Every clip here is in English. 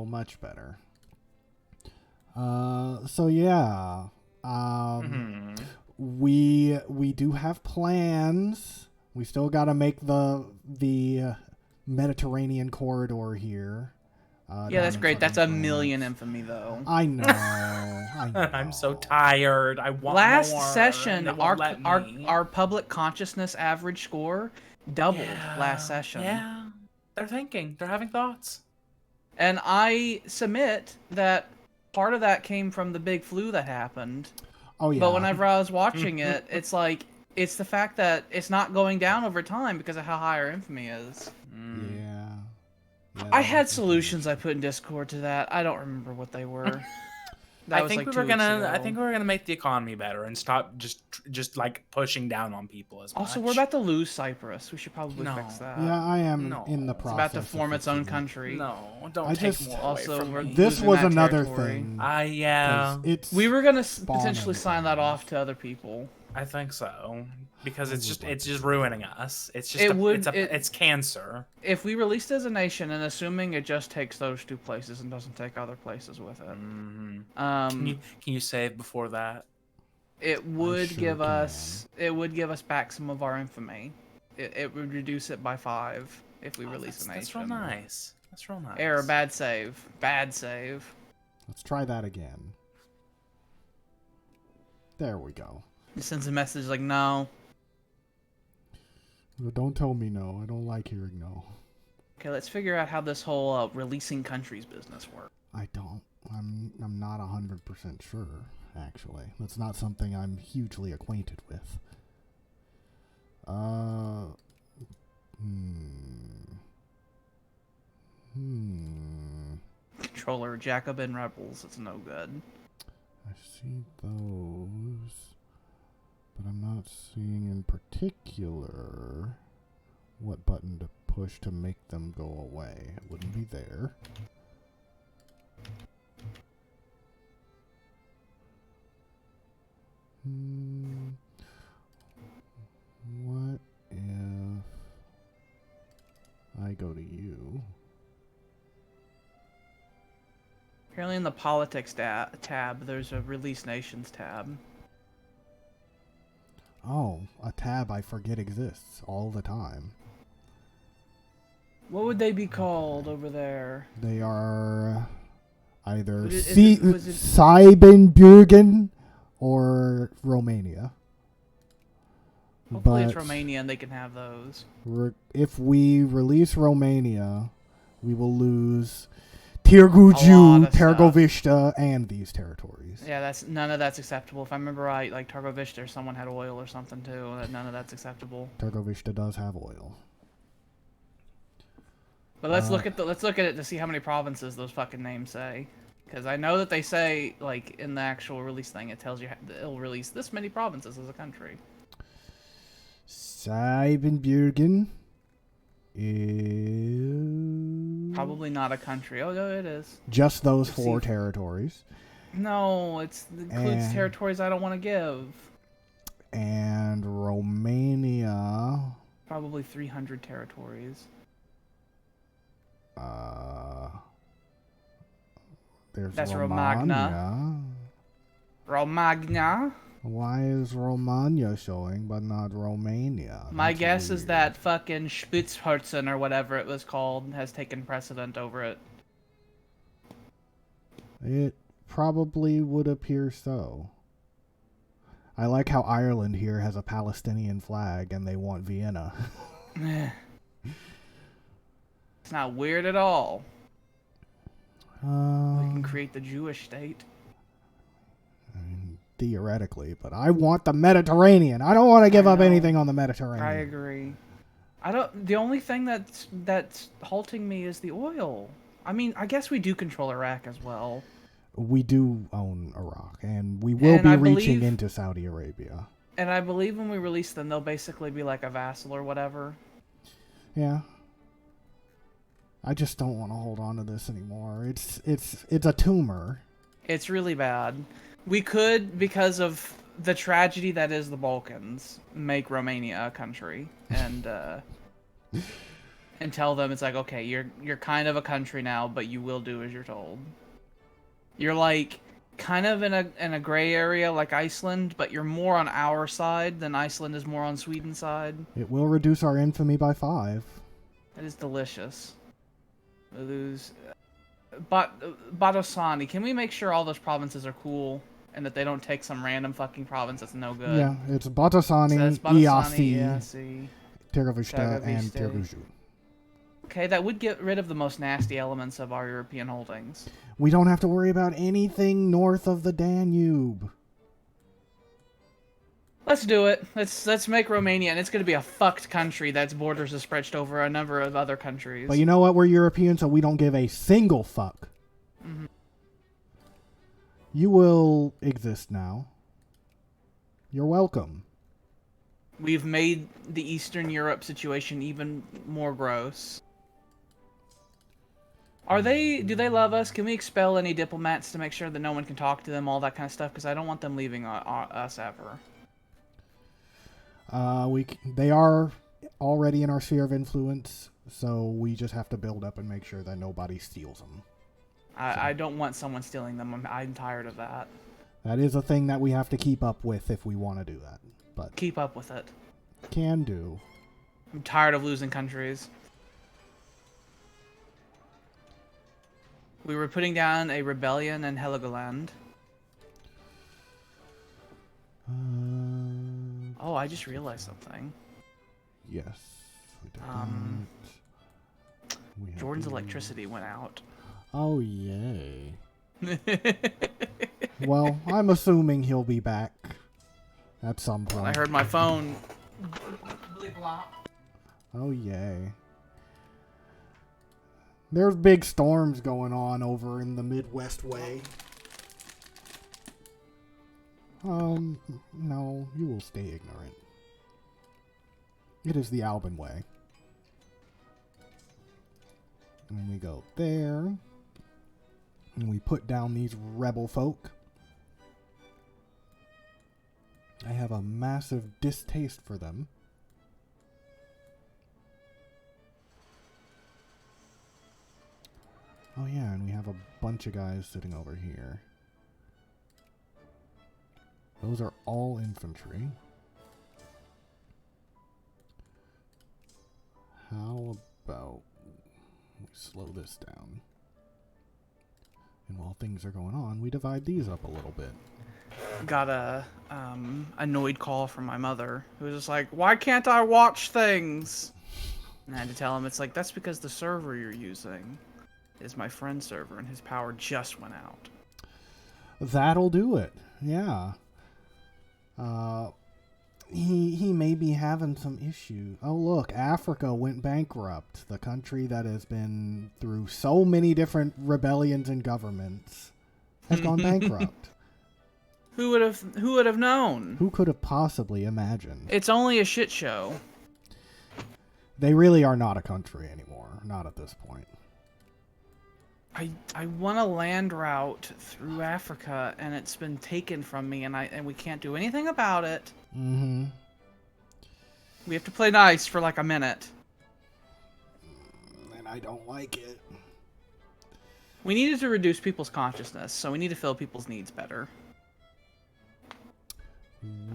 much better. So yeah, we do have plans. We still got to make the Mediterranean corridor here. Yeah, that's great. That's a million infamy, though. I know. I know. I'm so tired. I want Last more. session, They won't let me. our public consciousness average score doubled last session. Yeah, they're thinking. They're having thoughts. And I submit that part of that came from the big flu that happened. Oh yeah. But whenever I was watching it, it's like it's the fact that it's not going down over time because of how high our infamy is. Yeah. I had solutions I put in Discord to that. I don't remember what they were. I think we were gonna make the economy better and stop just like pushing down on people as much. Also, we're about to lose Cyprus. We should probably fix that. Yeah, I am in the It's process. about to form its own country. No, don't take more away from me. This was another thing. Yeah. We were gonna potentially sign that off to other people. I think so. Because it's just ruining us. It's just it's cancer. If we released as a nation, and assuming it just takes those two places and doesn't take other places with it, can you save before that? It would give us back some of our infamy. It would reduce it by 5 if we release a nation. That's real nice. That's real nice. Error, bad save. Bad save. Let's try that again. There we go. It sends a message like, no. Don't tell me no. I don't like hearing no. Okay, let's figure out how this whole releasing countries business works. I don't. I'm not 100% sure, actually. That's not something I'm hugely acquainted with. Controller Jacobin rebels. It's no good. I see those, but I'm not seeing in particular what button to push to make them go away. It wouldn't be there. What if I go to you? Apparently in the politics tab, there's a release nations tab. Oh, a tab I forget exists all the time. What would they be called over there? They are either was it Siebenbürgen or Romania. Hopefully it's Romania and they can have those. If we release Romania, we will lose Tirguju, Targovishta, and these territories. Yeah, none of that's acceptable. If I remember right, like Targovishta or someone had oil or something too. None of that's acceptable. Targovishta does have oil. But let's look at it to see how many provinces those fucking names say. Because I know that they say, like, in the actual release thing, it tells you it'll release this many provinces as a country. Siebenbürgen is... Probably not a country. Oh, no, it is. Just those 4 territories. No, it includes territories I don't want to give. And Romania... Probably 300 territories. That's Romagna. Romagna? Why is Romagna showing, but not Romania? My guess is that fucking Spitzherzen or whatever it was called has taken precedent over it. It probably would appear so. I like how Ireland here has a Palestinian flag and they want Vienna. It's not weird at all. We We can create the Jewish state. Theoretically, but I want the Mediterranean. I don't want to give up anything on the Mediterranean. I agree. The only thing that's halting me is the oil. I mean, I guess we do control Iraq as well. We do own Iraq, and we will be reaching into Saudi Arabia. And I believe when we release them, they'll basically be like a vassal or whatever. Yeah. I just don't want to hold on to this anymore. It's a tumor. It's really bad. We could, because of the tragedy that is the Balkans, make Romania a country, and and tell them it's like, okay, you're kind of a country now, but you will do as you're told. You're like kind of in a gray area like Iceland, but you're more on our side than Iceland is more on Sweden's side. It will reduce our infamy by 5. That is delicious. Lose. Badosani, can we make sure all those provinces are cool and that they don't take some random fucking province that's no good? Yeah, it's Badosani, Iasi, Terravista, and Tervuju. Okay, that would get rid of the most nasty elements of our European holdings. We don't have to worry about anything north of the Danube. Let's do it. Let's make Romania, and it's going to be a fucked country that's borders are stretched over a number of other countries. But you know what? We're European, so we don't give a single fuck. Mm-hmm. You will exist now. You're welcome. We've made the Eastern Europe situation even more gross. Do they love us? Can we expel any diplomats to make sure that no one can talk to them, all that kind of stuff? Because I don't want them leaving us ever. They are already in our sphere of influence, so we just have to build up and make sure that nobody steals them. I don't want someone stealing them. I'm tired of that. That is a thing that we have to keep up with if we want to do that. But keep up with it. Can do. I'm tired of losing countries. We were putting down a rebellion in Heligoland. Oh, I just realized something. Yes. We did that. Jordan's electricity went out. Oh, yay. Well, I'm assuming he'll be back at some point. I heard my phone. Oh, yay. There's big storms going on over in the Midwest way. No, you will stay ignorant. It is the Alban way. And we go there. And we put down these rebel folk. I have a massive distaste for them. Oh yeah, and we have a bunch of guys sitting over here. Those are all infantry. How about we slow this down? And while things are going on, we divide these up a little bit. Got a annoyed call from my mother, who was just like, "Why can't I watch things?" And I had to tell him, it's like, that's because the server you're using is my friend's server, and his power just went out. That'll do it. Yeah. He may be having some issues. Oh, look, Africa went bankrupt. The country that has been through so many different rebellions and governments has gone bankrupt. Who would have known? Who could have possibly imagined? It's only a shit show. They really are not a country anymore. Not at this point. I want a land route through Africa, and it's been taken from me, and we can't do anything about it. Mm-hmm. We have to play nice for like a minute. And I don't like it. We needed to reduce people's consciousness, so we need to fill people's needs better.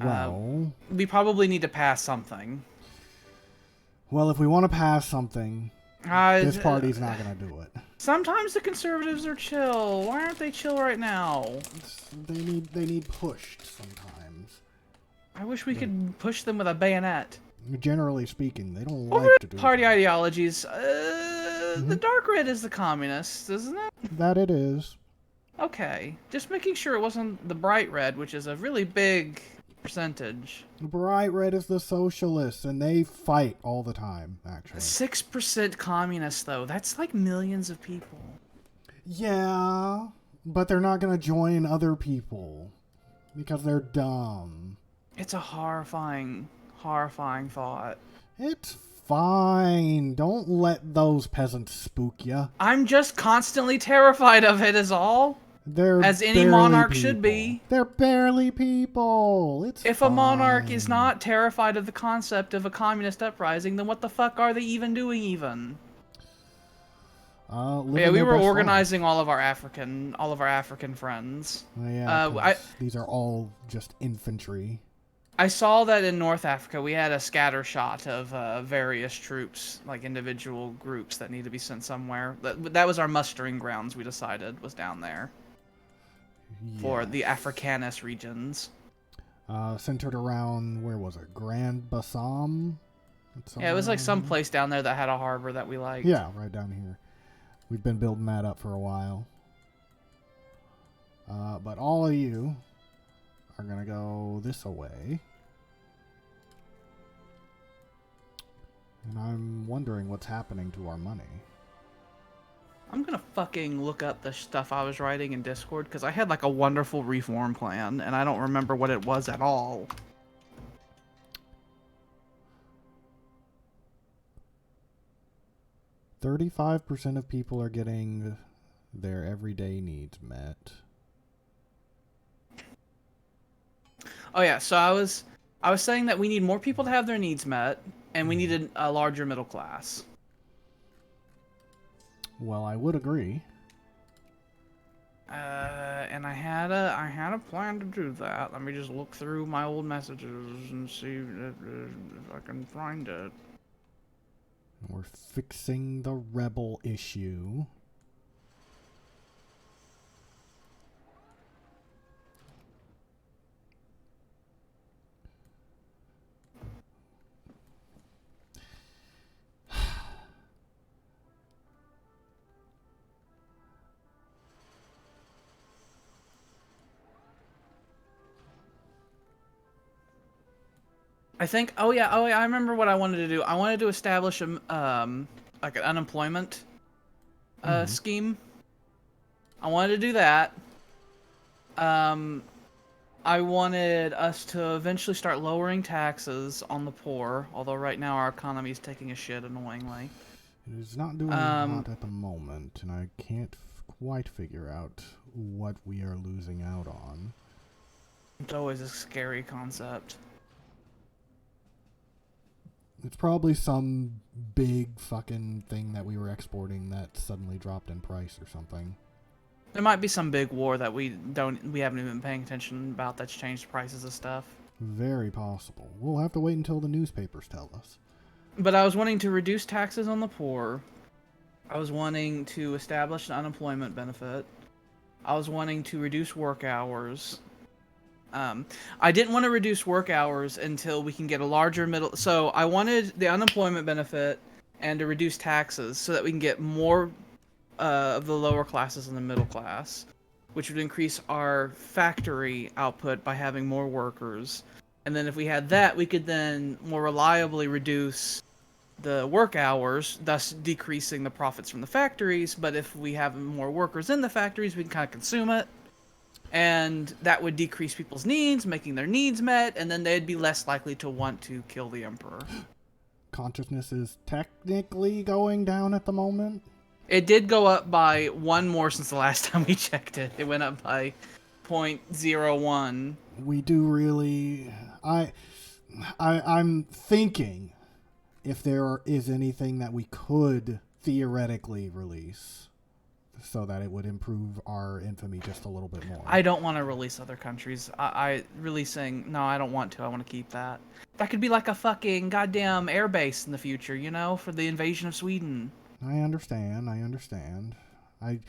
Well... we probably need to pass something. Well, if we want to pass something, this party's not going to do it. Sometimes the conservatives are chill. Why aren't they chill right now? They need pushed sometimes. I wish we could push them with a bayonet. Generally speaking, they don't Over like to do party that. ideologies. The dark red is the communists, isn't it? That it is. Okay. Just making sure it wasn't the bright red, which is a really big percentage. Bright red is the socialists, and they fight all the time, actually. 6% communists, though. That's like millions of people. Yeah, but they're not going to join other people because they're dumb. It's a horrifying thought. It's fine. Don't let those peasants spook you. I'm just constantly terrified of it is all. They're as any barely monarch people. should be. They're barely people. It's If fine. a monarch is not terrified of the concept of a communist uprising, then what the fuck are they even doing even? Yeah, we were organizing all of our African friends. Oh, yeah, these are all just infantry. I saw that in North Africa we had a scatter shot of various troops, like individual groups that need to be sent somewhere. That was our mustering grounds. We decided was down there for the Africanus regions. Centered around, where was it? Grand Bassam? Yeah, it was like some place down there that had a harbor that we liked. Yeah, right down here. We've been building that up for a while. But all of you are going to go this away. And I'm wondering what's happening to our money. I'm going to fucking look up the stuff I was writing in Discord, because I had like a wonderful reform plan, and I don't remember what it was at all. %35% of people are getting their everyday needs met. Oh yeah, so I was saying that we need more people to have their needs met, and we needed a larger middle class. Well, I would agree. And I had a plan to do that. Let me just look through my old messages and see if I can find it. We're fixing the rebel issue. I think. Oh yeah. I remember what I wanted to do. I wanted to establish a like an unemployment scheme. I wanted to do that. I wanted us to eventually start lowering taxes on the poor. Although right now our economy is taking a shit annoyingly. It is not doing hot at the moment, and I can't quite figure out what we are losing out on. It's always a scary concept. It's probably some big fucking thing that we were exporting that suddenly dropped in price or something. There might be some big war that we haven't even been paying attention about that's changed prices of stuff. Very possible. We'll have to wait until the newspapers tell us. But I was wanting to reduce taxes on the poor. I was wanting to establish an unemployment benefit. I was wanting to reduce work hours. I didn't want to reduce work hours until we can get a larger middle. So I wanted the unemployment benefit and to reduce taxes so that we can get more of the lower classes in the middle class, which would increase our factory output by having more workers. And then if we had that, we could then more reliably reduce the work hours, thus decreasing the profits from the factories. But if we have more workers in the factories, we can kind of consume it. And that would decrease people's needs, making their needs met, and then they'd be less likely to want to kill the Emperor. Consciousness is technically going down at the moment. It did go up by 1 more since the last time we checked it. It went up by 0.01. We do really... I'm thinking if there is anything that we could theoretically release so that it would improve our infamy just a little bit more. I don't want to release other countries. No, I don't want to. I want to keep that. That could be like a fucking goddamn airbase in the future, you know, for the invasion of Sweden. I understand. I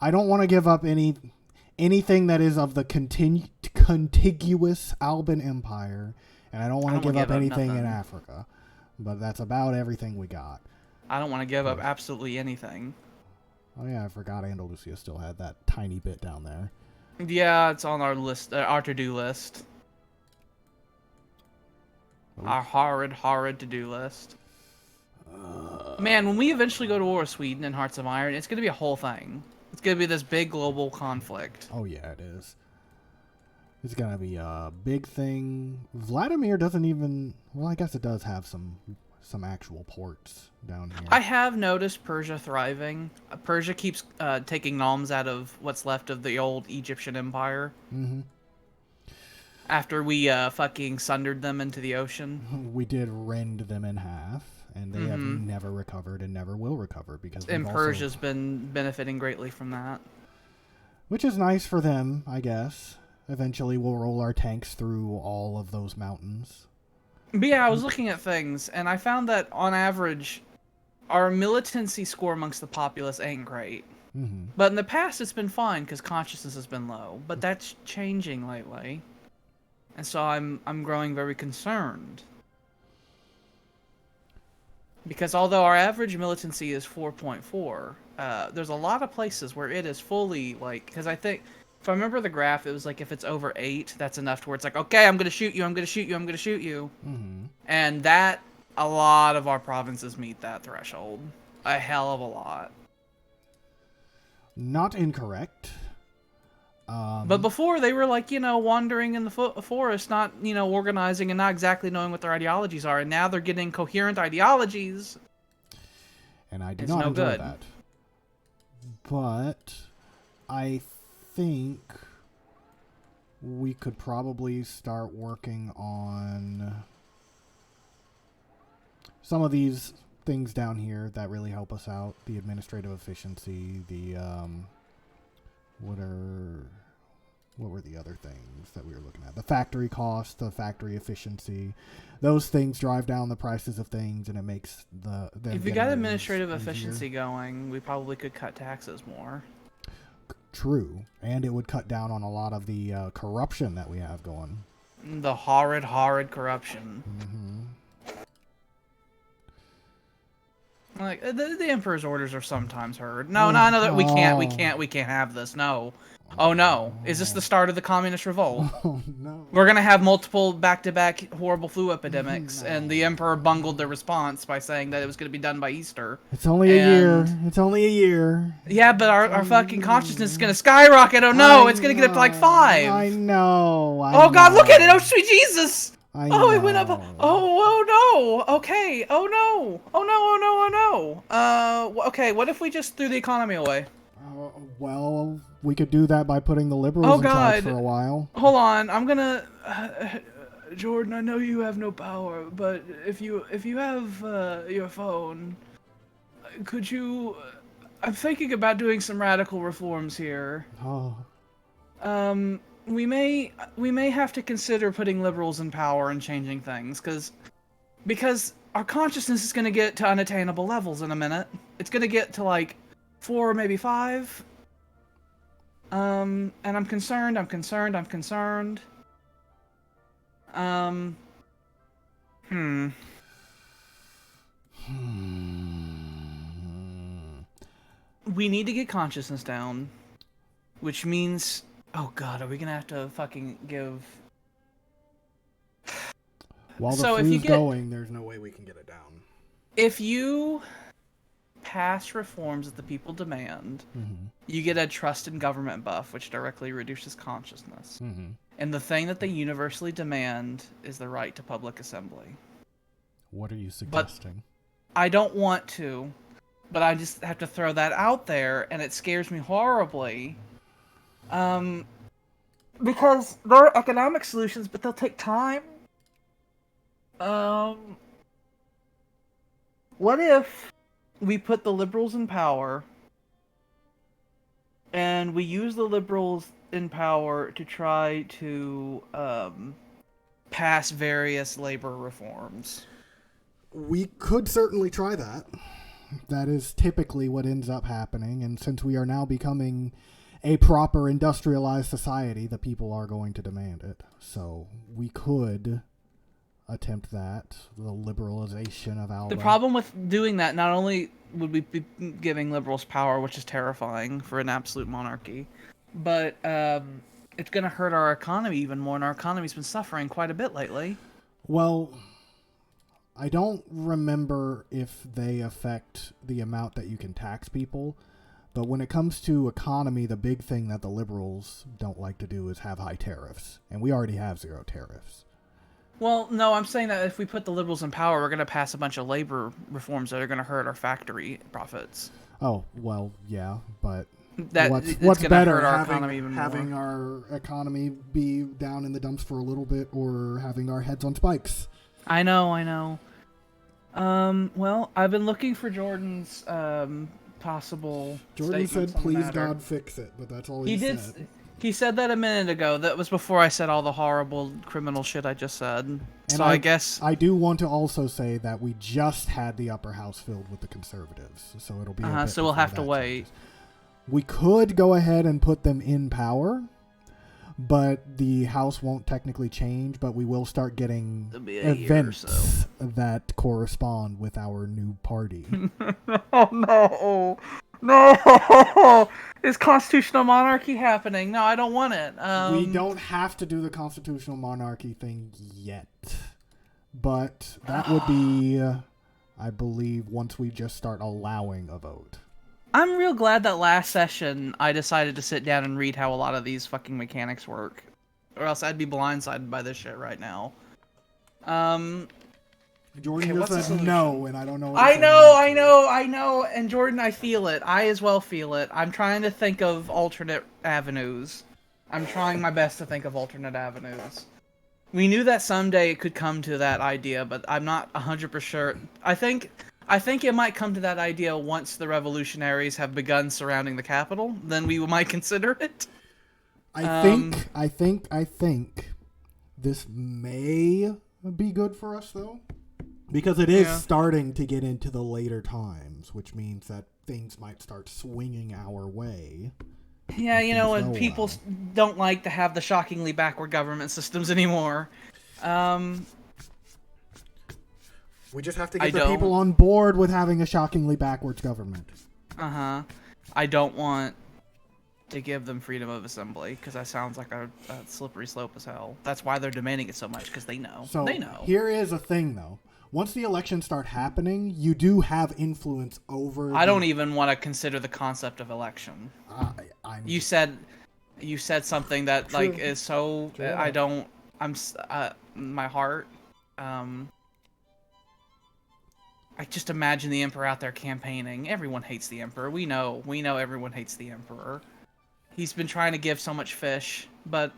don't want to give up anything that is of the contiguous Alban Empire, and I don't want to give up anything in Africa. But that's about everything we got. I don't want to give up absolutely anything. Oh yeah, I forgot Andalusia still had that tiny bit down there. Yeah, it's on our list, our to-do list. Oh. Our horrid to-do list. Man, when we eventually go to war with Sweden and Hearts of Iron, it's going to be a whole thing. It's going to be this big global conflict. Oh yeah, it is. It's going to be a big thing. Vladimir doesn't even... Well, I guess it does have some some actual ports down here. I have noticed Persia thriving. Persia keeps taking noms out of what's left of the old Egyptian Empire. Mm-hmm. After we fucking sundered them into the ocean. We did rend them in half, and they have never recovered and never will recover because. And Persia's been benefiting greatly from that. Which is nice for them, I guess. Eventually, we'll roll our tanks through all of those mountains. But yeah, I was looking at things, and I found that on average, our militancy score amongst the populace ain't great. Mm-hmm. But in the past, it's been fine because consciousness has been low. But that's changing lately. And so I'm growing very concerned. Because although our average militancy is 4.4, there's a lot of places where it is fully, like... Because I think, if I remember the graph, it was like if it's over 8, that's enough to where it's like, okay, I'm going to shoot you, I'm going to shoot you, I'm going to shoot you. Mm-hmm. And that, a lot of our provinces meet that threshold. A hell of a lot. Not incorrect. But before, they were like, wandering in the forest, not, organizing and not exactly knowing what their ideologies are. And now they're getting coherent ideologies. And I do not enjoy that. But I think we could probably start working on some of these things down here that really help us out. The administrative efficiency, the what were the other things that we were looking at? The factory cost, the factory efficiency. Those things drive down the prices of things, and it makes them if we got administrative efficiency going, we probably could cut taxes more. True, and it would cut down on a lot of the corruption that we have going. The horrid corruption. Mm-hmm. Like the Emperor's orders are sometimes heard. No, I know that we can't have this. No. Oh no! Is this the start of the communist revolt? Oh no! We're gonna have multiple back-to-back horrible flu epidemics, and the Emperor bungled their response by saying that it was gonna be done by Easter. It's only a year. It's only a year. Yeah, but our fucking consciousness is gonna skyrocket. Oh no! It's gonna get up to like 5. I know. Oh God! Look at it! Oh sweet Jesus! Oh, it went up. Oh no! Okay. Oh no! Oh no! Oh no! Oh no! Okay. What if we just threw the economy away? Well, we could do that by putting the liberals in charge for a while. Hold on, I'm gonna... Jordan, I know you have no power, but if you have your phone, could you... I'm thinking about doing some radical reforms here. Oh. We may have to consider putting liberals in power and changing things, because our consciousness is gonna get to unattainable levels in a minute. It's gonna get to like 4 or maybe 5. And I'm concerned. We need to get consciousness down, which means, oh God, are we gonna have to fucking give... While the flu's going, there's no way we can get it down. If you pass reforms that the people demand, you get a trust in government buff, which directly reduces consciousness. And the thing that they universally demand is the right to public assembly. What are you suggesting? But I don't want to, but I just have to throw that out there, and it scares me horribly. Because there are economic solutions, but they'll take time. What if we put the liberals in power, and we use the liberals in power to try to pass various labor reforms? We could certainly try that. That is typically what ends up happening, and since we are now becoming a proper industrialized society, the people are going to demand it. So we could attempt that, the liberalization of Alba. The problem with doing that, not only would we be giving liberals power, which is terrifying for an absolute monarchy, but it's going to hurt our economy even more, and our economy's been suffering quite a bit lately. Well, I don't remember if they affect the amount that you can tax people, but when it comes to economy, the big thing that the liberals don't like to do is have high tariffs, and we already have 0 tariffs. Well, no, I'm saying that if we put the liberals in power, we're going to pass a bunch of labor reforms that are going to hurt our factory profits. Oh, well, yeah, but what's better, having our economy be down in the dumps for a little bit, or having our heads on spikes? I know. Well, I've been looking for Jordan's possible. Jordan said, "Please, God, fix it," but that's all he said. He said that a minute ago. That was before I said all the horrible criminal shit I just said. And so I guess I do want to also say that we just had the upper house filled with the conservatives, so it'll be. So we'll have to wait. We could go ahead and put them in power, but the house won't technically change. But we will start getting events that correspond with our new party. Oh no! Is constitutional monarchy happening? No, I don't want it. We don't have to do the constitutional monarchy thing yet, but that would be, I believe, once we just start allowing a vote. I'm real glad that last session I decided to sit down and read how a lot of these fucking mechanics work, or else I'd be blindsided by this shit right now. Jordan just said no, and I don't know what I know, and Jordan, I feel it. I as well feel it. I'm trying to think of alternate avenues. I'm trying my best to think of alternate avenues. We knew that someday it could come to that idea, but I'm not 100% sure. I think it might come to that idea once the revolutionaries have begun surrounding the capital. Then we might consider it. I think this may be good for us, though. Because it is starting to get into the later times, which means that things might start swinging our way. Yeah, and people don't like to have the shockingly backward government systems anymore. We just have to get the people on board with having a shockingly backwards government. I don't want to give them freedom of assembly, because that sounds like a slippery slope as hell. That's why they're demanding it so much, because they know. So here is a thing, though. Once the elections start happening, you do have influence over. I don't even want to consider the concept of election. You said something that like is so. Yeah. I don't. I'm. My heart. I just imagine the Emperor out there campaigning. Everyone hates the Emperor. We know everyone hates the Emperor. He's been trying to give so much fish, but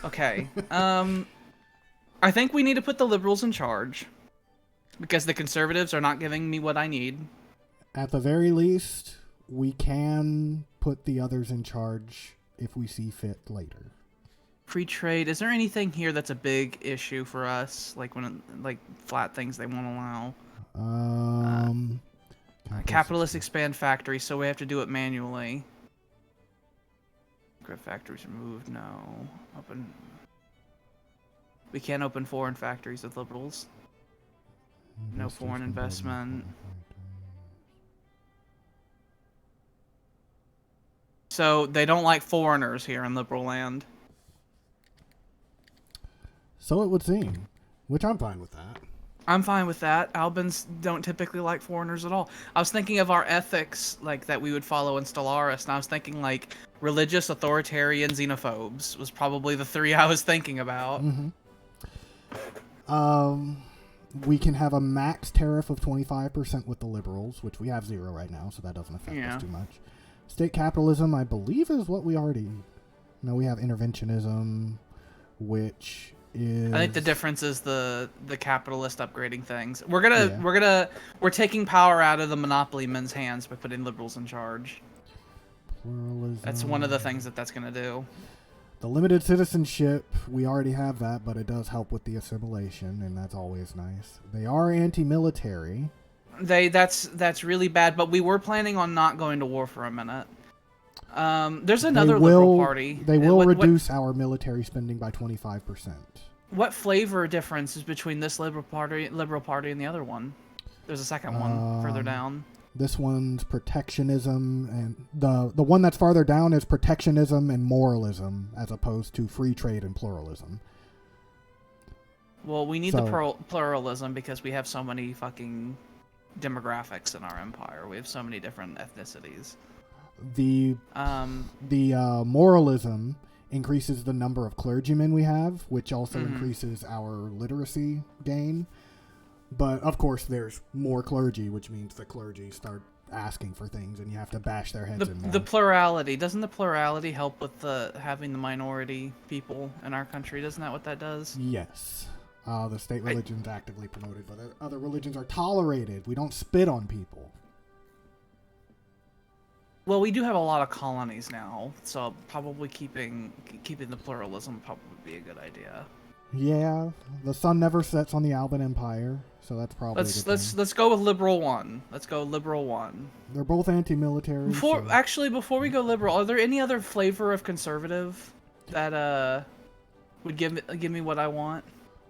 okay. I think we need to put the liberals in charge. Because the conservatives are not giving me what I need. At the very least, we can put the others in charge if we see fit later. Free trade. Is there anything here that's a big issue for us? Like flat things they won't allow? Capitalists expand factories, so we have to do it manually. Grid factories removed. No. Open. We can't open foreign factories with liberals. No foreign investment. So they don't like foreigners here in liberal land. So it would seem. Which I'm fine with that. I'm fine with that. Albans don't typically like foreigners at all. I was thinking of our ethics like that we would follow in Stellaris, and I was thinking like religious, authoritarian, xenophobes was probably the three I was thinking about. We can have a max tariff of 25% with the liberals, which we have 0 right now, so that doesn't affect us too much. State capitalism, I believe, is what we already know. We have interventionism, which is... I think the difference is the capitalist upgrading things. We're taking power out of the monopoly men's hands by putting liberals in charge. Pluralism. That's one of the things that's going to do. The limited citizenship, we already have that, but it does help with the assimilation, and that's always nice. They are anti-military. That's really bad, but we were planning on not going to war for a minute. There's another liberal party. They will reduce our military spending by 25%. What flavor difference is between this liberal party and the other one? There's a second one further down. This one's protectionism, and the one that's farther down is protectionism and moralism, as opposed to free trade and pluralism. Well, we need the pluralism because we have so many fucking demographics in our empire. We have so many different ethnicities. The moralism increases the number of clergymen we have, which also increases our literacy gain. But, of course, there's more clergy, which means the clergy start asking for things, and you have to bash their heads in more. The plurality. Doesn't the plurality help with having the minority people in our country? Isn't that what that does? Yes. The state religion's actively promoted, but other religions are tolerated. We don't spit on people. Well, we do have a lot of colonies now, so probably keeping the pluralism would probably be a good idea. Yeah, the sun never sets on the Alban Empire, so that's probably let's go with liberal one. Let's go liberal one. They're both anti-military. Before we go liberal, are there any other flavor of conservative that would give me what I want?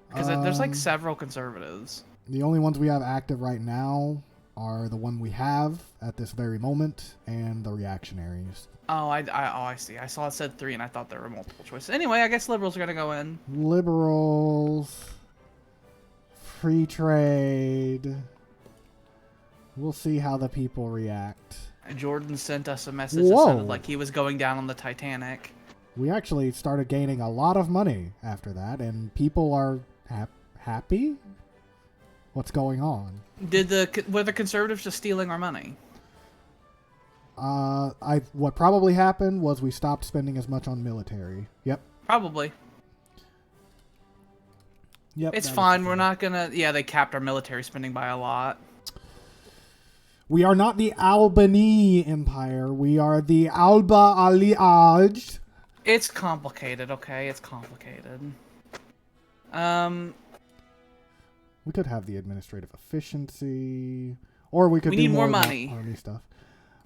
Because there's like several conservatives. The only ones we have active right now are the one we have at this very moment and the reactionaries. Oh, I see. I saw it said 3, and I thought there were multiple choices. Anyway, I guess liberals are gonna go in. Liberals, free trade. We'll see how the people react. Jordan sent us a message that sounded like he was going down on the Titanic. We actually started gaining a lot of money after that, and people are happy? What's going on? Were the conservatives just stealing our money? What probably happened was we stopped spending as much on military. Yep. Probably. Yep. It's fine. We're not gonna. Yeah, they capped our military spending by a lot. We are not the Albany Empire. We are the Alba Ali Adj. It's complicated, okay? It's complicated. We could have the administrative efficiency, or we could. We do need more money. Army stuff.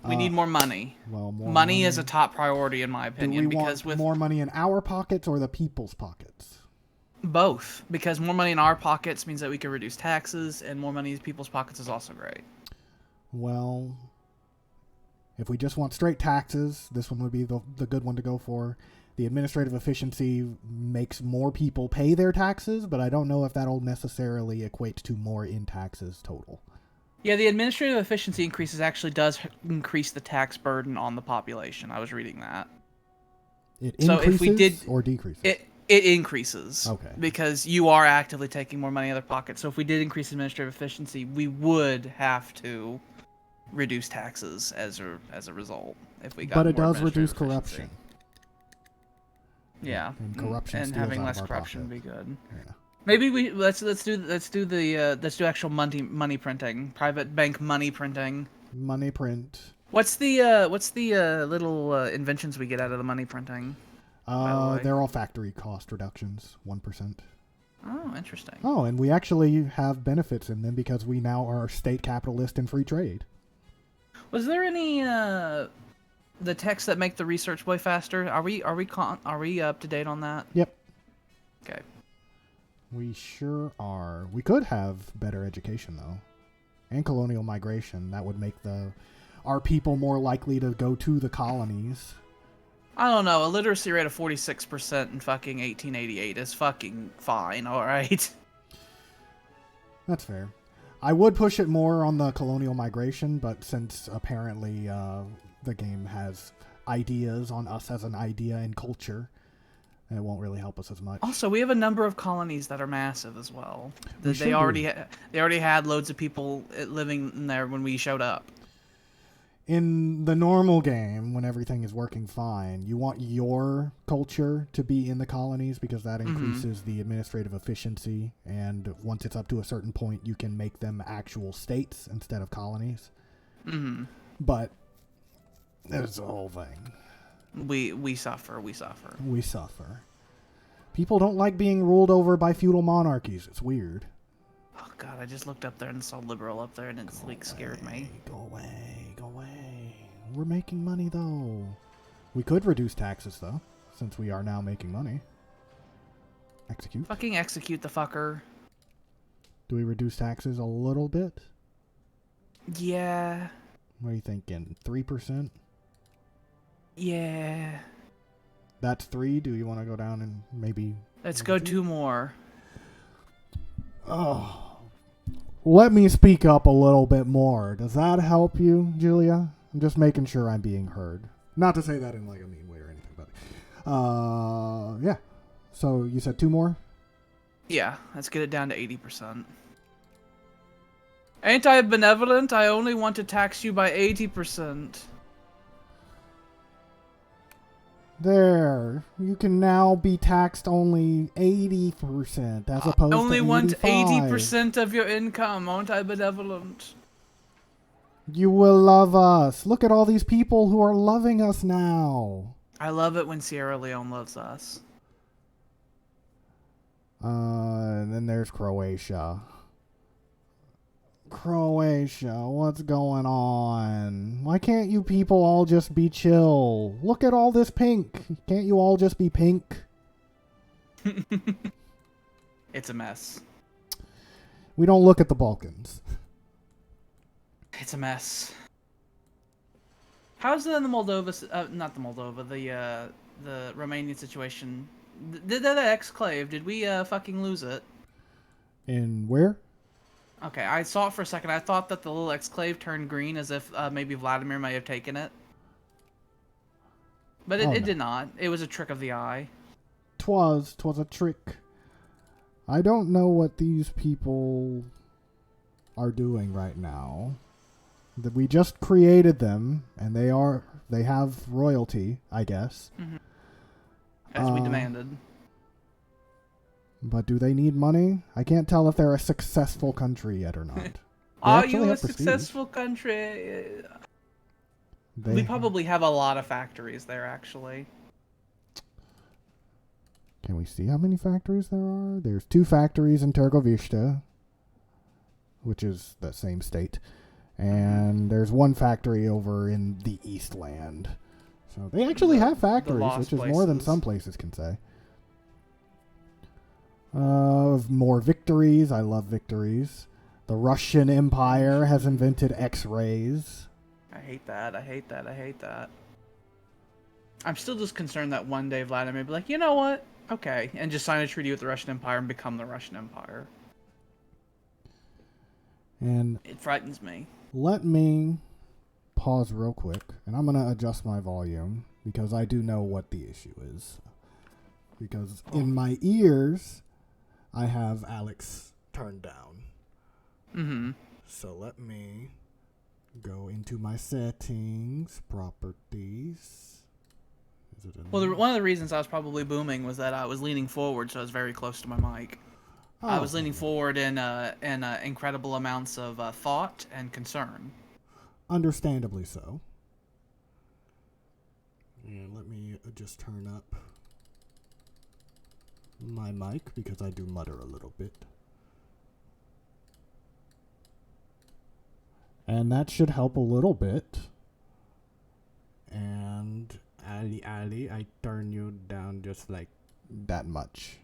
We need more money. Well, more money is a top priority in my opinion. Do we want more money in our pockets or the people's pockets? Both, because more money in our pockets means that we can reduce taxes, and more money in people's pockets is also great. Well, if we just want straight taxes, this one would be the good one to go for. The administrative efficiency makes more people pay their taxes, but I don't know if that'll necessarily equate to more in taxes total. Yeah, the administrative efficiency increases actually does increase the tax burden on the population. I was reading that. It increases or decreases? It increases. Okay. Because you are actively taking more money out of their pocket. So if we did increase administrative efficiency, we would have to reduce taxes as a result. If we got but it more does reduce efficiency. Corruption. Yeah, and corruption and having less corruption would be good. Yeah. Maybe let's do actual money printing, private bank money printing. Money print. What's the little inventions we get out of the money printing? They're all factory cost reductions, 1%. Oh, interesting. Oh, and we actually have benefits in them because we now are state capitalist and free trade. Was there any the techs that make the research way faster? Are we up to date on that? Yep. Okay. We sure are. We could have better education though, and colonial migration. That would make our people more likely to go to the colonies. I don't know. A literacy rate of 46% in fucking 1888 is fucking fine. All right. That's fair. I would push it more on the colonial migration, but since apparently the game has ideas on us as an idea and culture, it won't really help us as much. Also, we have a number of colonies that are massive as well. They already had loads of people living in there when we showed up. In the normal game, when everything is working fine, you want your culture to be in the colonies because that increases the administrative efficiency, and once it's up to a certain point, you can make them actual states instead of colonies. Mm-hmm. But there's a whole thing. We suffer. We suffer. People don't like being ruled over by feudal monarchies. It's weird. Oh god, I just looked up there and saw liberal up there and it scared me. Go away. We're making money though. We could reduce taxes though, since we are now making money. Execute. Fucking execute the fucker. Do we reduce taxes a little bit? Yeah. What are you thinking? 3%? Yeah. That's 3. Do you want to go down and maybe... Let's go 2 more. Oh. Let me speak up a little bit more. Does that help you, Julia? I'm just making sure I'm being heard. Not to say that in like a mean way or anything, but Yeah. So you said 2 more? Yeah, let's get it down to 80%. Ain't I benevolent? I only want to tax you by 80%. There. You can now be taxed only 80% as opposed to 85%. I only want 80% of your income. Aren't I benevolent? You will love us. Look at all these people who are loving us now. I love it when Sierra Leone loves us. And then there's Croatia. Croatia, what's going on? Why can't you people all just be chill? Look at all this pink. Can't you all just be pink? It's a mess. We don't look at the Balkans. It's a mess. How's the Moldova? Not the Moldova. The Romanian situation. The exclave. Did we fucking lose it? In where? Okay, I saw it for a second. I thought that the little exclave turned green, as if maybe Vladimir may have taken it. But it did not. It was a trick of the eye. 'Twas a trick. I don't know what these people are doing right now. We just created them, and they have royalty, I guess. Mm-hmm. As we demanded. But do they need money? I can't tell if they're a successful country yet or not. Are you a successful country? We probably have a lot of factories there, actually. Can we see how many factories there are? There's 2 factories in Târgoviște, which is the same state. And there's 1 factory over in the Eastland. So they actually have factories, which is more than some places can say. More victories. I love victories. The Russian Empire has invented X-rays. I hate that. I'm still just concerned that one day Vladimir will be like, you know what? Okay. And just sign a treaty with the Russian Empire and become the Russian Empire. And it frightens me. Let me pause real quick, and I'm going to adjust my volume because I do know what the issue is. Because in my ears, I have Alex turned down. Mm-hmm. So let me go into my settings, properties. Well, one of the reasons I was probably booming was that I was leaning forward, so I was very close to my mic. Oh. I was leaning forward in incredible amounts of thought and concern. Understandably so. And let me just turn up my mic because I do mutter a little bit. And that should help a little bit. And Ali, I turn you down just like that much.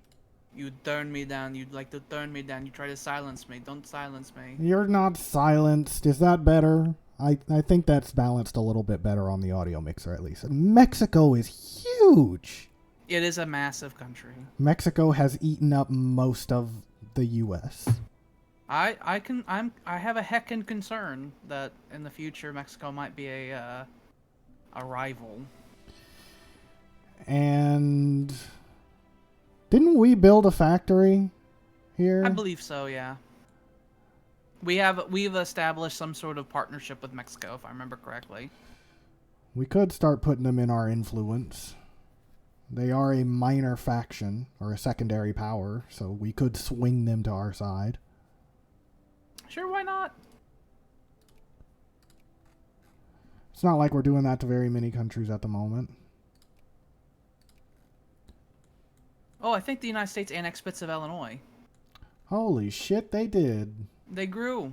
You turn me down. You'd like to turn me down. You try to silence me. Don't silence me. You're not silenced. Is that better? I think that's balanced a little bit better on the audio mixer at least. Mexico is huge. It is a massive country. Mexico has eaten up most of the U.S. I have a heckin' concern that in the future Mexico might be a rival. And didn't we build a factory here? I believe so, yeah. We've established some sort of partnership with Mexico, if I remember correctly. We could start putting them in our influence. They are a minor faction, or a secondary power, so we could swing them to our side. Sure, why not? It's not like we're doing that to very many countries at the moment. Oh, I think the United States annexed bits of Illinois. Holy shit, they did. They grew.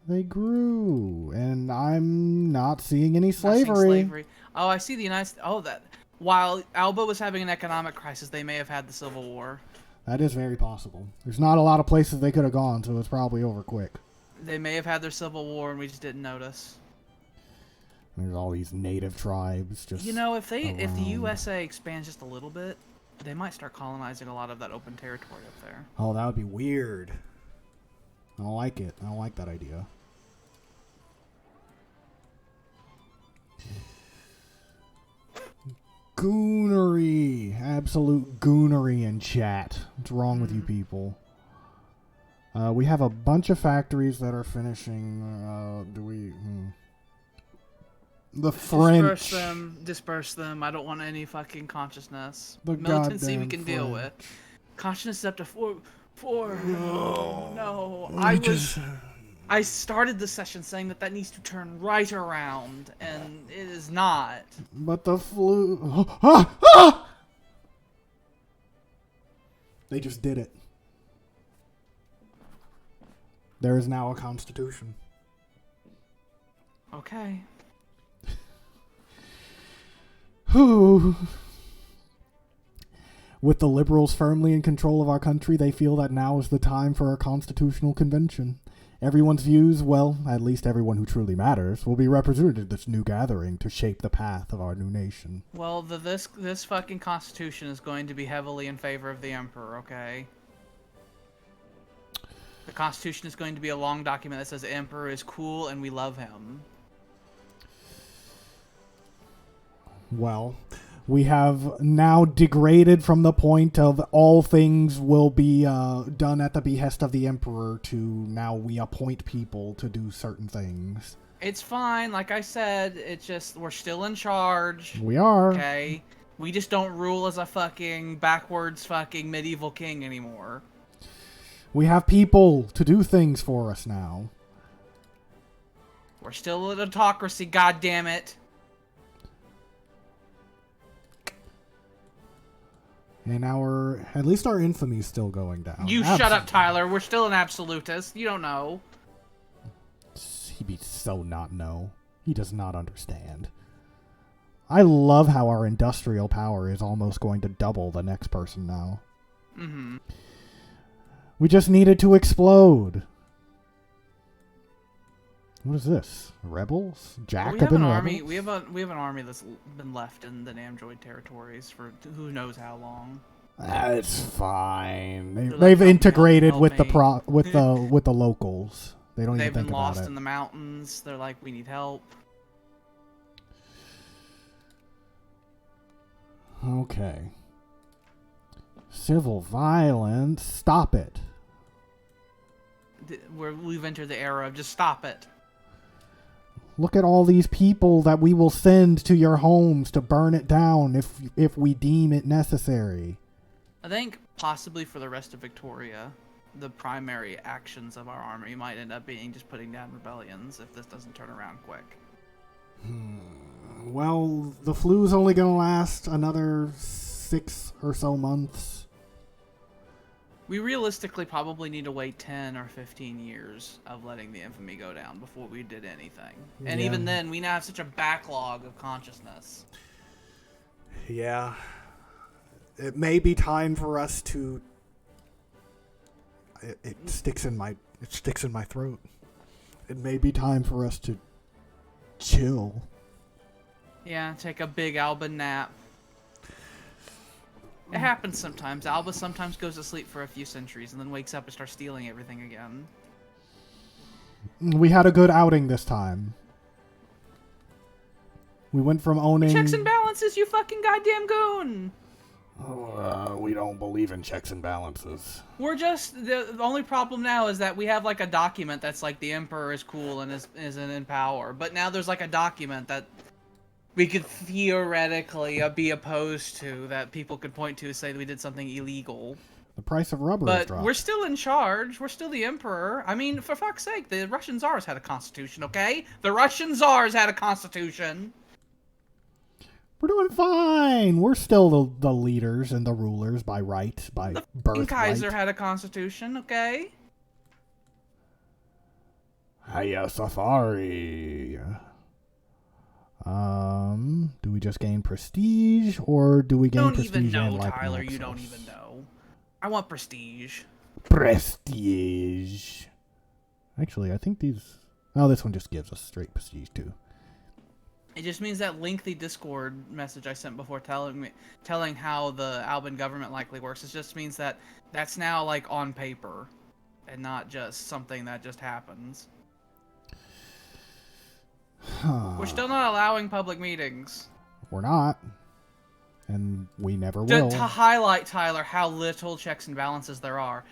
They grew, and I'm not seeing any slavery. Oh, I see the United States. Oh, that. While Alba was having an economic crisis, they may have had the Civil War. That is very possible. There's not a lot of places they could have gone, so it's probably over quick. They may have had their Civil War, and we just didn't notice. There's all these native tribes just. You know, if the USA expands just a little bit, they might start colonizing a lot of that open territory up there. Oh, that would be weird. I don't like it. I don't like that idea. Goonery. absolute goonery in chat. What's wrong with you people? We have a bunch of factories that are finishing. The French. Disperse them. I don't want any fucking consciousness. The Militancy we goddamn can deal French. with. Consciousness is up to four. No. I started the session saying that needs to turn right around, and it is not. But the flu... They just did it. There is now a constitution. Okay. Whew. With the liberals firmly in control of our country, they feel that now is the time for a constitutional convention. Everyone's views, well, at least everyone who truly matters, will be represented at this new gathering to shape the path of our new nation. Well, this fucking constitution is going to be heavily in favor of the Emperor, okay? The constitution is going to be a long document that says the Emperor is cool and we love him. Well, we have now degraded from the point of all things will be done at the behest of the Emperor to now we appoint people to do certain things. It's fine. Like I said, it's just we're still in charge. We are. Okay? We just don't rule as a fucking backwards fucking medieval king anymore. We have people to do things for us now. We're still an autocracy, goddammit. And at least our infamy is still going down. You shut up, Tyler. We're still an absolutist. You don't know. He'd be so not know. He does not understand. I love how our industrial power is almost going to double the next person now. Mm-hmm. We just needed to explode. What is this? Rebels? Jacobin army. rebels? We have an army that's been left in the Namdroid territories for who knows how long. That's fine. They're They've like, integrated help with me. the locals. They don't They've even think been about lost it. in the mountains. They're like, we need help. Okay. Civil violence. Stop it. We've entered the era of just stop it. Look at all these people that we will send to your homes to burn it down if we deem it necessary. I think possibly for the rest of Victoria, the primary actions of our army might end up being just putting down rebellions if this doesn't turn around quick. Well, the flu's only going to last another 6 or so months. We realistically probably need to wait 10 or 15 years of letting the infamy go down before we did anything. And Yeah. even then, we now have such a backlog of consciousness. Yeah. It may be time for us to... It sticks in my throat. It may be time for us to chill. Yeah, take a big Alba nap. It happens sometimes. Alba sometimes goes to sleep for a few centuries and then wakes up and starts stealing everything again. We had a good outing this time. We went from owning... Checks and balances, you fucking goddamn goon! We don't believe in checks and balances. We're just... The only problem now is that we have like a document that's like the Emperor is cool and isn't in power. But now there's like a document that we could theoretically be opposed to, that people could point to say that we did something illegal. The price of rubber is But dropped. we're still in charge. We're still the Emperor. I mean, for fuck's sake, the Russian Tsars had a constitution, okay? The Russian Tsars had a constitution. We're doing fine. We're still the leaders and the rulers by right, by birthright. Kaiser had a constitution, okay? Hiya, Safari. Do we just gain prestige, or do we gain prestige You don't even and know, like Tyler. Nexus? You don't even know. I want prestige. Prestige. Actually, I think these... Oh, this one just gives us straight prestige, too. It just means that lengthy Discord message I sent before telling how the Alban government likely works. It just means that that's now like on paper and not just something that just happens. We're still not allowing public meetings. We're not. And we never will. To highlight, Tyler, how little checks and balances there are.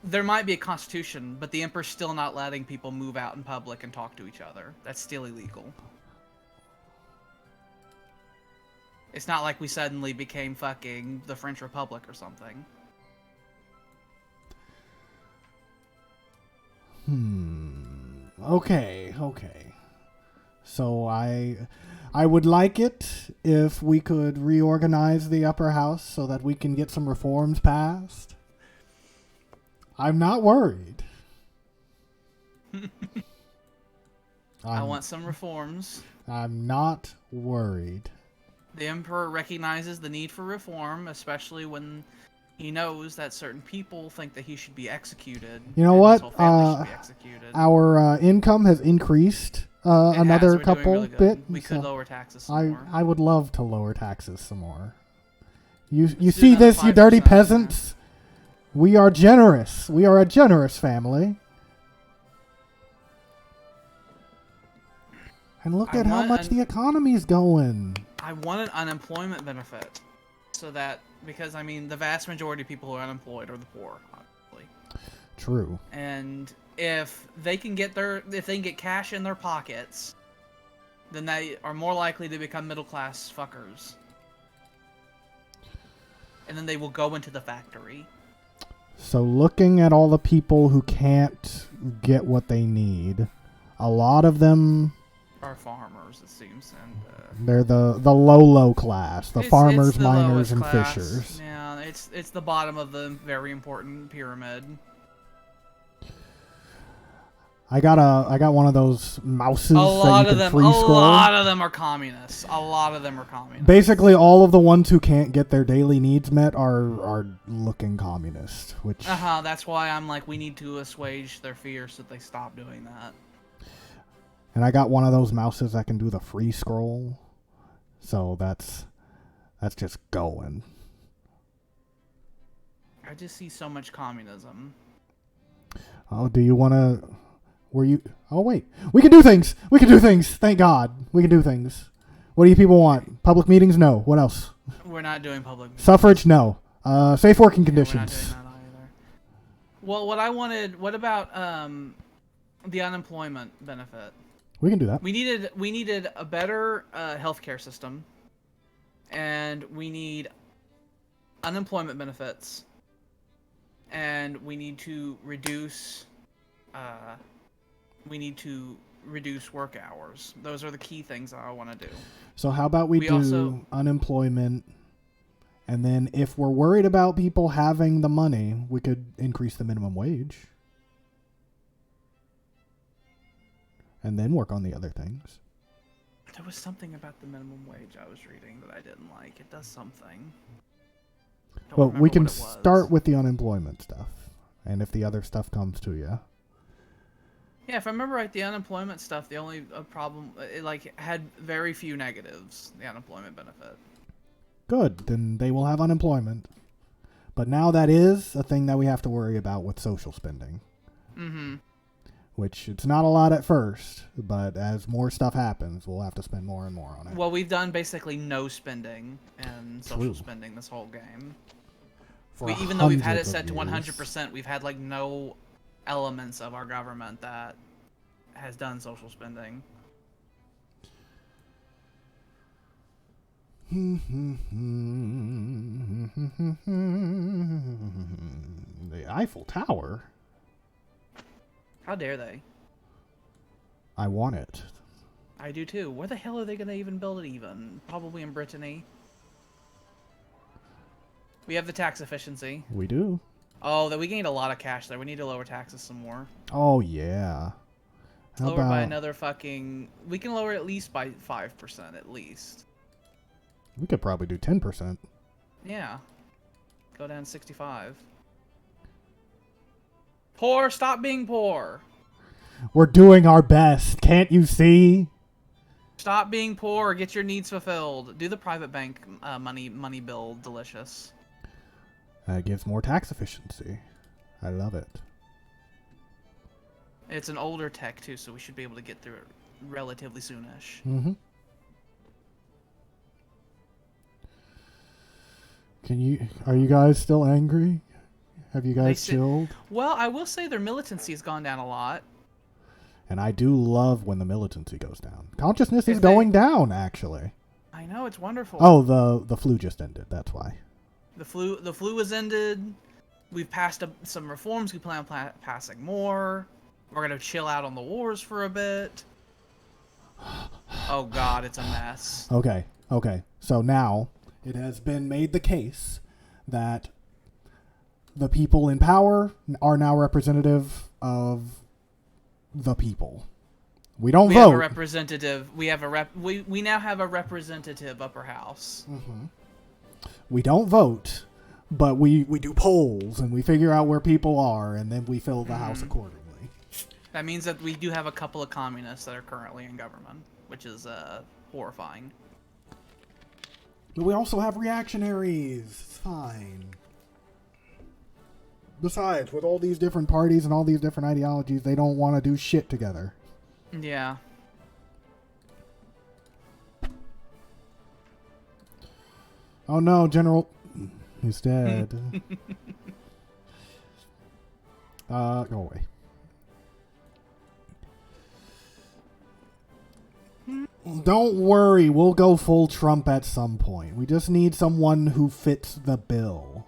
There might be a constitution, but the Emperor's still not letting people move out in public and talk to each other. That's still illegal. It's not like we suddenly became fucking the French Republic or something. Okay. So I would like it if we could reorganize the upper house so that we can get some reforms passed. I'm not worried. I want some reforms. I'm not worried. The Emperor recognizes the need for reform, especially when he knows that certain people think that he should be executed. You know what? His whole family should be executed. Our income has increased another couple really bit. We could lower taxes some more. I would love to lower taxes some more. You see this, you dirty peasants? We are generous. We are a generous family. And look at how much the economy's going. I want an unemployment benefit. So that, because, I mean, the vast majority of people who are unemployed are the poor, obviously. True. And if they can get cash in their pockets, then they are more likely to become middle-class fuckers. And then they will go into the factory. So looking at all the people who can't get what they need, a lot of them are farmers, it seems, and they're the low class, the farmers, the miners, and class. fishers. Yeah, it's the bottom of the very important pyramid. I got one of those mouses A that lot you of can them, free a scroll. lot of them are communists. Basically, all of the ones who can't get their daily needs met are looking communist. Which that's why I'm like, we need to assuage their fears so that they stop doing that. And I got one of those mouses that can do the free scroll, so that's just going. I just see so much communism. Oh, do you want to? Oh, wait. We can do things! We can do things! Thank God. We can do things. What do you people want? Public meetings? No. What else? We're not doing public meetings. Suffrage? No. Safe working conditions. We're not doing that either. Well, what about the unemployment benefit? We can do that. We needed a better healthcare system, and we need unemployment benefits, and we need to reduce work hours. Those are the key things that I want to do. So how about we do also unemployment, and then if we're worried about people having the money, we could increase the minimum wage. And then work on the other things. There was something about the minimum wage I was reading that I didn't like. It does something. Well, we can start with the unemployment stuff. And if the other stuff comes to you. Yeah, if I remember right, the unemployment stuff, the only problem, it had very few negatives, the unemployment benefit. Good, then they will have unemployment. But now that is a thing that we have to worry about with social spending. Mm-hmm. Which, it's not a lot at first, but as more stuff happens, we'll have to spend more and more on it. Well, we've done basically no spending and social spending this whole game. Even though we've had it set to 100%, we've had, no elements of our government that has done social spending. The Eiffel Tower? How dare they? I want it. I do too. Where the hell are they going to even build it even? Probably in Brittany. We have the tax efficiency. We do. Oh, that we gained a lot of cash there. We need to lower taxes some more. Oh, yeah. Lower by another fucking... We can lower at least by 5%, at least. We could probably do 10%. Yeah. Go down to 65. Poor, stop being poor. We're doing our best. Can't you see? Stop being poor. Get your needs fulfilled. Do the private bank money bill delicious. It gives more tax efficiency. I love it. It's an older tech too, so we should be able to get through it relatively soonish. Mm-hmm. Are you guys still angry? Have you guys chilled? Well, I will say their militancy has gone down a lot. And I do love when the militancy goes down. Consciousness is going down, actually. I know, it's wonderful. Oh, the flu just ended. That's why. The flu has ended. We've passed some reforms. We plan on passing more. We're going to chill out on the wars for a bit. Oh, God, it's a mess. Okay. So now it has been made the case that the people in power are now representative of the people. We don't vote. We have a representative. We now have a representative upper house. Mm-hmm. We don't vote, but we do polls and we figure out where people are, and then we fill the house accordingly. That means that we do have a couple of communists that are currently in government, which is horrifying. But we also have reactionaries. It's fine. Besides, with all these different parties and all these different ideologies, they don't want to do shit together. Yeah. Oh no, General is dead. Go away. Don't worry, we'll go full Trump at some point. We just need someone who fits the bill.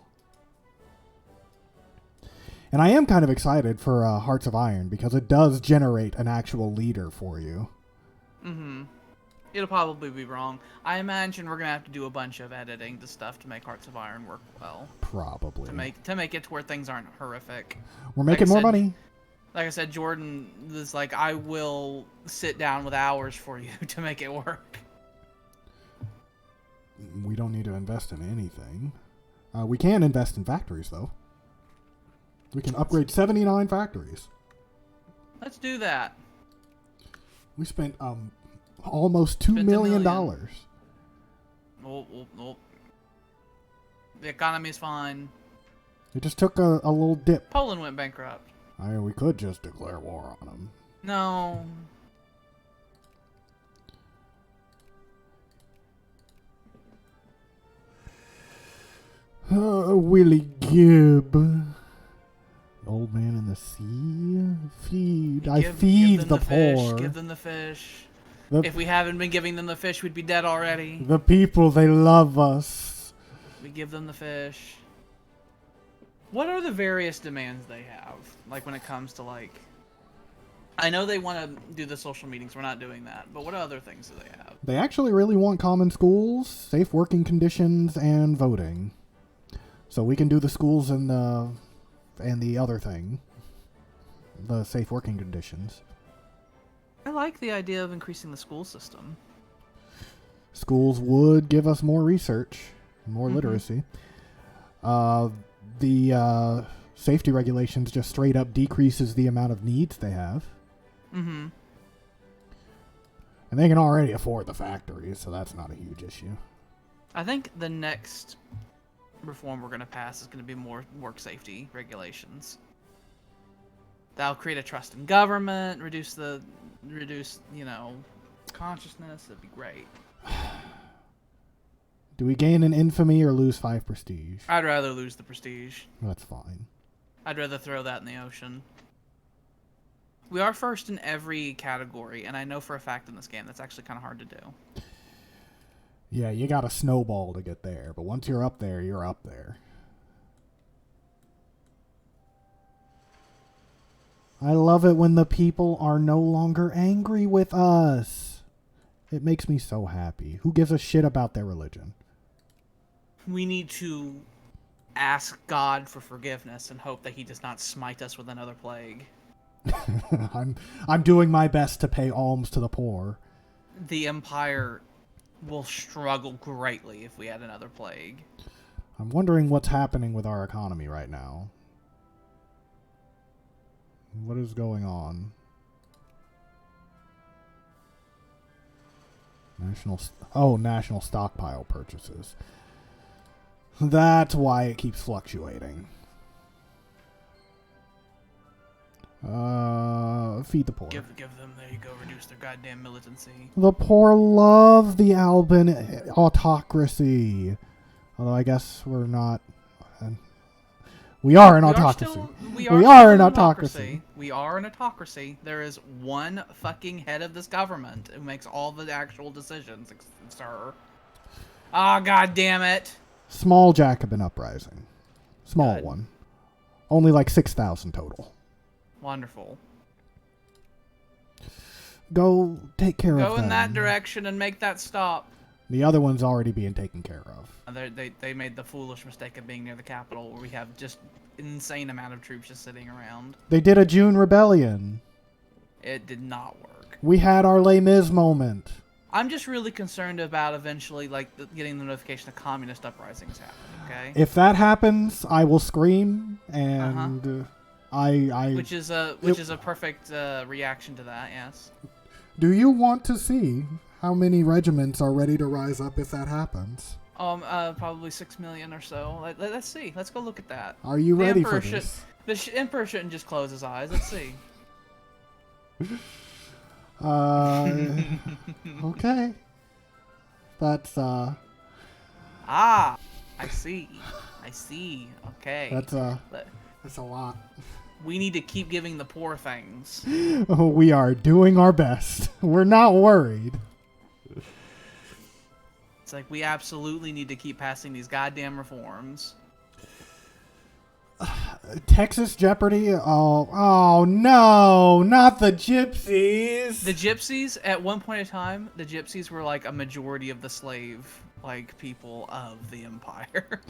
And I am kind of excited for Hearts of Iron because it does generate an actual leader for you. Mm-hmm. It'll probably be wrong. I imagine we're gonna have to do a bunch of editing to stuff to make Hearts of Iron work well. Probably. To make it to where things aren't horrific. We're making more money. Like I said, Jordan was like, I will sit down with hours for you to make it work. We don't need to invest in anything. We can invest in factories, though. We can upgrade 79 factories. Let's do that. We spent almost $2 million. Nope. The economy's fine. It just took a little dip. Poland went bankrupt. We could just declare war on them. No. Willie Gibb. Old man in the sea. Feed. I feed the poor. Give them the fish. If we haven't been giving them the fish, we'd be dead already. The people, they love us. We give them the fish. What are the various demands they have? Like when it comes to like... I know they want to do the social meetings. We're not doing that. But what other things do they have? They actually really want common schools, safe working conditions, and voting. So we can do the schools and the other thing. The safe working conditions. I like the idea of increasing the school system. Schools would give us more research, more literacy. The safety regulations just straight up decreases the amount of needs they have. Mm-hmm. And they can already afford the factories, so that's not a huge issue. I think the next reform we're going to pass is going to be more work safety regulations. That'll create a trust in government, reduce consciousness. It'd be great. Do we gain an infamy or lose 5 prestige? I'd rather lose the prestige. That's fine. I'd rather throw that in the ocean. We are first in every category, and I know for a fact in this game that's actually kind of hard to do. Yeah, you got to snowball to get there, but once you're up there, you're up there. I love it when the people are no longer angry with us. It makes me so happy. Who gives a shit about their religion? We need to ask God for forgiveness and hope that he does not smite us with another plague. I'm doing my best to pay alms to the poor. The Empire will struggle greatly if we had another plague. I'm wondering what's happening with our economy right now. What is going on? National stockpile purchases. That's why it keeps fluctuating. Feed the poor. Give them, there you go, reduce their goddamn militancy. The poor love the Alban autocracy. Although I guess we're not. We are an autocracy. We are an autocracy. We are an autocracy. There is one fucking head of this government who makes all the actual decisions, sir. Ah, god damn it. Small Jacobin uprising. Small Good. one. Only like 6,000 total. Wonderful. Go take care of them. Go in that direction and make that stop. The other one's already being taken care of. They made the foolish mistake of being near the capital, where we have just insane amount of troops just sitting around. They did a June rebellion. It did not work. We had our Les Mis moment. I'm just really concerned about eventually, like, getting the notification of communist uprising is happening. Okay. If that happens, I will scream, and which is a perfect reaction to that. Yes. Do you want to see how many regiments are ready to rise up if that happens? Probably 6 million or so. Let's see. Let's go look at that. Are you ready for this? The Emperor shouldn't just close his eyes. Let's see. Okay. That's I see. Okay. That's a lot. We need to keep giving the poor things. Oh, we are doing our best. We're not worried. It's like we absolutely need to keep passing these goddamn reforms. Texas Jeopardy? Oh no, not the gypsies. The gypsies, at one point in time, the gypsies were like a majority of the slave people of the empire.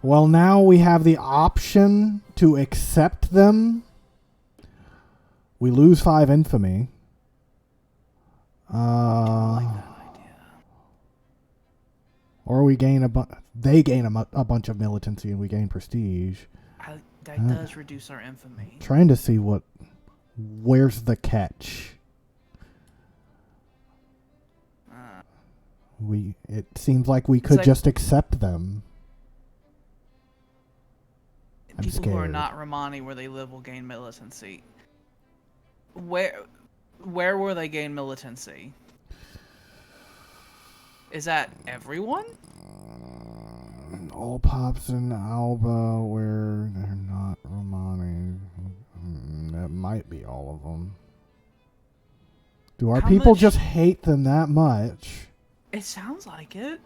Well, now we have the option to accept them. We lose 5 infamy. I don't like that idea. Or we gain they gain a bunch of militancy and we gain prestige. That does reduce our infamy. Trying to see where's the catch. It seems like we could just accept them. I'm people scared. who are not Romani where they live will gain militancy. Where will they gain militancy? Is that everyone? All pops in Alba where they're not Romani. That might be all of them. Do our people just hate them that much? It sounds like it.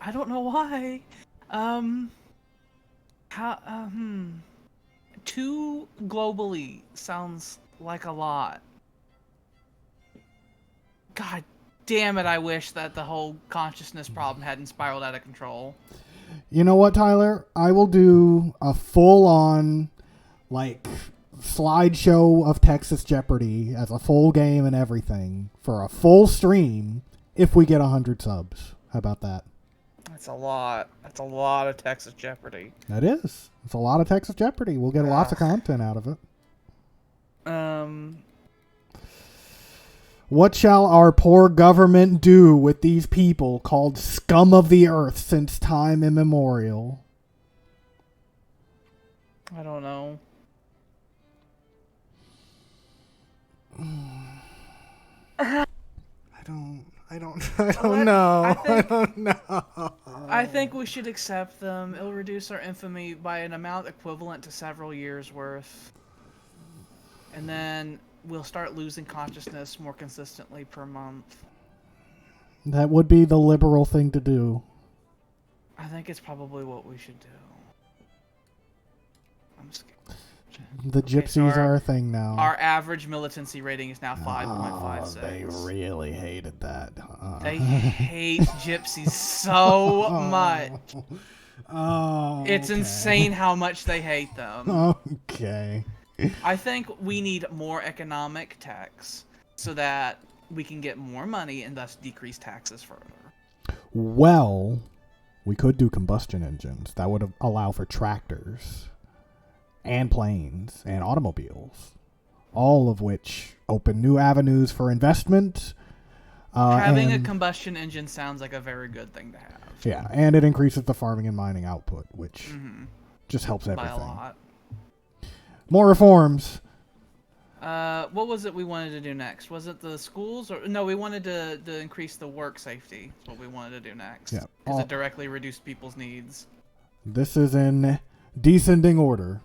I don't know why. 2 globally sounds like a lot. God damn it, I wish that the whole consciousness problem hadn't spiraled out of control. You know what, Tyler? I will do a full-on, slideshow of Texas Jeopardy as a full game and everything for a full stream if we get 100 subs. How about that? That's a lot. That's a lot of Texas Jeopardy. That is. It's a lot of Texas Jeopardy. We'll get lots of content out of it. What shall our poor government do with these people called scum of the earth since time immemorial? I don't know. I don't know. I think we should accept them. It'll reduce our infamy by an amount equivalent to several years' worth. And then we'll start losing consciousness more consistently per month. That would be the liberal thing to do. I think it's probably what we should do. I'm scared. The gypsies are a thing now. Our average militancy rating is now 5.56. They really hated that. They hate gypsies so much. Oh, it's insane how much they hate them. Okay. I think we need more economic tax so that we can get more money and thus decrease taxes further. Well, we could do combustion engines. That would allow for tractors and planes and automobiles, all of which open new avenues for investment. Having a combustion engine sounds like a very good thing to have. Yeah, and it increases the farming and mining output, which just helps everything. By a lot. More reforms. What was it we wanted to do next? Was it the schools or no? We wanted to increase the work safety. That's what we wanted to do next. Yeah. Because it directly reduced people's needs. This is in descending order.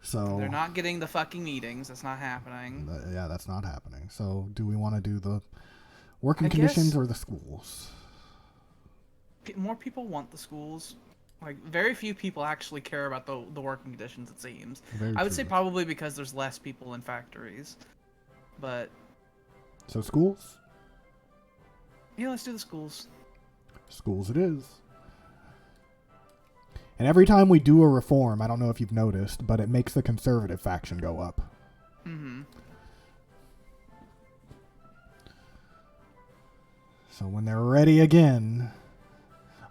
So they're not getting the fucking meetings. That's not happening. Yeah, that's not happening. So do we want to do the working conditions or the schools? More people want the schools. Like, very few people actually care about the working conditions, it seems. I would say probably because there's less people in factories. But... So schools? Yeah, let's do the schools. Schools it is. And every time we do a reform, I don't know if you've noticed, but it makes the conservative faction go up. Mm-hmm. So when they're ready again...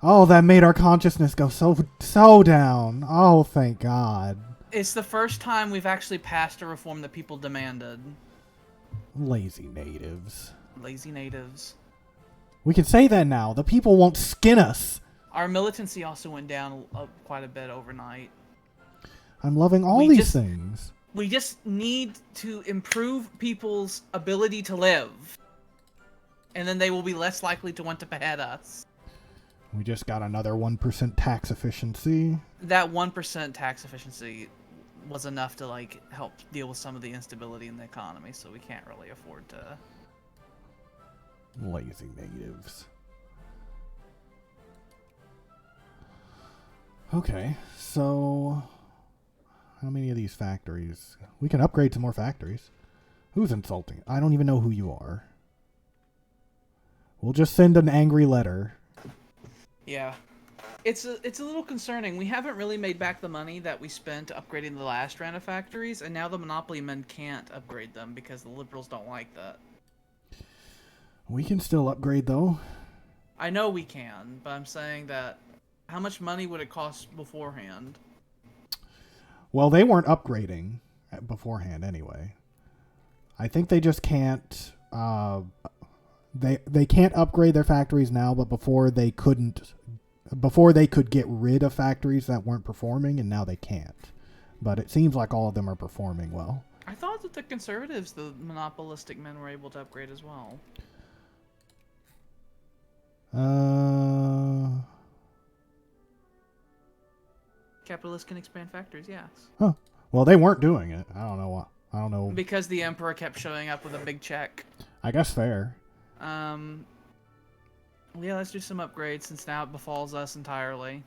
Oh, that made our consciousness go so down. Oh, thank God. It's the first time we've actually passed a reform that people demanded. Lazy natives. Lazy natives. We can say that now. The people won't skin us. Our militancy also went down quite a bit overnight. I'm loving all these things. We just need to improve people's ability to live. And then they will be less likely to want to behead us. We just got another 1% tax efficiency. That 1% tax efficiency was enough to, like, help deal with some of the instability in the economy, so we can't really afford to... Lazy natives. Okay, so... How many of these factories? We can upgrade to more factories. Who's insulting? I don't even know who you are. We'll just send an angry letter. Yeah. It's a little concerning. We haven't really made back the money that we spent upgrading the last round of factories, and now the Monopoly men can't upgrade them because the liberals don't like that. We can still upgrade, though. I know we can, but I'm saying that how much money would it cost beforehand? Well, they weren't upgrading beforehand anyway. I think they just can't... They can't upgrade their factories now, but before they could get rid of factories that weren't performing, and now they can't. But it seems like all of them are performing well. I thought that the conservatives, the monopolistic men, were able to upgrade as well. Capitalists can expand factories, yes. Huh. Well, they weren't doing it. I don't know why. I don't know. Because the emperor kept showing up with a big check. I guess fair. Yeah, let's do some upgrades since now it befalls us entirely.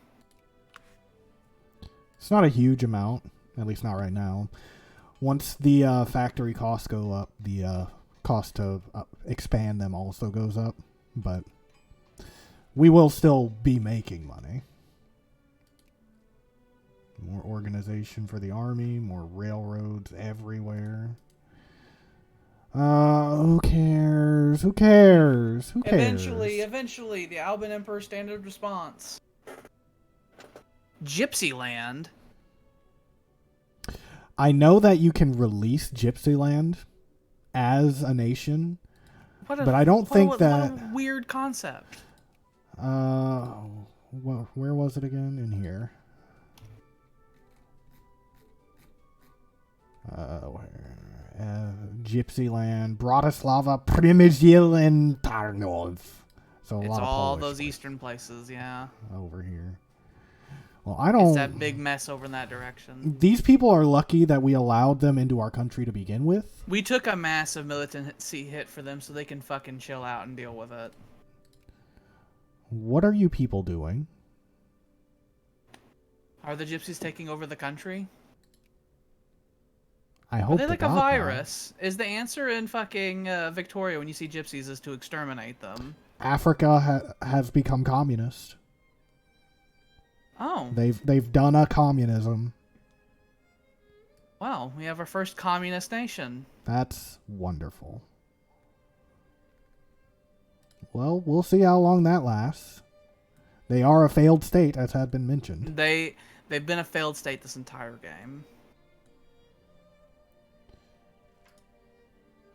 It's not a huge amount, at least not right now. Once the factory costs go up, the cost to expand them also goes up. But we will still be making money. More organization for the army, more railroads everywhere. Who cares? Who cares? Who cares? Eventually, the Alban Emperor standard response. Gypsyland. I know that you can release Gypsyland as a nation, but I don't think that... What a weird concept. Well, where was it again? In here. Gypsyland, Bratislava, Przemysl, and Tarnów. So it's all those eastern places, yeah. Over here. Well, I don't... It's that big mess over in that direction. These people are lucky that we allowed them into our country to begin with. We took a massive militancy hit for them so they can fucking chill out and deal with it. What are you people doing? Are the gypsies taking over the country? I hope Are they like a not, virus? Is the answer in fucking Victoria when you see gypsies is to exterminate them? Africa has become communist. Oh. They've done a communism. Wow, we have our first communist nation. That's wonderful. Well, we'll see how long that lasts. They are a failed state, as had been mentioned. They've been a failed state this entire game.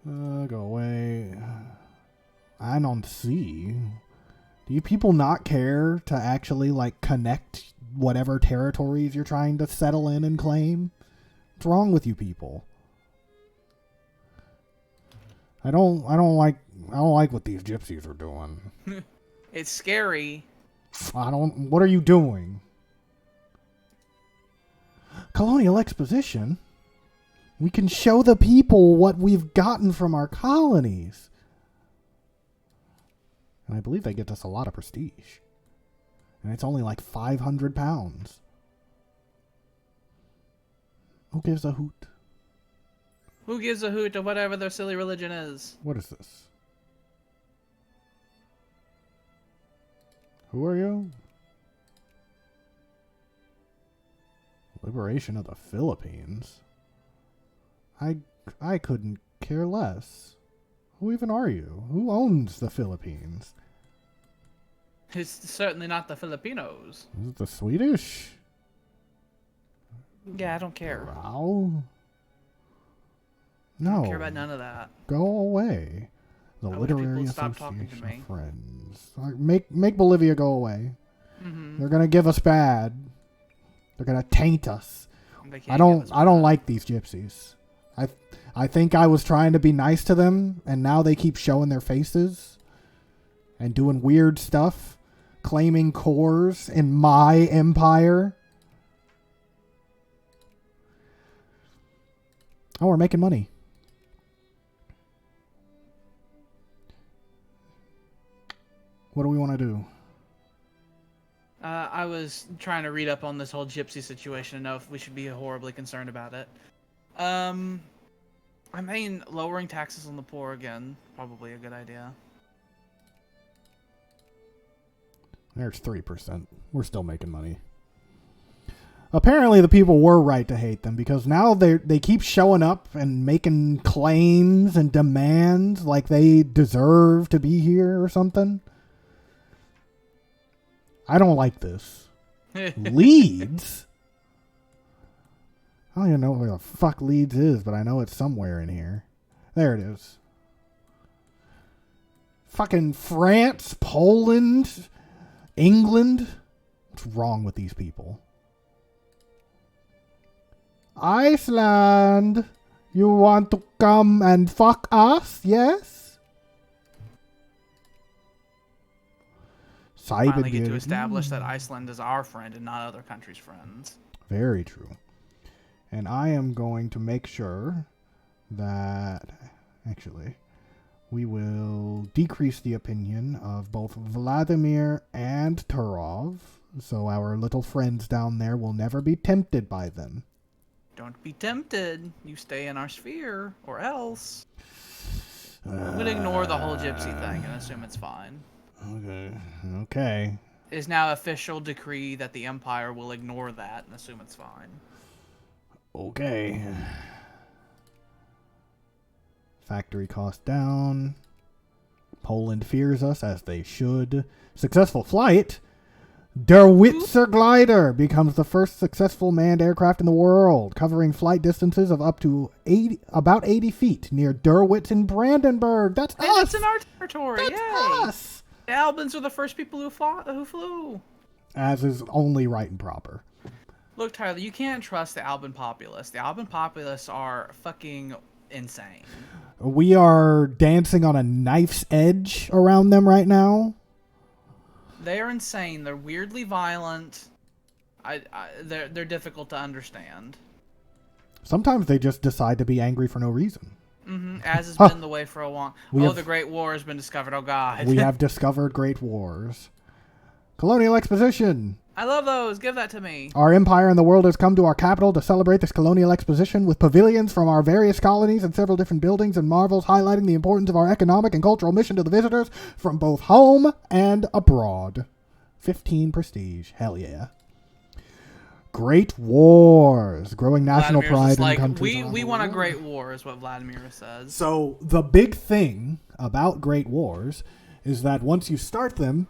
Go away. I don't see. Do you people not care to actually, like, connect whatever territories you're trying to settle in and claim? What's wrong with you people? I don't like what these gypsies are doing. It's scary. What are you doing? Colonial exposition? We can show the people what we've gotten from our colonies. And I believe they get us a lot of prestige. And it's only like 500 pounds. Who gives a hoot? Who gives a hoot to whatever their silly religion is? What is this? Who are you? Liberation of the Philippines? I couldn't care less. Who even are you? Who owns the Philippines? It's certainly not the Filipinos. Is it the Swedish? Yeah, I don't care. Wow. No. I don't care about none of that. Go away. The I wish people Literary would stop talking to Association me. of Friends. Make Bolivia go away. Mm-hmm. They're gonna give us bad. They're gonna taint us. I don't like these gypsies. I think I was trying to be nice to them, and now they keep showing their faces and doing weird stuff, claiming cores in my empire. Oh, we're making money. What do we want to do? I was trying to read up on this whole gypsy situation and know if we should be horribly concerned about it. I mean, lowering taxes on the poor again, probably a good idea. There's 3%. We're still making money. Apparently the people were right to hate them because now they keep showing up and making claims and demands like they deserve to be here or something. I don't like this. Leeds? I don't even know where the fuck Leeds is, but I know it's somewhere in here. There it is. Fucking France, Poland, England. What's wrong with these people? Iceland, you want to come and fuck us? Yes? Finally get to establish that Iceland is our friend and not other countries' friends. Very true. And I am going to make sure that, actually, we will decrease the opinion of both Vladimir and Turov, so our little friends down there will never be tempted by them. Don't be tempted. You stay in our sphere, or else. I'm going to ignore the whole gypsy thing and assume it's fine. Okay. It is now official decree that the Empire will ignore that and assume it's fine. Okay. Factory cost down. Poland fears us, as they should. Successful flight. Der Witzer glider becomes the first successful manned aircraft in the world, covering flight distances of up to about 80 feet near Derwitz in Brandenburg. That's us. That's in our territory. That's Yay. us. The Albans are the first people who flew. As is only right and proper. Look, Tyler, you can't trust the Alban populace. The Alban populace are fucking insane. We are dancing on a knife's edge around them right now. They are insane. They're weirdly violent. They're difficult to understand. Sometimes they just decide to be angry for no reason. Mm-hmm. As has been the way for a long. The Great War has been discovered. Oh God. We have discovered great wars. Colonial exposition. I love those. Give that to me. Our empire and the world has come to our capital to celebrate this colonial exposition with pavilions from our various colonies and several different buildings and marvels highlighting the importance of our economic and cultural mission to the visitors from both home and abroad. 15 prestige. Hell yeah. Great wars. Growing national Vladimir's pride in countries. We want a great war, is what Vladimir says. So the big thing about great wars is that once you start them,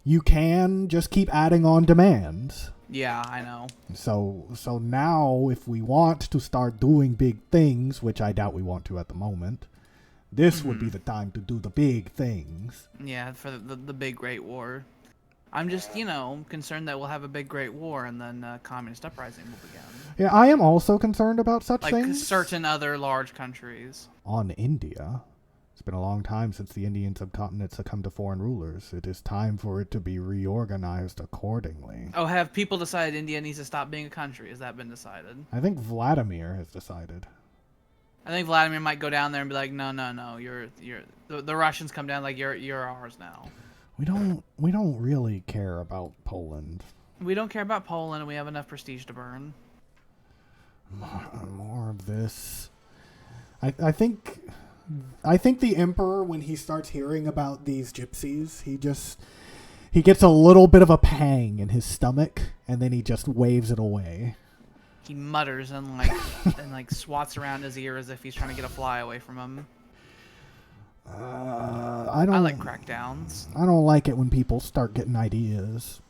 you can just keep adding on demands. Yeah, I know. So now, if we want to start doing big things, which I doubt we want to at the moment, this would be the time to do the big things. Yeah, for the big Great War. I'm just, concerned that we'll have a big Great War and then communist uprising will begin. Yeah, I am also concerned about such like things. certain other large countries. On India. It's been a long time since the Indian subcontinent succumbed to foreign rulers. It is time for it to be reorganized accordingly. Oh, have people decided India needs to stop being a country? Has that been decided? I think Vladimir has decided. I think Vladimir might go down there and be like, no, you're the Russians come down like you're ours now. We don't really care about Poland. We don't care about Poland, and we have enough prestige to burn. More of this. I think the Emperor, when he starts hearing about these gypsies, he gets a little bit of a pang in his stomach, and then he just waves it away. He mutters and like swats around his ear as if he's trying to get a fly away from him. I like crackdowns. I don't like it when people start getting ideas.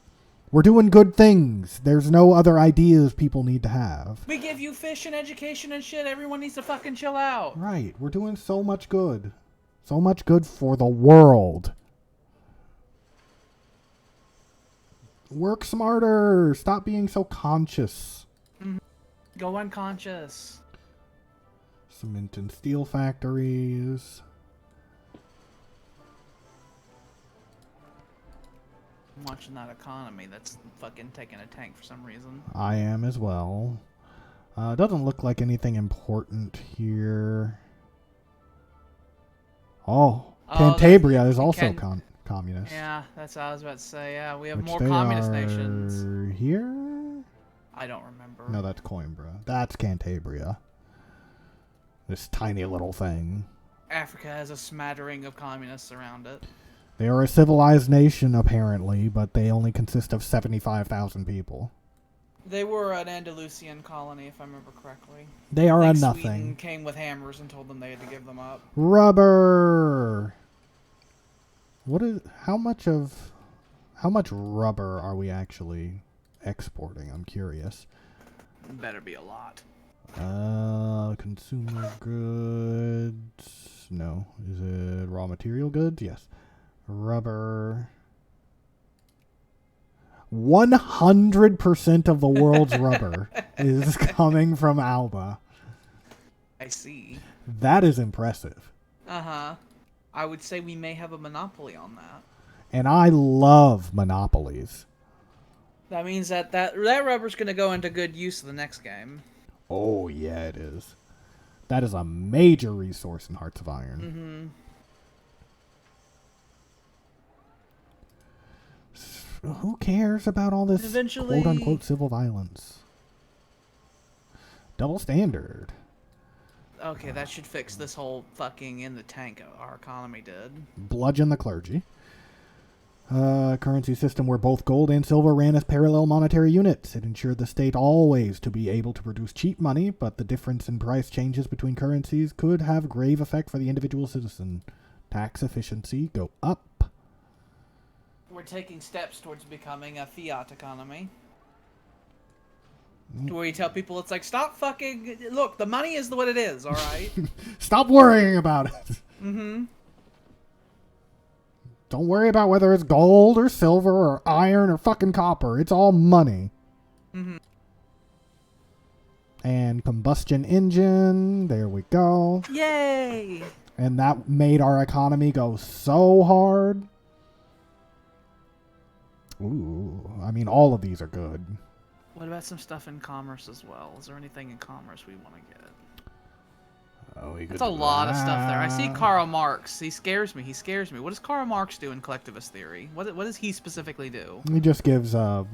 We're doing good things. There's no other ideas people need to have. We give you fish and education and shit. Everyone needs to fucking chill out. Right. We're doing so much good. So much good for the world. Work smarter. Stop being so conscious. Mm-hmm. Go unconscious. Cement and steel factories. I'm watching that economy that's fucking taking a tank for some reason. I am as well. Doesn't look like anything important here. Oh, Cantabria is also communist. Yeah, that's what I was about to say. Yeah, we have Which more they communist are nations. Here? I don't remember. No, that's Coimbra. That's Cantabria. This tiny little thing. Africa has a smattering of communists around it. They are a civilized nation, apparently, but they only consist of 75,000 people. They were an Andalusian colony, if I remember correctly. They are a Sweden nothing. Came with hammers and told them they had to give them up. Rubber. How much rubber are we actually exporting? I'm curious. Better be a lot. Consumer goods. No. Is it raw material goods? Yes. Rubber. 100% of the world's rubber is coming from Alba. I see. That is impressive. Uh-huh. I would say we may have a monopoly on that. And I love monopolies. That means that rubber's going to go into good use in the next game. Oh, yeah, it is. That is a major resource in Hearts of Iron. Mm-hmm. Who cares about all this quote-unquote civil violence? Double standard. Okay, that should fix this whole fucking in the tank our economy did. Bludgeon the clergy. Currency system where both gold and silver ran as parallel monetary units. It ensured the state always to be able to produce cheap money, but the difference in price changes between currencies could have grave effect for the individual citizen. Tax efficiency go up. We're taking steps towards becoming a fiat economy. To where you tell people it's like, stop fucking... Look, the money is what it is, alright? Stop worrying about it. Mm-hmm. Don't worry about whether it's gold or silver or iron or fucking copper. It's all money. Mm-hmm. And combustion engine. There we go. Yay! And that made our economy go so hard. Ooh, I mean, all of these are good. What about some stuff in commerce as well? Is there anything in commerce we want to get? Oh, that's a lot of stuff there. I see Karl Marx. He scares me. What does Karl Marx do in collectivist theory? What does he specifically do? He just gives... all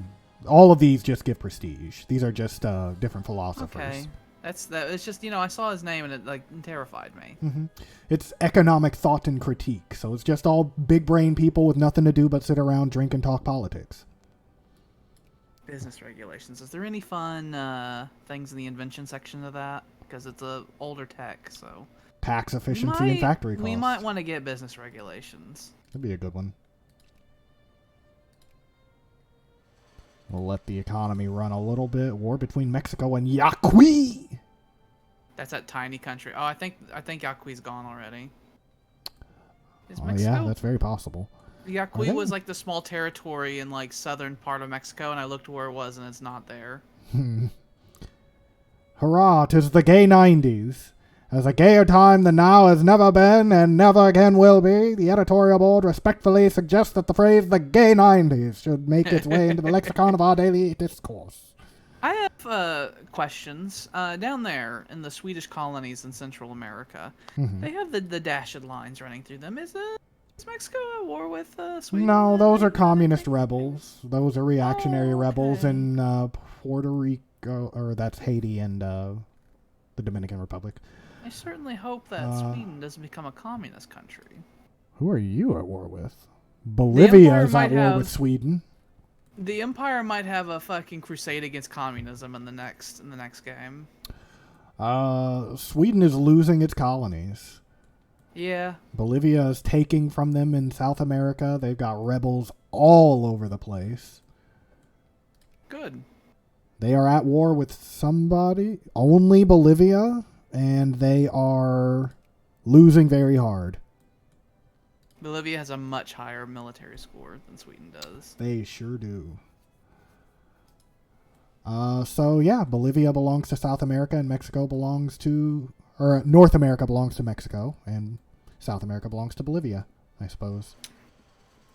of these just give prestige. These are just different philosophers. Okay. It's just, I saw his name and it terrified me. Mm-hmm. It's economic thought and critique. So it's just all big brain people with nothing to do but sit around, drink, and talk politics. Business regulations. Is there any fun things in the invention section of that? Because it's a older tech, so... Tax efficiency and factory costs. We might want to get business regulations. That'd be a good one. We'll let the economy run a little bit. War between Mexico and Yaqui. That's that tiny country. Oh, I think Yaqui's gone already. Yeah, that's very possible. Yaqui was like the small territory in like southern part of Mexico, and I looked where it was, and it's not there. Hurrah, 'tis the gay 90s. As a gayer time than now has never been and never again will be, the editorial board respectfully suggests that the phrase the gay 90s should make its way into the lexicon of our daily discourse. I have questions. Down there in the Swedish colonies in Central America, they have the dashed lines running through them. Is Mexico at war with Sweden? No, those are communist rebels. Those are reactionary rebels in Puerto Rico, or that's Haiti and the Dominican Republic. I certainly hope that Sweden doesn't become a communist country. Who are you at war with? Bolivia is at war with Sweden. The Empire might have a fucking crusade against communism in the next game. Sweden is losing its colonies. Yeah. Bolivia is taking from them in South America. They've got rebels all over the place. Good. They are at war with somebody, only Bolivia, and they are losing very hard. Bolivia has a much higher military score than Sweden does. They sure do. So yeah, Bolivia belongs to South America, and Mexico belongs to, or North America belongs to Mexico, and South America belongs to Bolivia, I suppose.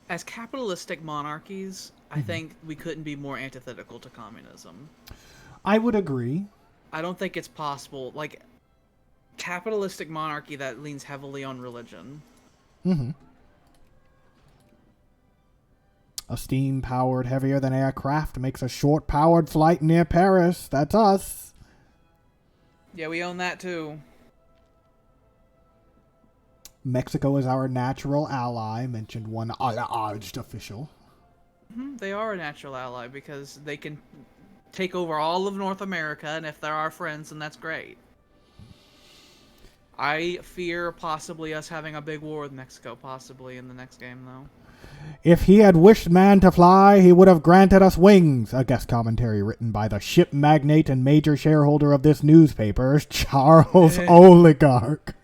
As capitalistic monarchies, I think we couldn't be more antithetical to communism. I would agree. I don't think it's possible. Like, capitalistic monarchy that leans heavily on religion. Mm-hmm. A steam-powered, heavier than aircraft makes a short-powered flight near Paris. That's us. Yeah, we own that too. Mexico is our natural ally, mentioned one Ali Adj official. They are a natural ally because they can take over all of North America, and if they're our friends, then that's great. I fear possibly us having a big war with Mexico, possibly in the next game, though. If he had wished man to fly, he would have granted us wings. A guest commentary written by the ship magnate and major shareholder of this newspaper, Charles Oligarch.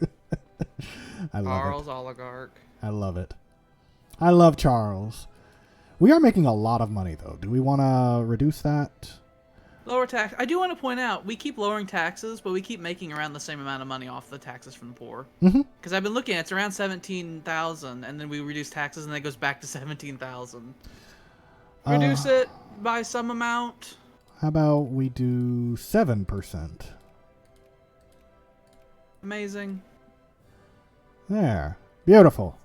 I love Charles Oligarch. I love it. I love Charles. We are making a lot of money, though. Do we want to reduce that? Lower tax. I do want to point out, we keep lowering taxes, but we keep making around the same amount of money off the taxes from the poor. Because I've been looking, it's around 17,000, and then we reduce taxes, and then it goes back to 17,000. Reduce it by some amount. How about we do 7%? Amazing. There. Beautiful.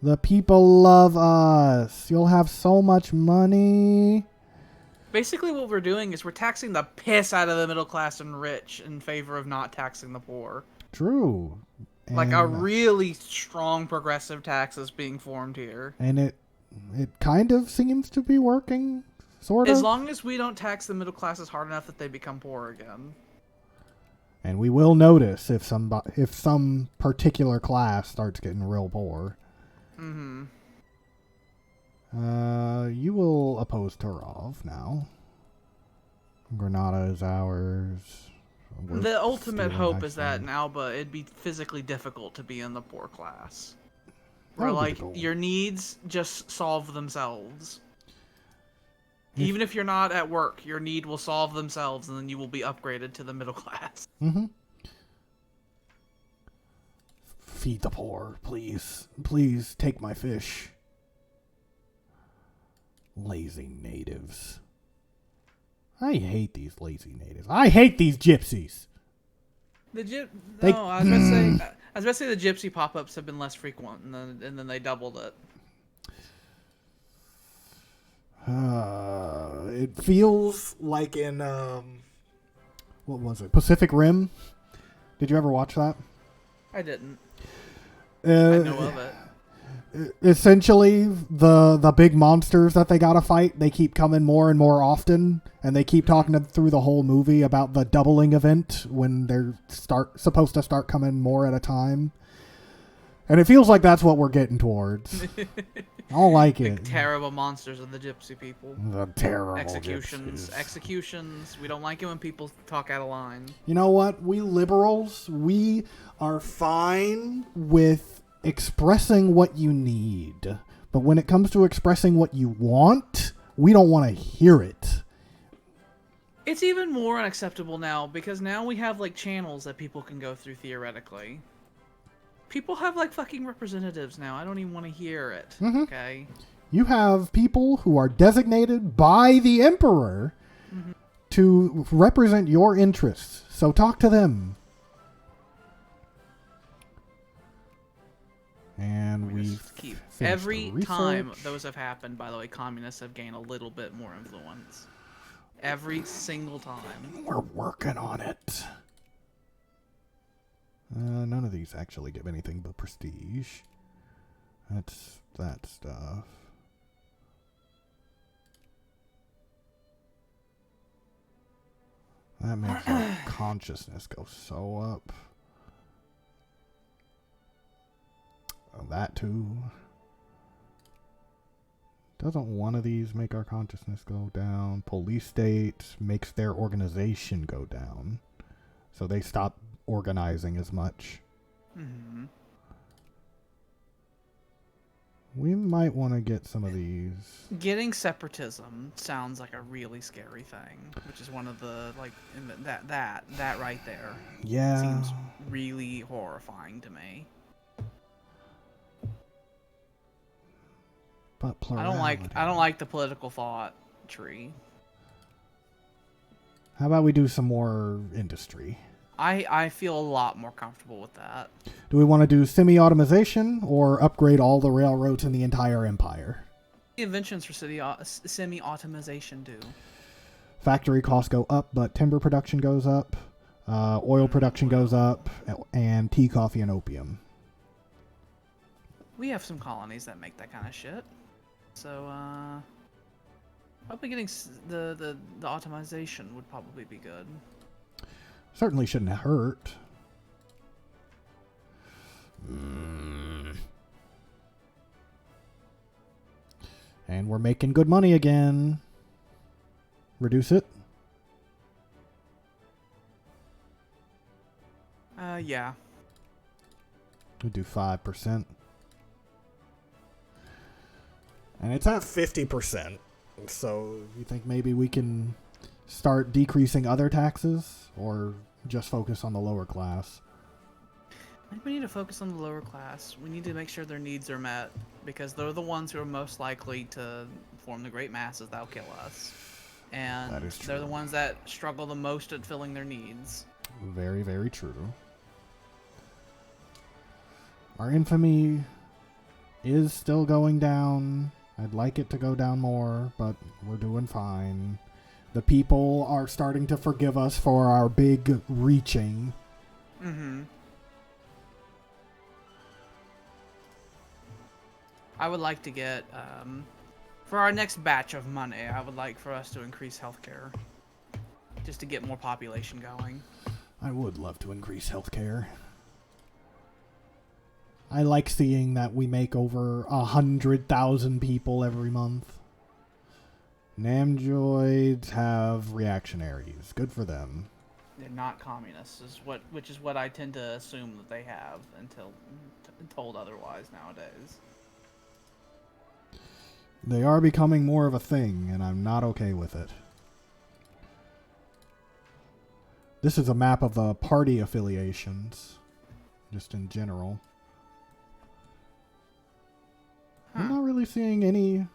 The people love us. You'll have so much money. Basically what we're doing is we're taxing the piss out of the middle class and rich in favor of not taxing the poor. True. Like a really strong progressive tax is being formed here. And it kind of seems to be working, sort of. As long as we don't tax the middle classes hard enough that they become poor again. And we will notice if some particular class starts getting real poor. You will oppose Turov now. Granada is ours. The ultimate hope is that in Alba it'd be physically difficult to be in the poor class. Where like your needs just solve themselves. Even if you're not at work, your need will solve themselves, and then you will be upgraded to the middle class. Feed the poor, please. Please take my fish. Lazy natives. I hate these lazy natives. I hate these gypsies. I was about to say the gypsy pop-ups have been less frequent, and then they doubled it. It feels like in what was it? Pacific Rim. Did you ever watch that? I didn't. I know of it. Essentially, the big monsters that they gotta fight, they keep coming more and more often, and they keep talking through the whole movie about the doubling event when they're supposed to start coming more at a time. And it feels like that's what we're getting towards. I don't like it. The terrible monsters of the gypsy people. The terrible executions. gypsies. Executions. We don't like it when people talk out of line. You know what? We liberals, we are fine with expressing what you need. But when it comes to expressing what you want, we don't want to hear it. It's even more unacceptable now because now we have like channels that people can go through theoretically. People have like fucking representatives now. I don't even want to hear it. Mm-hmm. Okay. You have people who are designated by the Emperor to represent your interests. So talk to them. And we keep every time those have happened. By the way, communists have gained a little bit more influence. Every single time. We're working on it. None of these actually give anything but prestige. That's that stuff. That makes our consciousness go so up. Oh, that too. Doesn't one of these make our consciousness go down? Police state makes their organization go down. So they stop organizing as much. Mm-hmm. We might want to get some of these. Getting separatism sounds like a really scary thing, which is one of the like that right there. Yeah. Seems really horrifying to me. But I don't like the political thought tree. How about we do some more industry? I feel a lot more comfortable with that. Do we want to do semi-automation or upgrade all the railroads in the entire empire? The inventions for semi-automation do. Factory costs go up, but timber production goes up, oil production goes up, and tea, coffee, and opium. We have some colonies that make that kind of shit. So, probably getting the automation would probably be good. Certainly shouldn't hurt. And we're making good money again. Reduce it? Yeah. We'll do 5%. And it's at 50%. So you think maybe we can start decreasing other taxes or just focus on the lower class? I think we need to focus on the lower class. We need to make sure their needs are met because they're the ones who are most likely to form the great masses that'll kill us. And That is true. they're the ones that struggle the most at filling their needs. Very, very true. Our infamy is still going down. I'd like it to go down more, but we're doing fine. The people are starting to forgive us for our big reaching. Mm-hmm. I would like to get, for our next batch of money, I would like for us to increase healthcare. Just to get more population going. I would love to increase healthcare. I like seeing that we make over 100,000 people every month. Namjoids have reactionaries. Good for them. They're not communists, which is what I tend to assume that they have until told otherwise nowadays. They are becoming more of a thing, and I'm not okay with it. This is a map of the party affiliations, just in general. I'm not really seeing any...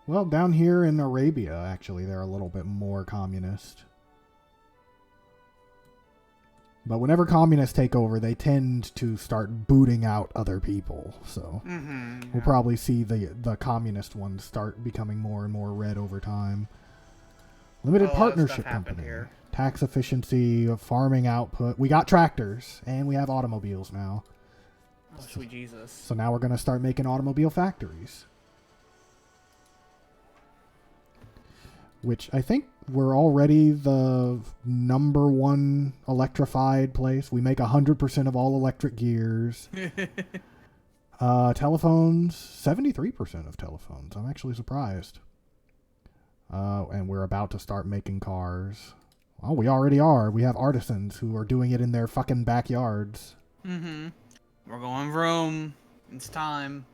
Well, down here in Arabia, actually, they're a little bit more communist. But whenever communists take over, they tend to start booting out other people. So we'll probably see the communist ones start becoming more and more red over time. Limited partnership company. Tax efficiency, farming output. We got tractors, and we have automobiles now. Oh, sweet Jesus. So now we're going to start making automobile factories. Which I think we're already the #1 electrified place. We make 100% of all electric gears. Telephones, 73% of telephones. I'm actually surprised. And we're about to start making cars. Well, we already are. We have artisans who are doing it in their fucking backyards. Mm-hmm. We're going vroom. It's time.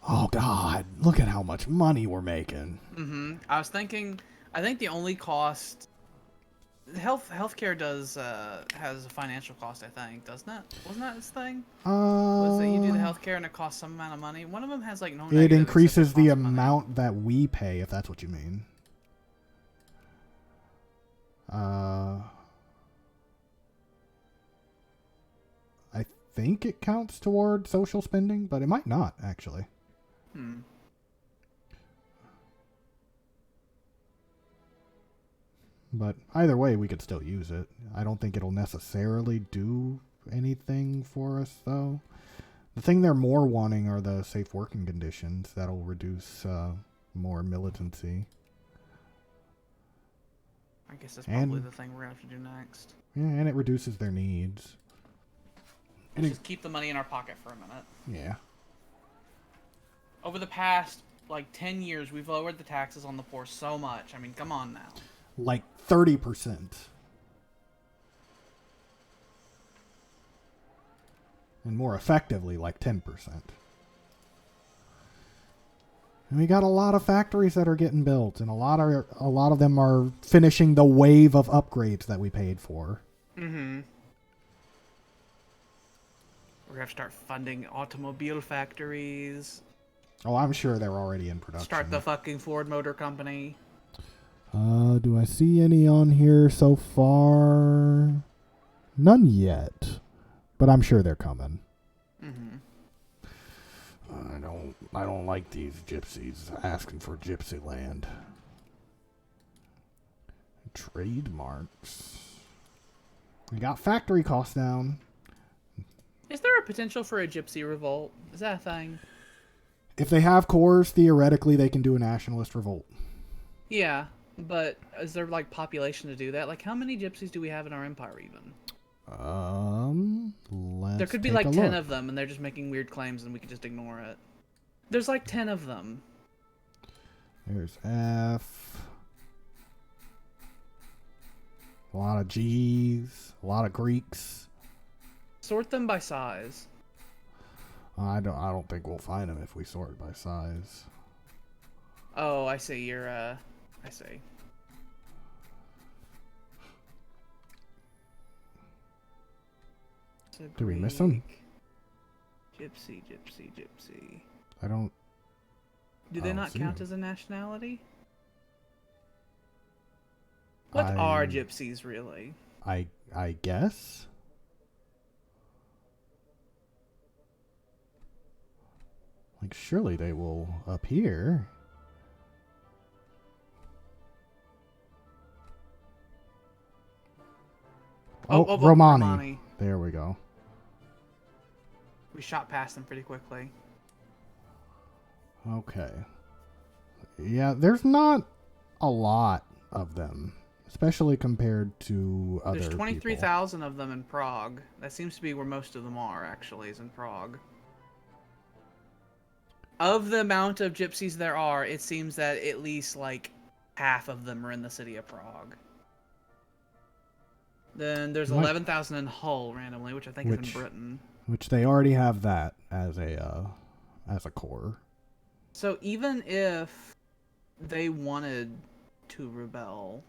Oh, God. Look at how much money we're making. Mm-hmm. I was thinking I think the only cost healthcare does has a financial cost. I think, doesn't it? Wasn't that its thing? Was that you do the healthcare and it costs some amount of money? One of them has like no. It increases the amount that we pay, if that's what you mean. I think it counts toward social spending, but it might not actually. But either way, we could still use it. I don't think it'll necessarily do anything for us, though. The thing they're more wanting are the safe working conditions. That'll reduce more militancy. I guess that's probably the thing we're going to have to do next. Yeah, and it reduces their needs. Let's just keep the money in our pocket for a minute. Yeah. Over the past, 10 years, we've lowered the taxes on the poor so much. I mean, come on now. 30%. And more effectively, 10%. And we got a lot of factories that are getting built, and a lot of them are finishing the wave of upgrades that we paid for. Mm-hmm. We're gonna have to start funding automobile factories. Oh, I'm sure they're already in production. Start the fucking Ford Motor Company. Do I see any on here so far? None yet, but I'm sure they're coming. Mm-hmm. I don't like these gypsies asking for gypsy land. Trademarks. We got factory costs down. Is there a potential for a gypsy revolt? Is that a thing? If they have cores, theoretically, they can do a nationalist revolt. Yeah, but is there population to do that? How many gypsies do we have in our empire even? There could be 10 of them, and they're just making weird claims, and we can just ignore it. There's 10 of them. There's F. A lot of G's. A lot of Greeks. Sort them by size. I don't think we'll find them if we sort by size. Oh, I see. I see. Do we miss them? Gypsy. I don't. Do they not count as a nationality? What are gypsies really? I guess. Surely they will appear. Oh, Romani. There we go. We shot past them pretty quickly. Okay. Yeah, there's not a lot of them, especially compared to other There's 23,000 of them in Prague. That seems to be where most of them are, actually, is in Prague. Of the amount of gypsies there are, it seems that at least, half of them are in the city of Prague. Then there's 11,000 in Hull randomly, which I think is in Britain. Which they already have that as a core. So even if they wanted to rebel,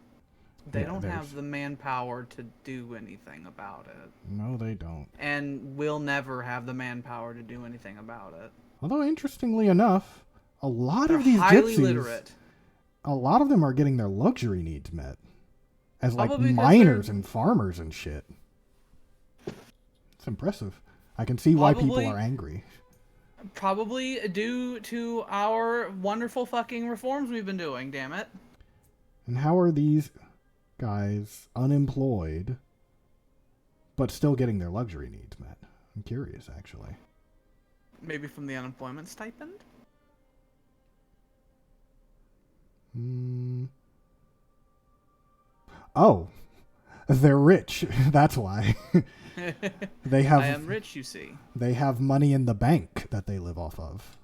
they don't have the manpower to do anything about it. No, they don't. And will never have the manpower to do anything about it. Although, interestingly enough, a lot They're of these highly gypsies, literate. A lot of them are getting their luxury needs met. As Probably miners and farmers and shit. It's impressive. I can see why people are angry. Probably due to our wonderful fucking reforms we've been doing, damn it. And how are these guys unemployed, but still getting their luxury needs met? I'm curious, actually. Maybe from the unemployment stipend? Oh, they're rich. That's why. They have. I am rich, you see. They have money in the bank that they live off of.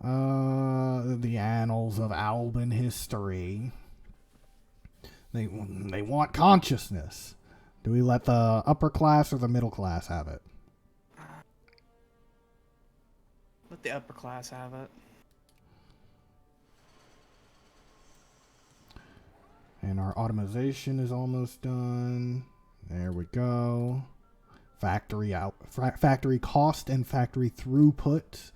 The annals of Alban history. They want consciousness. Do we let the upper class or the middle class have it? Let the upper class have it. And our automation is almost done. There we go. Factory cost and factory throughput.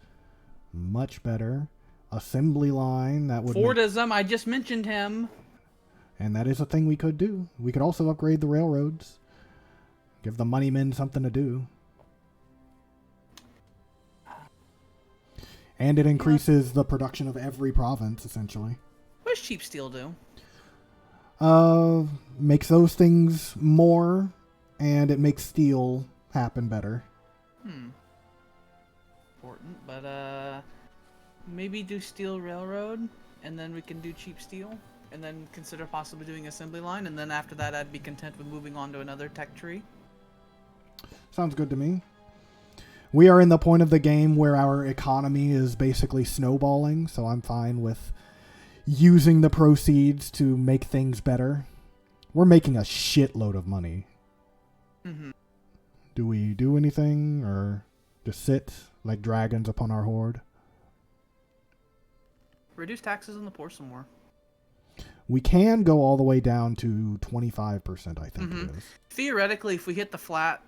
Much better. Assembly line. That would Fordism, I just mentioned him. And that is a thing we could do. We could also upgrade the railroads. Give the money men something to do. And it increases the production of every province, essentially. What does cheap steel do? Makes those things more, and it makes steel happen better. Important, but maybe do steel railroad, and then we can do cheap steel, and then consider possibly doing assembly line, and then after that I'd be content with moving on to another tech tree. Sounds good to me. We are in the point of the game where our economy is basically snowballing, so I'm fine with using the proceeds to make things better. We're making a shitload of money. Mm-hmm. Do we do anything, or just sit like dragons upon our hoard? Reduce taxes on the poor some more. We can go all the way down to 25%, I think it is. Theoretically, if we hit the flat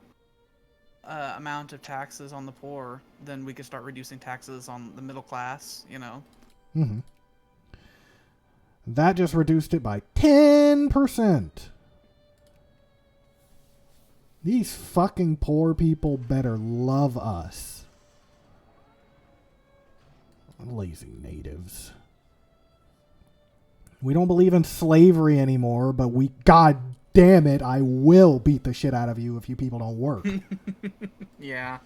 amount of taxes on the poor, then we could start reducing taxes on the middle class, you know. Mm-hmm. That just reduced it by 10%. These fucking poor people better love us. Lazy natives. We don't believe in slavery anymore, but God damn it, I will beat the shit out of you if you people don't work. Yeah.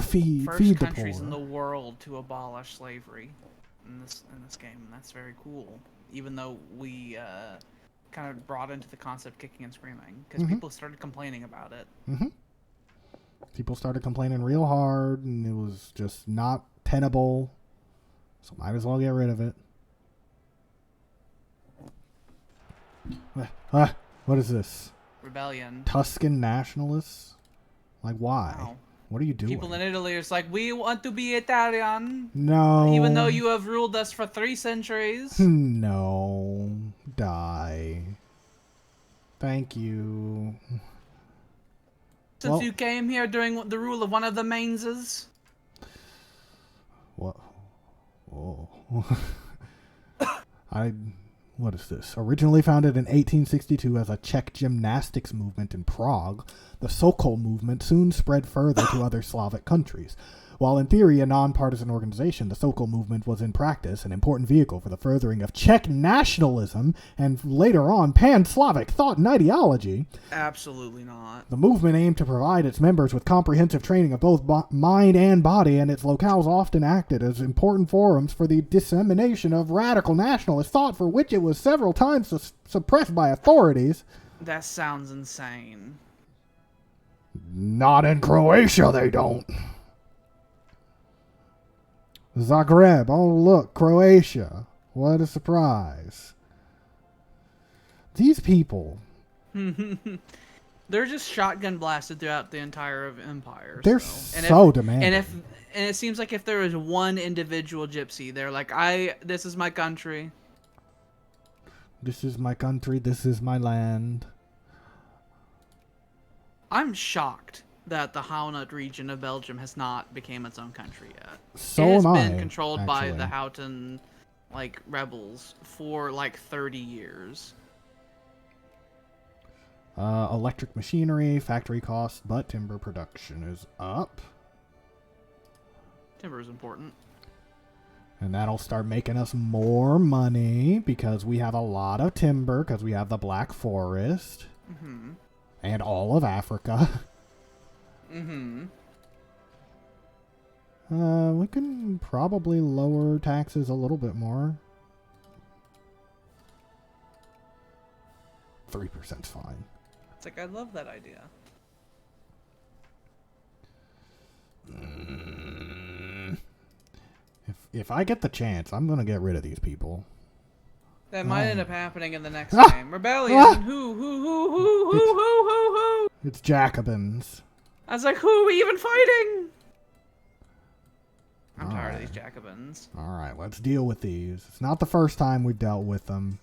Feed First the countries poor. in the world to abolish slavery in this game, and that's very cool. Even though we kind of brought into the concept kicking and screaming, because people started complaining about it. Mm-hmm. People started complaining real hard, and it was just not tenable. So might as well get rid of it. What is this? Rebellion. Tuscan nationalists? Like, why? Wow. What are you doing? People in Italy are just like, we want to be Italian. No. Even though you have ruled us for 3 centuries. No. Die. Thank you. Since you came here during the rule of one of the Mainzes. What? Whoa. What is this? Originally founded in 1862 as a Czech gymnastics movement in Prague, the Sokol movement soon spread further to other Slavic countries. While in theory a non-partisan organization, the Sokol movement was in practice an important vehicle for the furthering of Czech nationalism and later on pan-Slavic thought and ideology. Absolutely not. The movement aimed to provide its members with comprehensive training of both mind and body, and its locales often acted as important forums for the dissemination of radical nationalist thought, for which it was several times suppressed by authorities. That sounds insane. Not in Croatia, they don't. Zagreb. Oh, look, Croatia. What a surprise. These people. They're just shotgun blasted throughout the entire empire. They're so demanding. And it seems like if there was one individual gypsy, they're like, this is my country. This is my country. This is my land. I'm shocked that the Hainaut region of Belgium has not become its own country yet. So it has am been I, controlled actually. by the Houghton rebels for 30 years. Electric machinery, factory costs, but timber production is up. Timber is important. And that'll start making us more money because we have a lot of timber because we have the Black Forest. Mm-hmm. And all of Africa. Mm-hmm. We can probably lower taxes a little bit more. 3%'s fine. It's like, I love that idea. If I get the chance, I'm gonna get rid of these people. That might end up happening in the next game. Rebellion. Who? It's Jacobins. I was like, who are we even fighting? I'm tired of these Jacobins. All right, let's deal with these. It's not the first time we've dealt with them.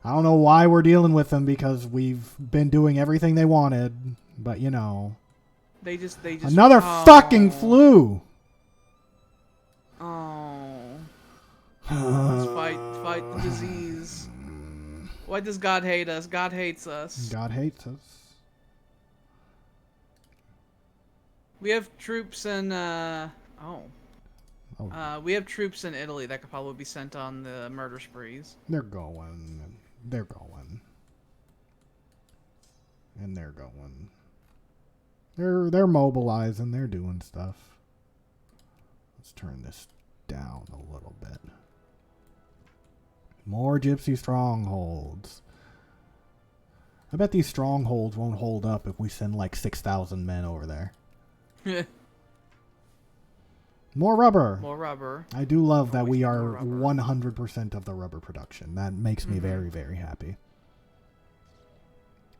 I don't know why we're dealing with them because we've been doing everything they wanted, but you know. They just another fucking flu. Oh. Let's fight the disease. Why does God hate us? God hates us. God hates us. We have troops in we have troops in Italy that could probably be sent on the murder sprees. They're going. They're going. And they're going. They're mobilizing. They're doing stuff. Let's turn this down a little bit. More gypsy strongholds. I bet these strongholds won't hold up if we send like 6,000 men over there. More rubber. More rubber. I do love that we are 100% of the rubber production. That makes me very, very happy.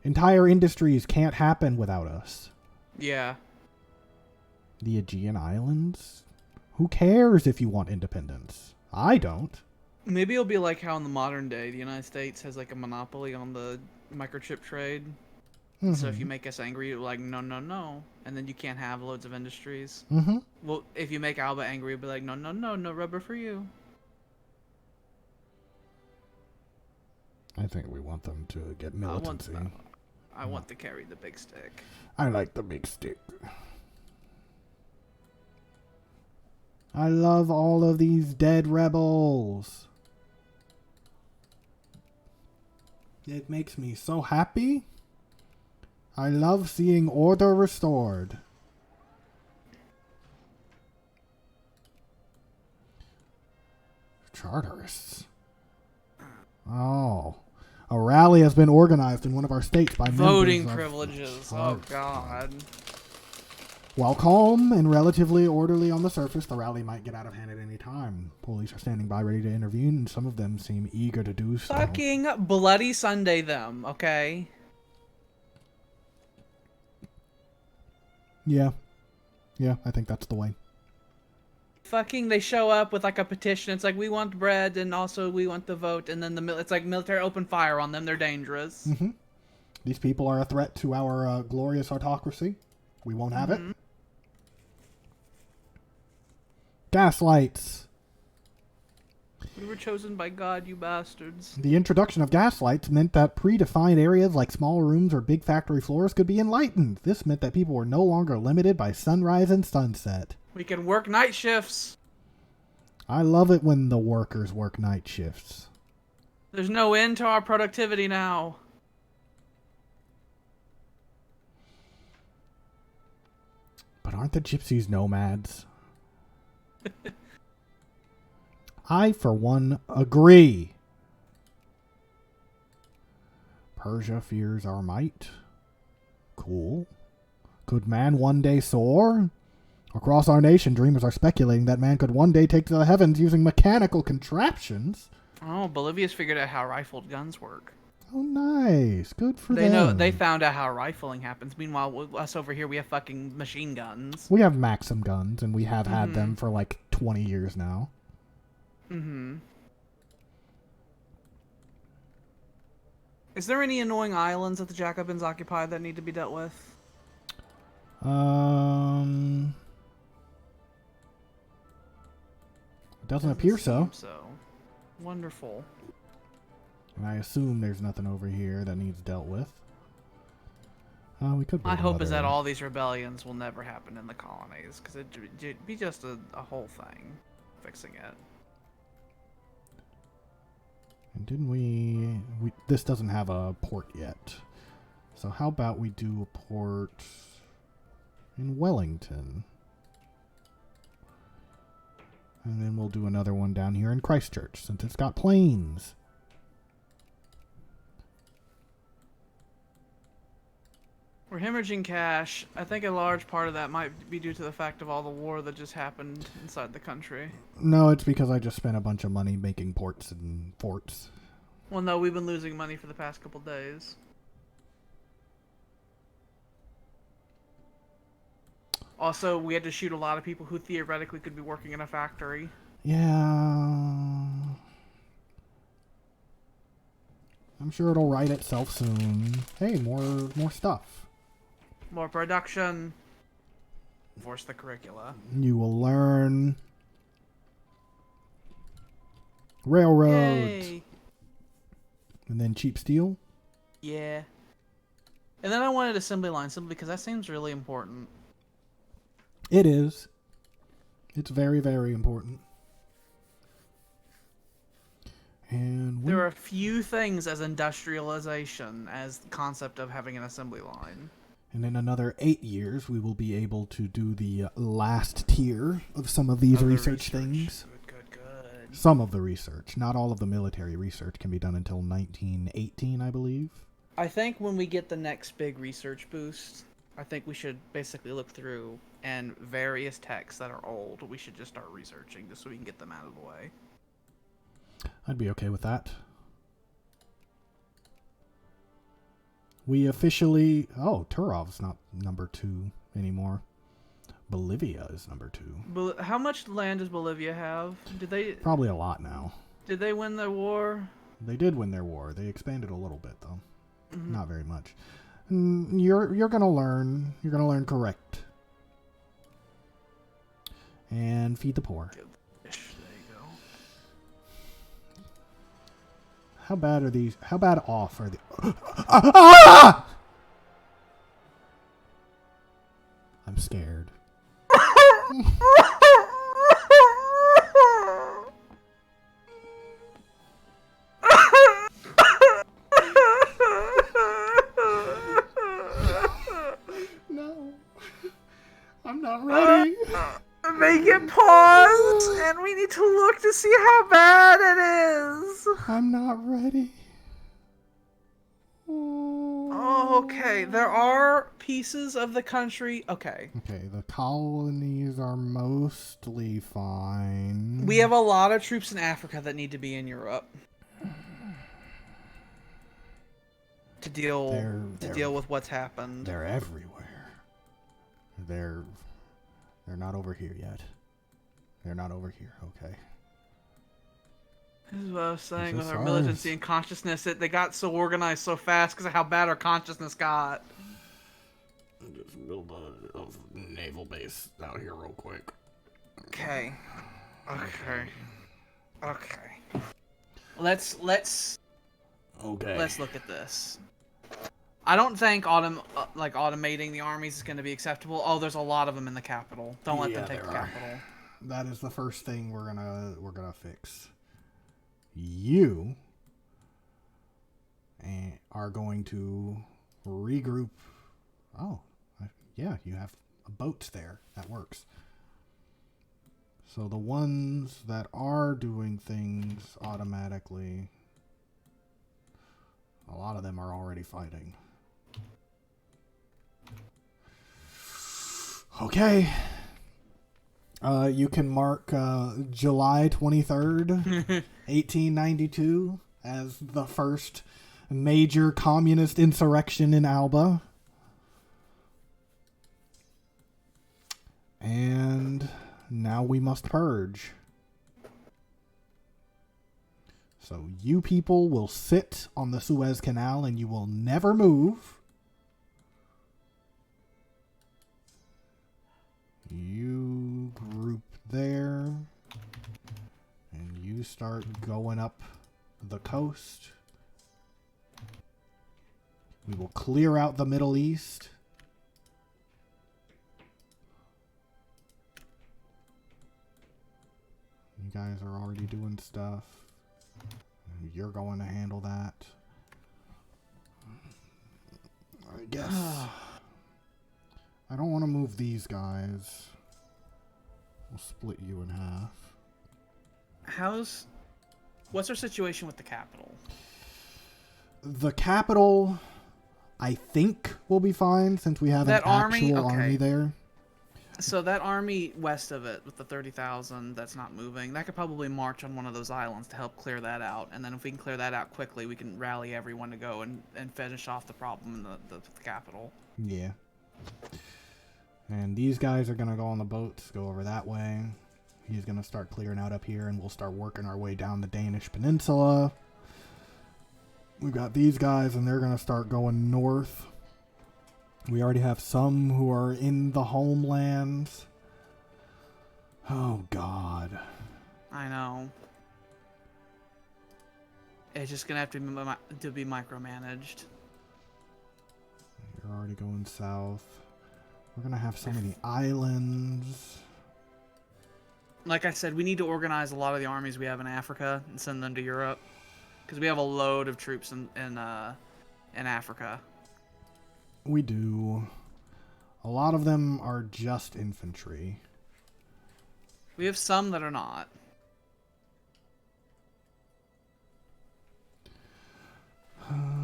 Entire industries can't happen without us. Yeah. The Aegean Islands? Who cares if you want independence? I don't. Maybe it'll be like how in the modern day, the United States has like a monopoly on the microchip trade. Mm-hmm. So if you make us angry, you're like, no, no, no. And then you can't have loads of industries. Mm-hmm. Well, if you make Alba angry, you'll be like, no, no, no, no rubber for you. I think we want them to get militancy. I want to carry the big stick. I like the big stick. I love all of these dead rebels. It makes me so happy. I love seeing order restored. Charterists. Oh. A rally has been organized in one of our states by voting privileges. Oh, God. While calm and relatively orderly on the surface, the rally might get out of hand at any time. Police are standing by ready to intervene, and some of them seem eager to do so. Fucking Bloody Sunday them, okay? Yeah. Yeah, I think that's the way. Fucking, they show up with like a petition. It's like, we want bread and also we want the vote. And then it's like military open fire on them. They're dangerous. Mm-hmm. These people are a threat to our glorious autocracy. We won't have it. Gaslights. We were chosen by God, you bastards. The introduction of gaslights meant that predefined areas like small rooms or big factory floors could be enlightened. This meant that people were no longer limited by sunrise and sunset. We can work night shifts. I love it when the workers work night shifts. There's no end to our productivity now. But aren't the gypsies nomads? I, for one, agree. Persia fears our might. Cool. Could man one day soar? Across our nation, dreamers are speculating that man could one day take to the heavens using mechanical contraptions. Oh, Bolivia's figured out how rifled guns work. Oh, nice. Good for them. They found out how rifling happens. Meanwhile, us over here, we have fucking machine guns. We have Maxim guns, and we have had them for like 20 years now. Mm-hmm. Is there any annoying islands that the Jacobins occupy that need to be dealt with? It doesn't appear so. Wonderful. And I assume there's nothing over here that needs dealt with. We could. My hope is that all these rebellions will never happen in the colonies, because it'd be just a whole thing, fixing it. And didn't we? This doesn't have a port yet. So how about we do a port in Wellington? And then we'll do another one down here in Christchurch, since it's got planes. We're hemorrhaging cash. I think a large part of that might be due to the fact of all the war that just happened inside the country. No, it's because I just spent a bunch of money making ports and forts. Well, no, we've been losing money for the past couple days. Also, we had to shoot a lot of people who theoretically could be working in a factory. Yeah. I'm sure it'll right itself soon. Hey, more stuff. More production. Enforce the curricula. You will learn railroads. Yay. And then cheap steel. Yeah. And then I wanted assembly line simply because that seems really important. It is. It's very, very important. And there are a few things as industrialization as the concept of having an assembly line. And in another 8 years, we will be able to do the last tier of some of these research things. Good. Some of the research. Not all of the military research can be done until 1918, I believe. I think when we get the next big research boost, I think we should basically look through and various texts that are old, we should just start researching just so we can get them out of the way. I'd be okay with that. We officially... Oh, Turov's not number 2 anymore. Bolivia is number 2. How much land does Bolivia have? Did they... Probably a lot now. Did they win the war? They did win their war. They expanded a little bit, though. Mm-hmm. Not very much. You're gonna learn. You're gonna learn correct. And feed the poor. There you go. How bad are these? How bad off are they? Ah! I'm scared. No. I'm not ready. Make it pause, and we need to look to see how bad it is. I'm not ready. Oh, okay. There are pieces of the country. Okay, the colonies are mostly fine. we have a lot of troops in Africa that need to be in Europe to deal with what's happened. They're everywhere. They're not over here yet. They're not over here. Okay. This is what I was saying with our militancy and consciousness. They got so organized so fast because of how bad our consciousness got. Just build a naval base out here real quick. Okay. Let's look at this. I don't think automating the armies is going to be acceptable. Oh, there's a lot of them in the capital. Don't let them take the capital. That is the first thing we're gonna fix. You are going to regroup. Oh, yeah, you have boats there. That works. So the ones that are doing things automatically, a lot of them are already fighting. Okay. You can mark July 23rd, 1892 as the first major communist insurrection in Alba. And now we must purge. So you people will sit on the Suez Canal and you will never move. You group there, and you start going up the coast. We will clear out the Middle East. You guys are already doing stuff. You're going to handle that. I guess. I don't want to move these guys. We'll split you in half. What's our situation with the capital? The capital, I think, will be fine since we have an actual army there. So that army west of it with the 30,000 that's not moving, that could probably march on one of those islands to help clear that out. And then if we can clear that out quickly, we can rally everyone to go and finish off the problem in the capital. Yeah. And these guys are going to go on the boats, go over that way. He's going to start clearing out up here, and we'll start working our way down the Danish peninsula. We've got these guys, and they're going to start going north. We already have some who are in the homelands. Oh, God. I know. It's just going to have to be micromanaged. You're already going south. We're going to have so many islands. Like I said, we need to organize a lot of the armies we have in Africa and send them to Europe. Because we have a load of troops in Africa. We do. A lot of them are just infantry. We have some that are not.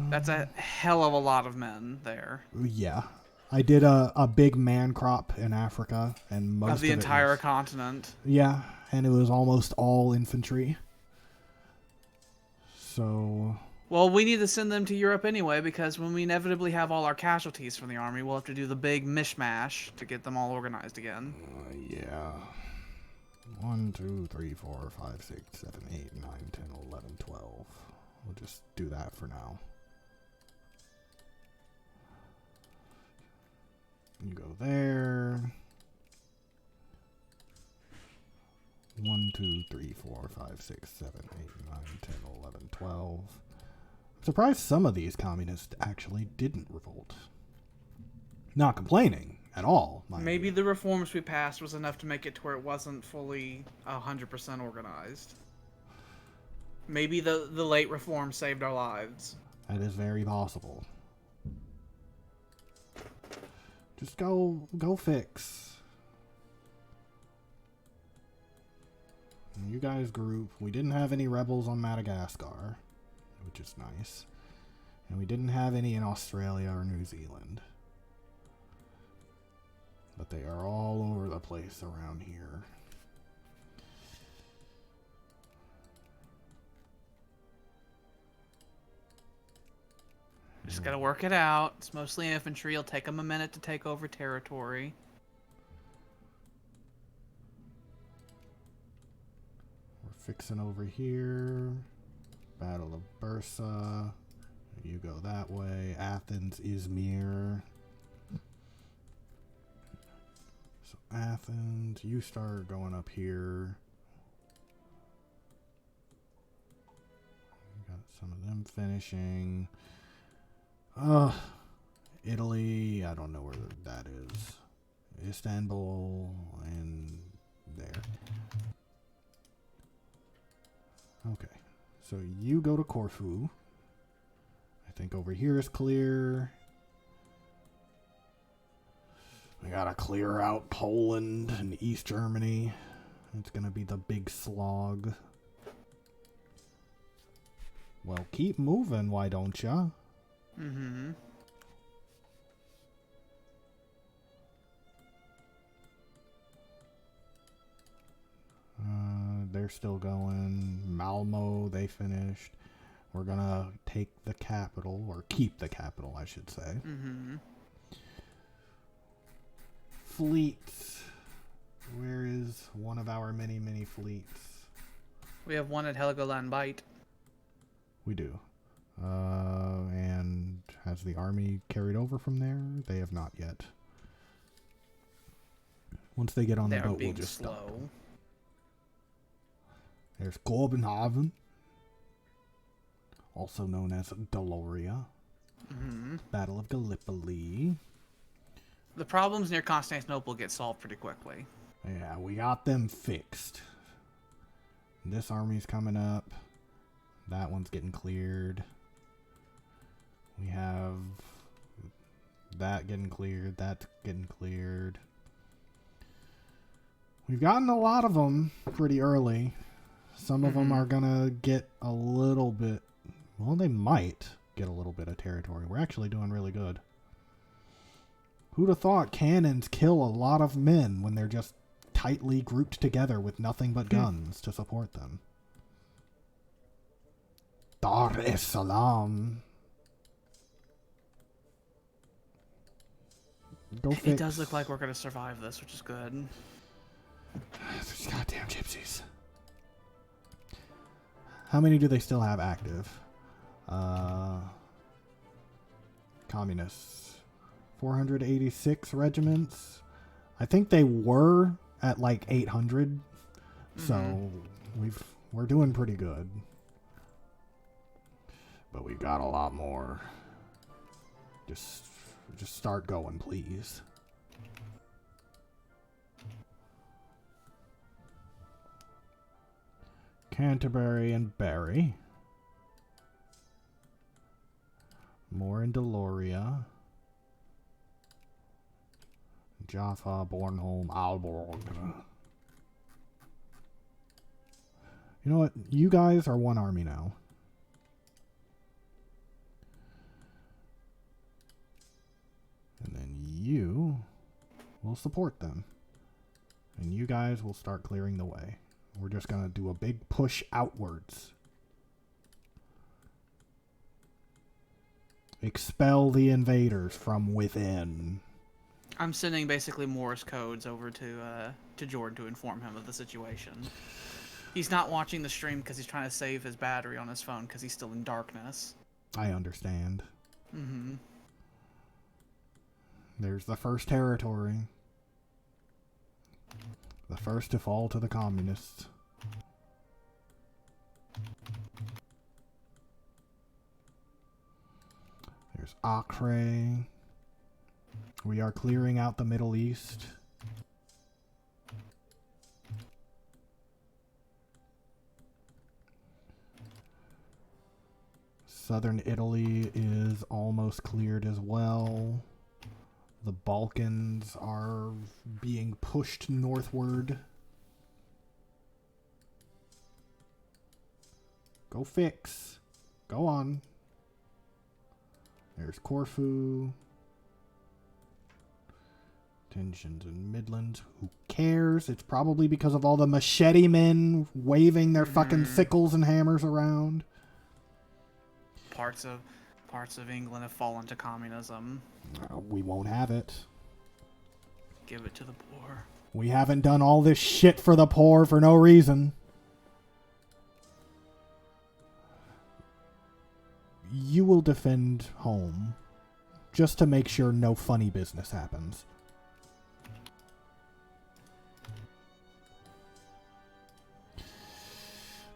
That's a hell of a lot of men there. Yeah. I did a big man crop in Africa, and most of the entire continent. Yeah, and it was almost all infantry. So... Well, we need to send them to Europe anyway, because when we inevitably have all our casualties from the army, we'll have to do the big mishmash to get them all organized again. Yeah. 1, 2, 3, 4, 5, 6, 7, 8, 9, 10, 11, 12. We'll just do that for now. You go there. 1, 2, 3, 4, 5, 6, 7, 8, 9, 10, 11, 12. I'm surprised some of these communists actually didn't revolt. Not complaining at all. Maybe the reforms we passed was enough to make it to where it wasn't fully 100% organized. Maybe the late reforms saved our lives. That is very possible. Just go fix. You guys group. We didn't have any rebels on Madagascar, which is nice. And we didn't have any in Australia or New Zealand. But they are all over the place around here. Just gotta work it out. It's mostly infantry. It'll take them a minute to take over territory. We're fixing over here. Battle of Bursa. You go that way. Athens, Izmir. So Athens, you start going up here. Got some of them finishing. Italy, I don't know where that is. Istanbul, and there. Okay, so you go to Corfu. I think over here is clear. We gotta clear out Poland and East Germany. It's gonna be the big slog. Well, keep moving, why don't ya? Mm-hmm. They're still going. Malmo, they finished. We're gonna take the capital, or keep the capital, I should say. Mm-hmm. Fleets. Where is one of our many, many fleets? We have one at Helgoland Bight. We do. And has the army carried over from there? They have not yet. Once they get on the boat, we'll just stop. There's Copenhagen, also known as Deloria. Mm-hmm. Battle of Gallipoli. The problems near Constantinople get solved pretty quickly. Yeah, we got them fixed. This army's coming up. That one's getting cleared. We have that getting cleared. That's getting cleared. We've gotten a lot of them pretty early. Some of them are gonna get a little bit... Well, they might get a little bit of territory. We're actually doing really good. Who'd have thought cannons kill a lot of men when they're just tightly grouped together with nothing but guns to support them? Dar es Salaam. Go fix. It does look like we're gonna survive this, which is good. These goddamn gypsies. How many do they still have active? Communists. 486 regiments. I think they were at like 800. So we're doing pretty good. But we got a lot more. Just start going, please. Canterbury and Barry. More in Deloria. Jaffa, Bornholm, Alba. You know what? You guys are one army now. And then you will support them. And you guys will start clearing the way. We're just going to do a big push outwards. Expel the invaders from within. I'm sending basically Morse codes over to Jordan to inform him of the situation. He's not watching the stream because he's trying to save his battery on his phone because he's still in darkness. I understand. Mm-hmm. There's the first territory. The first to fall to the communists. There's Acre. We are clearing out the Middle East. Southern Italy is almost cleared as well. The Balkans are being pushed northward. Go fix. Go on. There's Corfu. Tensions in Midlands. Who cares? It's probably because of all the machete men waving their fucking sickles and hammers around. Parts of England have fallen to communism. We won't have it. Give it to the poor. We haven't done all this shit for the poor for no reason. You will defend home just to make sure no funny business happens.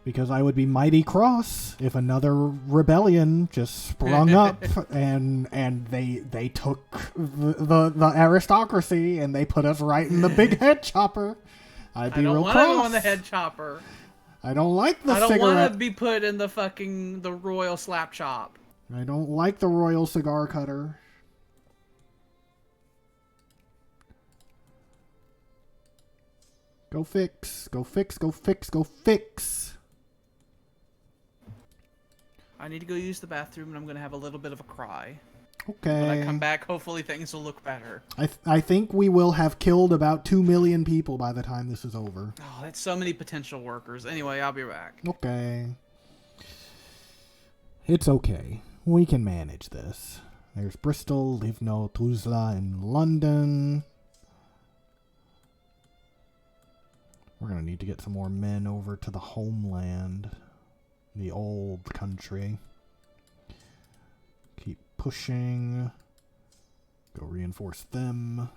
Because I would be mighty cross if another rebellion just sprung up and they took the aristocracy and they put us right in the big head chopper. I'd be real cross. I don't want to go on the head chopper. I don't like the cigarette. I don't want to be put in the royal slap chop. I don't like the royal cigar cutter. Go fix. Go fix. Go fix. Go fix. I need to go use the bathroom, and I'm going to have a little bit of a cry. Okay. When I come back, hopefully things will look better. I think we will have killed about 2 million people by the time this is over. Oh, that's so many potential workers. Anyway, I'll be back. Okay. It's okay. We can manage this. There's Bristol, Livno, Tuzla, and London. We're going to need to get some more men over to the homeland. The old country. Keep pushing. Go reinforce them.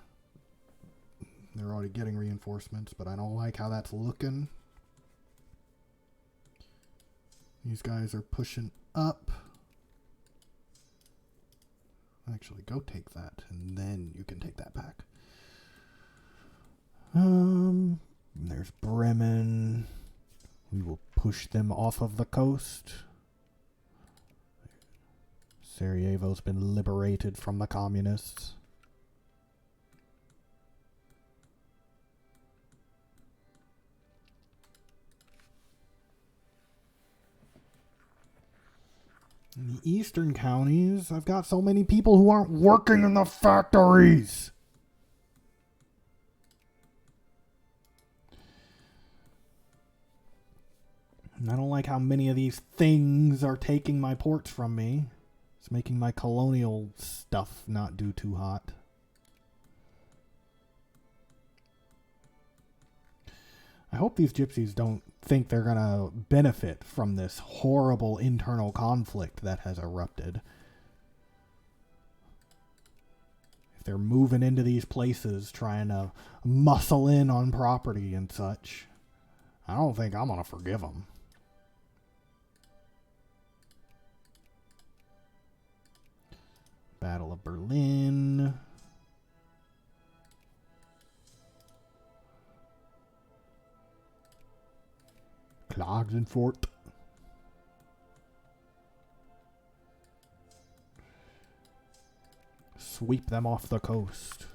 They're already getting reinforcements, but I don't like how that's looking. These guys are pushing up. Actually, go take that, and then you can take that back. There's Bremen. We will push them off of the coast. Sarajevo's been liberated from the communists. In the eastern counties, I've got so many people who aren't working in the factories. And I don't like how many of these things are taking my ports from me. It's making my colonial stuff not do too hot. I hope these gypsies don't think they're going to benefit from this horrible internal conflict that has erupted. If they're moving into these places trying to muscle in on property and such, I don't think I'm going to forgive them. Battle of Berlin. Klagenfurt. Sweep them off the coast.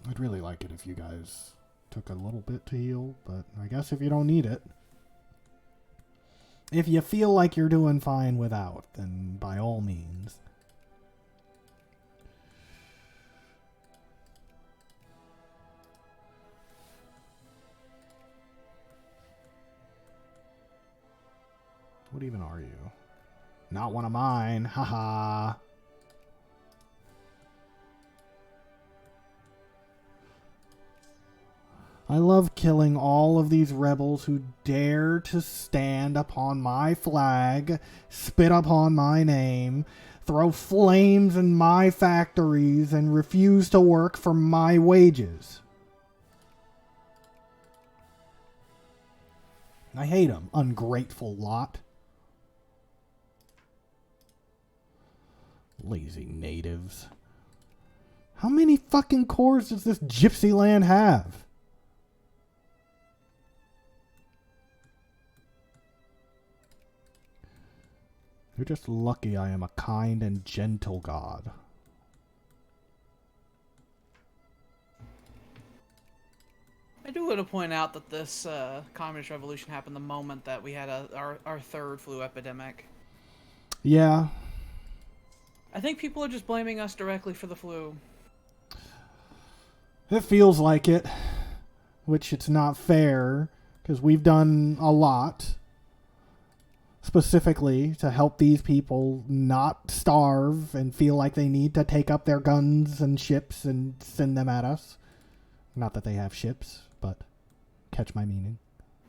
I'd really like it if you guys took a little bit to heal, but I guess if you don't need it. If you feel like you're doing fine without, then by all means. What even are you? Not one of mine. Haha. I love killing all of these rebels who dare to stand upon my flag, spit upon my name, throw flames in my factories, and refuse to work for my wages. I hate them, ungrateful lot. Lazy natives. How many fucking cores does this gypsy land have? You're just lucky I am a kind and gentle god. I do want to point out that this communist revolution happened the moment that we had our third flu epidemic. Yeah. I think people are just blaming us directly for the flu. It feels like it, which it's not fair, because we've done a lot, specifically to help these people not starve and feel like they need to take up their guns and ships and send them at us. Not that they have ships, but catch my meaning.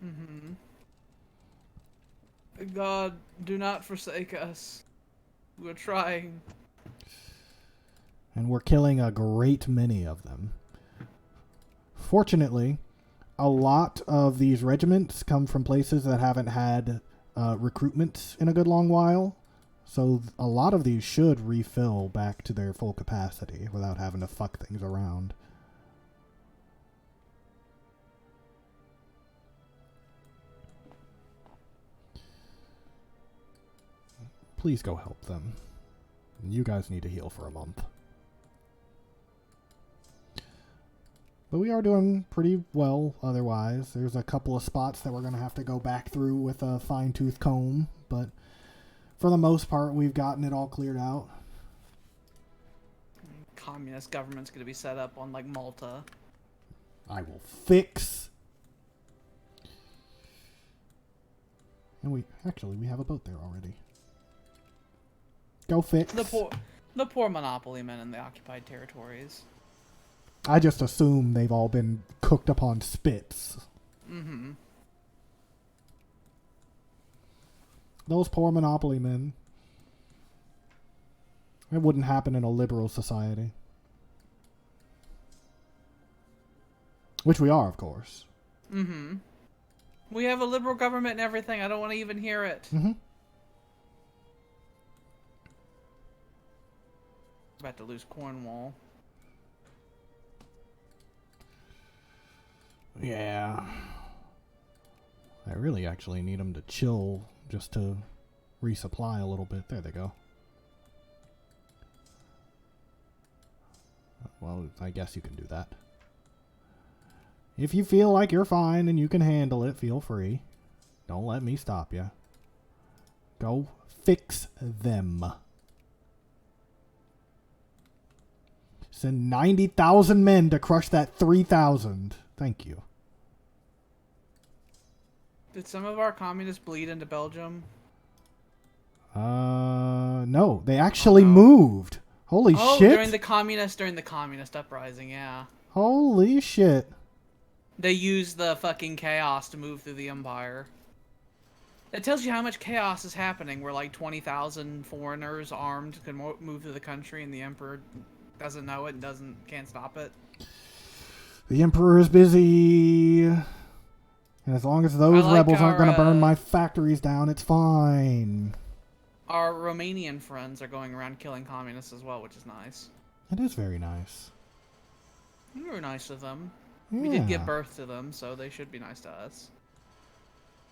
Mm-hmm. God, do not forsake us. We're trying. And we're killing a great many of them. Fortunately, a lot of these regiments come from places that haven't had recruitment in a good long while. So a lot of these should refill back to their full capacity without having to fuck things around. Please go help them. You guys need to heal for a month. But we are doing pretty well otherwise. There's a couple of spots that we're going to have to go back through with a fine-tooth comb. But for the most part, we've gotten it all cleared out. Communist government's going to be set up on, like, Malta. I will fix. And we have a boat there already. Go fix. The poor monopoly men in the occupied territories. I just assume they've all been cooked upon spits. Mm-hmm. Those poor monopoly men. It wouldn't happen in a liberal society. Which we are, of course. Mm-hmm. We have a liberal government and everything. I don't want to even hear it. Mm-hmm. About to lose Cornwall. Yeah. I really actually need them to chill just to resupply a little bit. There they go. Well, I guess you can do that. If you feel like you're fine and you can handle it, feel free. Don't let me stop you. Go fix them. Send 90,000 men to crush that 3,000. Thank you. Did some of our communists bleed into Belgium? No. They actually moved. Holy oh, shit! during the communist uprising, yeah. Holy shit! They used the fucking chaos to move through the empire. It tells you how much chaos is happening, where like 20,000 foreigners armed can move through the country, and the emperor doesn't know it and can't stop it. The emperor is busy, and as long as those rebels aren't going to burn my factories down, it's fine. Our Romanian friends are going around killing communists as well, which is nice. It is very nice. We were nice to them. Yeah. We did give birth to them, so they should be nice to us.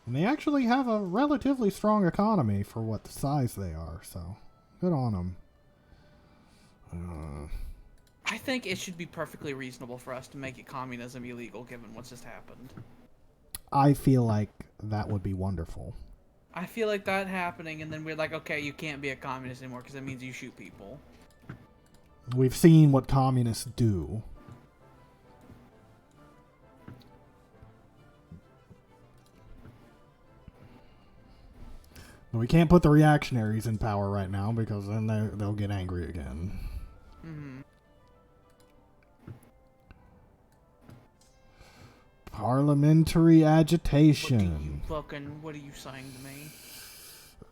And they actually have a relatively strong economy for what the size they are, so good on them. I think it should be perfectly reasonable for us to make it communism illegal, given what's just happened. I feel like that would be wonderful. I feel like that happening, and then we're like, okay, you can't be a communist anymore because that means you shoot people. We've seen what communists do. But we can't put the reactionaries in power right now because then they'll get angry again. Mm-hmm. Parliamentary agitation. What are you saying to me?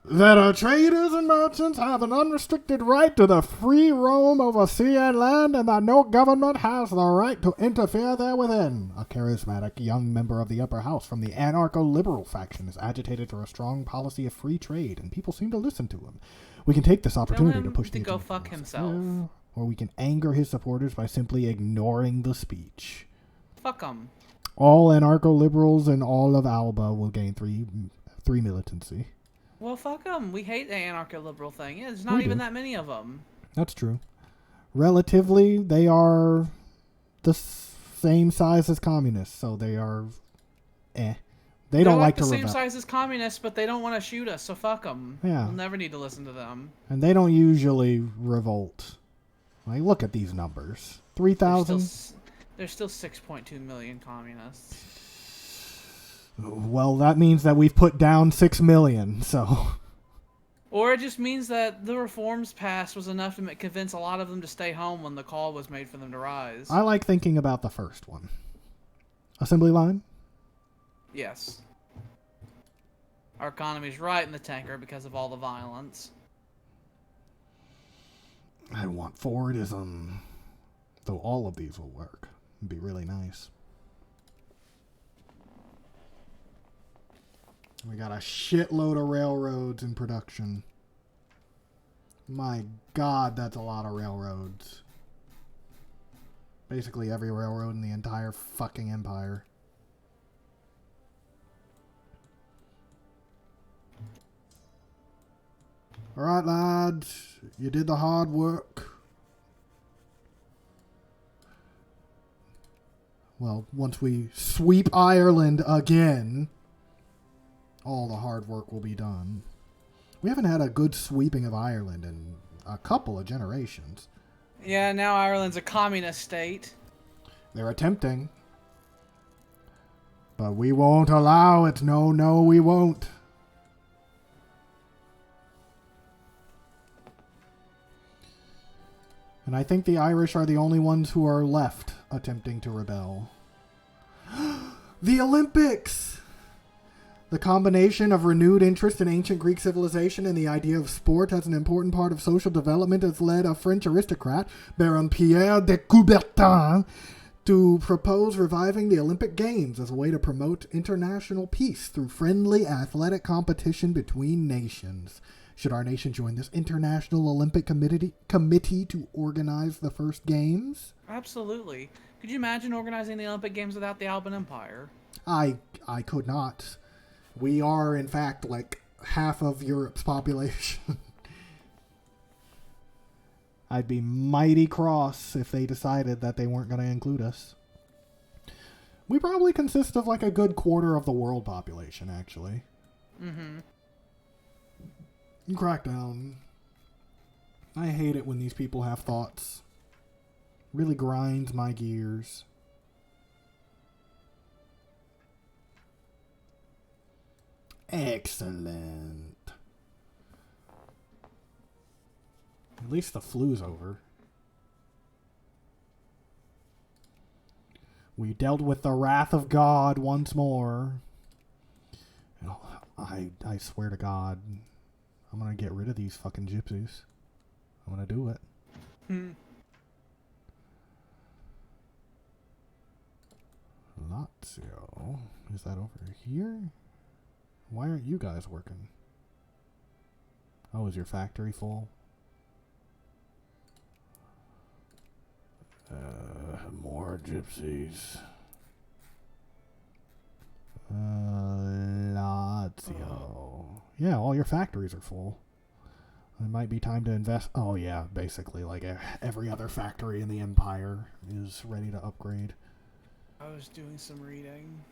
That our traders and merchants have an unrestricted right to the free roam over sea and land, and that no government has the right to interfere therewithin. A charismatic young member of the upper house from the anarcho-liberal faction is agitated for a strong policy of free trade, and people seem to listen to him. We can take this opportunity to push the go fuck himself. Or we can anger his supporters by simply ignoring the speech. Fuck him. All anarcho-liberals and all of Alba will gain three militancy. Well, fuck them. We hate the anarcho-liberal thing. Yeah, there's not even that many of them. That's true. Relatively, they are the same size as communists, so they are They don't like to rebel. They're the same size as communists, but they don't want to shoot us, so fuck them. Yeah. We'll never need to listen to them. And they don't usually revolt. Like, look at these numbers. 3,000? There's still 6.2 million communists. Well, that means that we've put down 6 million, so... Or it just means that the reforms passed was enough to convince a lot of them to stay home when the call was made for them to rise. I like thinking about the first one. Assembly line? Yes. Our economy's right in the tanker because of all the violence. I want Fordism. Though all of these will work. It'd be really nice. We got a shitload of railroads in production. My God, that's a lot of railroads. Basically every railroad in the entire fucking empire. Alright, lads. You did the hard work. Well, once we sweep Ireland again, all the hard work will be done. We haven't had a good sweeping of Ireland in a couple of generations. Yeah, now Ireland's a communist state. They're attempting. But we won't allow it. No, no, we won't. And I think the Irish are the only ones who are left attempting to rebel. The Olympics! The combination of renewed interest in ancient Greek civilization and the idea of sport as an important part of social development has led a French aristocrat, Baron Pierre de Coubertin, to propose reviving the Olympic Games as a way to promote international peace through friendly athletic competition between nations. Should our nation join this International Olympic Committee to organize the first games? Absolutely. Could you imagine organizing the Olympic Games without the Alban Empire? I could not. We are, in fact, like half of Europe's population. I'd be mighty cross if they decided that they weren't going to include us. We probably consist of like a good quarter of the world population, actually. Mm-hmm. Crackdown. I hate it when these people have thoughts. Really grinds my gears. Excellent. At least the flu's over. We dealt with the wrath of God once more. I swear to God, I'm going to get rid of these fucking gypsies. I'm going to do it. Lazio. Is that over here? Why aren't you guys working? Oh, is your factory full? More gypsies. Lazio. Yeah, all your factories are full. It might be time to invest. Oh, yeah, basically, like every other factory in the Empire is ready to upgrade. I was doing some reading.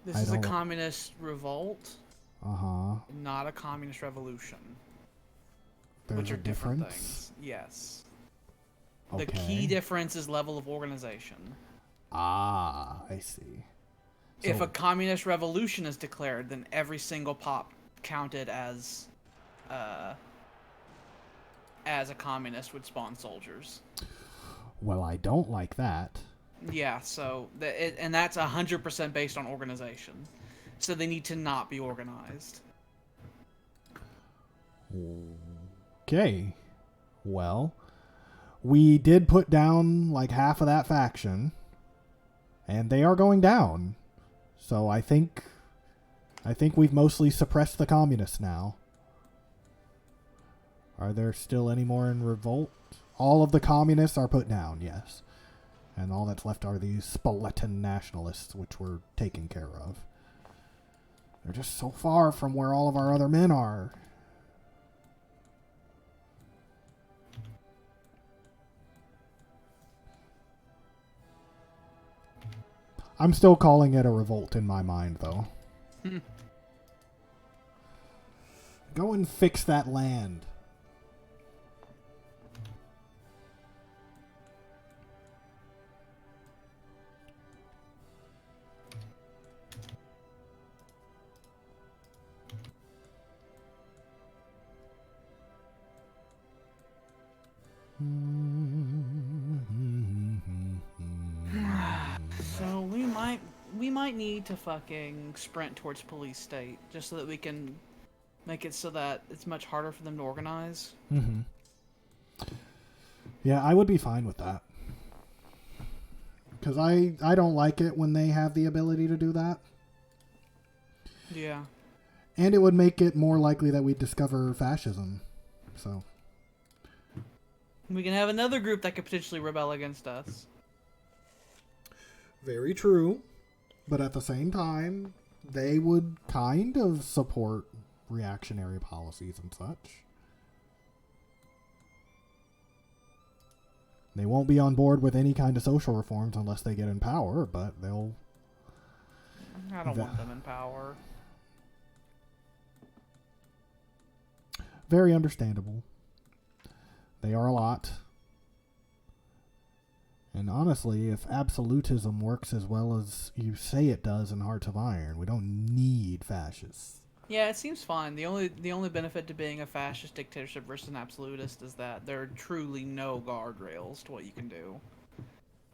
This is a communist revolt. Not a communist revolution. Which are different things. Yes. Okay. The key difference is level of organization. Ah, I see. So, if a communist revolution is declared, then every single pop counted as a communist would spawn soldiers. Well, I don't like that. Yeah, so and that's 100% based on organization. So they need to not be organized. Okay. Well, we did put down like half of that faction, and they are going down. So I think we've mostly suppressed the communists now. Are there still any more in revolt? All of the communists are put down, yes. And all that's left are these Spoletan nationalists, which we're taking care of. They're just so far from where all of our other men are. I'm still calling it a revolt in my mind, though. Go and fix that land. So we might need to fucking sprint towards police state just so that we can make it so that it's much harder for them to organize. Mm-hmm. Yeah, I would be fine with that. Because I don't like it when they have the ability to do that. Yeah. And it would make it more likely that we discover fascism. So we can have another group that could potentially rebel against us. Very true. But at the same time, they would kind of support reactionary policies and such. They won't be on board with any kind of social reforms unless they get in power, but they'll... I don't want them in power. Very understandable. They are a lot. And honestly, if absolutism works as well as you say it does in Hearts of Iron, we don't need fascists. Yeah, it seems fine. The only benefit to being a fascist dictatorship versus an absolutist is that there are truly no guardrails to what you can do.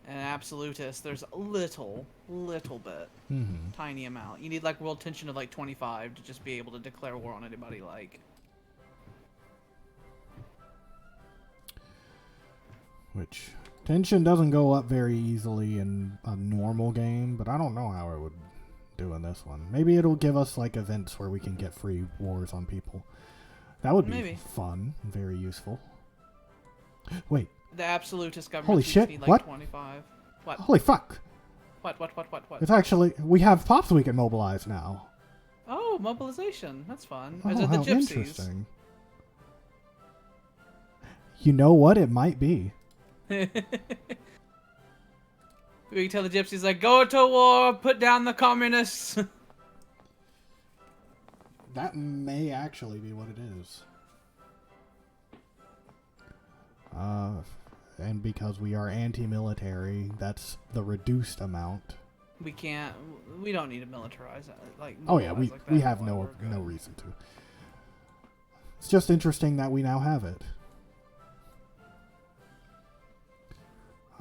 And an absolutist, there's a little bit, tiny amount. You need like world tension of like 25 to just be able to declare war on anybody like. Which tension doesn't go up very easily in a normal game, but I don't know how it would do in this one. Maybe it'll give us like events where we can get free wars on people. That would be fun and very useful. Wait. The absolutist government Holy shit, need like what? 25. What? Holy fuck. What? It's actually, we have pops we can mobilize now. Oh, mobilization. That's fun. Oh, Is it the how gypsies? Interesting. You know what? It might be. We can tell the gypsies, like, go to war, put down the communists. That may actually be what it is. And because we are anti-military, that's the reduced amount. We don't need to militarize it. Like, oh yeah, we have no reason to. It's just interesting that we now have it.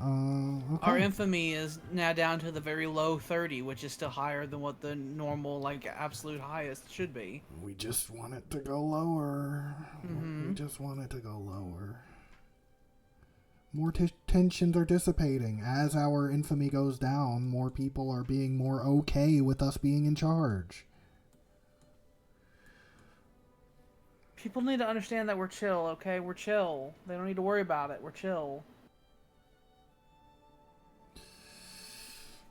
Okay. Our infamy is now down to the very low 30, which is still higher than what the normal, like, absolute highest should be. We just want it to go lower. Mm-hmm. We just want it to go lower. More tensions are dissipating. As our infamy goes down, more people are being more okay with us being in charge. People need to understand that we're chill, okay? We're chill. They don't need to worry about it. We're chill.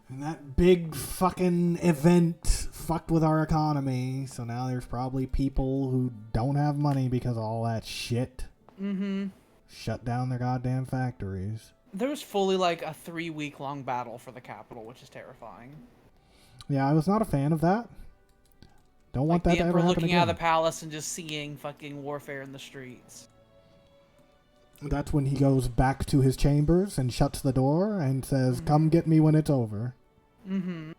And that big fucking event fucked with our economy. So now there's probably people who don't have money because of all that shit. Mm-hmm. Shut down their goddamn factories. There was fully like a 3-week-long battle for the capital, which is terrifying. Yeah, I was not a fan of that. Don't want that to ever happen again. The Emperor looking out of the palace and just seeing fucking warfare in the streets. That's when he goes back to his chambers and shuts the door and says, "Come get me when it's over." Mm-hmm.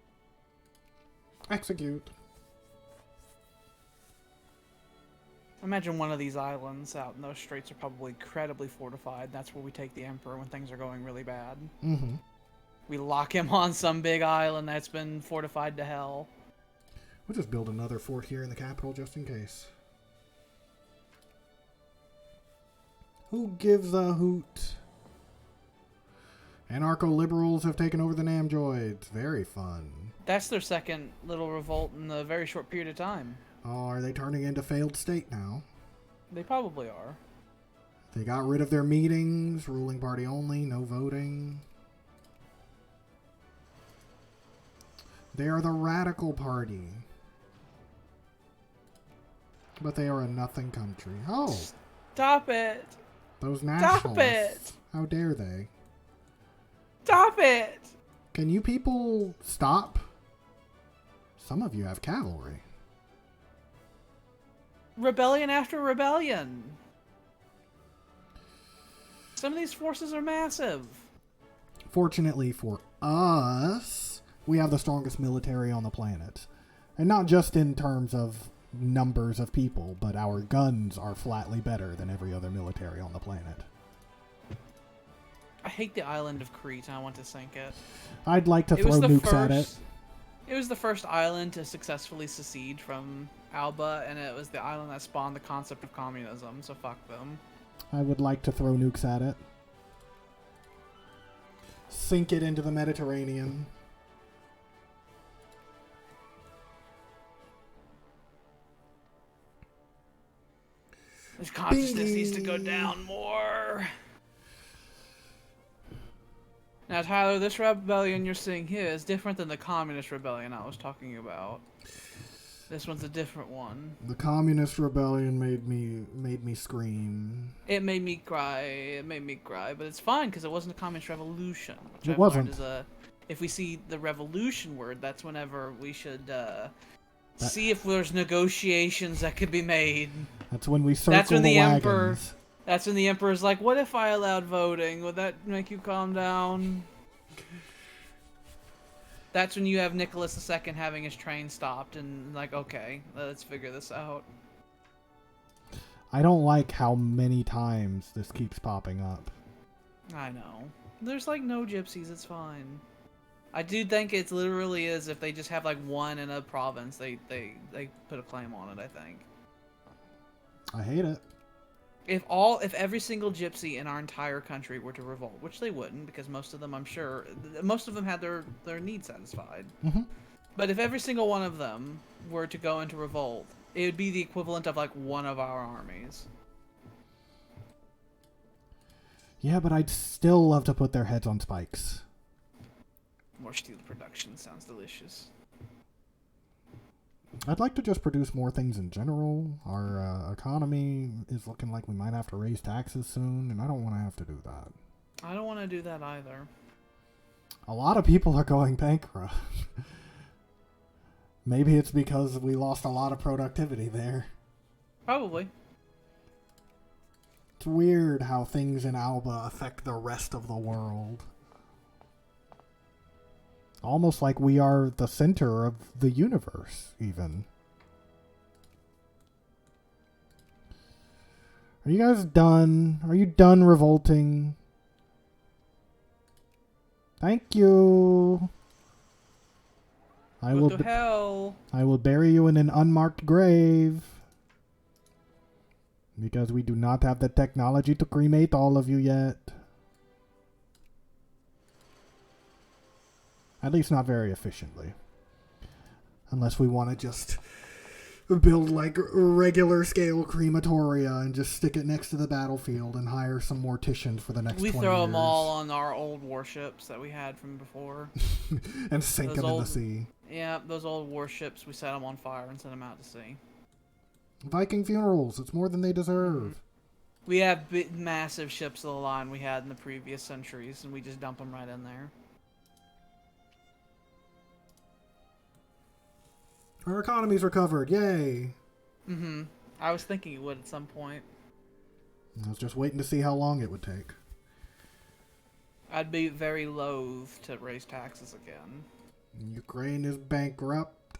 Execute. Imagine one of these islands out in those straits are probably incredibly fortified. That's where we take the Emperor when things are going really bad. Mm-hmm. We lock him on some big island that's been fortified to hell. We'll just build another fort here in the capital just in case. Who gives a hoot? Anarcho-liberals have taken over the Namjoids. Very fun. That's their second little revolt in a very short period of time. Oh, are they turning into failed state now? They probably are. They got rid of their meetings, ruling party only, no voting. They are the radical party. But they are a nothing country. Oh! Stop it! Those nationalists. Stop it! How dare they? Stop it! Can you people stop? Some of you have cavalry. Rebellion after rebellion. Some of these forces are massive. Fortunately for us, we have the strongest military on the planet. And not just in terms of numbers of people, but our guns are flatly better than every other military on the planet. I hate the island of Crete and I want to sink it. I'd like to throw nukes at it. It was the first island to successfully secede from Alba, and it was the island that spawned the concept of communism, so fuck them. I would like to throw nukes at it. Sink it into the Mediterranean. This consciousness needs to go down more. Now, Tyler, this rebellion you're seeing here is different than the communist rebellion I was talking about. This one's a different one. The communist rebellion made me scream. It made me cry. It made me cry, but it's fine because it wasn't a communist revolution. Which It wasn't. If we see the revolution word, that's whenever we should see if there's negotiations that could be made. That's when we circle the wagons. That's when the Emperor's like, what if I allowed voting? Would that make you calm down? That's when you have Nicholas II having his train stopped and like, okay, let's figure this out. I don't like how many times this keeps popping up. I know. There's like no gypsies, it's fine. I do think it's literally is if they just have like one in a province, they put a claim on it, I think. I hate it. If every single gypsy in our entire country were to revolt, which they wouldn't, because most of them, I'm sure, most of them had their needs satisfied. Mm-hmm. But if every single one of them were to go into revolt, it would be the equivalent of like one of our armies. Yeah, but I'd still love to put their heads on spikes. More steel production sounds delicious. I'd like to just produce more things in general. Our economy is looking like we might have to raise taxes soon, and I don't want to have to do that. I don't want to do that either. A lot of people are going bankrupt. Maybe it's because we lost a lot of productivity there. Probably. It's weird how things in Alba affect the rest of the world. Almost like we are the center of the universe, even. Are you guys done? Are you done revolting? Thank you. Go to hell. I will bury you in an unmarked grave. Because we do not have the technology to cremate all of you yet. At least not very efficiently. Unless we want to just build like regular scale crematoria and just stick it next to the battlefield and hire some morticians for the next 20 years. We throw them all on our old warships that we had from before. And sink them in the sea. Yeah, those old warships, we set them on fire and sent them out to sea. Viking funerals, it's more than they deserve. Mm-hmm. We have massive ships of the line we had in the previous centuries, and we just dump them right in there. Our economy's recovered, yay! Mm-hmm. I was thinking it would at some point. I was just waiting to see how long it would take. I'd be very loath to raise taxes again. Ukraine is bankrupt.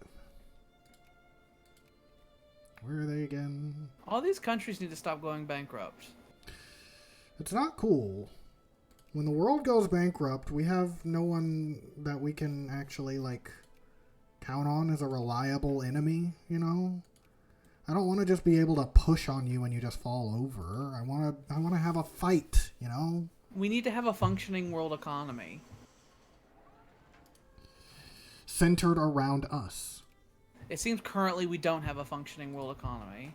Where are they again? All these countries need to stop going bankrupt. It's not cool. When the world goes bankrupt, we have no one that we can actually, like, count on as a reliable enemy, you know? I don't want to just be able to push on you and you just fall over. I want to have a fight, you know? We need to have a functioning world economy. Centered around us. It seems currently we don't have a functioning world economy.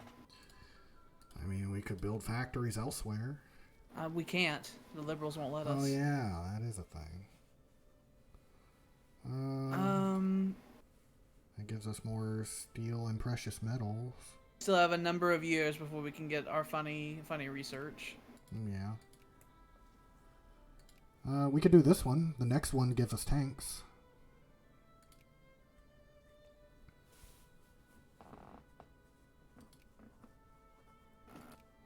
I mean, we could build factories elsewhere. We can't. The liberals won't let us. Oh, yeah, that is a thing. It gives us more steel and precious metals. Still have a number of years before we can get our funny research. Yeah. We could do this one. The next one gives us tanks.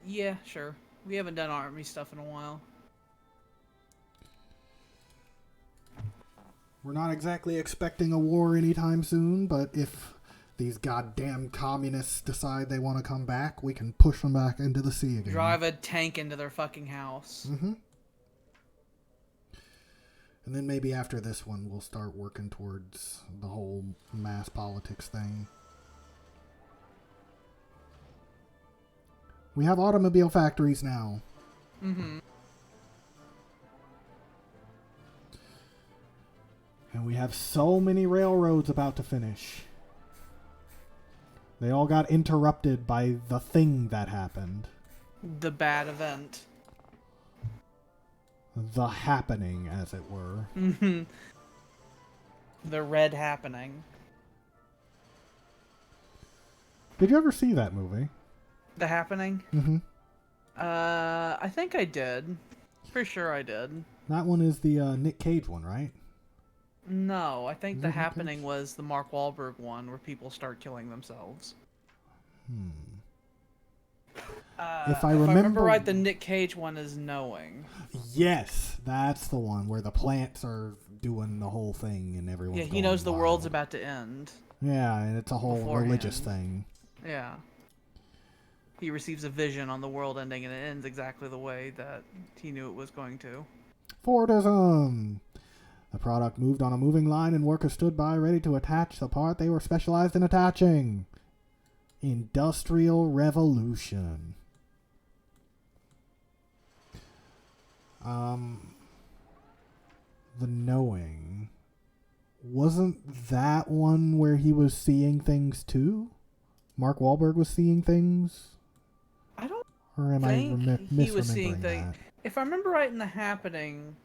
Yeah, sure. We haven't done army stuff in a while. We're not exactly expecting a war anytime soon, but if these goddamn communists decide they want to come back, we can push them back into the sea again. Drive a tank into their fucking house. Mm-hmm. And then maybe after this one, we'll start working towards the whole mass politics thing. We have automobile factories now. Mm-hmm. And we have so many railroads about to finish. They all got interrupted by the thing that happened. The bad event. The happening, as it were. Mm-hmm. The red happening. Did you ever see that movie? The Happening? Mm-hmm. I think I did. Pretty sure I did. That one is the Nick Cage one, right? No, I think The Happening was the Mark Wahlberg one where people start killing themselves. If I remember right, the Nick Cage one is Knowing. Yes, that's the one where the plants are doing the whole thing and everyone's Yeah, he knows the world's about to end. Yeah, and it's a whole religious thing. Yeah. He receives a vision on the world ending, and it ends exactly the way that he knew it was going to. Fordism! The product moved on a moving line, and workers stood by ready to attach the part they were specialized in attaching. Industrial Revolution. The Knowing. Wasn't that one where he was seeing things too? Mark Wahlberg was seeing things? I don't Or am think he was seeing misremembering things. that? If I remember right in The Happening,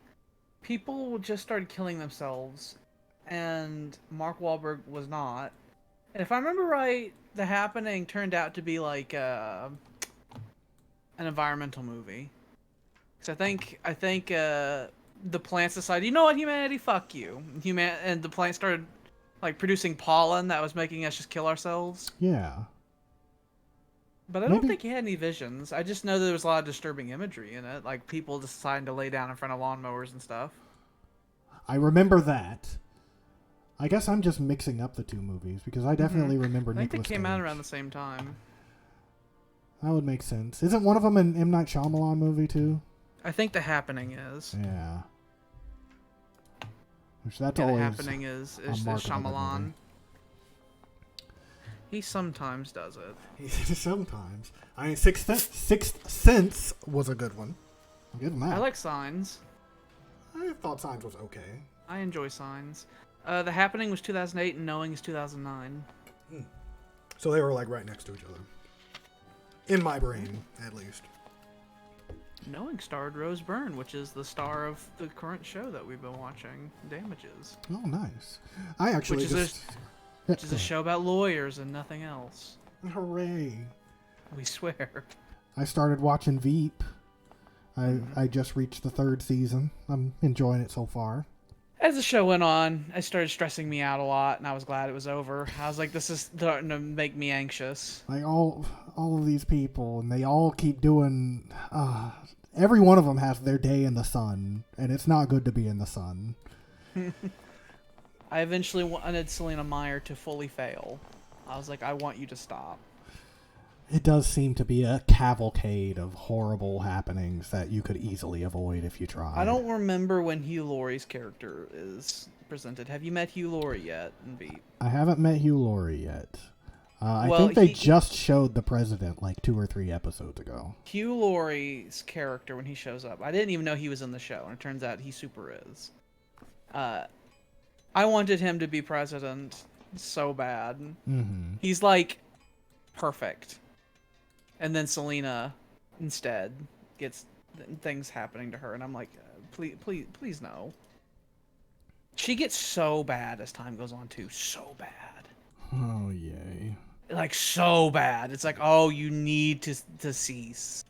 people just started killing themselves, and Mark Wahlberg was not. And if I remember right, The Happening turned out to be like an environmental movie. Because I think the plants decided, you know what, humanity, fuck you. And the plants started like producing pollen that was making us just kill ourselves. Yeah. But I don't think he had any visions. I just know there was a lot of disturbing imagery in it, like people deciding to lay down in front of lawnmowers and stuff. I remember that. I guess I'm just mixing up the two movies because I definitely remember Nicolas Cage. I think they came out around the same time. That would make sense. Isn't one of them an M. Night Shyamalan movie too? I think The Happening is. Yeah. Which that's The always Happening is a mark of a good Shyamalan. movie. He sometimes does it. Sometimes. I mean, Sixth Sense was a good one. I'll give him that. I like Signs. I thought Signs was okay. I enjoy Signs. The Happening was 2008 and Knowing is 2009. So they were like right next to each other. In my brain, at least. Knowing starred Rose Byrne, which is the star of the current show that we've been watching, Damages. Oh, nice. I actually Which is a show about lawyers and nothing else. Hooray. We swear. I started watching Veep. I just reached the 3rd season. I'm enjoying it so far. As the show went on, it started stressing me out a lot, and I was glad it was over. I was like, this is starting to make me anxious. Like, all of these people, and they all keep doing... every one of them has their day in the sun, and it's not good to be in the sun. I eventually wanted Selena Meyer to fully fail. I was like, I want you to stop. It does seem to be a cavalcade of horrible happenings that you could easily avoid if you tried. I don't remember when Hugh Laurie's character is presented. Have you met Hugh Laurie yet in Veep? I haven't met Hugh Laurie yet. I think they just showed the president like 2 or 3 episodes ago. Hugh Laurie's character, when he shows up, I didn't even know he was in the show, and it turns out he super is. I wanted him to be president so bad. Mm-hmm. He's like perfect. And then Selena instead gets things happening to her, and I'm like, please no. She gets so bad as time goes on too, so bad. Oh yay! Like so bad. It's like, oh, you need to cease.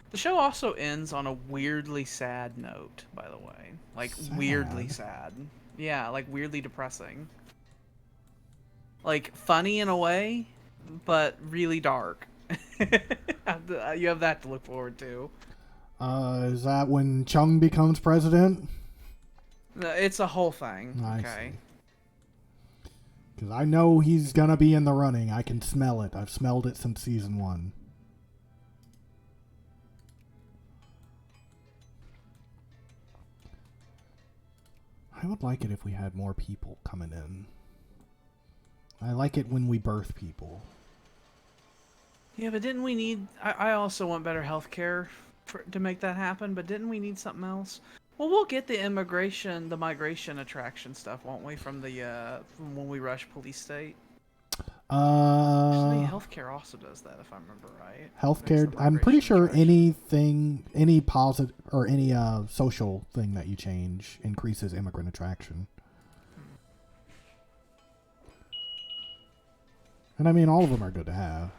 The show also ends on a weirdly sad note, by the way. Like weirdly sad. Yeah, like weirdly depressing. Like, funny in a way, but really dark. You have that to look forward to. Is that when Chung becomes president? It's a whole thing. I okay. Because I know he's gonna be in the running. I can smell it. I've smelled it since season 1. I would like it if we had more people coming in. I like it when we birth people. Yeah, but didn't we need... I also want better healthcare to make that happen, but didn't we need something else? Well, we'll get the migration attraction stuff, won't we, from from when we rush Police State? Actually, healthcare also does that, if I remember right. Healthcare, I'm pretty sure any positive or any social thing that you change increases immigrant attraction. And I mean, all of them are good to have.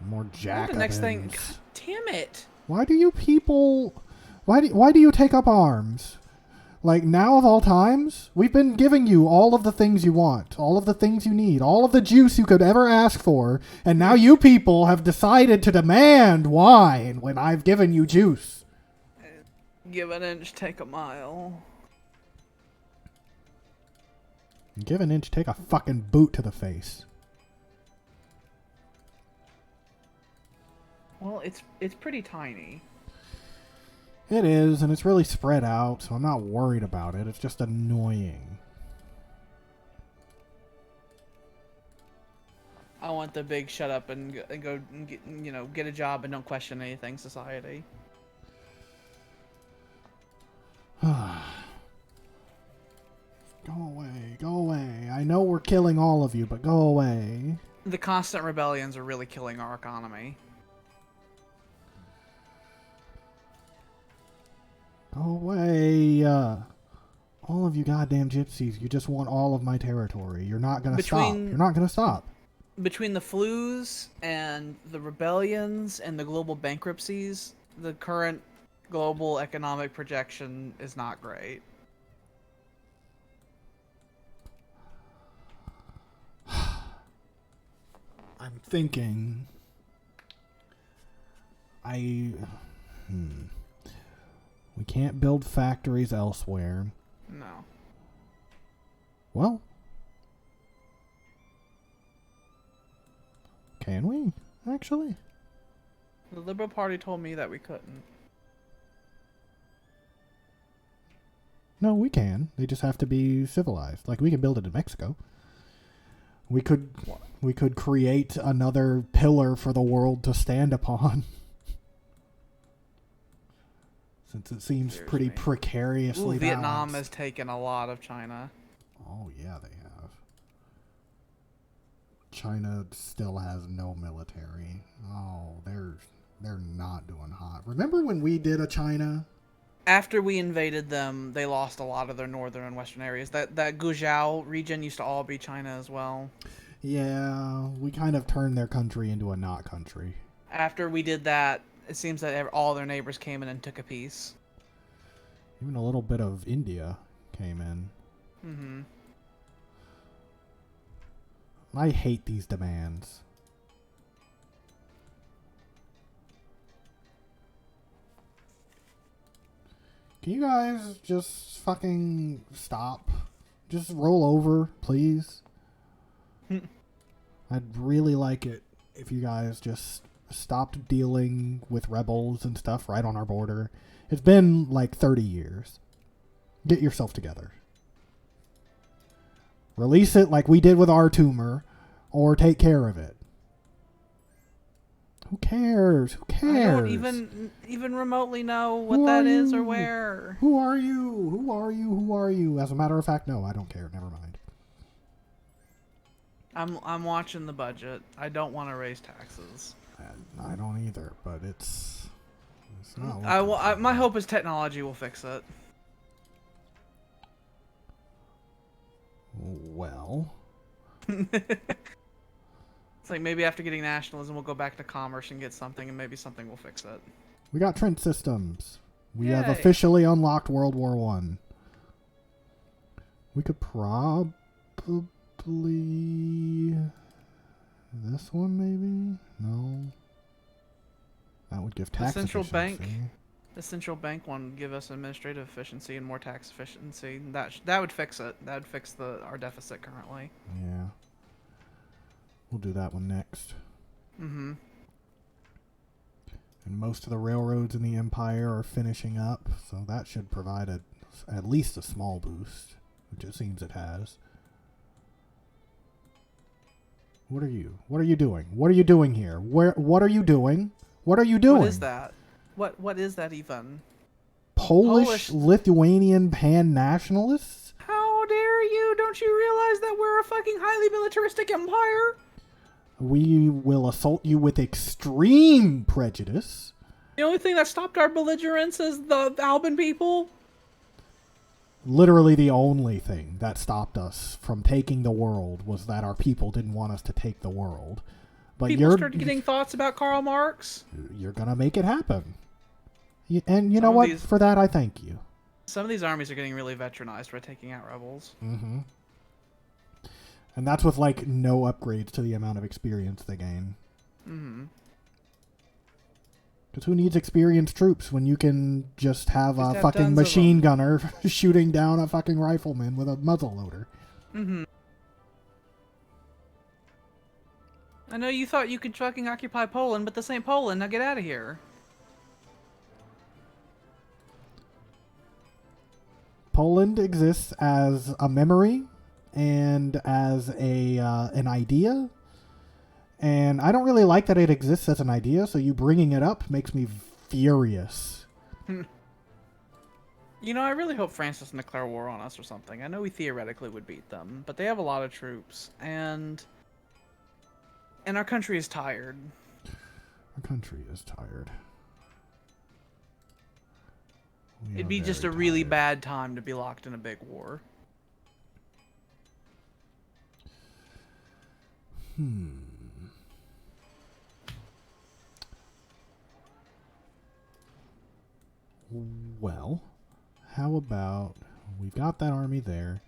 More Jacobins. The next thing, God damn it! Why do you people? Why do you take up arms? Like, now of all times, we've been giving you all of the things you want, all of the things you need, all of the juice you could ever ask for, and now you people have decided to demand wine when I've given you juice. Give an inch, take a mile. Give an inch, take a fucking boot to the face. Well, it's pretty tiny. It is, and it's really spread out, so I'm not worried about it. It's just annoying. I want the big shut up and go and get a job and don't question anything society. Go away, go away. I know we're killing all of you, but go away. The constant rebellions are really killing our economy. Go away. All of you goddamn gypsies, you just want all of my territory. You're not gonna stop. You're not gonna stop. Between the flus and the rebellions and the global bankruptcies, the current global economic projection is not great. I'm thinking... We can't build factories elsewhere. No. Well... Can we, actually? The Liberal Party told me that we couldn't. No, we can. They just have to be civilized. Like, we can build it in Mexico. We could create another pillar for the world to stand upon. Since it seems pretty precariously Vietnam balanced. has taken a lot of China. Oh, yeah, they have. China still has no military. Oh, they're not doing hot. Remember when we did a China? After we invaded them, they lost a lot of their northern and western areas. That Guizhou region used to all be China as well. Yeah, we kind of turned their country into a not country. After we did that, it seems that all their neighbors came in and took a piece. Even a little bit of India came in. Mm-hmm. I hate these demands. Can you guys just fucking stop? Just roll over, please. I'd really like it if you guys just stopped dealing with rebels and stuff right on our border. It's been like 30 years. Get yourself together. Release it like we did with our tumor, or take care of it. Who cares? Who cares? I don't even remotely know what that is or where. Who are you? Who are you? Who are you? As a matter of fact, no, I don't care. Never mind. I'm watching the budget. I don't want to raise taxes. I don't either, but it's not. My hope is technology will fix it. Well. It's like maybe after getting nationalism, we'll go back to commerce and get something, and maybe something will fix it. We got trench systems. We have Yay. officially unlocked World War I. We could probably this one, maybe? No. That would give tax efficiency. The central bank one would give us administrative efficiency and more tax efficiency. That would fix it. That would fix our deficit currently. Yeah. We'll do that one next. Mm-hmm. And most of the railroads in the Empire are finishing up, so that should provide at least a small boost, which it seems it has. What are you? What are you doing? What are you doing here? What are you doing? What are you doing? What is that? What is that even? Polish Lithuanian pan-nationalists? How dare you? Don't you realize that we're a fucking highly militaristic empire? We will assault you with extreme prejudice. The only thing that stopped our belligerence is the Alban people. Literally the only thing that stopped us from taking the world was that our people didn't want us to take the world. But people started getting thoughts about Karl Marx. You're going to make it happen. And you know what? For that, I thank you. Some of these armies are getting really veteranized for taking out rebels. Mm-hmm. And that's with, like, no upgrades to the amount of experience they gain. Mm-hmm. Because who needs experienced troops when you can just have a fucking machine gunner shooting down a fucking rifleman with a muzzle loader? Mm-hmm. I know you thought you could fucking occupy Poland, but this ain't Poland. Now get out of here. Poland exists as a memory and as an idea. And I don't really like that it exists as an idea, so you bringing it up makes me furious. You know, I really hope France doesn't declare war on us or something. I know we theoretically would beat them, but they have a lot of troops, and our country is tired. Our country is tired. It'd be just a really bad time to be locked in a big war. Well, how about we've got that army there.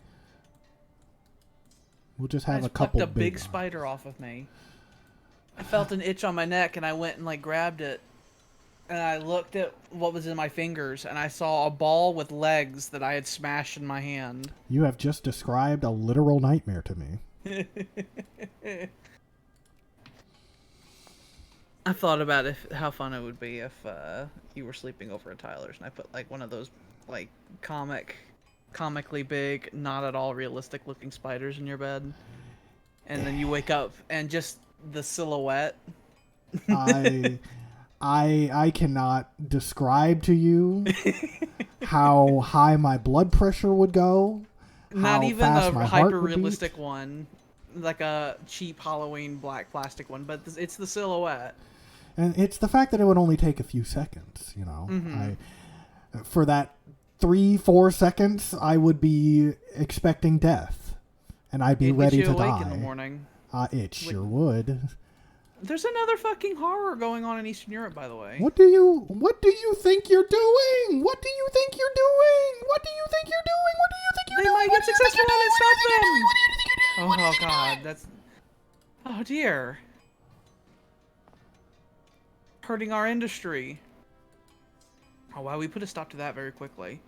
We'll just have a couple plucked a big spider off of me. I felt an itch on my neck, and I went and grabbed it, and I looked at what was in my fingers, and I saw a ball with legs that I had smashed in my hand. You have just described a literal nightmare to me. I thought about how fun it would be if you were sleeping over at Tyler's, and I put one of those comic comically big, not at all realistic looking spiders in your bed. And then you wake up and just the silhouette. I cannot describe to you how high my blood pressure would go. Not even a hyper realistic one, like a cheap Halloween black plastic one, but it's the silhouette. And it's the fact that it would only take a few seconds, you know. For that 3-4 seconds, I would be expecting death, and I'd be ready to die. In the morning. It sure would. There's another fucking horror going on in Eastern Europe, by the way. What do you think you're doing? What do you think you're doing? What do you think you're doing? What do you think you're doing? They might get successful and it stop them. Oh god, that's... Oh dear. Hurting our industry. Oh wow, we put a stop to that very quickly.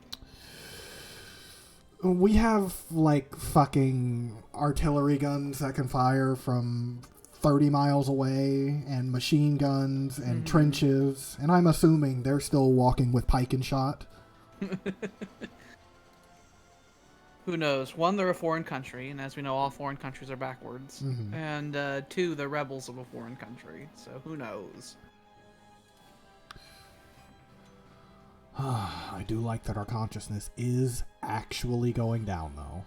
We have, like, fucking artillery guns that can fire from 30 miles away, and machine guns, and trenches, and I'm assuming they're still walking with pike and shot. Who knows? One, they're a foreign country, and as we know, all foreign countries are backwards. And two, they're rebels of a foreign country, so who knows? I do like that our consciousness is actually going down, though.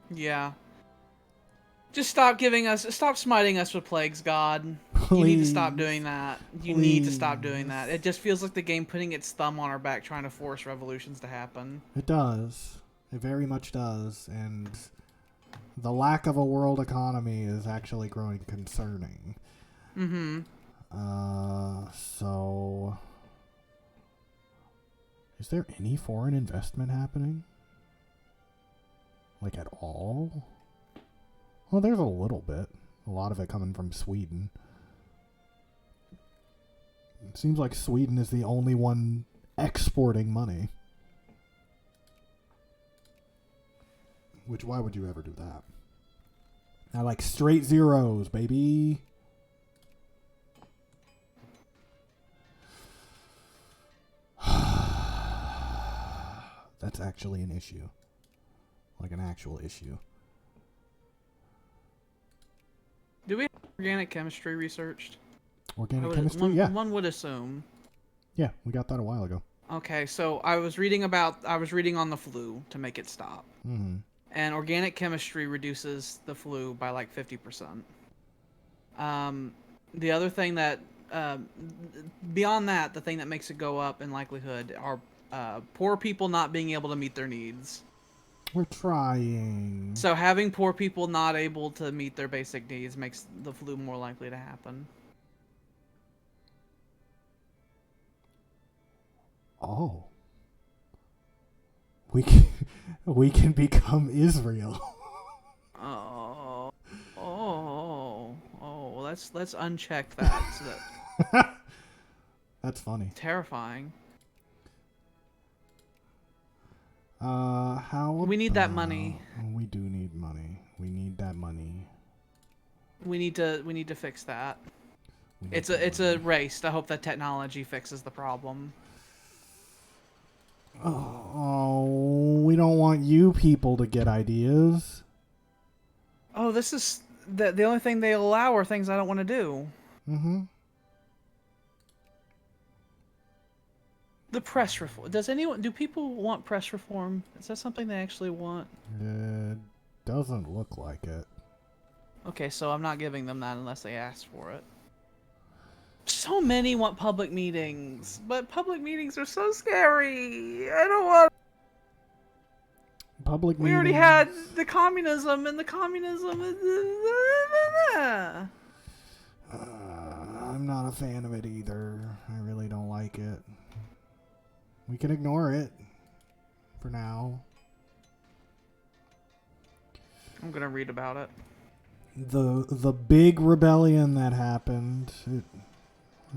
Yeah. Just stop smiting us with plagues, God. Please. You need to stop doing that. You need to stop doing that. It just feels like the game putting its thumb on our back trying to force revolutions to happen. It does. It very much does. And the lack of a world economy is actually growing concerning. So... Is there any foreign investment happening? Like, at all? Well, there's a little bit. A lot of it coming from Sweden. It seems like Sweden is the only one exporting money. Which, why would you ever do that? I like straight zeros, baby. That's actually an issue. Like an actual issue. Do we have organic chemistry researched? Organic chemistry? Yeah. One would assume. Yeah, we got that a while ago. Okay, so I was reading on the flu to make it stop. And organic chemistry reduces the flu by like 50%. The other thing that, beyond that, the thing that makes it go up in likelihood are poor people not being able to meet their needs. We're trying. So having poor people not able to meet their basic needs makes the flu more likely to happen. Oh. We can become Israel. Oh, let's uncheck that. So that That's funny. Terrifying. How we need that money. We do need money. We need that money. We need to fix that. It's a race to hope that technology fixes the problem. Oh, we don't want you people to get ideas. Oh, this is the only thing they allow are things I don't want to do. The press reform. Do people want press reform? Is that something they actually want? It doesn't look like it. Okay, so I'm not giving them that unless they ask for it. So many want public meetings, but public meetings are so scary. I don't want... Public meetings... We already had the communism, and the communism is... I'm not a fan of it either. I really don't like it. We can ignore it for now. I'm gonna read about it. The big rebellion that happened, it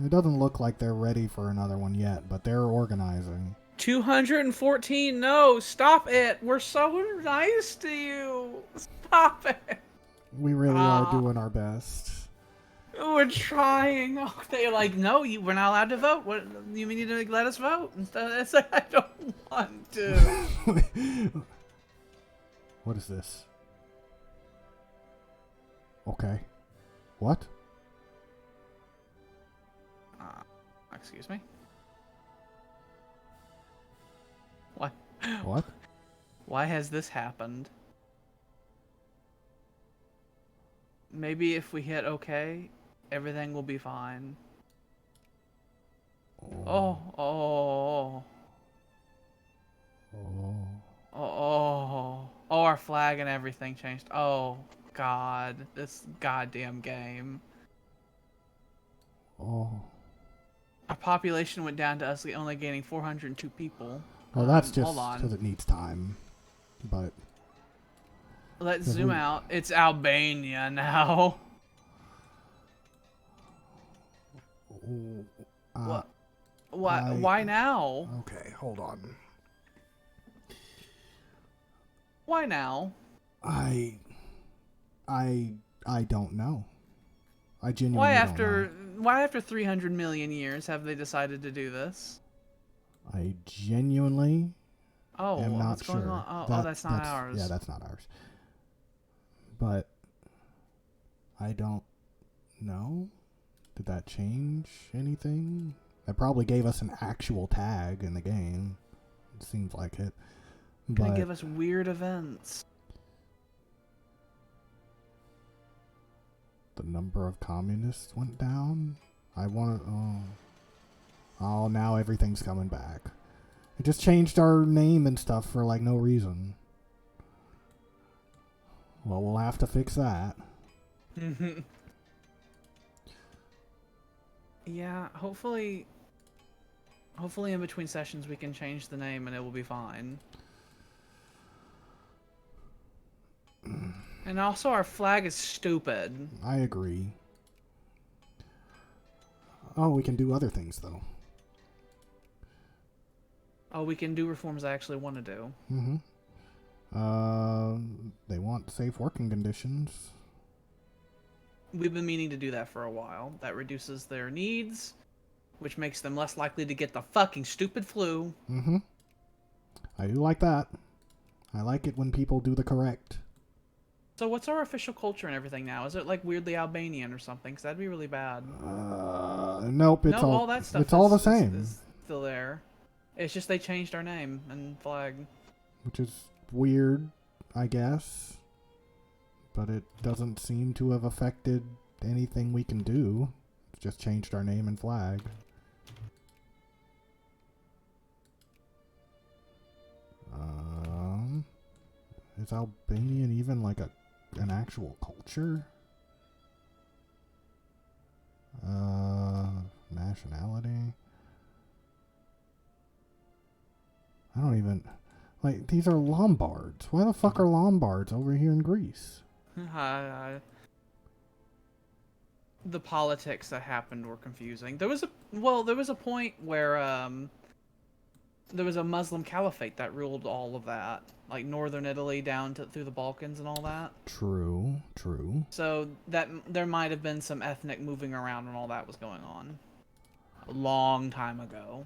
doesn't look like they're ready for another one yet, but they're organizing. 214, no, stop it. We're so nice to you. Stop it. We really are doing our best. We're trying. Oh, they're like, no, we're not allowed to vote. What, you need to let us vote? It's like, I don't want to. What is this? Okay. What? Excuse me? What? What? Why has this happened? Maybe if we hit OK, everything will be fine. Oh, oh, Oh. oh, our flag and everything changed. Oh, God, this goddamn game. Oh. Our population went down to us only gaining 402 people. Well, that's just hold on. because it needs time. But let's zoom out. It's Albania now. What? Why now? Okay, hold on. Why now? I don't know. I genuinely don't know. Why after 300 million years have they decided to do this? I genuinely am not what's sure. going on? Oh, that's not ours. Yeah, that's not ours. But I don't know. Did that change anything? That probably gave us an actual tag in the game. It seems like it. Gonna give us weird events. The number of communists went down. I want to. Oh, now everything's coming back. It just changed our name and stuff for like no reason. Well, we'll have to fix that. Yeah, hopefully in between sessions we can change the name and it will be fine. And also our flag is stupid. I agree. Oh, we can do other things though. Oh, we can do reforms I actually want to do. Mm-hmm. They want safe working conditions. We've been meaning to do that for a while. That reduces their needs, which makes them less likely to get the fucking stupid flu. Mm-hmm. I do like that. I like it when people do the correct. So what's our official culture and everything now? Is it like weirdly Albanian or something? Because that'd be really bad. Nope. It's all that stuff. It's all the same. Is still there. It's just they changed our name and flag. Which is weird, I guess. But it doesn't seem to have affected anything we can do. It's just changed our name and flag. Is Albanian even like an actual culture? Nationality? I don't even... Like, these are Lombards. Why the fuck are Lombards over here in Greece? The politics that happened were confusing. There was a point where there was a Muslim caliphate that ruled all of that, like northern Italy down through the Balkans and all that. True. So that there might have been some ethnic moving around when all that was going on a long time ago.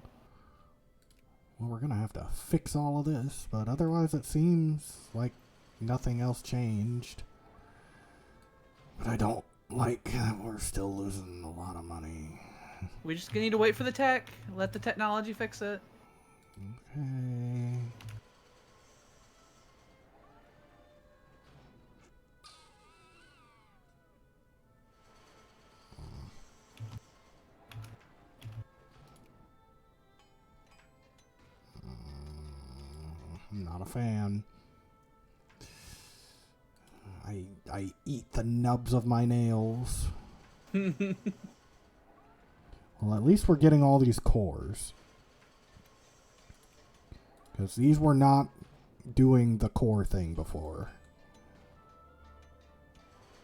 Well, we're gonna have to fix all of this, but otherwise it seems like nothing else changed. But I don't like that we're still losing a lot of money. We just need to wait for the tech. Let the technology fix it. Okay. I'm not a fan. I eat the nubs of my nails. Well, at least we're getting all these cores. Because these were not doing the core thing before.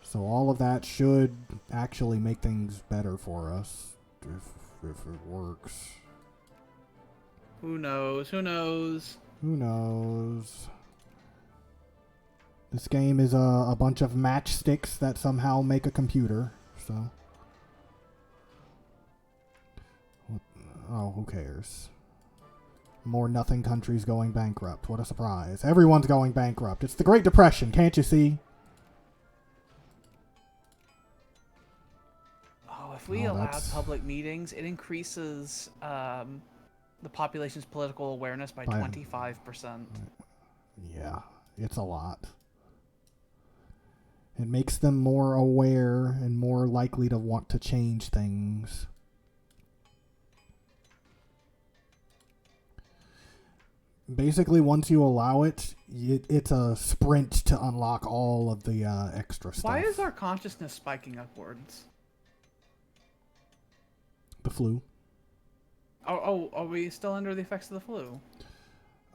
So all of that should actually make things better for us. If it works. Who knows? Who knows? Who knows? This game is a bunch of matchsticks that somehow make a computer, so... Oh, who cares? More nothing countries going bankrupt. What a surprise. Everyone's going bankrupt. It's the Great Depression, can't you see? Oh, if we allowed public meetings, it increases the population's political awareness by 25%. Yeah, it's a lot. It makes them more aware and more likely to want to change things. Basically, once you allow it, it's a sprint to unlock all of the extra stuff. Why is our consciousness spiking upwards? The flu. Oh, are we still under the effects of the flu?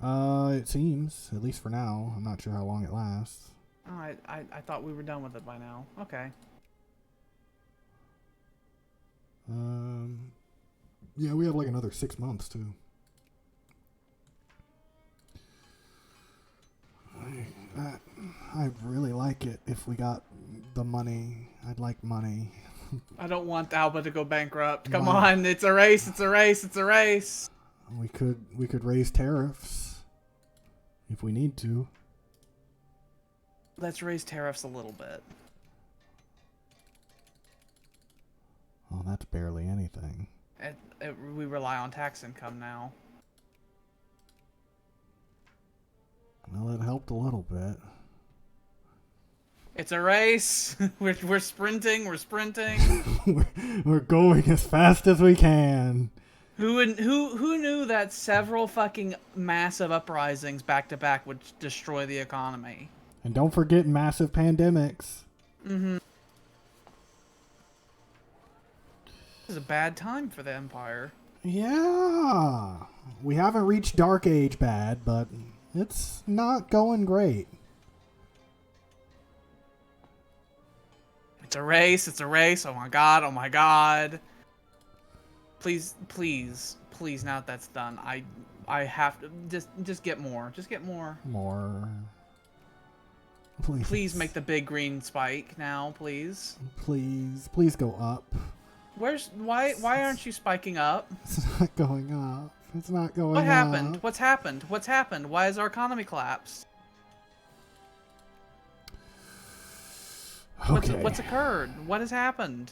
It seems, at least for now. I'm not sure how long it lasts. Oh, I thought we were done with it by now. Okay. Yeah, we have like another 6 months too. I'd really like it if we got the money. I'd like money. I don't want Alba to go bankrupt. Come on, it's a race, it's a race, it's a race. We could raise tariffs if we need to. Let's raise tariffs a little bit. Oh, that's barely anything. We rely on tax income now. Well, it helped a little bit. It's a race. We're sprinting. We're sprinting. We're going as fast as we can. Who knew that several fucking massive uprisings back to back would destroy the economy? And don't forget massive pandemics. Mm-hmm. This is a bad time for the Empire. Yeah. We haven't reached Dark Age bad, but it's not going great. It's a race. It's a race. Oh my god. Oh my god. Please, please, please, now that that's done, I have to just get more. Just get more. More. Please make the big green spike now, please. Please go up. Why aren't you spiking up? It's not going up. It's not going up. What happened? What's happened? What's happened? Why has our economy collapsed? Okay. What's occurred? What has happened?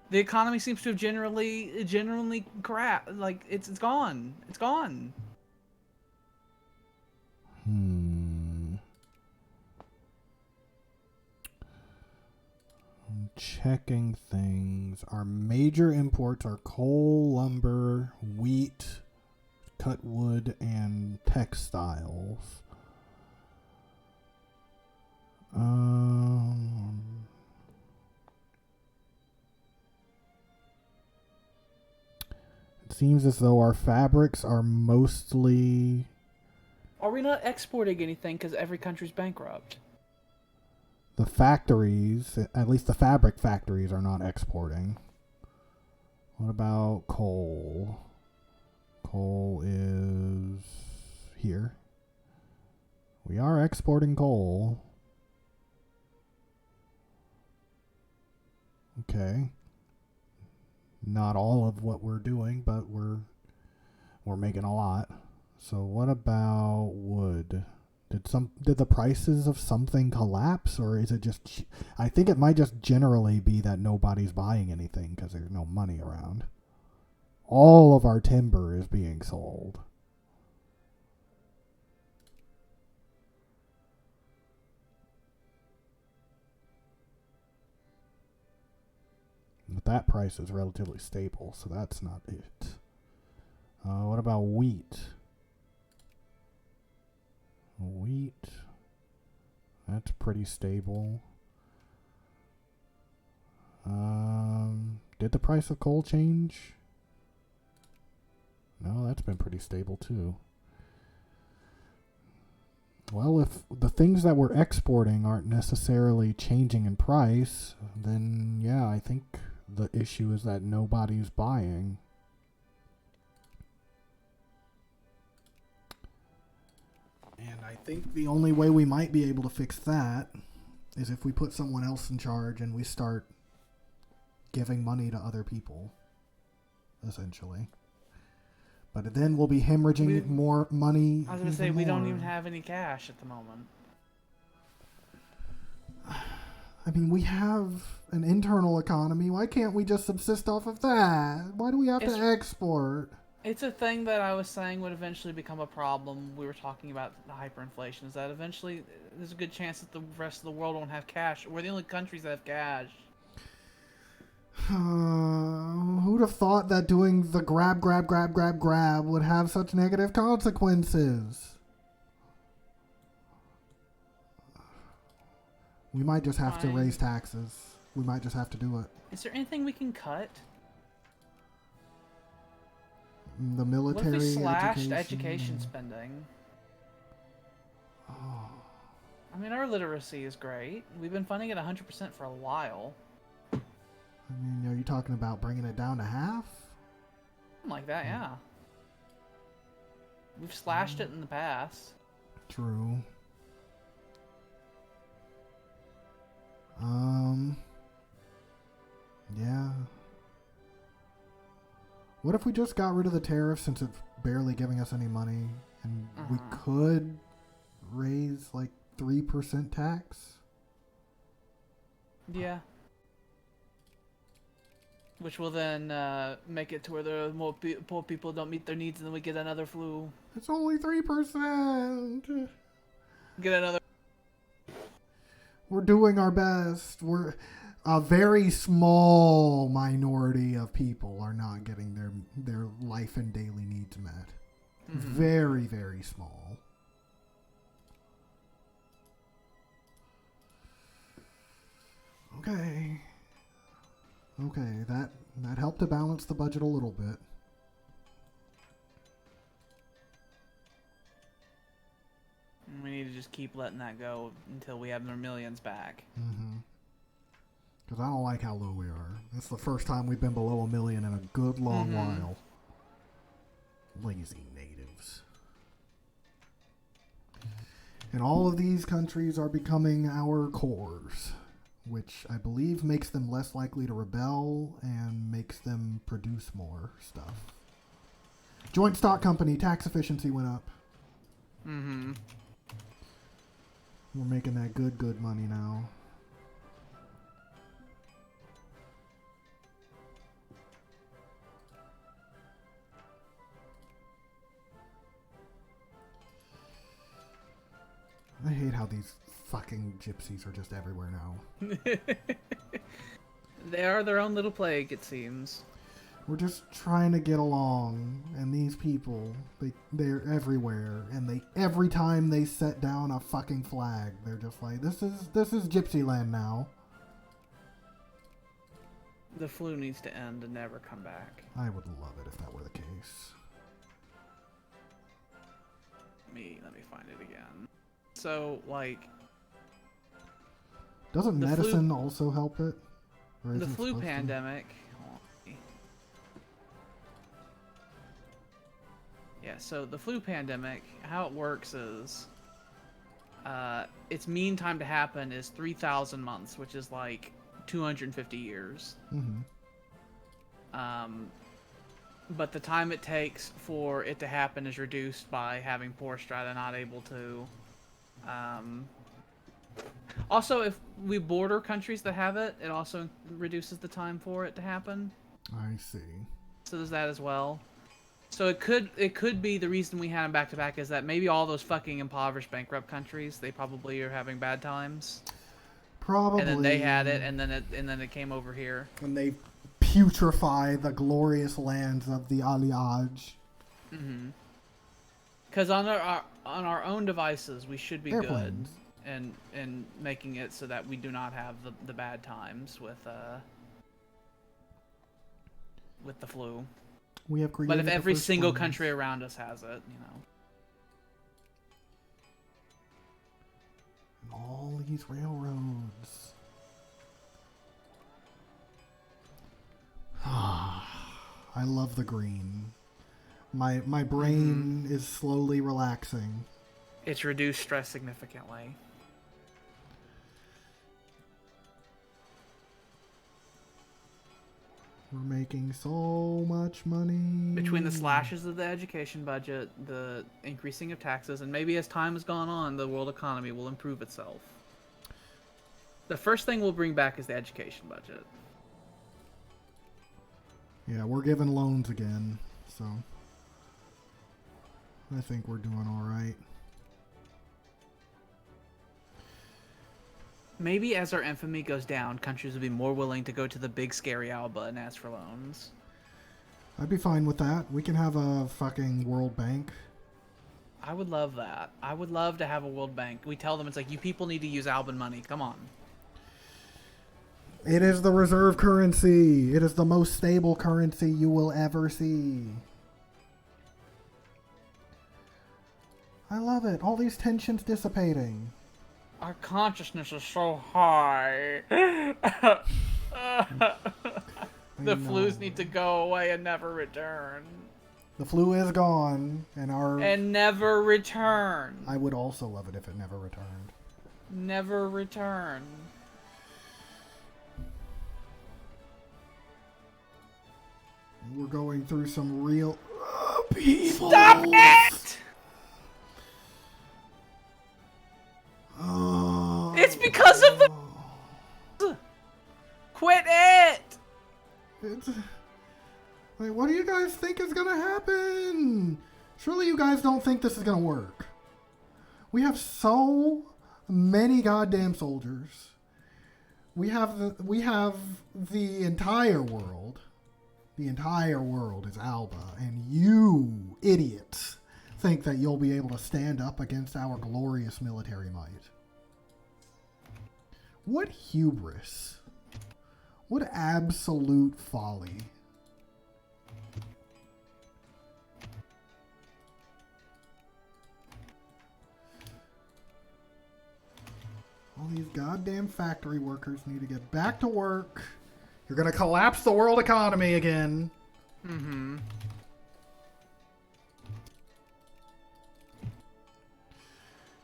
The economy seems to have generally crap. Like it's gone. It's gone. I'm checking things. Our major imports are coal, lumber, wheat, cut wood, and textiles. It seems as though our fabrics are mostly... Are we not exporting anything because every country's bankrupt? The factories, at least the fabric factories, are not exporting. What about coal? Coal is here. We are exporting coal. Okay. Not all of what we're doing, but we're making a lot. So what about wood? Did the prices of something collapse, or is it just... I think it might just generally be that nobody's buying anything because there's no money around. All of our timber is being sold. But that price is relatively stable, so that's not it. What about wheat? Wheat, that's pretty stable. Did the price of coal change? No, that's been pretty stable too. Well, if the things that we're exporting aren't necessarily changing in price, then yeah, I think the issue is that nobody's buying. And I think the only way we might be able to fix that is if we put someone else in charge and we start giving money to other people, essentially. But then we'll be hemorrhaging more money. I was going to say, we don't even have any cash at the moment. I mean, we have an internal economy. Why can't we just subsist off of that? Why do we have to export? It's a thing that I was saying would eventually become a problem. We were talking about the hyperinflation. Is that eventually there's a good chance that the rest of the world won't have cash. We're the only countries that have cash. Who'd have thought that doing the grab would have such negative consequences? We might just have to raise taxes. We might just have to do it. Is there anything we can cut? The military. What if we slashed education spending? Oh. I mean, our literacy is great. We've been funding it 100% for a while. I mean, are you talking about bringing it down to half? Something like that, yeah. We've slashed it in the past. True. Yeah. What if we just got rid of the tariff since it's barely giving us any money, and we could raise like 3% tax? Yeah. Which will then make it to where there are more poor people don't meet their needs, and then we get another flu. It's only 3%. Get another. We're doing our best. We're a very small minority of people are not getting their life and daily needs met. Mm-hmm. Very, very small. Okay. Okay, that helped to balance the budget a little bit. We need to just keep letting that go until we have our millions back. Mm-hmm. Because I don't like how low we are. It's the first time we've been below 1 million in a good long while. Lazy natives. And all of these countries are becoming our cores, which I believe makes them less likely to rebel and makes them produce more stuff. Joint stock company, tax efficiency went up. Mm-hmm. We're making that good money now. I hate how these fucking gypsies are just everywhere now. They are their own little plague, it seems. We're just trying to get along, and these people, they're everywhere, and every time they set down a fucking flag, they're just like, this is gypsy land now. The flu needs to end and never come back. I would love it if that were the case. Let me find it again. So, like... Doesn't medicine also help it? Or the flu pandemic... Yeah, so the flu pandemic, how it works is... its mean time to happen is 3,000 months, which is like 250 years. Mm-hmm. But the time it takes for it to happen is reduced by having poor strata not able to... Also, if we border countries that have it, it also reduces the time for it to happen. I see. So there's that as well. So it could be the reason we had them back to back is that maybe all those fucking impoverished, bankrupt countries, they probably are having bad times. Probably. And then they had it, and then it came over here. And they putrefy the glorious lands of the Ali Adj. Mm-hmm. Because on our own devices, we should be Airplanes. good and making it so that we do not have the bad times with the flu. We have created but if every single planes. country around us has it, you know. And all these railroads. I love the green. My brain is slowly relaxing. It's reduced stress significantly. We're making so much money. Between the slashes of the education budget, the increasing of taxes, and maybe as time has gone on, the world economy will improve itself. The first thing we'll bring back is the education budget. Yeah, we're giving loans again, so I think we're doing all right. Maybe as our infamy goes down, countries will be more willing to go to the big scary Alba and ask for loans. I'd be fine with that. We can have a fucking World Bank. I would love that. I would love to have a World Bank. We tell them it's like, you people need to use Alban money. Come on. It is the reserve currency. It is the most stable currency you will ever see. I love it. All these tensions dissipating. Our consciousness is so high. The flus need to go away and never return. The flu is gone, and never return. I would also love it if it never returned. Never return. We're going through some real people. Stop it! It's because of the... Quit it! It's... Like, what do you guys think is gonna happen? Surely you guys don't think this is gonna work. We have so many goddamn soldiers. We have the entire world. The entire world is Alba, and you idiots think that you'll be able to stand up against our glorious military might. What hubris. What absolute folly. All these goddamn factory workers need to get back to work. You're gonna collapse the world economy again. Mm-hmm.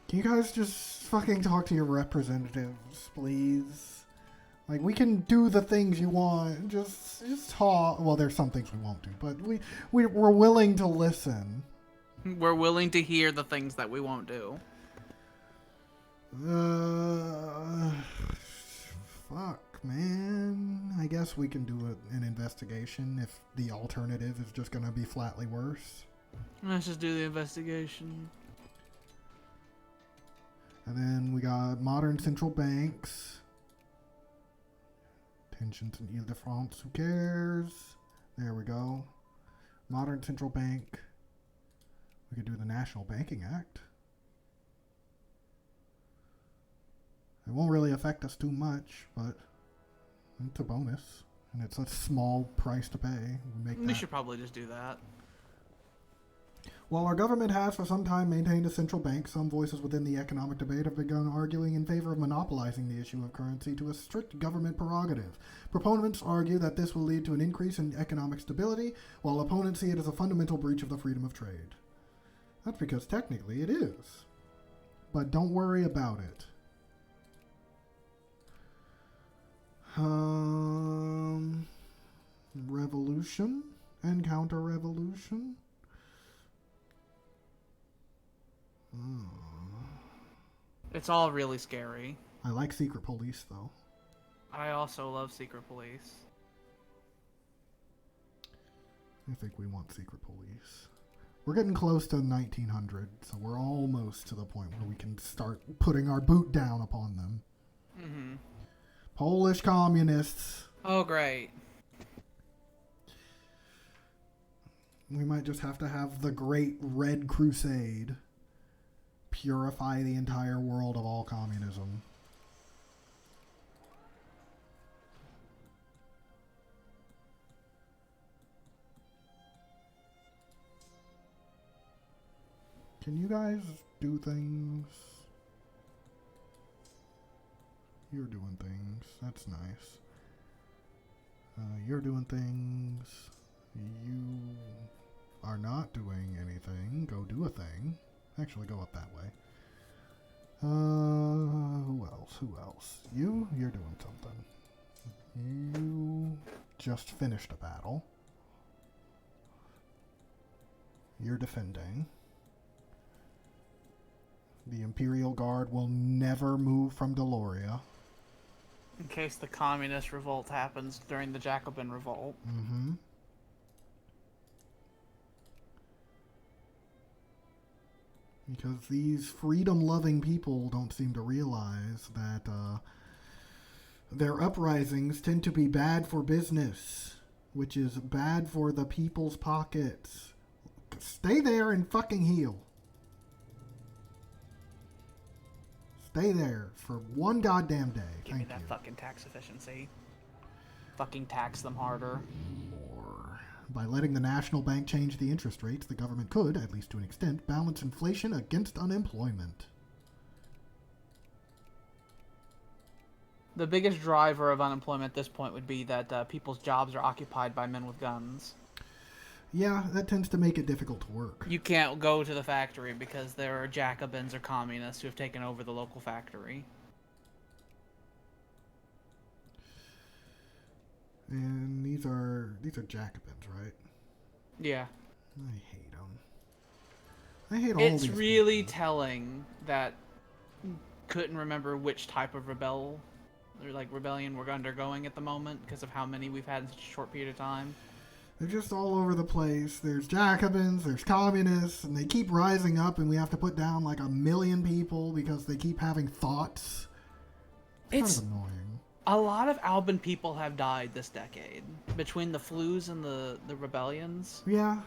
Can you guys just fucking talk to your representatives, please? Like, we can do the things you want. Just talk. Well, there's some things we won't do, but we're willing to listen. We're willing to hear the things that we won't do. Fuck, man. I guess we can do an investigation if the alternative is just gonna be flatly worse. Let's just do the investigation. And then we got modern central banks. Tensions in Ile-de-France, who cares? There we go. Modern central bank. We could do the National Banking Act. It won't really affect us too much, but it's a bonus. And it's a small price to pay. We should probably just do that. While our government has for some time maintained a central bank, some voices within the economic debate have begun arguing in favor of monopolizing the issue of currency to a strict government prerogative. Proponents argue that this will lead to an increase in economic stability, while opponents see it as a fundamental breach of the freedom of trade. That's because technically it is. But don't worry about it. Revolution and counter-revolution. It's all really scary. I like secret police, though. I also love secret police. I think we want secret police. We're getting close to 1900, so we're almost to the point where we can start putting our boot down upon them. Mm-hmm. Polish communists. Oh, great. We might just have to have the Great Red Crusade. Purify the entire world of all communism. Can you guys do things? You're doing things. That's nice. You're doing things. You are not doing anything. Go do a thing. Actually, go up that way. Who else? You're doing something. just finished a battle. You're defending. The Imperial Guard will never move from Deloria. In case the communist revolt happens during the Jacobin revolt. Mm-hmm. Because these freedom-loving people don't seem to realize that their uprisings tend to be bad for business, which is bad for the people's pockets. Stay there and fucking heal. Stay there for one goddamn day. Give me that fucking tax efficiency. Fucking tax them harder. More. By letting the National Bank change the interest rates, the government could, at least to an extent, balance inflation against unemployment. The biggest driver of unemployment at this point would be that people's jobs are occupied by men with guns. Yeah, that tends to make it difficult to work. You can't go to the factory because there are Jacobins or communists who have taken over the local factory. And these are Jacobins, right? Yeah. I hate them. I hate all these It's really people. telling that couldn't remember which type of rebellion we're undergoing at the moment because of how many we've had in such a short period of time. They're just all over the place. There's Jacobins, there's communists, and they keep rising up, and we have to put down like 1 million people because they keep having thoughts. It's kind of annoying. A lot of Alban people have died this decade between the flus and the rebellions. Yeah.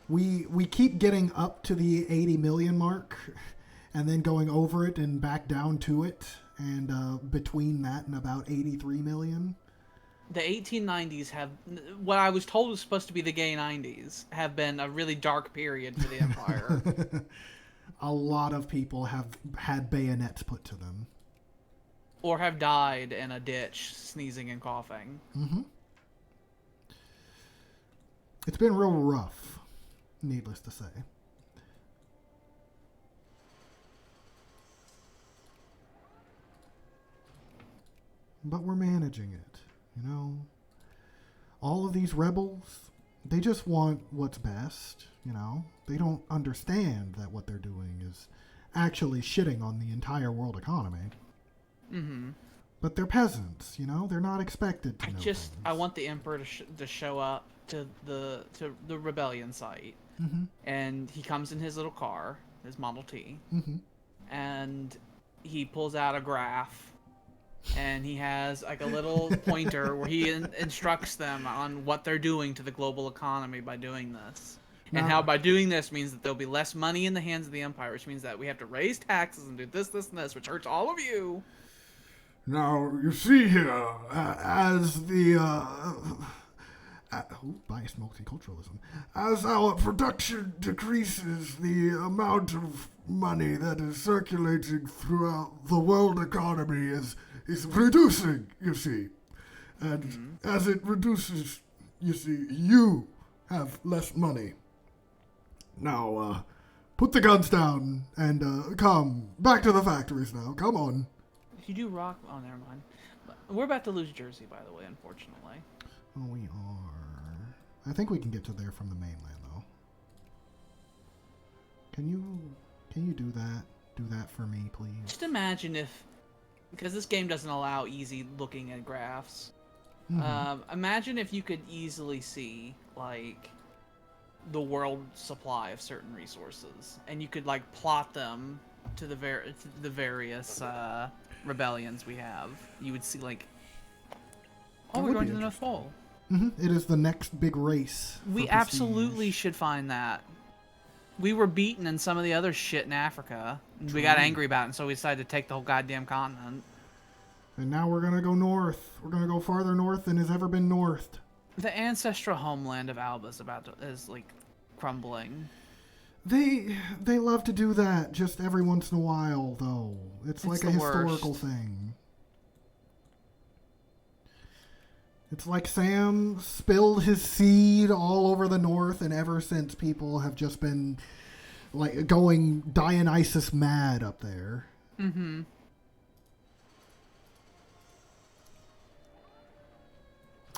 We keep getting up to the 80 million mark and then going over it and back down to it, and between that and about 83 million. The 1890s have, what I was told was supposed to be the gay 90s, have been a really dark period for the Empire. A lot of people have had bayonets put to them. Or have died in a ditch, sneezing and coughing. Mm-hmm. It's been real rough, needless to say. But we're managing it. You know, all of these rebels, they just want what's best, you know? They don't understand that what they're doing is actually shitting on the entire world economy. Mm-hmm. But they're peasants, you know? They're not expected to know things. I want the Emperor to show up to the rebellion site. Mm-hmm. And he comes in his little car, his Model T. Mm-hmm. And he pulls out a graph. And he has like a little pointer where he instructs them on what they're doing to the global economy by doing this. And how by doing this means that there'll be less money in the hands of the Empire, which means that we have to raise taxes and do this, this, and this, which hurts all of you. Now, you see here, as the, biased multiculturalism, as our production decreases, the amount of money that is circulating throughout the world economy is reducing, you see. And as it reduces, you see, you have less money. Now, put the guns down and come back to the factories now. Come on. If you do rock... Oh, never mind. We're about to lose Jersey, by the way, unfortunately. Oh, we are. I think we can get to there from the mainland, though. Can you do that? Do that for me, please? Just imagine if... Because this game doesn't allow easy looking at graphs. Mm-hmm. Imagine if you could easily see, like, the world supply of certain resources. And you could, like, plot them to the various rebellions we have. You would see, like... Oh, we're going to the North Pole. Mm-hmm. It is the next big race. We absolutely should find that. We were beaten in some of the other shit in Africa. True. We got angry about it, and so we decided to take the whole goddamn continent. And now we're going to go north. We're going to go farther north than has ever been northed. The ancestral homeland of Alba is like crumbling. They love to do that just every once in a while, though. It's like a historical thing. It's like Sam spilled his seed all over the north, and ever since people have just been like going Dionysus mad up there. Mm-hmm.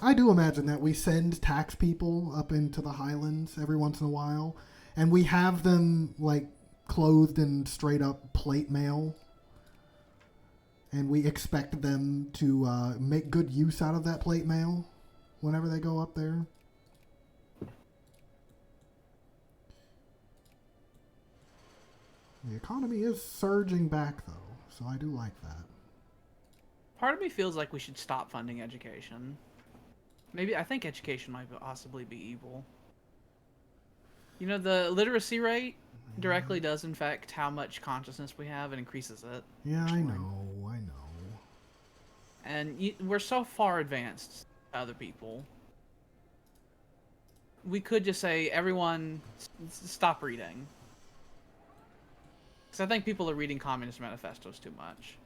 I do imagine that we send tax people up into the Highlands every once in a while, and we have them, like, clothed in straight-up plate mail, and we expect them to make good use out of that plate mail whenever they go up there. The economy is surging back, though, so I do like that. Part of me feels like we should stop funding education. Maybe, I think education might possibly be evil. You know, the literacy rate directly does affect how much consciousness we have and increases it. Yeah, I know. And we're so far advanced to other people. We could just say, everyone, stop reading. Because I think people are reading communist manifestos too much.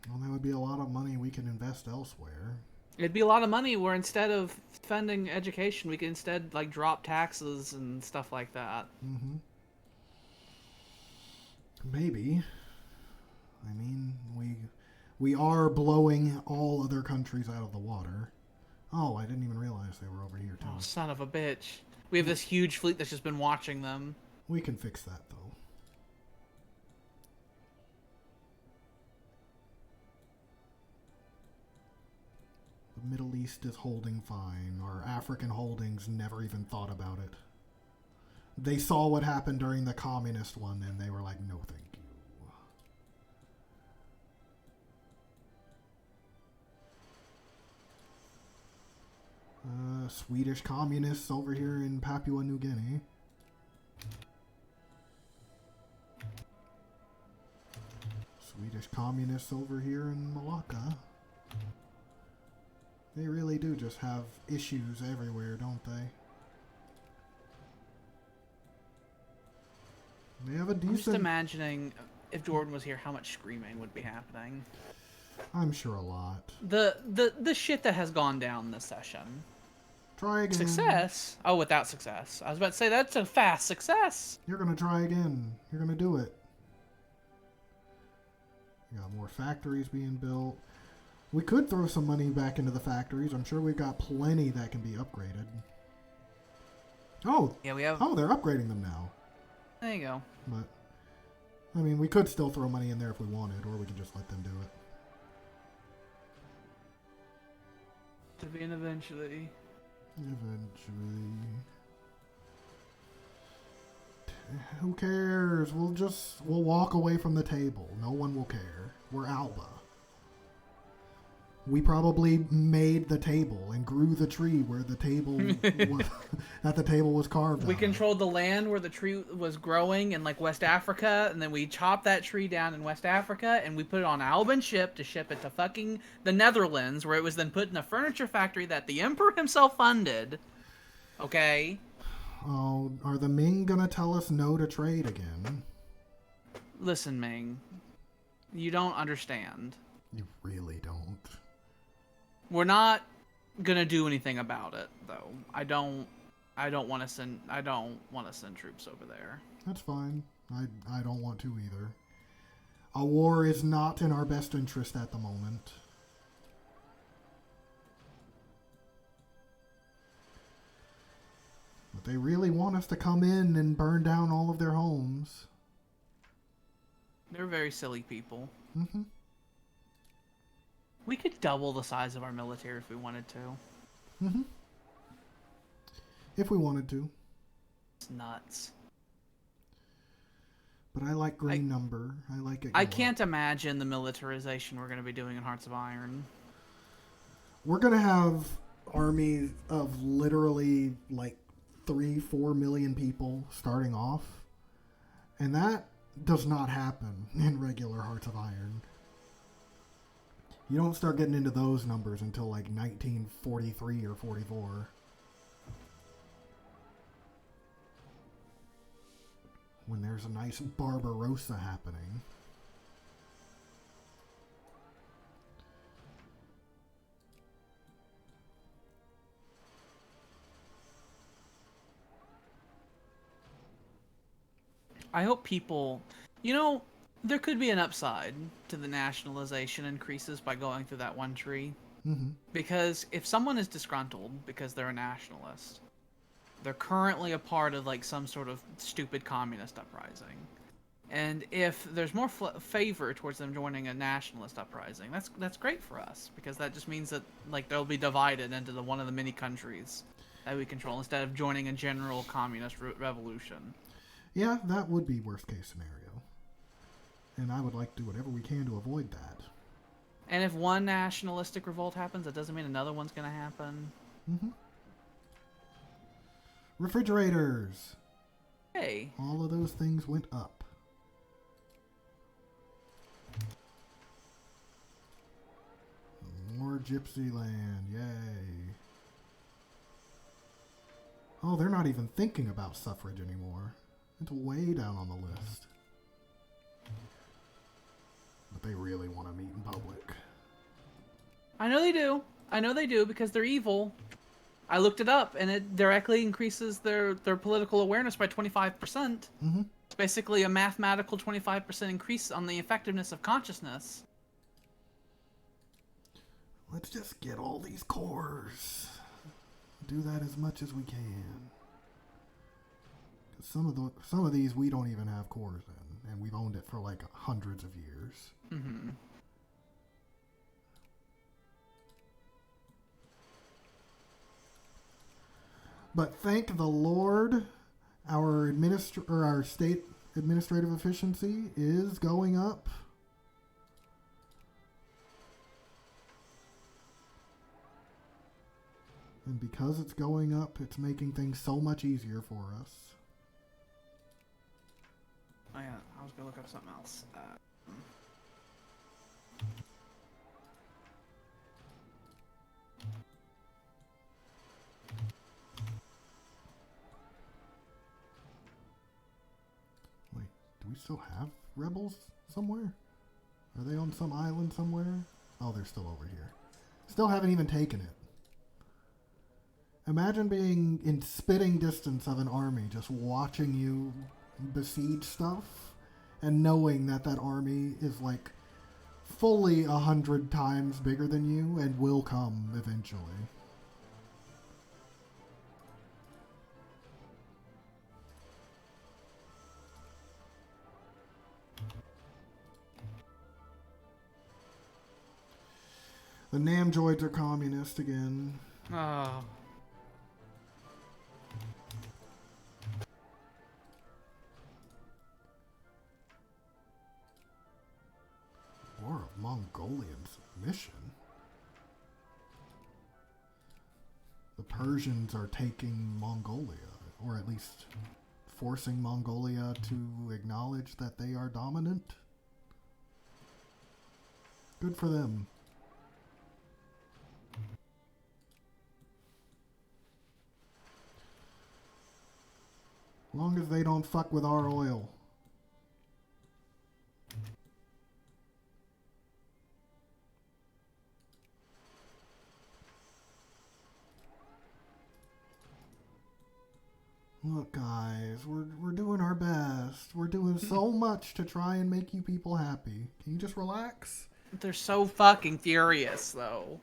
Well, that would be a lot of money we can invest elsewhere. It'd be a lot of money where instead of funding education, we could instead, like, drop taxes and stuff like that. Mm-hmm. Maybe. I mean, we are blowing all other countries out of the water. Oh, I didn't even realize they were over here, too. Oh, son of a bitch. We have this huge fleet that's just been watching them. We can fix that, though. The Middle East is holding fine. Our African holdings never even thought about it. They saw what happened during the communist one, and they were like, no, thank you. Swedish communists over here in Papua New Guinea. Swedish communists over here in Malacca. They really do just have issues everywhere, don't they? They have a decent... I'm just imagining, if Jordan was here, how much screaming would be happening. I'm sure a lot. The shit that has gone down this session. Try again. Success? Oh, without success. I was about to say, that's a fast success. You're going to try again. You're going to do it. You got more factories being built. We could throw some money back into the factories. I'm sure we've got plenty that can be upgraded. Oh! Yeah, we have... Oh, they're upgrading them now. There you go. But, I mean, we could still throw money in there if we wanted, or we could just let them do it. To be an eventually. Eventually. Who cares? We'll walk away from the table. No one will care. We're Alba. We probably made the table and grew the tree where the table that the table was carved We out. controlled the land where the tree was growing in, like, West Africa, and then we chopped that tree down in West Africa, and we put it on an Alban ship to ship it to fucking the Netherlands, where it was then put in a furniture factory that the Emperor himself funded. Okay? Oh, are the Ming gonna tell us no to trade again? Listen, Ming. You don't understand. You really don't. We're not gonna do anything about it, though. I don't want to send troops over there. That's fine. I don't want to either. A war is not in our best interest at the moment. But they really want us to come in and burn down all of their homes. They're very silly people. Mm-hmm. We could double the size of our military if we wanted to. Mm-hmm. If we wanted to. It's nuts. But I like green number. I like it. I can't imagine the militarization we're going to be doing in Hearts of Iron. We're going to have armies of literally like 3-4 million people starting off. And that does not happen in regular Hearts of Iron. You don't start getting into those numbers until like 1943 or 44. When there's a nice Barbarossa happening. I hope people... You know... There could be an upside to the nationalization increases by going through that one tree. Because if someone is disgruntled because they're a nationalist, they're currently a part of like some sort of stupid communist uprising. And if there's more favor towards them joining a nationalist uprising, that's great for us, because that just means that like they'll be divided into one of the many countries that we control instead of joining a general communist revolution. Yeah, that would be worst case scenario. And I would like to do whatever we can to avoid that. And if one nationalistic revolt happens, that doesn't mean another one's going to happen. Refrigerators. Hey. All of those things went up. More Gypsy land. Yay. Oh, they're not even thinking about suffrage anymore. It's way down on the list. But they really want to meet in public. I know they do. I know they do, because they're evil. I looked it up, and it directly increases their political awareness by 25%. It's basically a mathematical 25% increase on the effectiveness of consciousness. Let's just get all these cores. Do that as much as we can. Some of these we don't even have cores in, and we've owned it for like hundreds of years. But thank the Lord, our state administrative efficiency is going up. And because it's going up, it's making things so much easier for us. Oh yeah, I was gonna look up something else. Wait, do we still have rebels somewhere? Are they on some island somewhere? Oh, they're still over here. Still haven't even taken it. Imagine being in spitting distance of an army, just watching you besiege stuff, and knowing that army is like fully 100 times bigger than you and will come eventually. The Namdroids are communist again. Oh. War of Mongolian submission. The Persians are taking Mongolia, or at least forcing Mongolia to acknowledge that they are dominant. Good for them. Long as they don't fuck with our oil. Look, guys, we're doing our best. We're doing so much to try and make you people happy. Can you just relax? They're so fucking furious, though.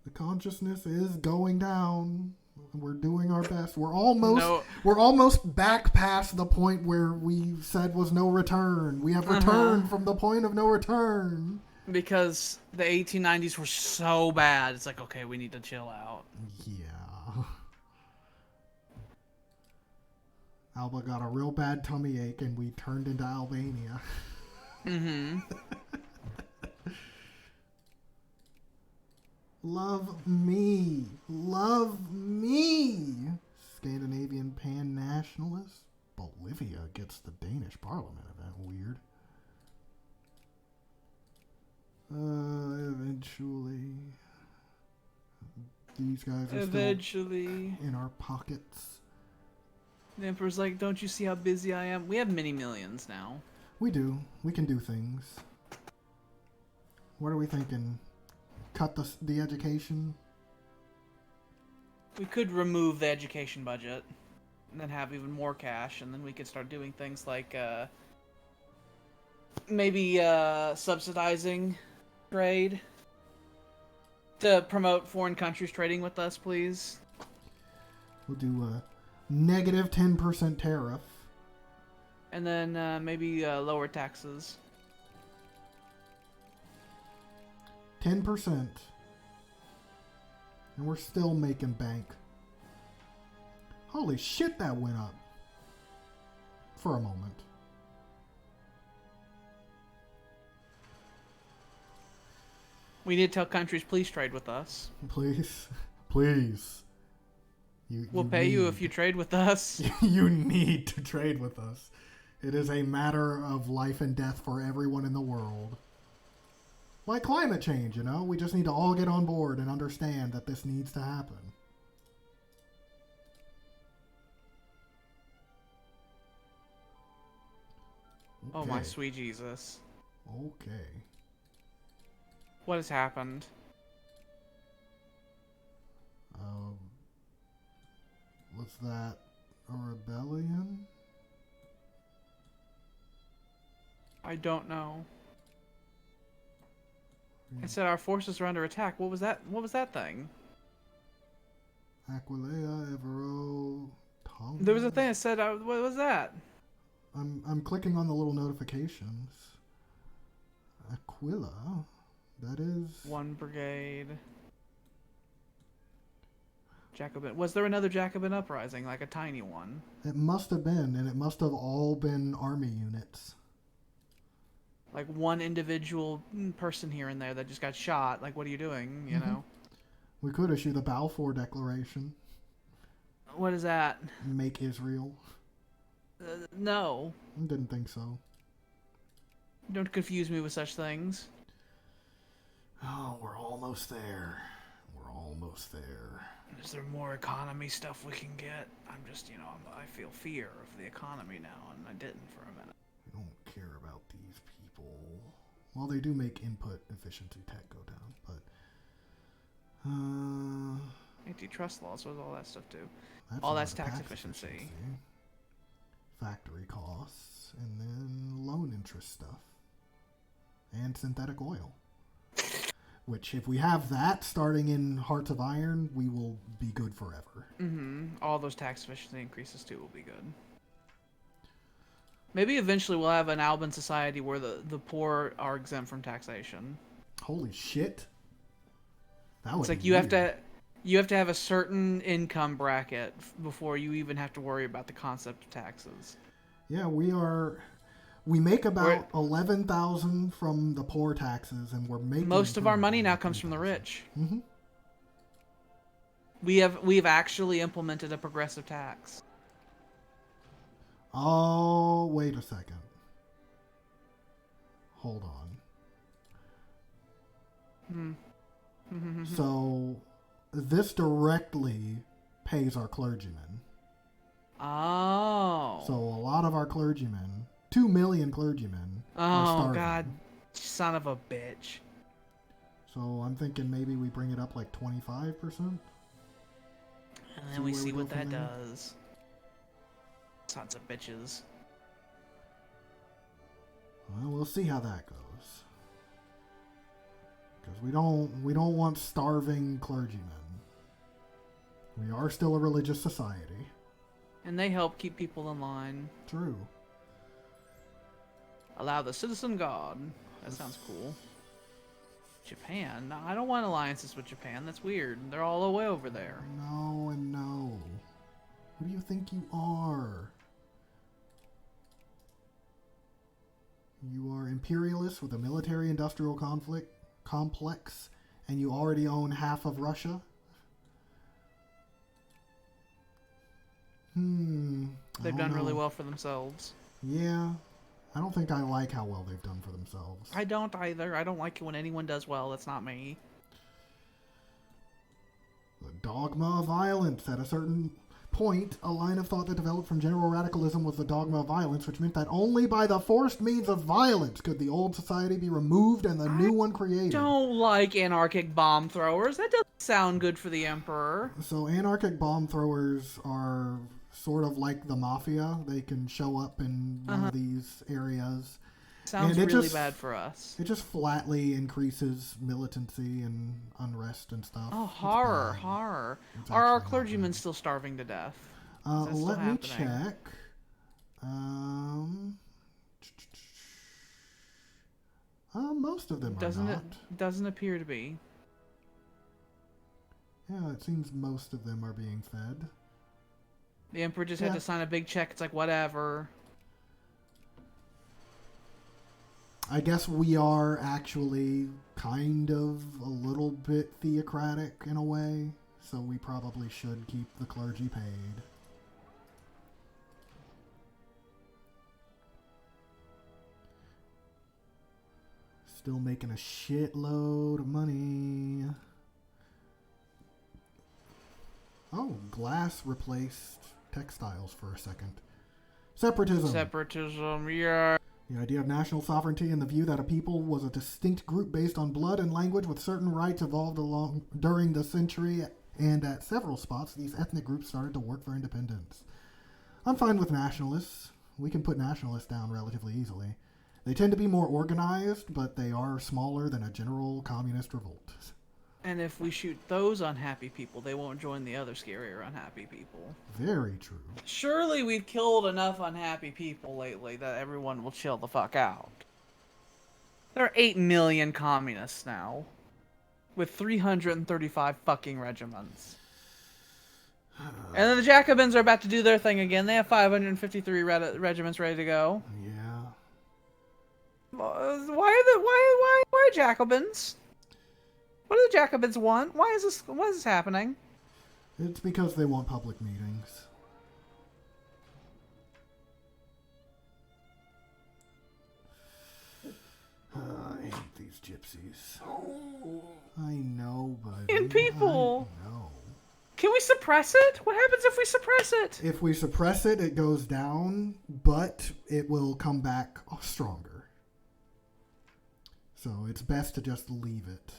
The consciousness is going down. We're doing our best. We're almost back past the point where we said was no return. We have returned from the point of no return. Because the 1890s were so bad. It's like, okay, we need to chill out. Yeah. Alba got a real bad tummy ache and we turned into Albania. Love me. Love me. Scandinavian pan-nationalist. Bolivia gets the Danish parliament event. Weird. Eventually. These guys are still in our pockets. The Emperor's like, don't you see how busy I am? We have many millions now. We do. We can do things. What are we thinking? Cut the education? We could remove the education budget and then have even more cash, and then we could start doing things like maybe subsidizing trade To promote foreign countries trading with us, please. We'll do a negative 10% tariff. And then maybe lower taxes. 10%. And we're still making bank. Holy shit, that went up. For a moment. We need to tell countries, please trade with us. Please. Please. We'll pay you if you trade with us. You need to trade with us. It is a matter of life and death for everyone in the world. Like climate change, you know? We just need to all get on board and understand that this needs to happen. Okay. Oh my sweet Jesus. Okay. What has happened? Was that a rebellion? I don't know. It said our forces are under attack. What was that? What was that thing? Aquilea, Evero, Tonga. There was a thing that said, what was that? I'm clicking on the little notifications. Aquila, that is... 1 brigade. Jacobin. Was there another Jacobin uprising, like a tiny one? It must have been, and it must have all been army units. Like one individual person here and there that just got shot. Like, what are you doing, you know? We could issue the Balfour Declaration. What is that? Make Israel. No. Didn't think so. Don't confuse me with such things. Oh, we're almost there. We're almost there. Is there more economy stuff we can get? I'm just, you know, I feel fear of the economy now, and I didn't for a minute. We don't care about these people. Well, they do make input efficiency tech go down, but... Antitrust laws, what does all that stuff do? That's all that's tax efficiency. Factory costs, and then loan interest stuff. And synthetic oil. Which, if we have that starting in Hearts of Iron, we will be good forever. All those tax efficiency increases, too, will be good. Maybe eventually we'll have an Alban society where the poor are exempt from taxation. Holy shit. That would It's like be you weird. have to have a certain income bracket before you even have to worry about the concept of taxes. Yeah, we make about 11,000 from the poor taxes, and we're making most of our money now comes from the rich. Mm-hmm. We've actually implemented a progressive tax. Oh, wait a second. Hold on. So, this directly pays our clergymen. Oh. So, a lot of our clergymen, 2 million clergymen, are starving. Oh, God. Son of a bitch. So, I'm thinking maybe we bring it up like 25%? And then we see what that does. Sons of bitches. Well, we'll see how that goes. Because we don't want starving clergymen. We are still a religious society. And they help keep people in line. True. Allow the citizen god. That sounds cool. Japan? No, I don't want alliances with Japan. That's weird. They're all the way over there. No and no. Who do you think you are? You are imperialist with a military-industrial complex, and you already own half of Russia? They've done really well for themselves. Yeah. I don't think I like how well they've done for themselves. I don't either. I don't like it when anyone does well. That's not me. The dogma of violence. At a certain point, a line of thought that developed from general radicalism was the dogma of violence, which meant that only by the forced means of violence could the old society be removed and the new one created. Don't like anarchic bomb throwers. That doesn't sound good for the Emperor. So anarchic bomb throwers are sort of like the mafia. They can show up in one of these areas Sounds really bad for us. It just flatly increases militancy and unrest and stuff. Oh, horror. Are our clergymen still starving to death? Let me check. Most of them are not. Doesn't appear to be. Yeah, it seems most of them are being fed. The Emperor just had to sign a big check. It's like, whatever. I guess we are actually kind of a little bit theocratic in a way, so we probably should keep the clergy paid. Still making a shitload of money. Oh, glass replaced textiles for a second. Separatism, yeah. The idea of national sovereignty and the view that a people was a distinct group based on blood and language with certain rights evolved along during the century, and at several spots, these ethnic groups started to work for independence. I'm fine with nationalists. We can put nationalists down relatively easily. They tend to be more organized, but they are smaller than a general communist revolt. And if we shoot those unhappy people, they won't join the other scarier unhappy people. Very true. Surely we've killed enough unhappy people lately that everyone will chill the fuck out. There are 8 million communists now, with 335 fucking regiments. And then the Jacobins are about to do their thing again. They have 553 regiments ready to go. Yeah. Why Jacobins? What do the Jacobins want? Why is this happening? It's because they want public meetings. I hate these gypsies. I know, buddy. And people. I know. Can we suppress it? What happens if we suppress it? If we suppress it, it goes down, but it will come back stronger. So it's best to just leave it.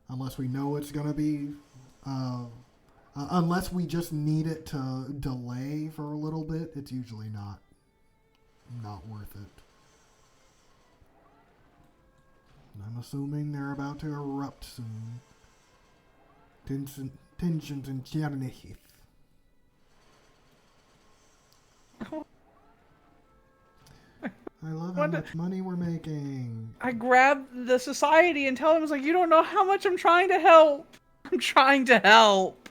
Unless we know it's going to be... unless we just need it to delay for a little bit, it's usually not worth it. And I'm assuming they're about to erupt soon. Tensions in Chernihiv. I love how much money we're making. I grab the society and tell them, I was like, you don't know how much I'm trying to help. I'm trying to help.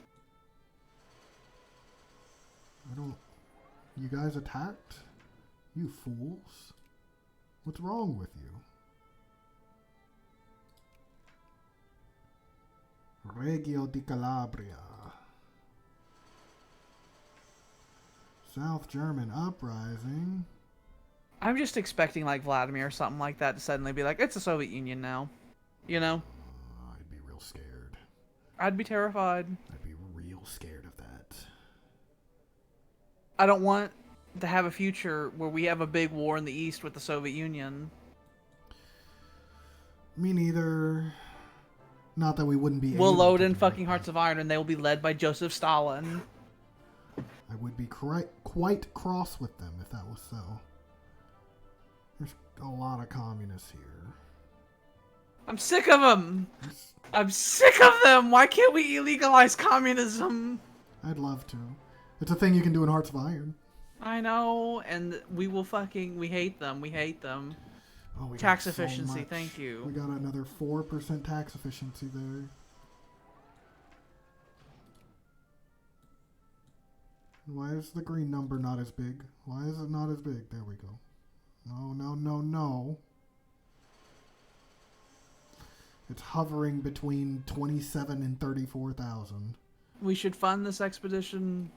You guys attacked? You fools. What's wrong with you? Reggio di Calabria. South German uprising. I'm just expecting like Vladimir or something like that to suddenly be like, it's the Soviet Union now. You know? I'd be real scared. I'd be terrified. I'd be real scared of that. I don't want to have a future where we have a big war in the East with the Soviet Union. Me neither. Not that we wouldn't be We'll load in fucking Hearts of Iron and they will be led by Joseph Stalin. I would be quite cross with them if that was so. There's a lot of communists here. I'm sick of them. I'm sick of them. Why can't we illegalize communism? I'd love to. It's a thing you can do in Hearts of Iron. I know, and we hate them. We hate them. Oh, tax efficiency, thank you. We got another 4% tax efficiency there. Why is the green number not as big? Why is it not as big? There we go. No. It's hovering between 27 and 34,000. We should fund this expedition.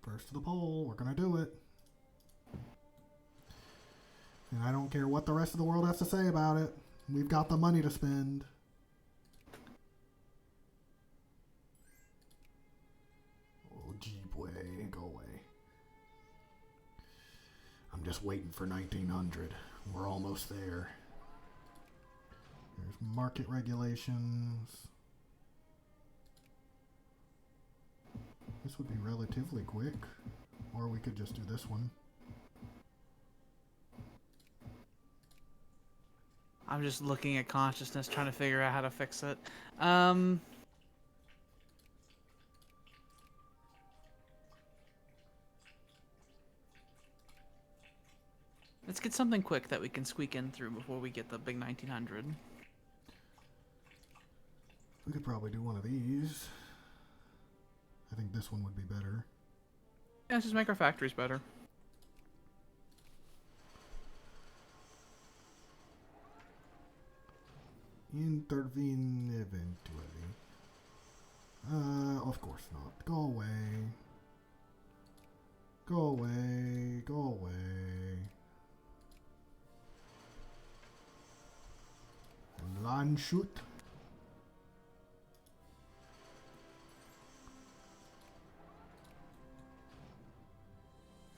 First to the poll. We're going to do it. And I don't care what the rest of the world has to say about it. We've got the money to spend. Oh, Jeepway, go away. I'm just waiting for 1900. We're almost there. There's market regulations. This would be relatively quick. Or we could just do this one. I'm just looking at consciousness, trying to figure out how to fix it. Let's get something quick that we can squeak in through before we get the big 1900. We could probably do one of these. I think this one would be better. Yeah, let's just make our factories better. Intervene eventually. Of course not. Go away. Go away. Go away. And land shoot.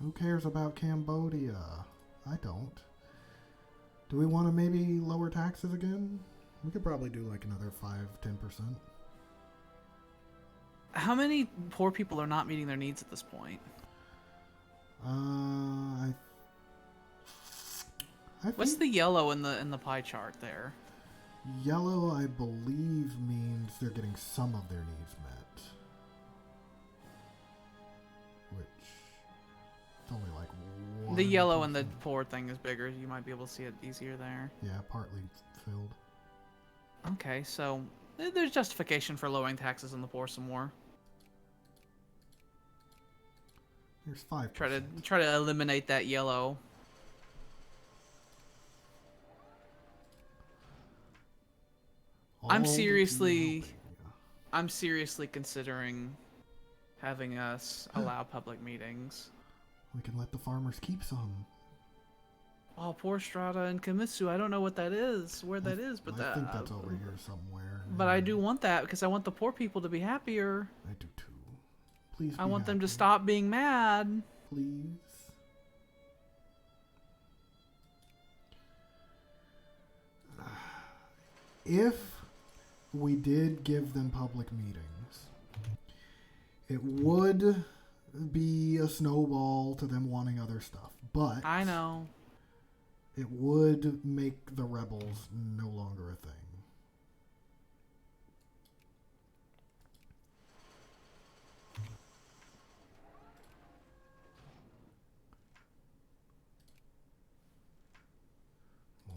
Who cares about Cambodia? I don't. Do we want to maybe lower taxes again? We could probably do like another 5-10%. How many poor people are not meeting their needs at this point? What's the yellow in the pie chart there? Yellow, I believe, means they're getting some of their needs met. Which it's only like one. The yellow and the poor thing is bigger. You might be able to see it easier there. Yeah, partly filled. Okay, so there's justification for lowering taxes on the poor some more. There's 5%. Try to eliminate that yellow. I'm seriously considering having us allow public meetings. We can let the farmers keep some. Oh, poor Strata and Kimitsu. I don't know what that is, where that is, but I think that's over here somewhere. But I do want that because I want the poor people to be happier. I do too. Please. I want them to stop being mad. Please. If we did give them public meetings, it would be a snowball to them wanting other stuff. But I know. It would make the rebels no longer a thing.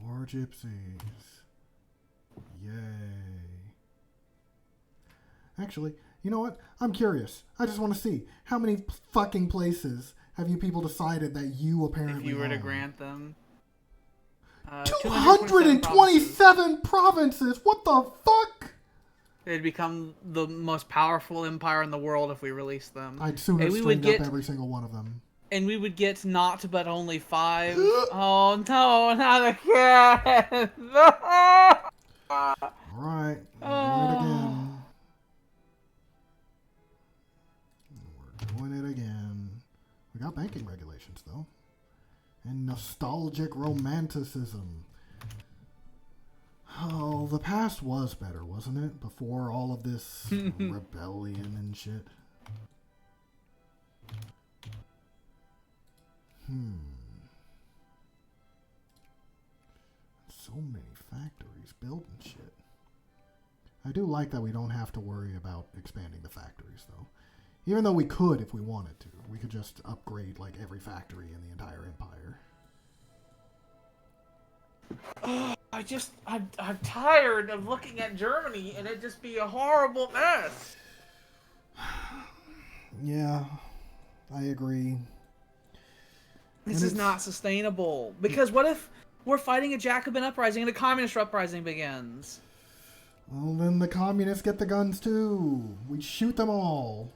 More gypsies. Yay. Actually, you know what? I'm curious. I just want to see. How many fucking places have you people decided that you apparently If you were to own? grant them. 227 provinces! What the fuck? They'd become the most powerful empire in the world if we released them. I'd sooner string up every single one of them. And we would get not but only 5. Oh no, not again! Alright, we'll do it again. We're doing it again. We got banking regulations, though. And nostalgic romanticism. Oh, the past was better, wasn't it? Before all of this rebellion and shit. So many factories building shit. I do like that we don't have to worry about expanding the factories, though. Even though we could if we wanted to. We could just upgrade, like, every factory in the entire empire. I'm tired of looking at Germany and it just be a horrible mess. Yeah, I agree. This is not sustainable. Because what if we're fighting a Jacobin uprising and a communist uprising begins? Well, then the communists get the guns too. We shoot them all.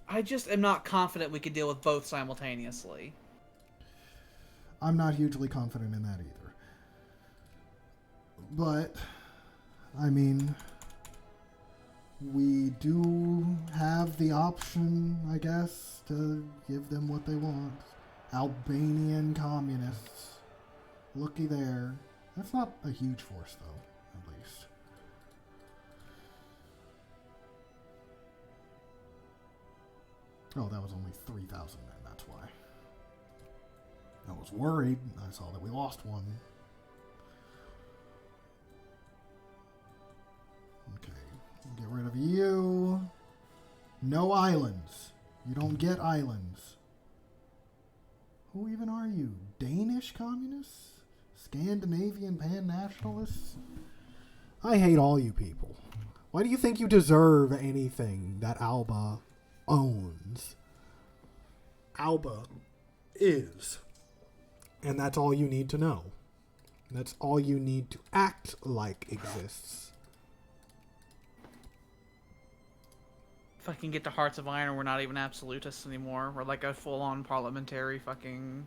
I just am not confident we could deal with both simultaneously. I'm not hugely confident in that either. But, I mean, we do have the option, I guess, to give them what they want. Albanian communists. Looky there. That's not a huge force, though, at least. Oh, that was only 3,000 men, that's why. I was worried. I saw that we lost one. rid of you. No islands. You don't get islands. Who even are you? Danish communists? Scandinavian pan-nationalists? I hate all you people. Why do you think you deserve anything that Alba owns? Alba is. And that's all you need to know. That's all you need to act like exists. Fucking get to Hearts of Iron, we're not even absolutists anymore. We're like a full-on parliamentary fucking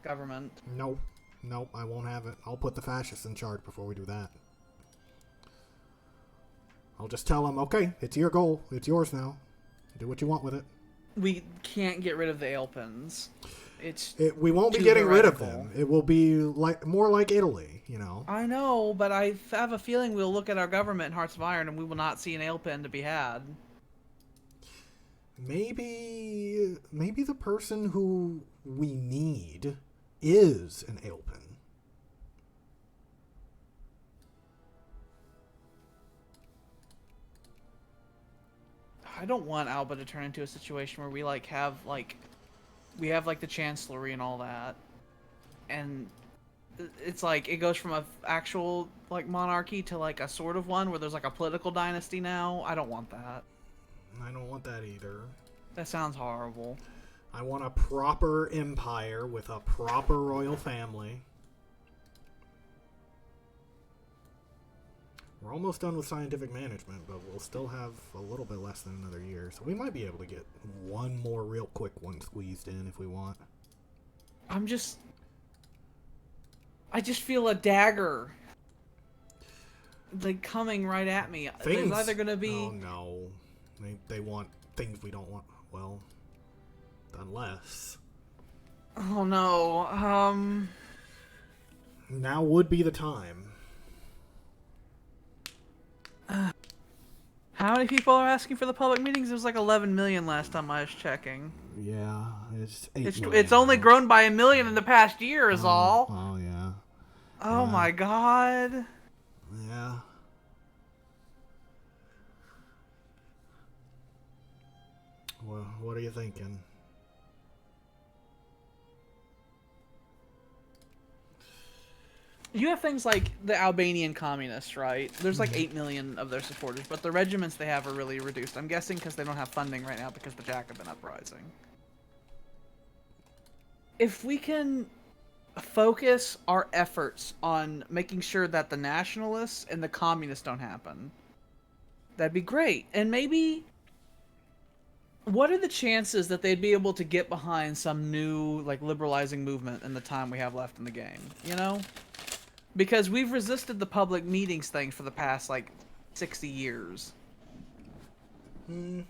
government. Nope. Nope, I won't have it. I'll put the fascists in charge before we do that. I'll just tell them, okay, it's your goal. It's yours now. Do what you want with it. We can't get rid of the Alpins. We won't be getting rid of them. It will be more like Italy, you know. I know, but I have a feeling we'll look at our government in Hearts of Iron and we will not see an Alpin to be had. Maybe the person who we need is an Alpin. I don't want Alba to turn into a situation where we have the Chancellery and all that, and it's like it goes from a actual like monarchy to like a sort of one where there's like a political dynasty now. I don't want that. I don't want that either. That sounds horrible. I want a proper empire with a proper royal family. We're almost done with scientific management, but we'll still have a little bit less than another year. So we might be able to get one more real quick one squeezed in if we want. I just feel a dagger like coming right at me. There's either going to be... Oh, no. They want things we don't want. Well, unless... Oh, no. Now would be the time. How many people are asking for the public meetings? It was like 11 million last time I was checking. Yeah, it's 8 million. It's only grown by 1 million in the past year is all. Oh, yeah. Oh, my God. Yeah. Well, what are you thinking? You have things like the Albanian communists, right? There's like 8 million of their supporters, but the regiments they have are really reduced. I'm guessing because they don't have funding right now because the Jacobin uprising. If we can focus our efforts on making sure that the nationalists and the communists don't happen, that'd be great. And maybe... What are the chances that they'd be able to get behind some new, like, liberalizing movement in the time we have left in the game? You know? Because we've resisted the public meetings thing for the past, like, 60 years. I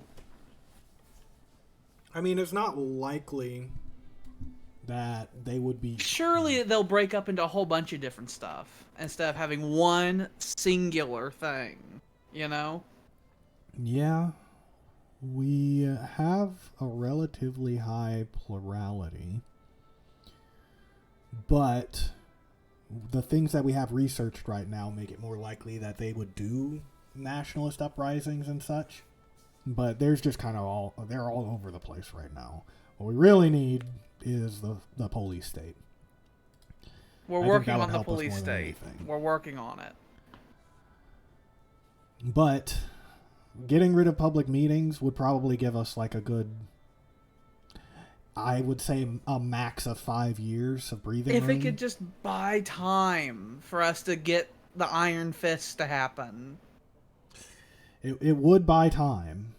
mean, it's not likely that they would be... Surely they'll break up into a whole bunch of different stuff instead of having one singular thing, you know? Yeah. We have a relatively high plurality, but the things that we have researched right now make it more likely that they would do nationalist uprisings and such. But there's just kind of they're all over the place right now. What we really need is the police state. We're working on the police state. We're working on it. But getting rid of public meetings would probably give us like a good, I would say, a max of 5 years of breathing room. If it could just buy time for us to get the Iron Fist to happen. It would buy time.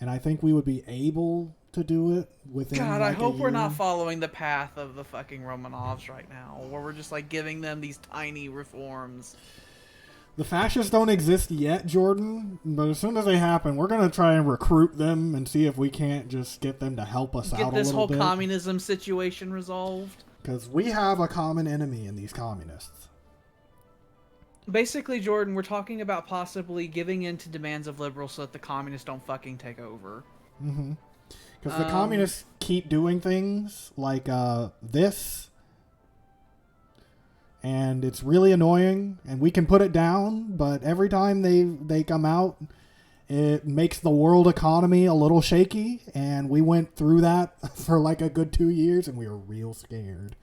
And I think we would be able to do it within God, like I hope a we're year. not following the path of the fucking Romanovs right now, where we're just like giving them these tiny reforms. The fascists don't exist yet, Jordan, but as soon as they happen, we're going to try and recruit them and see if we can't just get them to help us out a little bit. Get this whole communism situation resolved. Because we have a common enemy in these communists. Basically, Jordan, we're talking about possibly giving in to demands of liberals so that the communists don't fucking take over. Mm-hmm. Because the communists keep doing things like this. And it's really annoying, and we can put it down, but every time they come out It makes the world economy a little shaky, and we went through that for like a good 2 years, and we were real scared.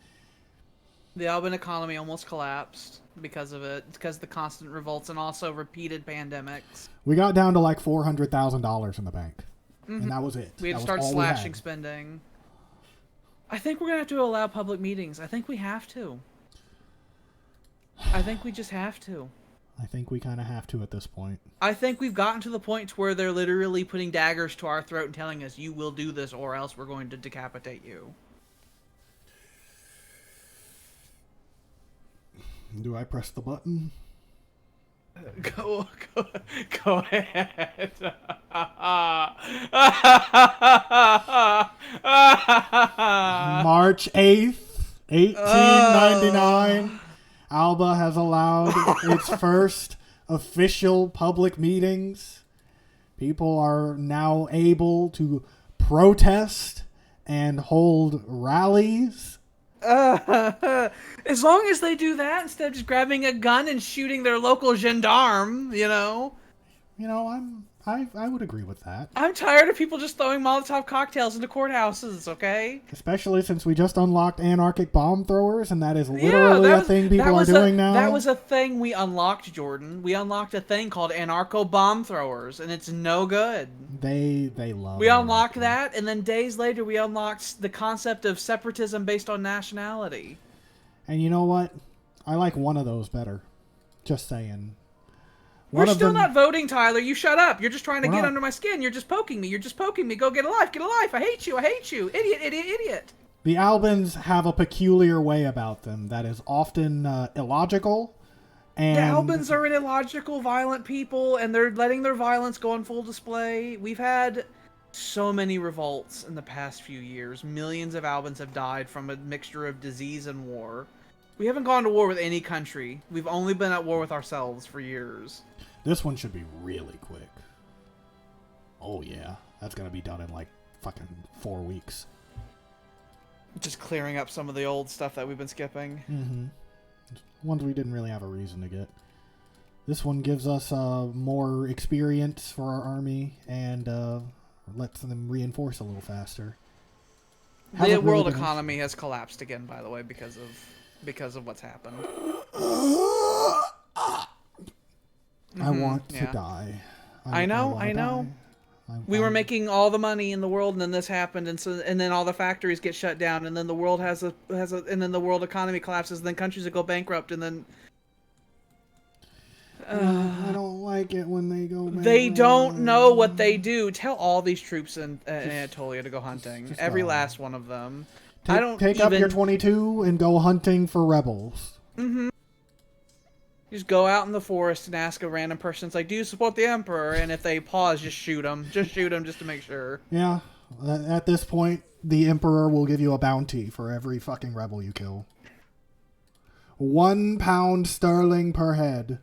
The Alban economy almost collapsed because of it, because of the constant revolts and also repeated pandemics. We got down to like $400,000 in the bank, and that was it. We had to start slashing spending. I think we're going to have to allow public meetings. I think we have to. I think we just have to. I think we kind of have to at this point. I think we've gotten to the point where they're literally putting daggers to our throat and telling us, you will do this or else we're going to decapitate you. Do I press the button? Go ahead. March 8th, 1899. Alba has allowed its first official public meetings. People are now able to protest and hold rallies. As long as they do that instead of just grabbing a gun and shooting their local gendarme, you know. I would agree with that. I'm tired of people just throwing Molotov cocktails into courthouses, okay? Especially since we just unlocked anarchic bomb throwers, and that is literally a thing people are doing now. That was a thing we unlocked, Jordan. We unlocked a thing called anarcho bomb throwers, and it's no good. They love it. We unlocked that, and then days later we unlocked the concept of separatism based on nationality. And you know what? I like one of those better. Just saying. We're still not voting, Tyler. You shut up. You're just trying to get under my skin. You're just poking me. You're just poking me. Go get a life. Get a life. I hate you. I hate you. Idiot, idiot, idiot. The Albans have a peculiar way about them that is often illogical. And the Albans are an illogical, violent people, and they're letting their violence go on full display. We've had so many revolts in the past few years. Millions of Albans have died from a mixture of disease and war. We haven't gone to war with any country. We've only been at war with ourselves for years. This one should be really quick. Oh yeah, that's gonna be done in like fucking 4 weeks. Just clearing up some of the old stuff that we've been skipping. Mm-hmm. Ones we didn't really have a reason to get. This one gives us more experience for our army and lets them reinforce a little faster. The world economy has collapsed again, by the way, because of what's happened. I want to die. I know. We were making all the money in the world, and then this happened, and then all the factories get shut down, and then the world and then the world economy collapses, and then countries that go bankrupt, and then. I don't like it when they go bankrupt. They don't know what they do. Tell all these troops in Anatolia to go hunting. Every last one of them. Take up your 22 and go hunting for rebels. Mm-hmm. Just go out in the forest and ask a random person, it's like, do you support the Emperor? And if they pause, just shoot them. Just shoot them just to make sure. Yeah. At this point, the Emperor will give you a bounty for every fucking rebel you kill. £1 per head.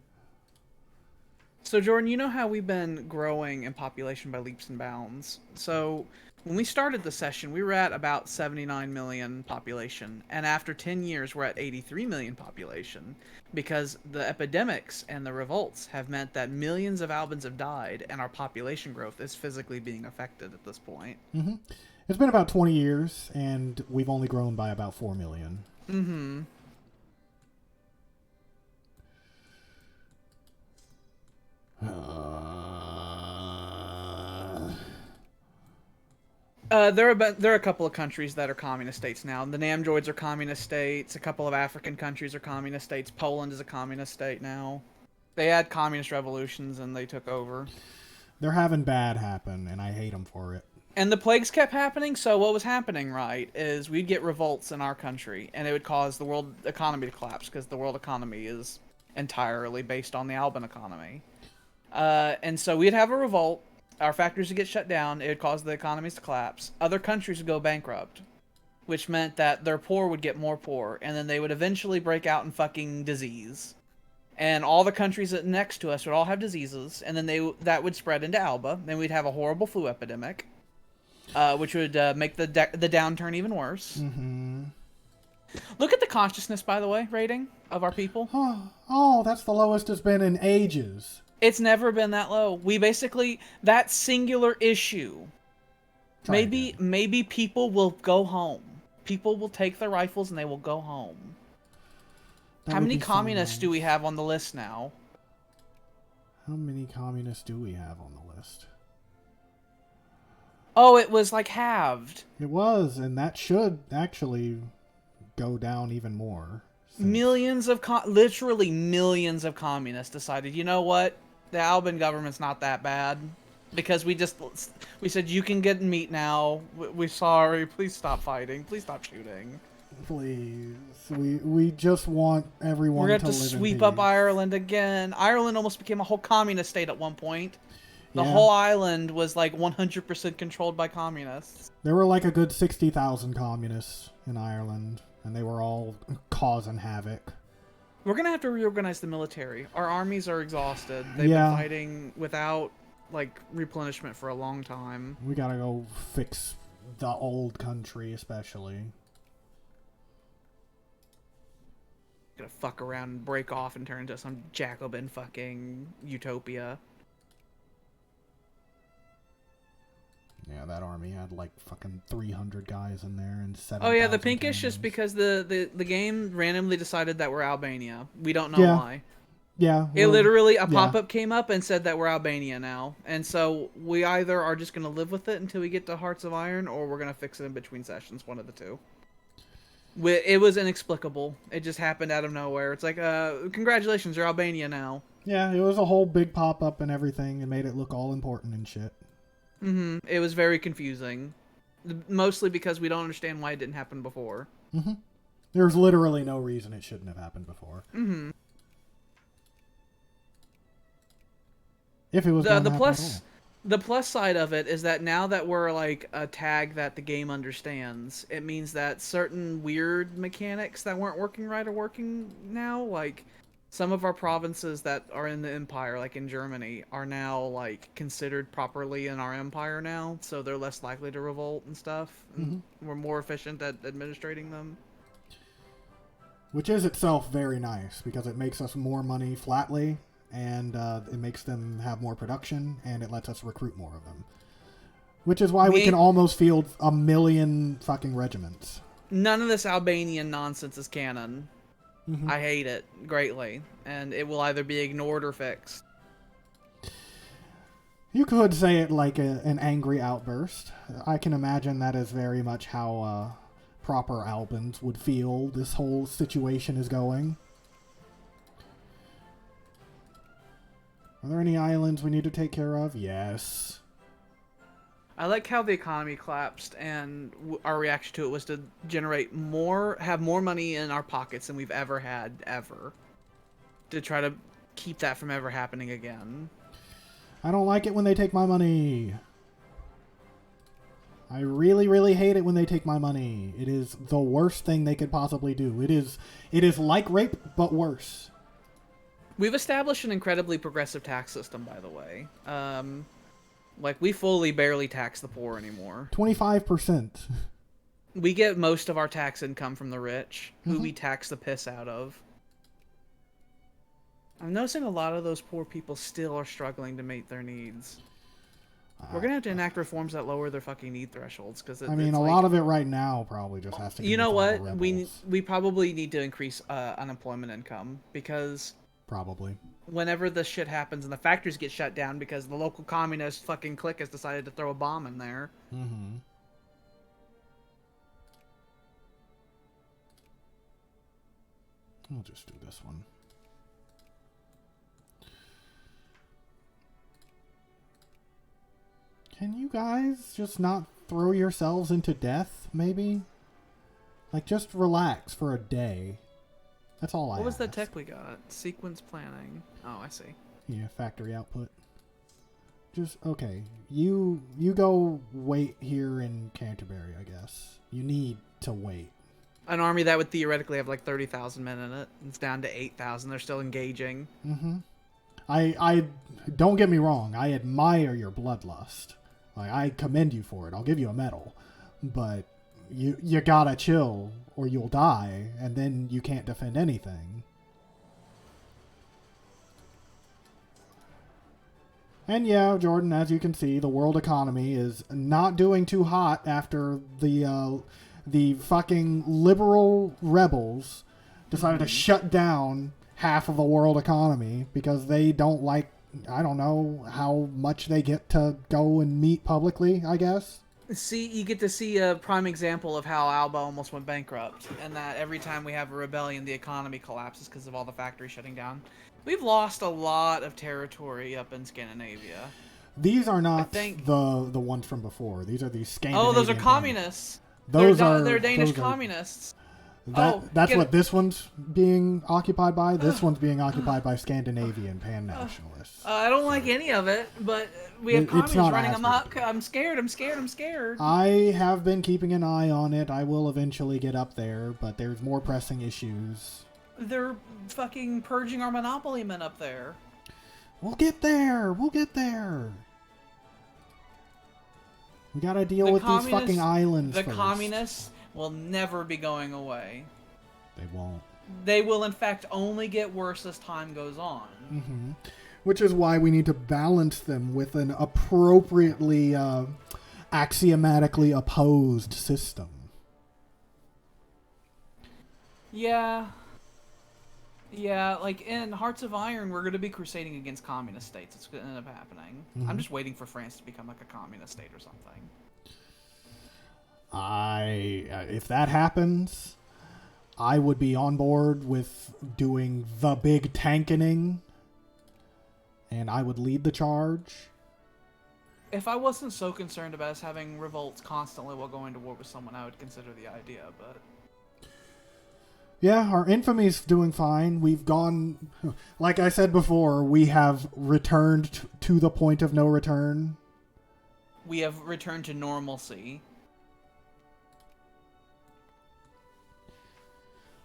So, Jordan, you know how we've been growing in population by leaps and bounds. So, when we started the session, we were at about 79 million population. And after 10 years, we're at 83 million population. Because the epidemics and the revolts have meant that millions of Albans have died, and our population growth is physically being affected at this point. Mm-hmm. It's been about 20 years, and we've only grown by about 4 million. Mm-hmm. There are a couple of countries that are communist states now. The Namjoids are communist states. A couple of African countries are communist states. Poland is a communist state now. They had communist revolutions and they took over. They're having bad happen, and I hate them for it. And the plagues kept happening, so what was happening, right, is we'd get revolts in our country, and it would cause the world economy to collapse, because the world economy is entirely based on the Alban economy. And so we'd have a revolt. Our factories would get shut down. It would cause the economies to collapse. Other countries would go bankrupt, which meant that their poor would get more poor, and then they would eventually break out in fucking disease. And all the countries next to us would all have diseases, and then that would spread into Alba. Then we'd have a horrible flu epidemic, which would make the downturn even worse. Mm-hmm. Look at the consciousness, by the way, rating of our people. Oh, that's the lowest it's been in ages. It's never been that low. We basically, that singular issue, maybe people will go home. People will take their rifles and they will go home. How many communists do we have on the list now? How many communists do we have on the list? Oh, it was like halved. It was, and that should actually go down even more. Literally millions of communists decided, you know what? The Alban government's not that bad. Because we said, you can get meat now. We're sorry. Please stop fighting. Please stop shooting. Please. We just want everyone to live in peace. We're going to sweep up Ireland again. Ireland almost became a whole communist state at one point. The whole island was like 100% controlled by communists. There were like a good 60,000 communists in Ireland, and they were all causing havoc. We're going to have to reorganize the military. Our armies are exhausted. They've been fighting without like replenishment for a long time. We gotta go fix the old country, especially. Gonna fuck around and break off and turn into some Jacobin fucking utopia. Yeah, that army had like fucking 300 guys in there and 7. Oh yeah, the pink is just because the game randomly decided that we're Albania. We don't know why. Yeah. It literally, a pop-up came up and said that we're Albania now. And so we either are just going to live with it until we get to Hearts of Iron, or we're going to fix it in between sessions, one of the two. It was inexplicable. It just happened out of nowhere. It's like, congratulations, you're Albania now. Yeah, it was a whole big pop-up and everything. It made it look all important and shit. Mm-hmm. It was very confusing. Mostly because we don't understand why it didn't happen before. Mm-hmm. There's literally no reason it shouldn't have happened before. Mm-hmm. If it was the plus side of it is that now that we're like a tag that the game understands, it means that certain weird mechanics that weren't working right are working now. Like some of our provinces that are in the Empire, like in Germany, are now like considered properly in our Empire now, so they're less likely to revolt and stuff. Mm-hmm. We're more efficient at administrating them. Which is itself very nice because it makes us more money flatly. And it makes them have more production, and it lets us recruit more of them. Which is why we can almost field 1 million fucking regiments. None of this Albanian nonsense is canon. Mm-hmm. I hate it greatly, and it will either be ignored or fixed. You could say it like an angry outburst. I can imagine that is very much how proper Albans would feel this whole situation is going. Are there any islands we need to take care of? Yes. I like how the economy collapsed, and our reaction to it was to have more money in our pockets than we've ever had, ever. To try to keep that from ever happening again. I don't like it when they take my money. I really, really hate it when they take my money. It is the worst thing they could possibly do. It is like rape, but worse. We've established an incredibly progressive tax system, by the way. Like, we fully barely tax the poor anymore. 25%. We get most of our tax income from the rich, who we tax the piss out of. I'm noticing a lot of those poor people still are struggling to meet their needs. We're gonna have to enact reforms that lower their fucking need thresholds, because I mean, a lot of it right now probably just has to. You know what? We probably need to increase unemployment income, because probably whenever this shit happens and the factories get shut down because the local communist fucking clique has decided to throw a bomb in there. Mm-hmm. I'll just do this one. Can you guys just not throw yourselves into death, maybe? Like, just relax for a day. That's all I What was ask. the tech we got? Sequence planning. Oh, I see. Yeah, factory output. Just, okay. You go wait here in Canterbury, I guess. You need to wait. An army that would theoretically have like 30,000 men in it. It's down to 8,000. They're still engaging. Mm-hmm. I don't get me wrong. I admire your bloodlust. Like, I commend you for it. I'll give you a medal. But you gotta chill or you'll die, and then you can't defend anything. And yeah, Jordan, as you can see, the world economy is not doing too hot after the fucking liberal rebels decided to shut down half of the world economy because they don't like, I don't know, how much they get to go and meet publicly, I guess. See, you get to see a prime example of how Alba almost went bankrupt, and that every time we have a rebellion, the economy collapses because of all the factories shutting down. We've lost a lot of territory up in Scandinavia. These are not the ones from before. These are the Scandinavian. Oh, those are communists. They're Danish communists. That's what this one's being occupied by. This one's being occupied by Scandinavian pan-nationalists. I don't like any of it, but we have communists running amok. I'm scared. I have been keeping an eye on it. I will eventually get up there, but there's more pressing issues. They're fucking purging our monopoly men up there. We'll get there. We gotta deal with these fucking islands first. The communists will never be going away. They won't. They will, in fact, only get worse as time goes on. Mm-hmm. Which is why we need to balance them with an appropriately axiomatically opposed system. Yeah, like in Hearts of Iron, we're going to be crusading against communist states. It's going to end up happening. Mm-hmm. I'm just waiting for France to become like a communist state or something. If that happens, I would be on board with doing the big tankening, and I would lead the charge. If I wasn't so concerned about us having revolts constantly while going to war with someone, I would consider the idea, but... Yeah, our infamy's doing fine. We've gone... Like I said before, we have returned to the point of no return. We have returned to normalcy.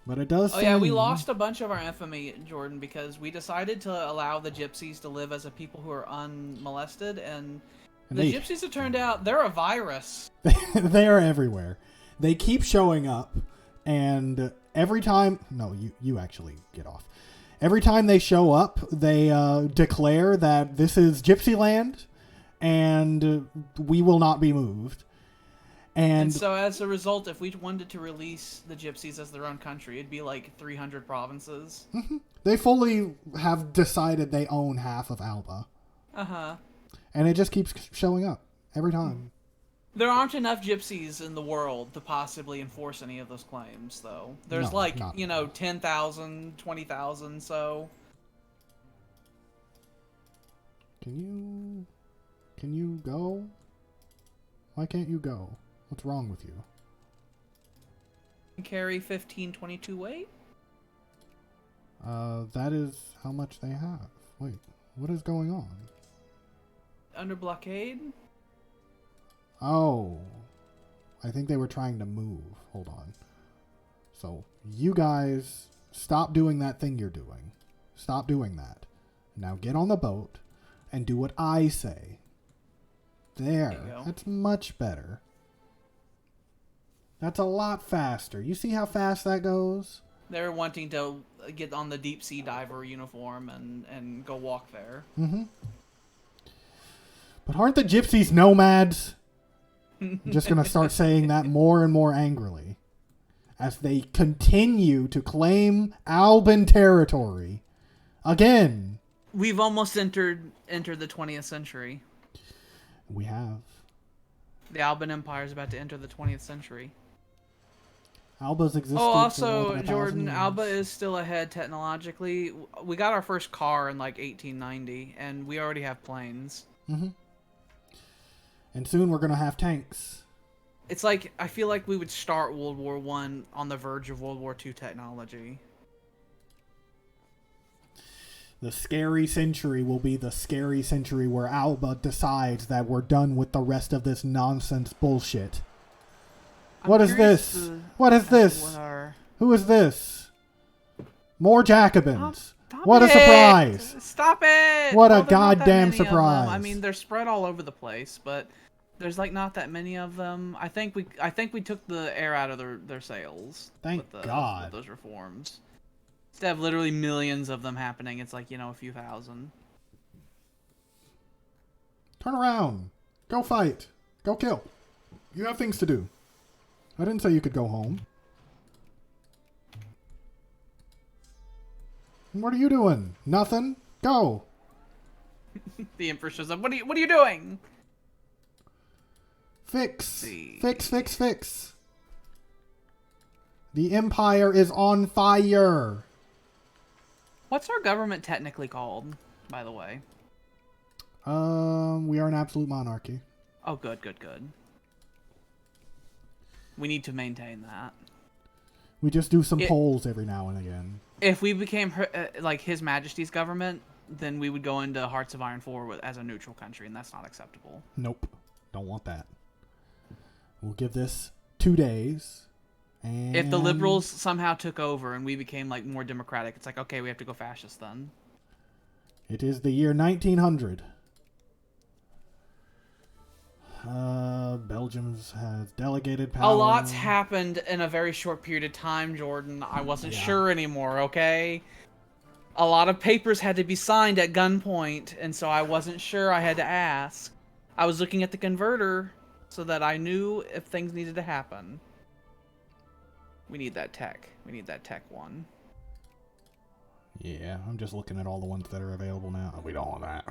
But it does seem... yeah, we lost a bunch of our infamy, Jordan, because we decided to allow the gypsies to live as a people who are unmolested, and the gypsies, it turned out, they're a virus. They are everywhere. They keep showing up, and every time... No, you actually get off. Every time they show up, they declare that this is Gypsy land, and we will not be moved. And so as a result, if we wanted to release the gypsies as their own country, it'd be like 300 provinces. Mm-hmm. They fully have decided they own half of Alba. Uh-huh. And it just keeps showing up every time. There aren't enough gypsies in the world to possibly enforce any of those claims, though. There's 10,000, 20,000, so... Can you go? Why can't you go? What's wrong with you? Carry 1522 weight? That is how much they have. Wait, what is going on? Under blockade? Oh. I think they were trying to move. Hold on. So, you guys, stop doing that thing you're doing. Stop doing that. Now get on the boat and do what I say. There. That's much better. That's a lot faster. You see how fast that goes? They're wanting to get on the deep sea diver uniform and go walk there. Mm-hmm. But aren't the gypsies nomads? I'm just going to start saying that more and more angrily as they continue to claim Alban territory. Again. We've almost entered the 20th century. We have. The Alban Empire is about to enter the 20th century. Alba's existed. Oh, also, Jordan, Alba is still ahead technologically. We got our first car in like 1890, and we already have planes. Mm-hmm. And soon we're going to have tanks. It's like, I feel like we would start World War I on the verge of World War II technology. The scary century will be the scary century where Alba decides that we're done with the rest of this nonsense bullshit. What is this? What is this? Who is this? More Jacobins. What a surprise. Stop it. What a goddamn surprise. I mean, they're spread all over the place, but there's like not that many of them. I think we took the air out of their sails. Thank God. With those reforms. Instead of literally millions of them happening, it's like, a few thousand. Turn around. Go fight. Go kill. You have things to do. I didn't say you could go home. What are you doing? Nothing? Go. The Emperor shows up. What are you doing? Fix. Fix. The Empire is on fire. What's our government technically called, by the way? We are an absolute monarchy. Oh, good. We need to maintain that. We just do some polls every now and again. If we became like His Majesty's government, then we would go into Hearts of Iron 4 as a neutral country, and that's not acceptable. Nope. Don't want that. We'll give this 2 days. And if the liberals somehow took over and we became like more democratic, it's like, okay, we have to go fascist then. It is the year 1900. Belgium has delegated power. A lot's happened in a very short period of time, Jordan. I wasn't sure anymore, okay? A lot of papers had to be signed at gunpoint, and so I wasn't sure. I had to ask. I was looking at the converter so that I knew if things needed to happen. We need that tech. We need that tech one. Yeah, I'm just looking at all the ones that are available now. We don't want that.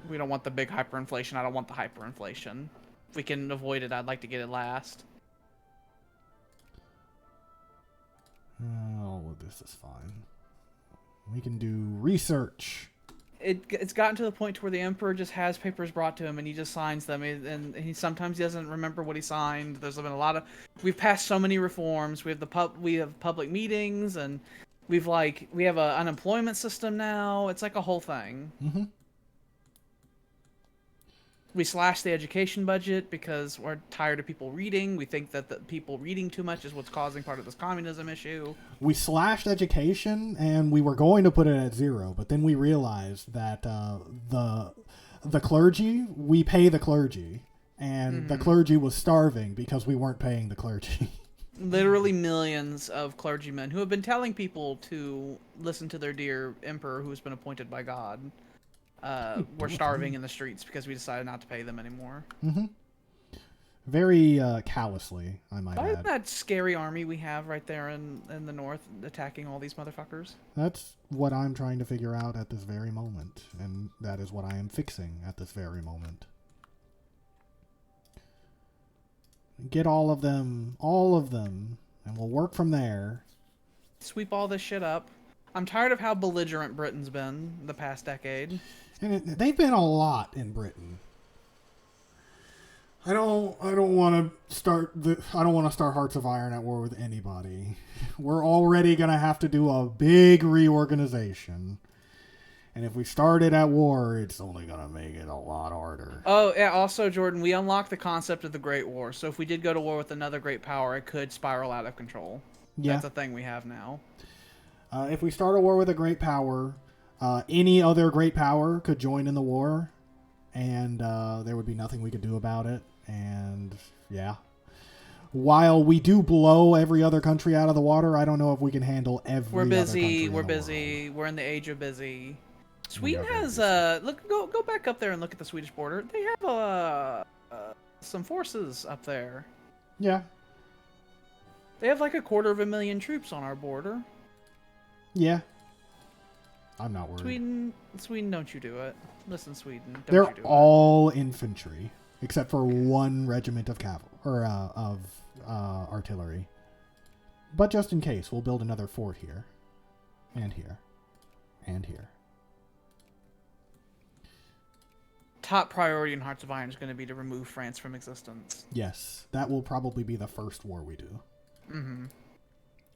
We don't want the big hyperinflation. I don't want the hyperinflation. If we can avoid it, I'd like to get it last. All of this is fine. We can do research. It's gotten to the point where the Emperor just has papers brought to him and he just signs them, and he sometimes doesn't remember what he signed. There's been a lot of... We've passed so many reforms. We have public meetings, and we have an unemployment system now. It's like a whole thing. Mm-hmm. We slashed the education budget because we're tired of people reading. We think that the people reading too much is what's causing part of this communism issue. We slashed education, and we were going to put it at 0, but then we realized that the clergy, we pay the clergy, and the clergy was starving because we weren't paying the clergy. Literally millions of clergymen who have been telling people to listen to their dear emperor who's been appointed by God. We're starving in the streets because we decided not to pay them anymore. Mm-hmm. Very callously, I might add. Isn't that scary army we have right there in the north attacking all these motherfuckers? That's what I'm trying to figure out at this very moment, and that is what I am fixing at this very moment. Get all of them, and we'll work from there. Sweep all this shit up. I'm tired of how belligerent Britain's been the past decade. And they've been a lot in Britain. I don't want to start Hearts of Iron at war with anybody. We're already going to have to do a big reorganization. And if we started at war, it's only going to make it a lot harder. Oh, yeah, also, Jordan, we unlocked the concept of the Great War. So if we did go to war with another great power, it could spiral out of control. Yeah. That's a thing we have now. If we start a war with a great power, any other great power could join in the war, and there would be nothing we could do about it. And yeah, while we do blow every other country out of the water, I don't know if we can handle every other country. We're busy. We're in the age of busy. Sweden has go back up there and look at the Swedish border. They have some forces up there. Yeah. They have like 250,000 troops on our border. Yeah. I'm not worried. Sweden, don't you do it. Listen, Sweden, They're all infantry, except for one regiment of artillery. But just in case, we'll build another fort here. And here. And here. Top priority in Hearts of Iron is going to be to remove France from existence. Yes. That will probably be the first war we do. Mm-hmm.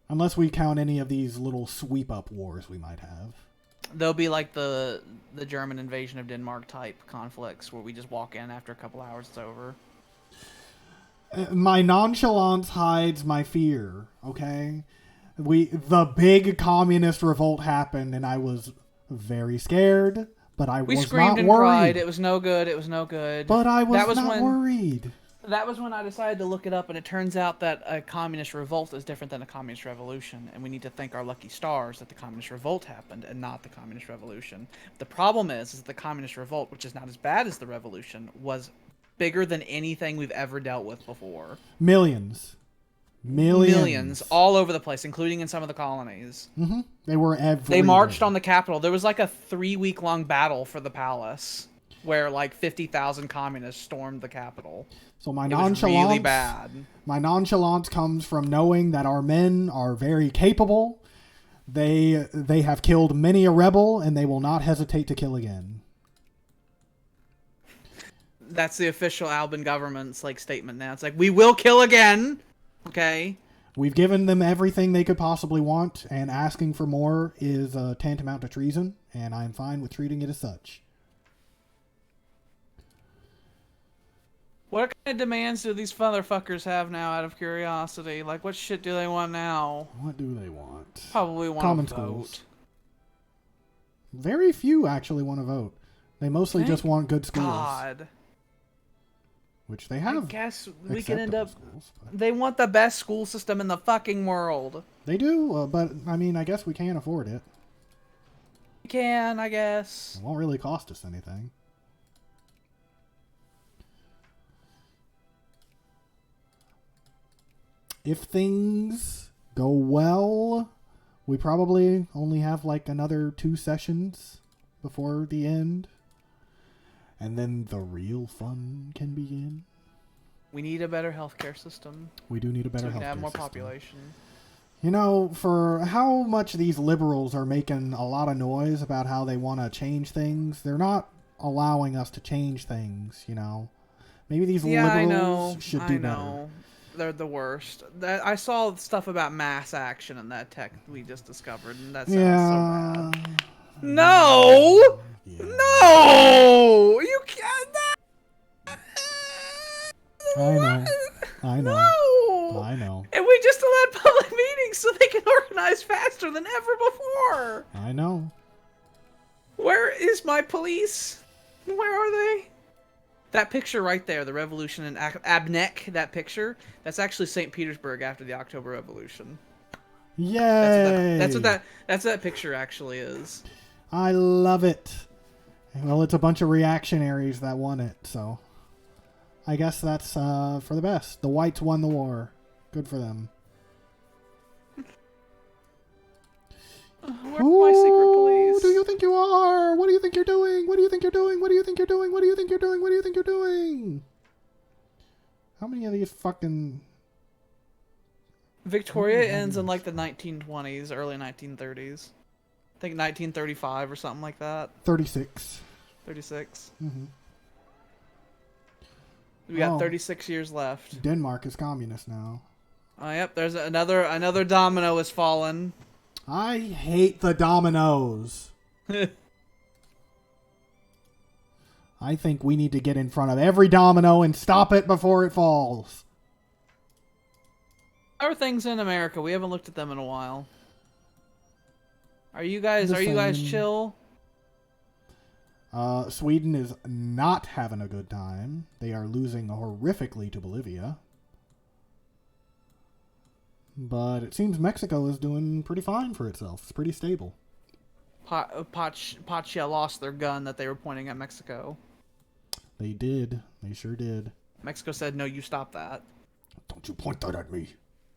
Unless we count any of these little sweep-up wars we might have. They'll be like the German invasion of Denmark type conflicts where we just walk in after a couple hours it's over. My nonchalance hides my fear, okay? The big communist revolt happened and I was very scared, but I was not worried. We screamed and cried. It was no good. It was no good. But I was not worried. That was when I decided to look it up, and it turns out that a communist revolt is different than a communist revolution, and we need to thank our lucky stars that the communist revolt happened and not the communist revolution. The problem is that the communist revolt, which is not as bad as the revolution, was bigger than anything we've ever dealt with before. Millions all over the place, including in some of the colonies. Mm-hmm. They were everywhere. They marched on the capital. There was like a 3-week-long battle for the palace, where like 50,000 communists stormed the capital. So it was really bad. My nonchalance comes from knowing that our men are very capable. They have killed many a rebel, and they will not hesitate to kill again. That's the official Alban government's like statement now. It's like, we will kill again. Okay. We've given them everything they could possibly want, and asking for more is tantamount to treason, and I'm fine with treating it as such. What kind of demands do these motherfuckers have now, out of curiosity? Like, what shit do they want now? What do they want? Probably want Common to schools. vote. Very few actually want to vote. They mostly just want good schools. God. Which they have. I guess we can end up... schools, they want the best school system in the fucking world. They do, but, I mean, I guess we can't afford it. We can, I guess. It won't really cost us anything. If things go well, we probably only have like another 2 sessions before the end. And then the real fun can begin. We need a better healthcare system. We do need a better healthcare system. So we can have more population. You know, for how much these liberals are making a lot of noise about how they want to change things, they're not allowing us to change things, you know. Maybe these liberals should do better. They're the worst. I saw stuff about mass action in that tech we just discovered, and that sounds so bad. No! Yeah. No! You can't... I know. No! I know. And we just allowed public meetings so they can organize faster than ever before! I know. Where is my police? Where are they? That picture right there, the revolution in Abnek, that picture, that's actually St. Petersburg after the October Revolution. Yay! That's what that picture actually is. I love it. Well, it's a bunch of reactionaries that won it, so I guess that's for the best. The whites won the war. Good for them. Where's my secret police? Who do you think you are? What do you think you're doing? What do you think you're doing? What do you think you're doing? What do you think you're doing? What do you think you're doing? How many of these fucking... Victoria ends in like the 1920s, early 1930s. I think 1935 or something like that. 36. 36. Mm-hmm. We got 36 years left. Denmark is communist now. Oh, yep. There's another domino has fallen. I hate the dominoes. I think we need to get in front of every domino and stop it before it falls. How are things in America? We haven't looked at them in a while. Are you guys chill? Sweden is not having a good time. They are losing horrifically to Bolivia. But it seems Mexico is doing pretty fine for itself. It's pretty stable. Pacha lost their gun that they were pointing at Mexico. They did. They sure did. Mexico said, no, you stop that. Don't you point that at me.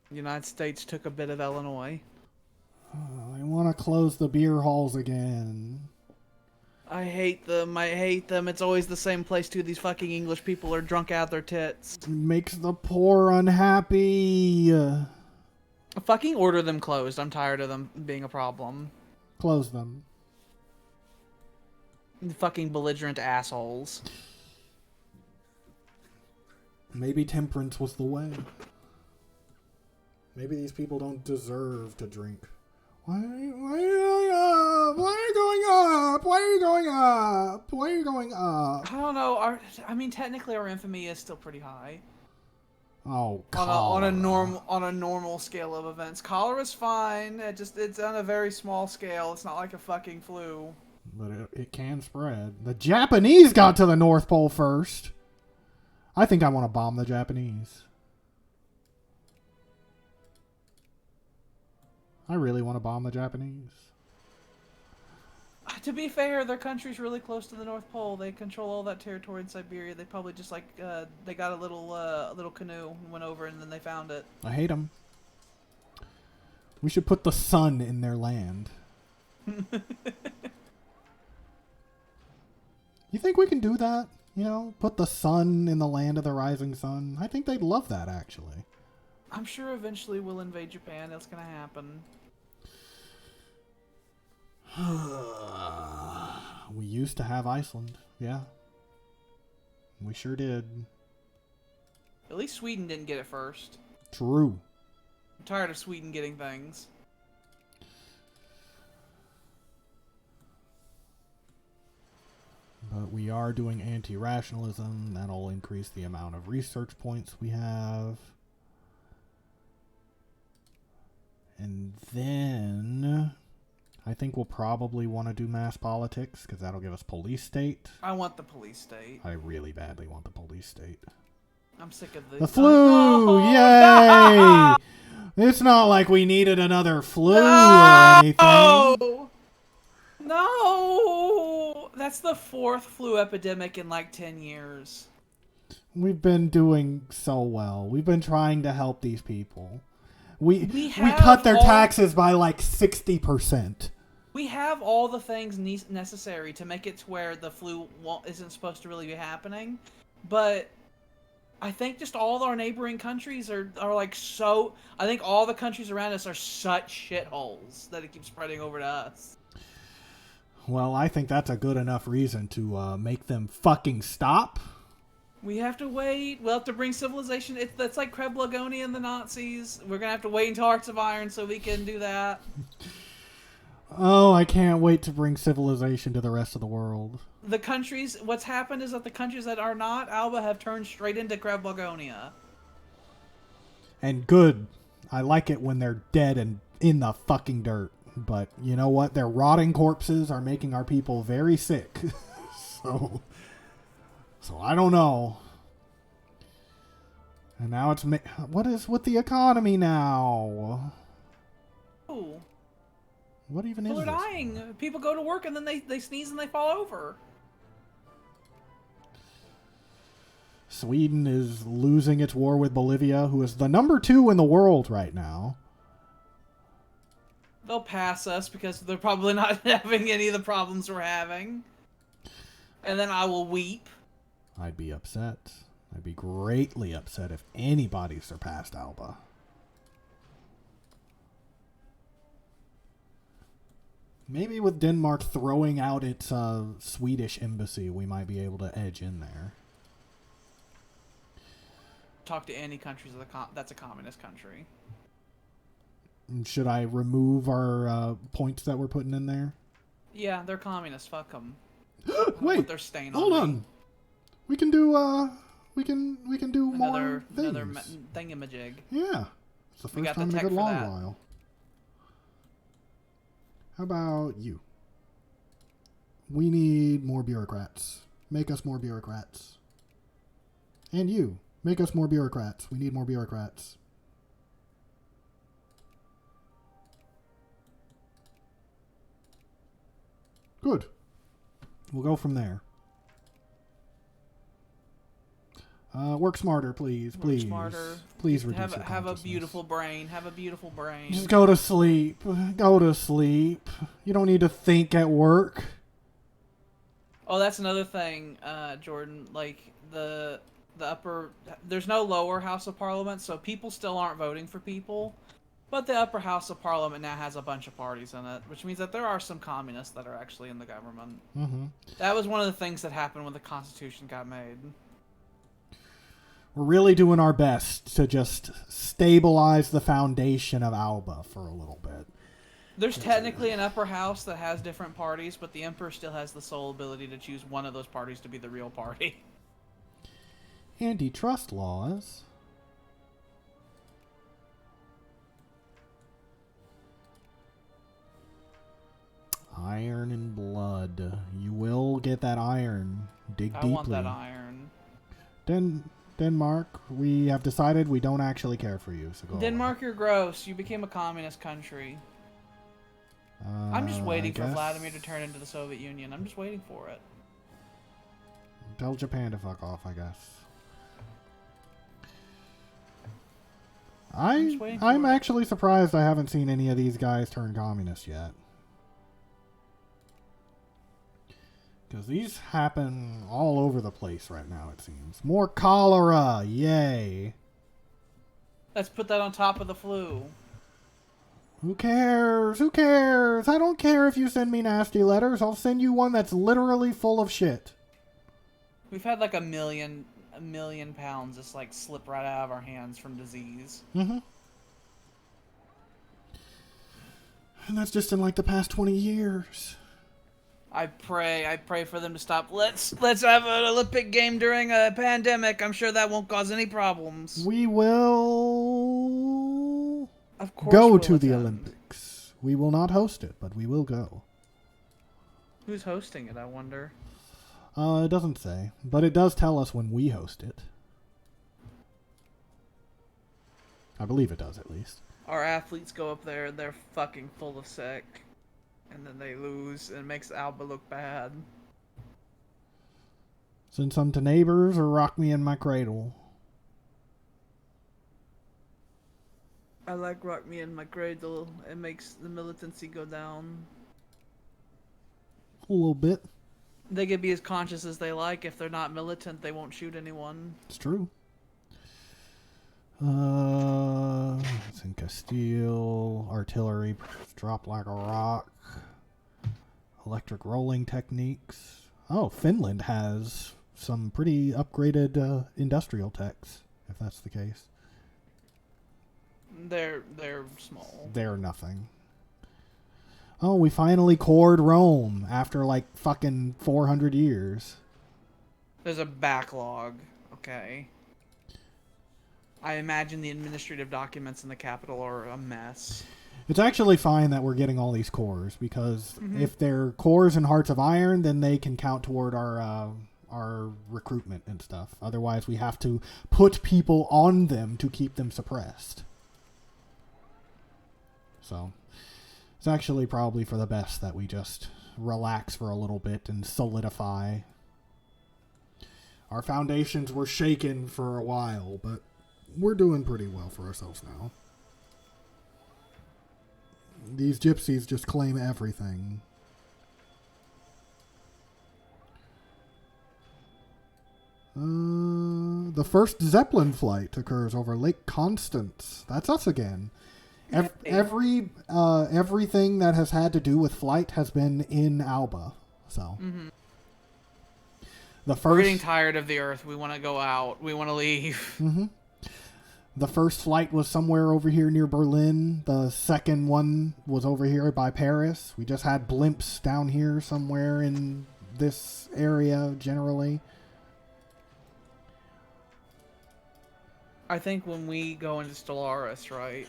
The United States took a bit of Illinois. I want to close the beer halls again. I hate them. It's always the same place, too. These fucking English people are drunk out their tits. It makes the poor unhappy. Fucking order them closed. I'm tired of them being a problem. Close them. Fucking belligerent assholes. Maybe temperance was the way. Maybe these people don't deserve to drink. Why are you going up? Why are you going up? Why are you going up? Why are you going up? I don't know. Technically our infamy is still pretty high. Oh, on a normal scale of events. Cholera's fine. It's on a very small scale. It's not like a fucking flu. But it can spread. The Japanese got to the North Pole first. I think I want to bomb the Japanese. I really want to bomb the Japanese. To be fair, their country's really close to the North Pole. They control all that territory in Siberia. They probably just like they got a little canoe and went over, and then they found it. I hate them. We should put the sun in their land. You think we can do that? You know, put the sun in the land of the rising sun? I think they'd love that, actually. I'm sure eventually we'll invade Japan. That's gonna happen. We used to have Iceland. Yeah. We sure did. At least Sweden didn't get it first. True. I'm tired of Sweden getting things. But we are doing anti-rationalism. That'll increase the amount of research points we have. And then I think we'll probably want to do mass politics, because that'll give us police state. I want the police state. I really badly want the police state. I'm sick of the flu! Yay! No! It's not like we needed another flu or anything. No! That's the 4th flu epidemic in like 10 years. We've been doing so well. We've been trying to help these people. We cut their taxes by like 60%. We have all the things necessary to make it to where the flu isn't supposed to really be happening. But I think just all our neighboring countries are like so... I think all the countries around us are such shitholes that it keeps spreading over to us. Well, I think that's a good enough reason to make them fucking stop. We have to wait. We'll have to bring civilization. That's like Kreblagonia and the Nazis. We're going to have to wait until Hearts of Iron so we can do that. Oh, I can't wait to bring civilization to the rest of the world. The countries... What's happened is that the countries that are not Alba have turned straight into Kreblagonia. And good. I like it when they're dead and in the fucking dirt. But you know what? Their rotting corpses are making our people very sick. So I don't know. And now it's... What is with the economy now? Oh. What even is this? People are dying. People go to work and then they sneeze and they fall over. Sweden is losing its war with Bolivia, who is the number 2 in the world right now. They'll pass us because they're probably not having any of the problems we're having. And then I will weep. I'd be upset. I'd be greatly upset if anybody surpassed Alba. Maybe with Denmark throwing out its Swedish embassy, we might be able to edge in there. Talk to any countries that's a communist country. Should I remove our points that we're putting in there? Yeah, they're communists. Fuck them. Wait, they're staying hold on. on. We can do we can do more things. Another thingamajig. Yeah, it's the first time in a good long while. How about you? We need more bureaucrats. Make us more bureaucrats. And you, make us more bureaucrats. We need more bureaucrats. Good. We'll go from there. Work smarter, please. Please. Work smarter. Please reduce have a beautiful brain. Have a beautiful brain. Just go to sleep. Go to sleep. You don't need to think at work. Oh, that's another thing, Jordan. Like the upper, there's no lower house of parliament, so people still aren't voting for people. But the upper house of parliament now has a bunch of parties in it, which means that there are some communists that are actually in the government. Mm-hmm. That was one of the things that happened when the Constitution got made. We're really doing our best to just stabilize the foundation of Alba for a little bit. There's technically an upper house that has different parties, but the Emperor still has the sole ability to choose one of those parties to be the real party. Antitrust laws. Iron and blood. You will get that iron. Dig deeply. I want that iron. Denmark, we have decided we don't actually care for you, so go Denmark, away. you're gross. You became a communist country. I'm just waiting for Vladimir to turn into the Soviet Union. I'm just waiting for it. Tell Japan to fuck off, I guess. I'm actually surprised I haven't seen any of these guys turn communist yet. Because these happen all over the place right now, it seems. More cholera! Yay! Let's put that on top of the flu. Who cares? Who cares? I don't care if you send me nasty letters. I'll send you one that's literally full of shit. We've had like a million pounds just like slip right out of our hands from disease. Mm-hmm. And that's just in like the past 20 years. I pray for them to stop. Let's have an Olympic game during a pandemic. I'm sure that won't cause any problems. We will of course go we'll to the attend. Olympics. We will not host it, but we will go. Who's hosting it, I wonder? It doesn't say, but it does tell us when we host it. I believe it does, at least. Our athletes go up there and they're fucking full of sick. And then they lose, and it makes Alba look bad. Send some to neighbors or rock me in my cradle. I like rock me in my cradle. It makes the militancy go down. A little bit. They can be as conscious as they like. If they're not militant, they won't shoot anyone. It's true. It's in Castile. Artillery drop like a rock. Electric rolling techniques. Oh, Finland has some pretty upgraded industrial techs, if that's the case. They're small. They're nothing. Oh, we finally cored Rome after like fucking 400 years. There's a backlog. Okay. I imagine the administrative documents in the capital are a mess. It's actually fine that we're getting all these cores, because if they're cores and hearts of iron, then they can count toward our recruitment and stuff. Otherwise, we have to put people on them to keep them suppressed. So, it's actually probably for the best that we just relax for a little bit and solidify. Our foundations were shaken for a while, but we're doing pretty well for ourselves now. These gypsies just claim everything. The first Zeppelin flight occurs over Lake Constance. That's us again. Everything that has had to do with flight has been in Alba. So We're getting tired of the Earth. We want to go out. We want to leave. The first flight was somewhere over here near Berlin. The second one was over here by Paris. We just had blimps down here somewhere in this area generally. I think when we go into Stellaris, right,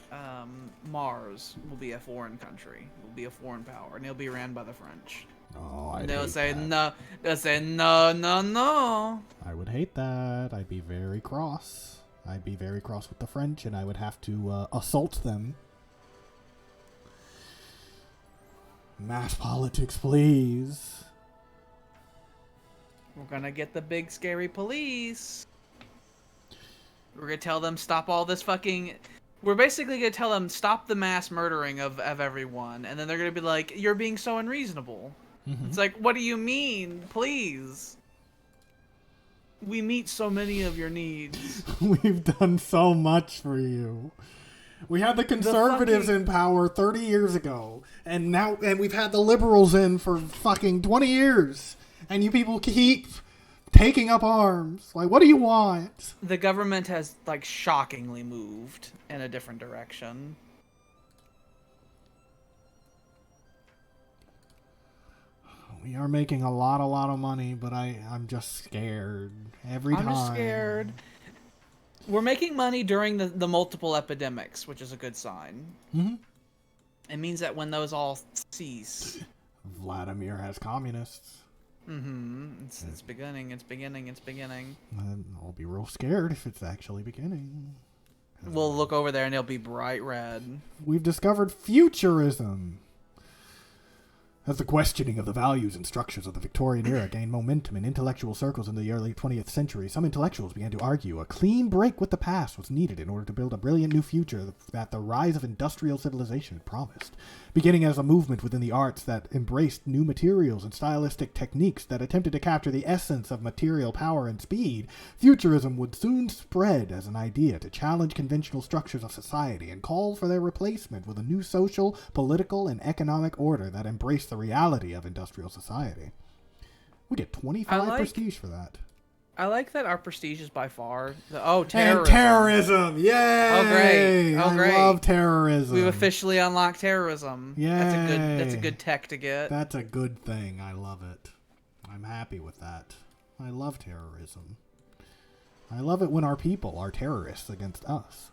Mars will be a foreign country. It will be a foreign power, and it'll be ran by the French. Oh, They'll say no. They'll say no, no, no. I would hate that. I'd be very cross. I'd be very cross with the French, and I would have to assault them. Mass politics, please. We're gonna get the big scary police. We're gonna tell them stop all this fucking... We're basically gonna tell them stop the mass murdering of everyone, and then they're gonna be like, you're being so unreasonable. It's like, what do you mean? Please. We meet so many of your needs. We've done so much for you. We had the conservatives in power 30 years ago, and we've had the liberals in for fucking 20 years, and you people keep taking up arms. Like, what do you want? The government has, like, shockingly moved in a different direction. We are making a lot of money, but I'm just scared every time. I'm just scared. We're making money during the multiple epidemics, which is a good sign. It means that when those all cease... Vladimir has communists. It's beginning. It's beginning. It's beginning. I'll be real scared if it's actually beginning. We'll look over there and it'll be bright red. We've discovered futurism. As the questioning of the values and structures of the Victorian era gained momentum in intellectual circles in the early 20th century, some intellectuals began to argue a clean break with the past was needed in order to build a brilliant new future that the rise of industrial civilization had promised. Beginning as a movement within the arts that embraced new materials and stylistic techniques that attempted to capture the essence of material power and speed, futurism would soon spread as an idea to challenge conventional structures of society and call for their replacement with a new social, political, and economic order that embraced the reality of industrial society. We get 25 prestige for that. I like that our prestige is by far terrorism. And terrorism, yay! Oh great! Oh great! I love terrorism. We've officially unlocked terrorism. Yay! That's a good tech to get. That's a good thing. I love it. I'm happy with that. I love terrorism. I love it when our people are terrorists against us.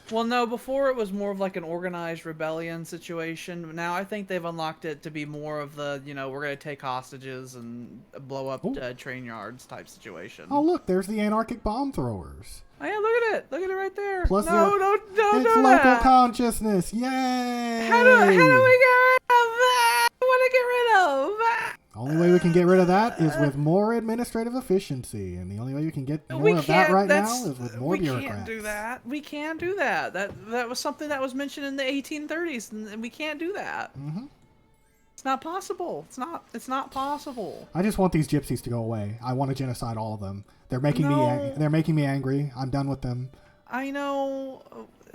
Well, no, before it was more of like an organized rebellion situation. Now I think they've unlocked it to be more of the, we're going to take hostages and blow up train yards type situation. Oh, look, there's the anarchic bomb throwers. Oh, yeah, look at it. Look at it right there. Plus no, it's local consciousness. Yay! How do we get rid of that? I want to get rid of that. The only way we can get rid of that is with more administrative efficiency, and the only way we can get more of that right now is with more bureaucrats. We can't do that. We can't do that. That was something that was mentioned in the 1830s, and we can't do that. Mm-hmm. It's not possible. It's not possible. I just want these gypsies to go away. I want to genocide all of them. They're making me angry. I'm done with them. I know.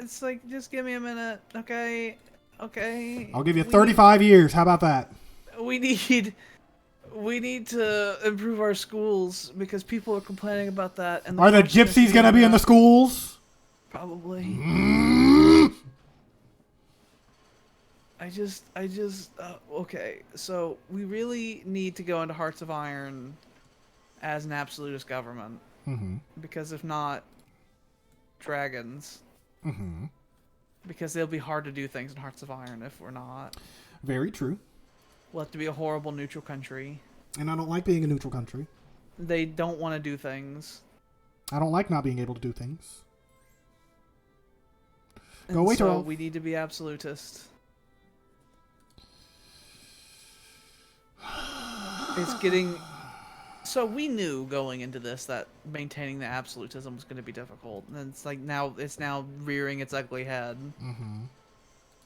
It's like, just give me a minute, okay? Okay. I'll give you 35 years. How about that? We need to improve our schools because people are complaining about that. And are the gypsies going to be in the schools? Probably. Okay. So we really need to go into Hearts of Iron as an absolutist government. Mm-hmm. Because if not, dragons. Mm-hmm. Because it'll be hard to do things in Hearts of Iron if we're not. Very true. We'll have to be a horrible neutral country. And I don't like being a neutral country. They don't want to do things. I don't like not being able to do things. We need to be absolutist. It's getting... So we knew going into this that maintaining the absolutism was going to be difficult. And it's like it's now rearing its ugly head. Mm-hmm.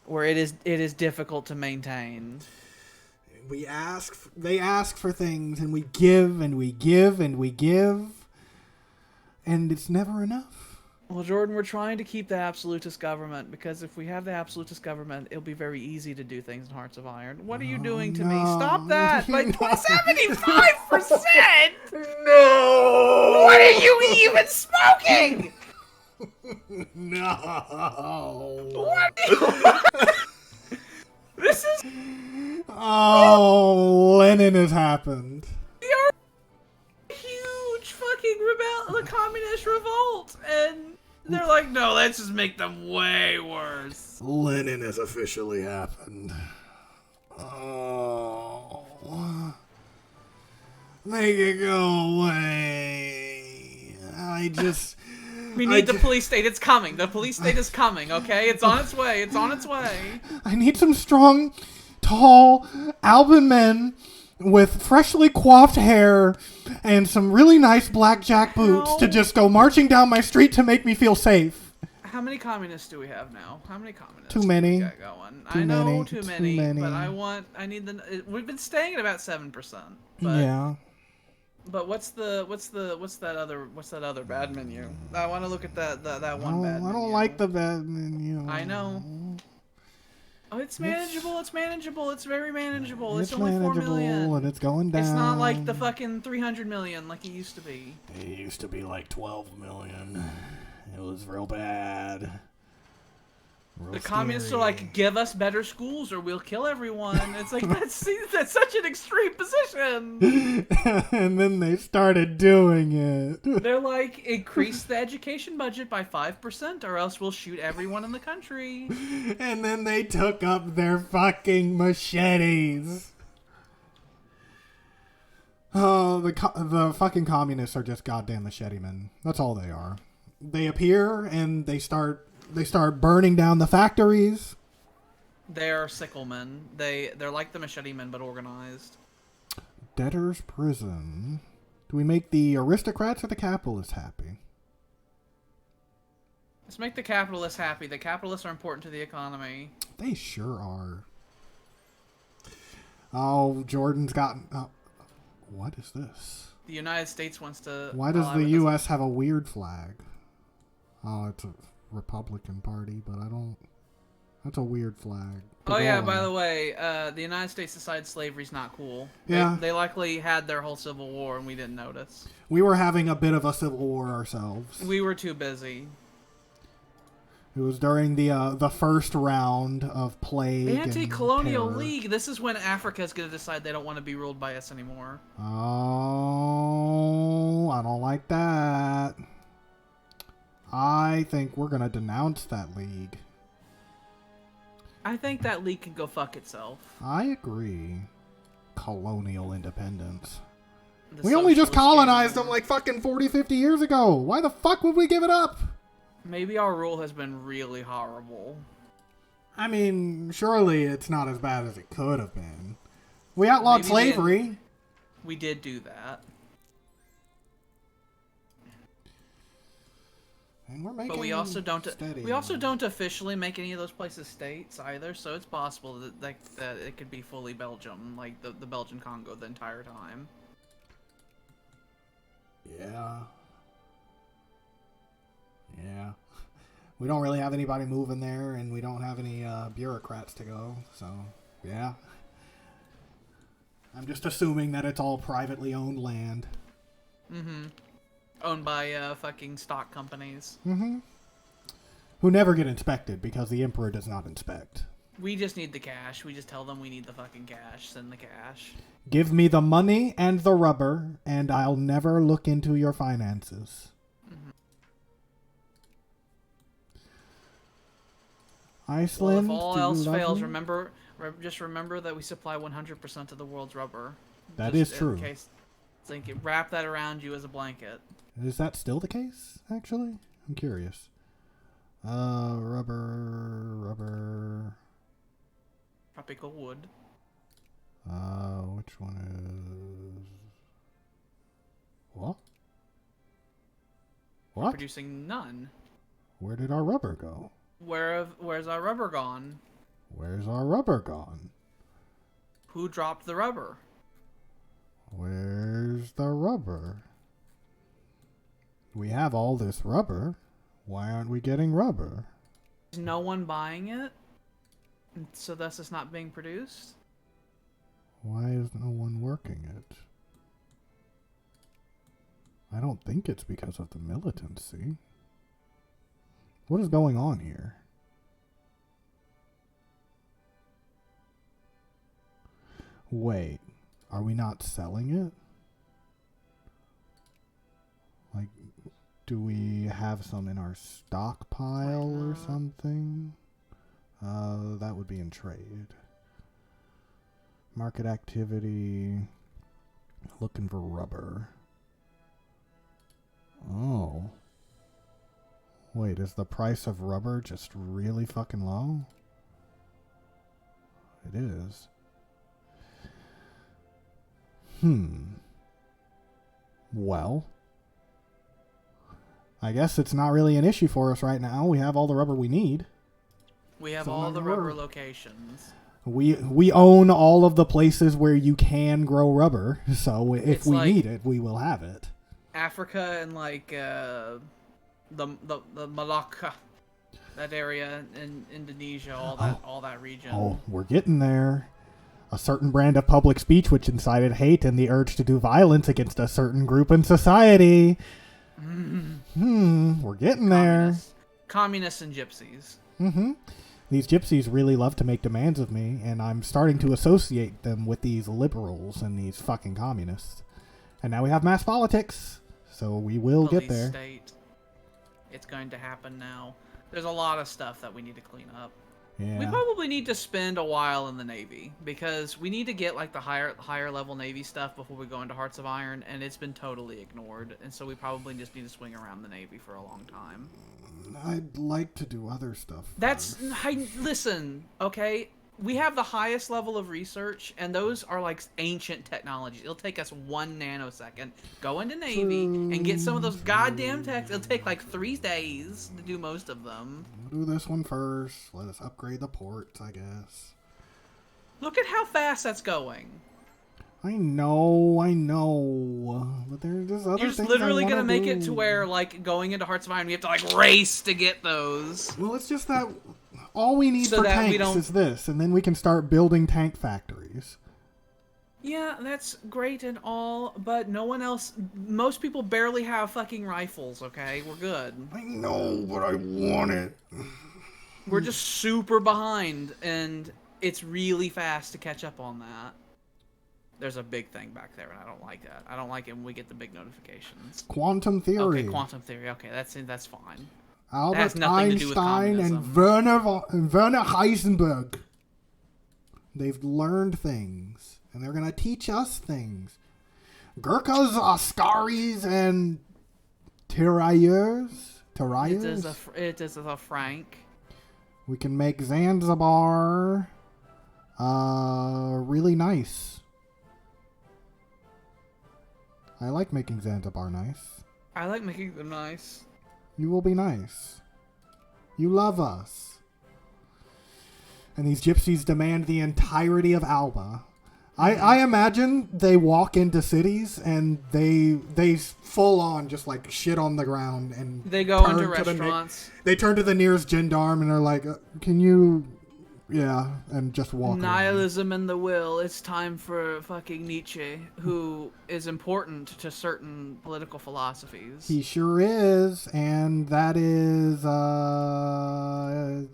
Where it is difficult to maintain. They ask for things, and we give, and we give, and we give, and it's never enough. Well, Jordan, we're trying to keep the absolutist government, because if we have the absolutist government, it'll be very easy to do things in Hearts of Iron. What are you doing to me? Stop that! Like 75%! No! What are you even smoking? No! What? This is... Oh, Lenin has happened. We are a huge fucking communist revolt, and they're like, no, let's just make them way worse. Lenin has officially happened. Oh. Make it go away. We need the police state. It's coming. The police state is coming, okay? It's on its way. It's on its way. I need some strong, tall, Alban men with freshly coiffed hair and some really nice blackjack boots to just go marching down my street to make me feel safe. How many communists do we have now? How many communists? Too many. Got going? I know too many, but I need the. We've been staying at about 7%. Yeah. But what's that other bad menu? I want to look at that one bad menu. I don't like the bad menu. I know. Oh, it's manageable. It's manageable. It's very manageable. It's only 4 million. And it's going down. It's not like the fucking 300 million like it used to be. It used to be like 12 million. It was real bad. The communists are like, give us better schools or we'll kill everyone. It's like, that's such an extreme position. And then they started doing it. They're like, increase the education budget by 5% or else we'll shoot everyone in the country. And then they took up their fucking machetes. The fucking communists are just goddamn machete men. That's all they are. They appear and they start burning down the factories. They're sickle men. They're like the machete men but organized. Debtor's prison. Do we make the aristocrats or the capitalists happy? Let's make the capitalists happy. The capitalists are important to the economy. They sure are. Oh, Jordan's gotten... what is this? The United States wants to... Why does the U.S. have a weird flag? Oh, it's a Republican Party, but I don't... That's a weird flag. Oh, yeah, by the way, the United States decided slavery's not cool. Yeah. They likely had their whole Civil War, and we didn't notice. We were having a bit of a civil war ourselves. We were too busy. It was during the first round of plague. Anti-colonial league. This is when Africa's going to decide they don't want to be ruled by us anymore. Oh, I don't like that. I think we're going to denounce that league. I think that league can go fuck itself. I agree. Colonial independence. We only just colonized them like fucking 40, 50 years ago. Why the fuck would we give it up? Maybe our rule has been really horrible. I mean, surely it's not as bad as it could have been. We outlawed slavery. We did do that. And we're making but we also don't officially make any of those places states either, so it's possible that it could be fully Belgium, like the Belgian Congo the entire time. Yeah. Yeah. We don't really have anybody moving there, and we don't have any bureaucrats to go, so yeah. I'm just assuming that it's all privately owned land. Mm-hmm. Owned by fucking stock companies. Mm-hmm. Who never get inspected because the Emperor does not inspect. We just need the cash. We just tell them we need the fucking cash. Send the cash. Give me the money and the rubber, and I'll never look into your finances. Mm-hmm. Iceland. Well, if all else fails, just remember that we supply 100% of the world's rubber. That is true. In case, wrap that around you as a blanket. Is that still the case, actually? I'm curious. Rubber. Tropical wood. Which one is... What? We're producing none. Where did our rubber go? Where's our rubber gone? Where's our rubber gone? Who dropped the rubber? Where's the rubber? We have all this rubber. Why aren't we getting rubber? Is no one buying it? So thus it's not being produced? Why is no one working it? I don't think it's because of the militancy. What is going on here? Wait, are we not selling it? Like, do we have some in our stockpile or something? That would be in trade. Market activity. Looking for rubber. Oh. Wait, is the price of rubber just really fucking low? It is. Well, I guess it's not really an issue for us right now. We have all the rubber we need. We have all the rubber locations. We own all of the places where you can grow rubber. So if we need it, we will have it. Africa and the Malacca, that area in Indonesia, all that region. Oh, we're getting there. A certain brand of public speech which incited hate and the urge to do violence against a certain group in society. We're getting there. Communists and gypsies. These gypsies really love to make demands of me, and I'm starting to associate them with these liberals and these fucking communists. And now we have mass politics, so we will get there. State. It's going to happen now. There's a lot of stuff that we need to clean up. Yeah. We probably need to spend a while in the Navy because we need to get like the higher level Navy stuff before we go into Hearts of Iron, and it's been totally ignored. And so we probably just need to swing around the Navy for a long time. I'd like to do other stuff. Listen, okay? We have the highest level of research, and those are like ancient technologies. It'll take us 1 nanosecond. Go into Navy and get some of those goddamn techs. It'll take like 3 days to do most of them. We'll do this one first. Let us upgrade the ports, I guess. Look at how fast that's going. I know. But there's just other You're things literally I gonna wanna make do. it to where, like, going into Hearts of Iron, we have to like race to get those. Well, it's just that all we need So for that we tanks don't- is this, and then we can start building tank factories. Yeah, that's great and all, but no one else. Most people barely have fucking rifles. Okay, we're good. I know, but I want it. We're just super behind, and it's really fast to catch up on that. There's a big thing back there, and I don't like that. I don't like it when we get the big notifications. Quantum theory. Okay, quantum theory. Okay, that's fine. Albert has nothing to do with Einstein and communism. Werner Heisenberg. They've learned things, and they're going to teach us things. Gurkhas, Askaris, and Tirailleurs. It is a Frank. We can make Zanzibar really nice. I like making Zanzibar nice. I like making them nice. You will be nice. You love us. And these gypsies demand the entirety of Alba. I imagine they walk into cities and they full on just like shit on the ground and They go turn into to restaurants. they turn to the nearest gendarme and they're like, "Can you?" Yeah, and just walk away. Nihilism and the will. It's time for fucking Nietzsche, who is important to certain political philosophies. He sure is, and that is, I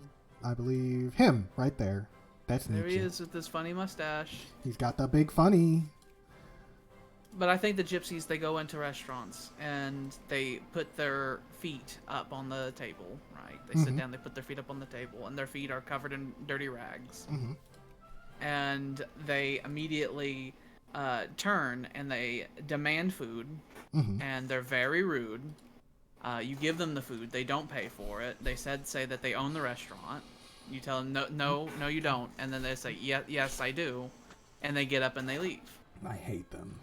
believe, him right there. That's There Nietzsche. he is with his funny mustache. He's got the big funny. But I think the gypsies, they go into restaurants and they put their feet up on the table, right? They sit down, they put their feet up on the table, and their feet are covered in dirty rags. And they immediately turn and they demand food, and they're very rude. You give them the food, they don't pay for it. They say that they own the restaurant. You tell them, no, you don't. And then they say, yes, I do. And they get up and they leave. I hate them.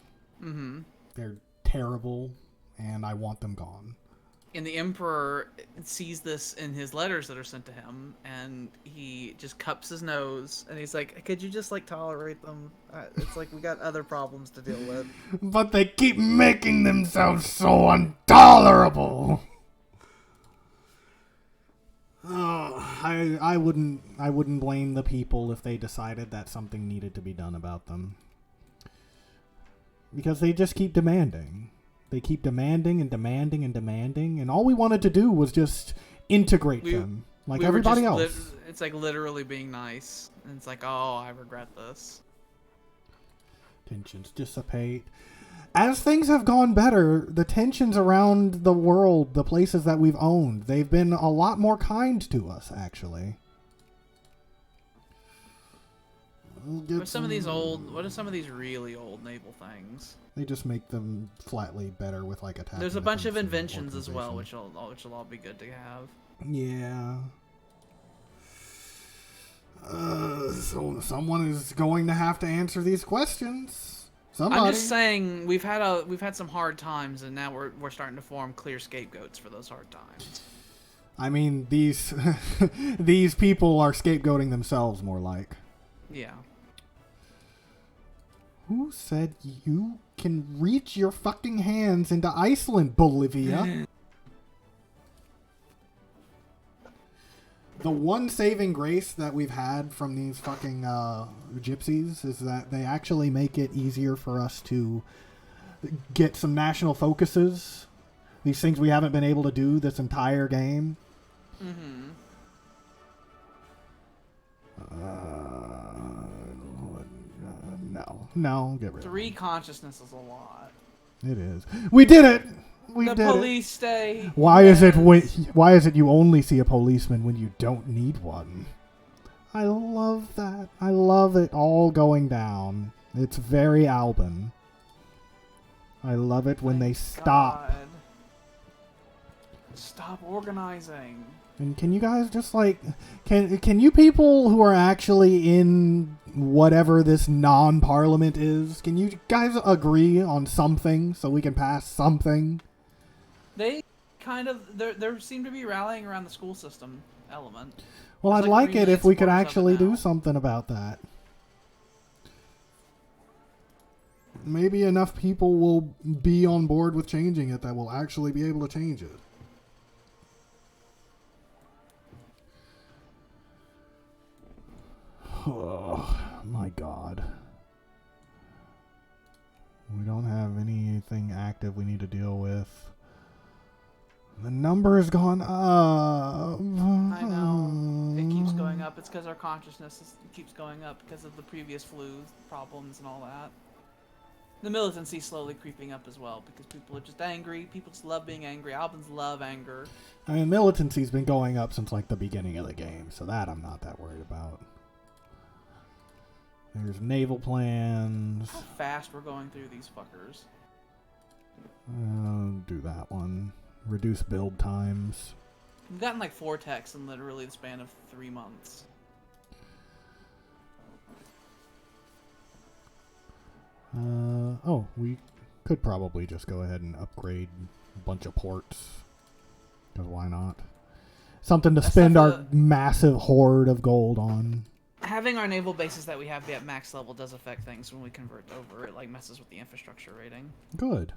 They're terrible, and I want them gone. And the Emperor sees this in his letters that are sent to him, and he just cups his nose, and he's like, could you just, like, tolerate them? It's like, we got other problems to deal with. But they keep making themselves so intolerable. Oh, I wouldn't blame the people if they decided that something needed to be done about them. Because they just keep demanding. They keep demanding and demanding and demanding, and all we wanted to do was just integrate them like everybody else. It's like literally being nice, and it's like, oh, I regret this. Tensions dissipate. As things have gone better, the tensions around the world, the places that we've owned, they've been a lot more kind to us, actually. What are some of these really old naval things? They just make them flatly better with like attack. There's a bunch of inventions as well, which will all be good to have. Yeah. So someone is going to have to answer these questions. Somebody. I'm just saying we've had some hard times, and now we're starting to form clear scapegoats for those hard times. I mean, these these people are scapegoating themselves more like. Yeah. Who said you can reach your fucking hands into Iceland, Bolivia? The one saving grace that we've had from these fucking gypsies is that they actually make it easier for us to get some national focuses. These things we haven't been able to do this entire game. No, get rid of it. 3 consciousness is a lot. It is. We did it. We the did it. police stay. Why is it you only see a policeman when you don't need one? I love that. I love it all going down. It's very Alban. I love it when they stop. God. Stop organizing. And can you guys just like can you people who are actually in whatever this non-parliament is, can you guys agree on something so we can pass something? They kind of they seem to be rallying around the school system element. Well, I'd like it if we could actually do something about that. Maybe enough people will be on board with changing it that will actually be able to change it. Oh, my God. We don't have anything active we need to deal with. The number has gone up. I know. It keeps going up. It's because our consciousness keeps going up because of the previous flu problems and all that. The militancy's slowly creeping up as well because people are just angry. People just love being angry. Albans love anger. I mean, militancy's been going up since like the beginning of the game, so that I'm not that worried about. There's naval plans. How fast we're going through these fuckers. Do that one. Reduce build times. We've gotten like 4 techs in literally the span of 3 months. We could probably just go ahead and upgrade a bunch of ports. Because why not? Something to spend our massive hoard of gold on. Having our naval bases that we have be at max level does affect things when we convert over. It like messes with the infrastructure rating. Good.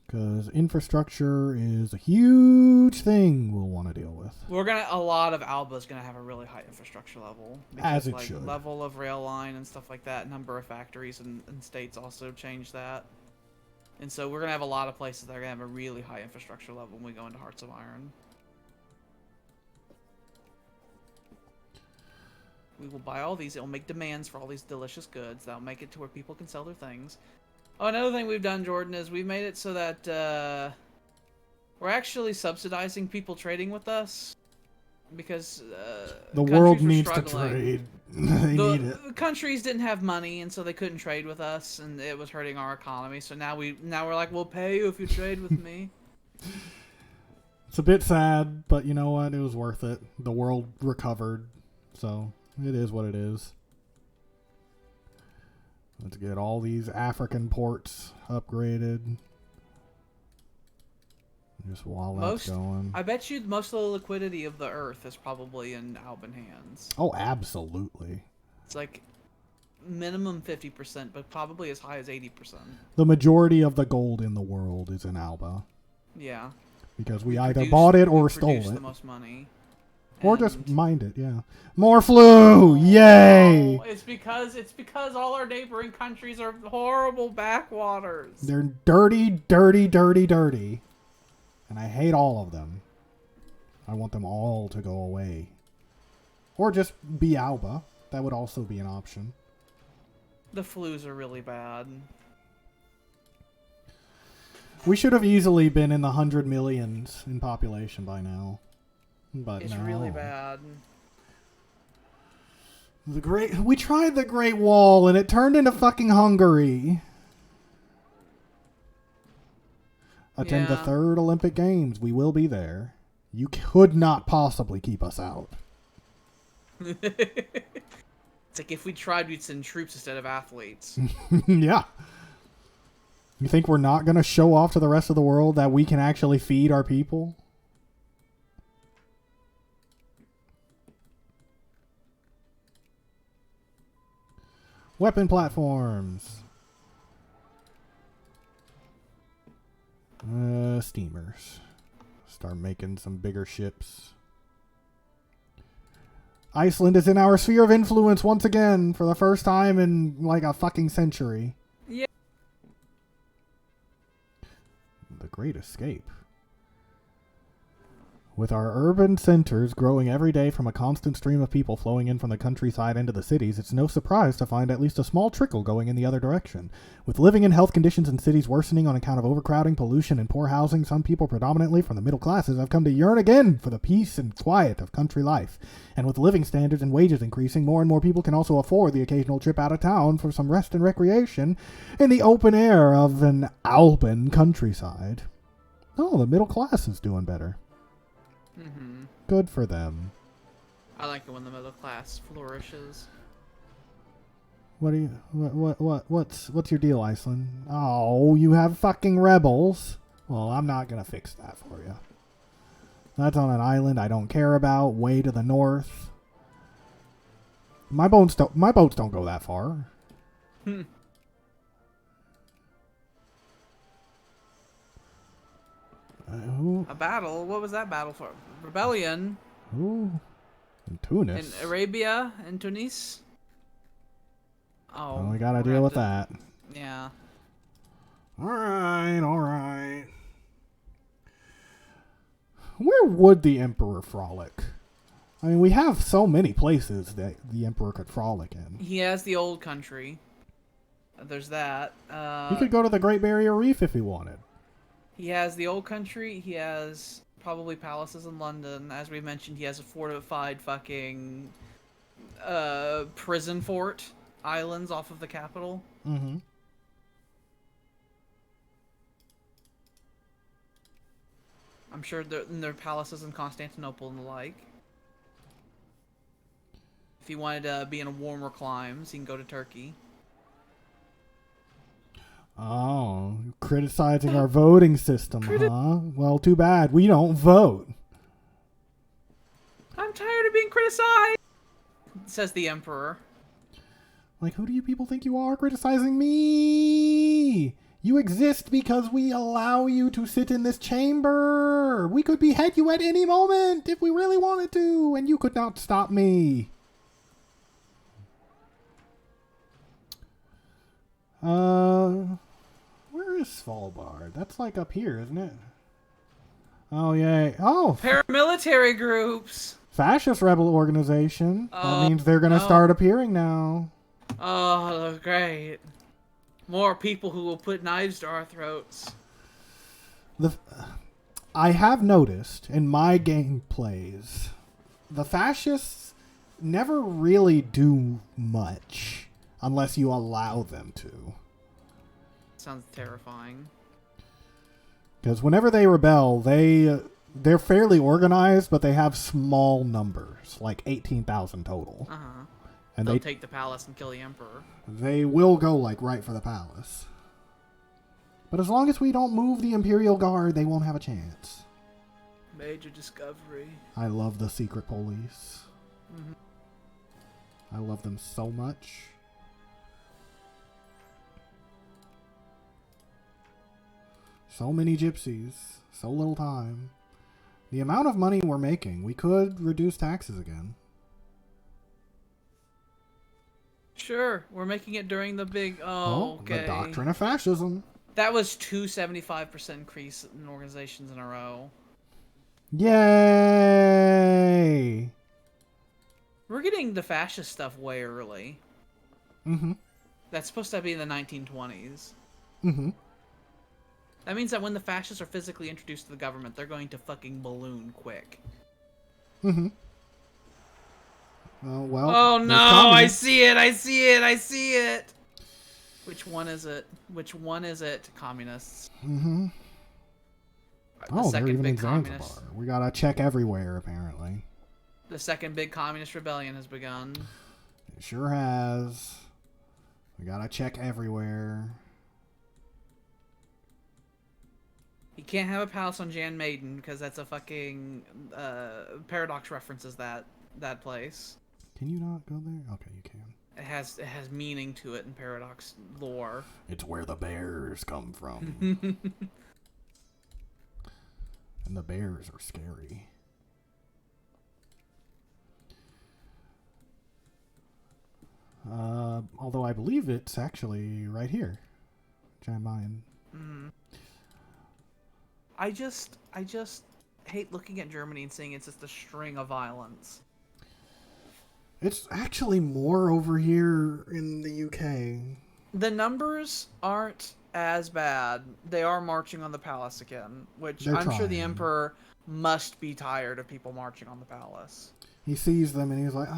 Because infrastructure is a huge thing we'll want to deal with. A lot of Alba's gonna have a really high infrastructure level. Because, as it like, should. Level of rail line and stuff like that. Number of factories and states also change that. And so we're gonna have a lot of places that are gonna have a really high infrastructure level when we go into Hearts of Iron. We will buy all these. It will make demands for all these delicious goods. That'll make it to where people can sell their things. Oh, another thing we've done, Jordan, is we've made it so that we're actually subsidizing people trading with us because the world needs to trade. They need it. The countries didn't have money, and so they couldn't trade with us, and it was hurting our economy. So now we're like, we'll pay you if you trade with me. It's a bit sad, but you know what? It was worth it. The world recovered, so it is what it is. Let's get all these African ports upgraded. Just while that's going. I bet you most of the liquidity of the Earth is probably in Alban hands. Oh, absolutely. It's like minimum 50%, but probably as high as 80%. The majority of the gold in the world is in Alba. Yeah. Because we either bought it or stole it. The most money. Or just mined it, yeah. More flu! Yay! Oh, it's because all our neighboring countries are horrible backwaters. They're dirty, dirty, dirty, dirty. And I hate all of them. I want them all to go away. Or just be Alba. That would also be an option. The flus are really bad. We should have easily been in the 100 millions in population by now. But it's no. really bad. We tried the Great Wall and it turned into fucking Hungary. Attend the 3rd Olympic Games. We will be there. You could not possibly keep us out. It's like if we tried, we'd send troops instead of athletes. Yeah. You think we're not going to show off to the rest of the world that we can actually feed our people? Weapon platforms. Steamers. Start making some bigger ships. Iceland is in our sphere of influence once again for the first time in like a fucking century. Yeah. The Great Escape. With our urban centers growing every day from a constant stream of people flowing in from the countryside into the cities, it's no surprise to find at least a small trickle going in the other direction. With living and health conditions in cities worsening on account of overcrowding, pollution, and poor housing, some people, predominantly from the middle classes, have come to yearn again for the peace and quiet of country life. And with living standards and wages increasing, more and more people can also afford the occasional trip out of town for some rest and recreation in the open air of an Alban countryside. Oh, the middle class is doing better. Mm-hmm. Good for them. I like it when the middle class flourishes. What's your deal, Iceland? Oh, you have fucking rebels. Well, I'm not gonna fix that for you. That's on an island I don't care about, way to the north. My boats don't go that far. A battle? What was that battle for? Rebellion. Ooh. In Tunis. In Arabia and Tunis. Oh. Well, we gotta deal with that. Yeah. Alright. Where would the Emperor frolic? I mean, we have so many places that the Emperor could frolic in. He has the old country. There's that. He could go to the Great Barrier Reef if he wanted. He has the old country. He has probably palaces in London. As we mentioned, he has a fortified fucking prison fort islands off of the capital. Mm-hmm. I'm sure there are palaces in Constantinople and the like. If he wanted to be in a warmer climes, he can go to Turkey. Oh, criticizing our voting system, huh? Well, too bad. We don't vote. I'm tired of being criticized, says the Emperor. Like, who do you people think you are criticizing me? You exist because we allow you to sit in this chamber. We could behead you at any moment if we really wanted to, and you could not stop me. Where is Svalbard? That's like up here, isn't it? Oh, yay. Oh! Paramilitary groups! Fascist rebel organization. That means they're gonna start appearing now. Oh, great. More people who will put knives to our throats. I have noticed in my gameplays, the fascists never really do much unless you allow them to. Sounds terrifying. Because whenever they rebel, they're fairly organized, but they have small numbers, like 18,000 total. Uh-huh. And They'll take the palace and kill the Emperor. They will go, like, right for the palace. But as long as we don't move the Imperial Guard, they won't have a chance. Major discovery. I love the secret police. Mm-hmm. I love them so much. So many gypsies. So little time. The amount of money we're making, we could reduce taxes again. Sure, we're making it during the big... Oh, okay. The doctrine of fascism. That was 275% increase in organizations in a row. Yay! We're getting the fascist stuff way early. Mm-hmm. That's supposed to be in the 1920s. Mm-hmm. That means that when the fascists are physically introduced to the government, they're going to fucking balloon quick. Mm-hmm. Well, oh no, I see it! Which one is it? Communists. Mm-hmm. The they're even in Zanzibar. communist. We gotta check everywhere, apparently. The second big communist rebellion has begun. It sure has. We gotta check everywhere. You can't have a palace on Jan Maiden because that's a fucking Paradox references that place. Can you not go there? Okay, you can. It has meaning to it in Paradox lore. It's where the bears come from. And the bears are scary. Although I believe it's actually right here. Jan Mayen. Mm. I just hate looking at Germany and seeing it's just a string of violence. It's actually more over here in the UK. The numbers aren't as bad. They are marching on the palace again, which I'm sure the Emperor must be tired of people marching on the palace. He sees them and he's like,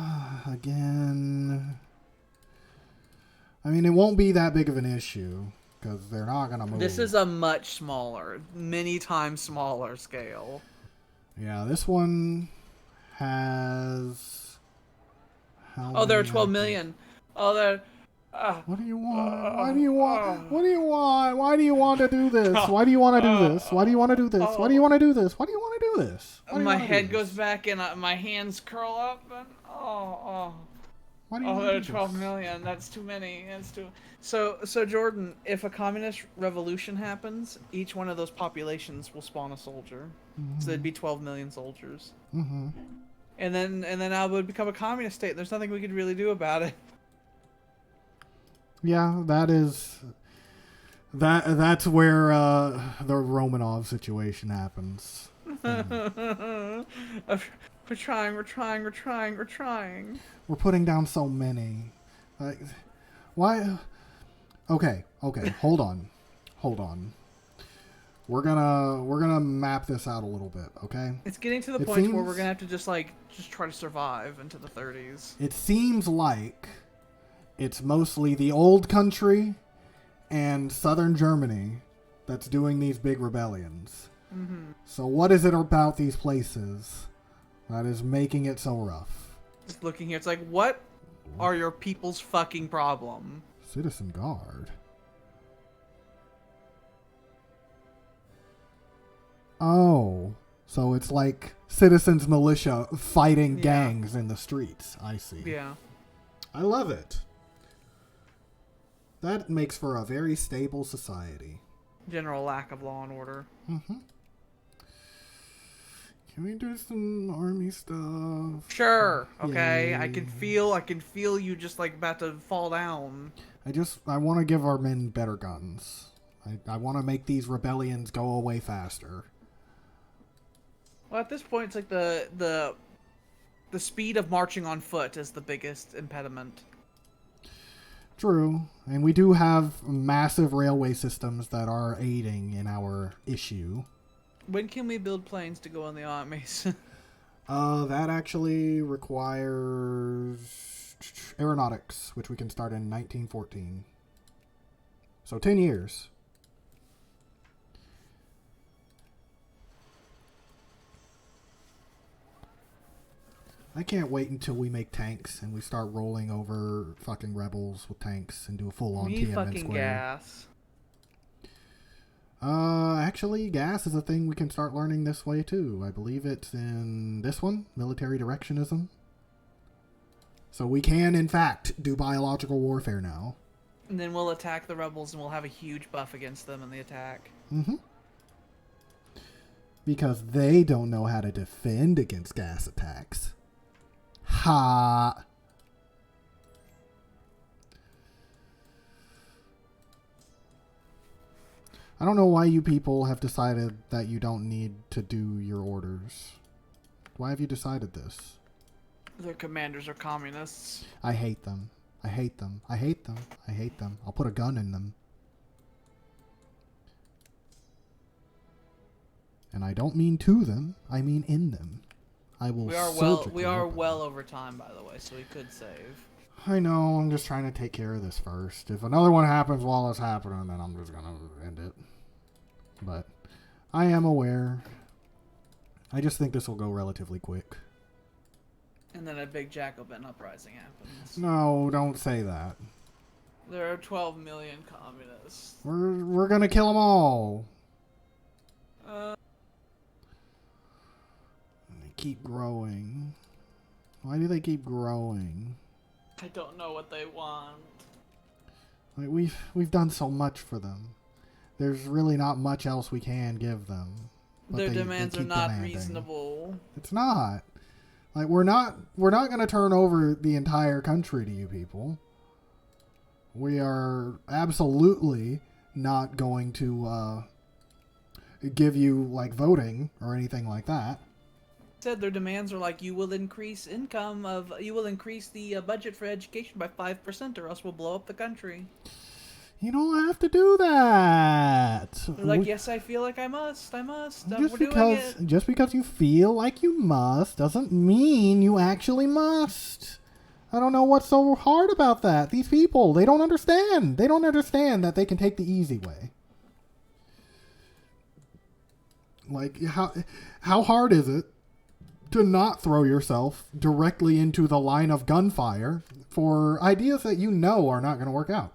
again. I mean, it won't be that big of an issue because they're not going to move. This is a much smaller, many times smaller scale. Yeah, this one has... there are 12 million. Oh, they're... what do you want? Why do you want? What do you want? Why do you want to do this? Why do you want to do this? Why do you want to do this? Why do you want to do this? Why do you want to do this? My head goes back and my hands curl up. And, there are 12 million. That's too many. That's too. So Jordan, if a communist revolution happens, each one of those populations will spawn a soldier. Mm-hmm. So there'd be 12 million soldiers. Mm-hmm. And then Alba would become a communist state. There's nothing we could really do about it. Yeah, that's where the Romanov situation happens. We're trying. We're putting down so many. Why? Okay. Hold on. We're gonna map this out a little bit, okay? It's getting to the point where we're gonna have to just try to survive into the 30s. It seems like it's mostly the old country and southern Germany that's doing these big rebellions. Mm-hmm. So what is it about these places that is making it so rough? Just looking here, it's like, what are your people's fucking problem? Citizen Guard. Oh, so it's like citizens militia fighting gangs in the streets. I see. Yeah. I love it. That makes for a very stable society. General lack of law and order. Mm-hmm. Can we do some army stuff? Sure. Okay. Yay. I can feel you just about to fall down. I want to give our men better guns. I want to make these rebellions go away faster. Well, at this point, it's like the speed of marching on foot is the biggest impediment. True, and we do have massive railway systems that are aiding in our issue. When can we build planes to go on the armies? That actually requires aeronautics, which we can start in 1914. So 10 years. I can't wait until we make tanks and we start rolling over fucking rebels with tanks and do a full-on Tiananmen Square. fucking gas. Actually, gas is a thing we can start learning this way too. I believe it's in this one, military directionism. So we can, in fact, do biological warfare now. And then we'll attack the rebels and we'll have a huge buff against them in the attack. Mm-hmm. Because they don't know how to defend against gas attacks. Ha! I don't know why you people have decided that you don't need to do your orders. Why have you decided this? Their commanders are communists. I hate them. I hate them. I hate them. I hate them. I'll put a gun in them. And I don't mean to them. I mean in them. I will We are well over time, by the way, so we could save. I know. I'm just trying to take care of this first. If another one happens while it's happening, then I'm just going to end it. But I am aware. I just think this will go relatively quick. And then a big Jacobin uprising happens. No, don't say that. There are 12 million communists. We're going to kill them all. They keep growing. Why do they keep growing? I don't know what they want. Like we've done so much for them. There's really not much else we can give them. Their demands are not reasonable. It's not. Like we're not going to turn over the entire country to you people. We are absolutely not going to give you like voting or anything like that. Said their demands are like, you will increase the budget for education by 5%, or else we'll blow up the country. You don't have to do that. They're like, yes, I feel like I must. Just because you feel like you must doesn't mean you actually must. I don't know what's so hard about that. These people, they don't understand. They don't understand that they can take the easy way. Like, how hard is it to not throw yourself directly into the line of gunfire for ideas that you know are not going to work out?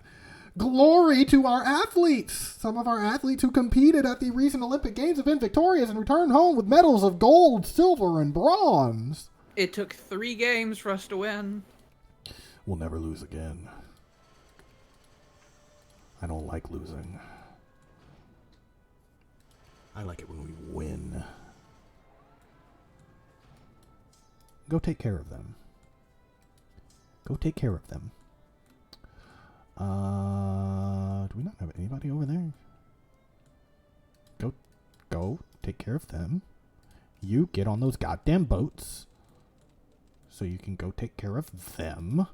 Glory to our athletes! Some of our athletes who competed at the recent Olympic Games have been victorious and returned home with medals of gold, silver, and bronze. It took 3 games for us to win. We'll never lose again. I don't like losing. I like it when we win. Go take care of them. Go take care of them. Do we not have anybody over there? Go take care of them. You get on those goddamn boats so you can go take care of them.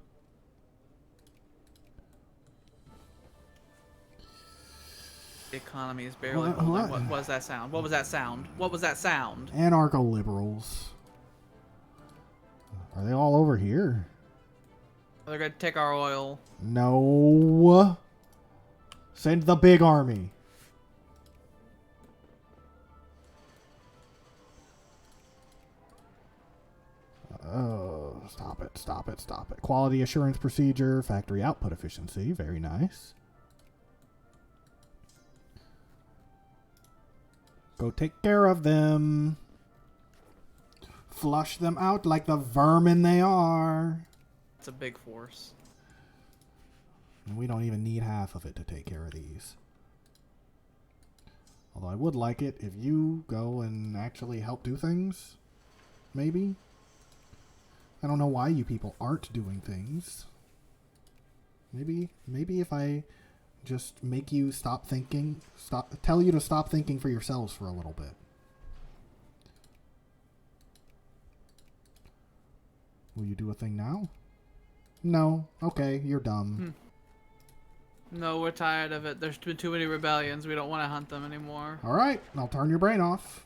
The economy is barely holding. What was that sound? What was that sound? What was that sound? Anarcho-liberals. Are they all over here? They're gonna take our oil. No. Send the big army. Oh, stop it, stop it, stop it. Quality assurance procedure, factory output efficiency. Very nice. Go take care of them. Flush them out like the vermin they are. It's a big force. And we don't even need half of it to take care of these. Although I would like it if you go and actually help do things. Maybe. I don't know why you people aren't doing things. Maybe if I just make you stop thinking, tell you to stop thinking for yourselves for a little bit. Will you do a thing now? No. Okay, you're dumb. No, we're tired of it. There's been too many rebellions. We don't want to hunt them anymore. All right, I'll turn your brain off.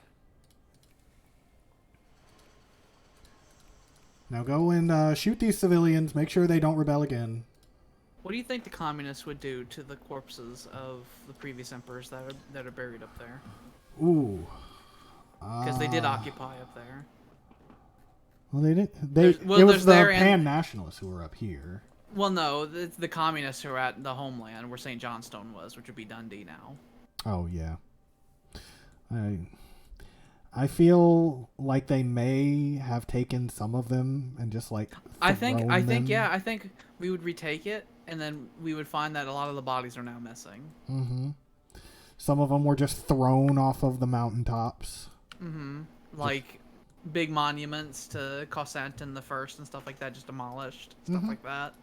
Now go and shoot these civilians. Make sure they don't rebel again. What do you think the communists would do to the corpses of the previous emperors that are buried up there? Ooh. Because they did occupy up there. Well, they did. It was the pan-nationalists who were up here. Well, no, the communists who are at the homeland where St. Johnstone was, which would be Dundee now. Oh, yeah. I feel like they may have taken some of them and just like I think we would retake it, and then we would find that a lot of the bodies are now missing. Mm-hmm. Some of them were just thrown off of the mountaintops. Mm-hmm. Like big monuments to Constantine the First and stuff like that, just demolished, stuff like that.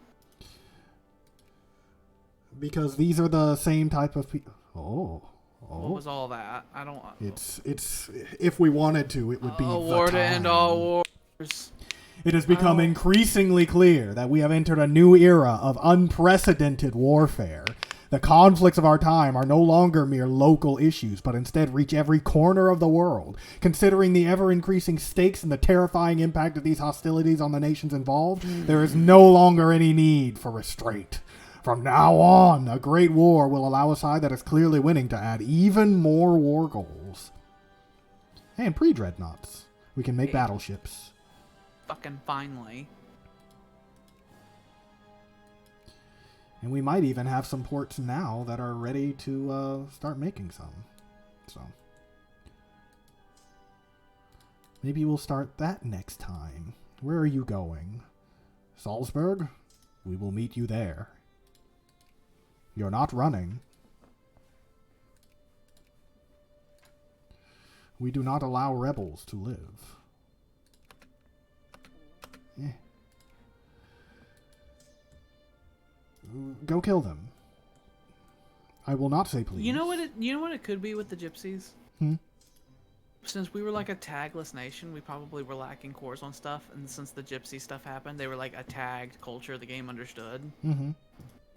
Because these are the same type of people. What was all that? I don't. It's if we wanted to, it would be a war to end all wars. It has become increasingly clear that we have entered a new era of unprecedented warfare. The conflicts of our time are no longer mere local issues, but instead reach every corner of the world. Considering the ever-increasing stakes and the terrifying impact of these hostilities on the nations involved, there is no longer any need for restraint. From now on, a great war will allow a side that is clearly winning to add even more war goals. And pre-dreadnoughts. We can make battleships. Fucking finally. And we might even have some ports now that are ready to start making some. So maybe we'll start that next time. Where are you going? Salzburg? We will meet you there. You're not running. We do not allow rebels to live. Go kill them. I will not say please. You know what it could be with the gypsies? Since we were like a tagless nation, we probably were lacking cores on stuff. And since the gypsy stuff happened, they were like a tagged culture the game understood. Mm-hmm.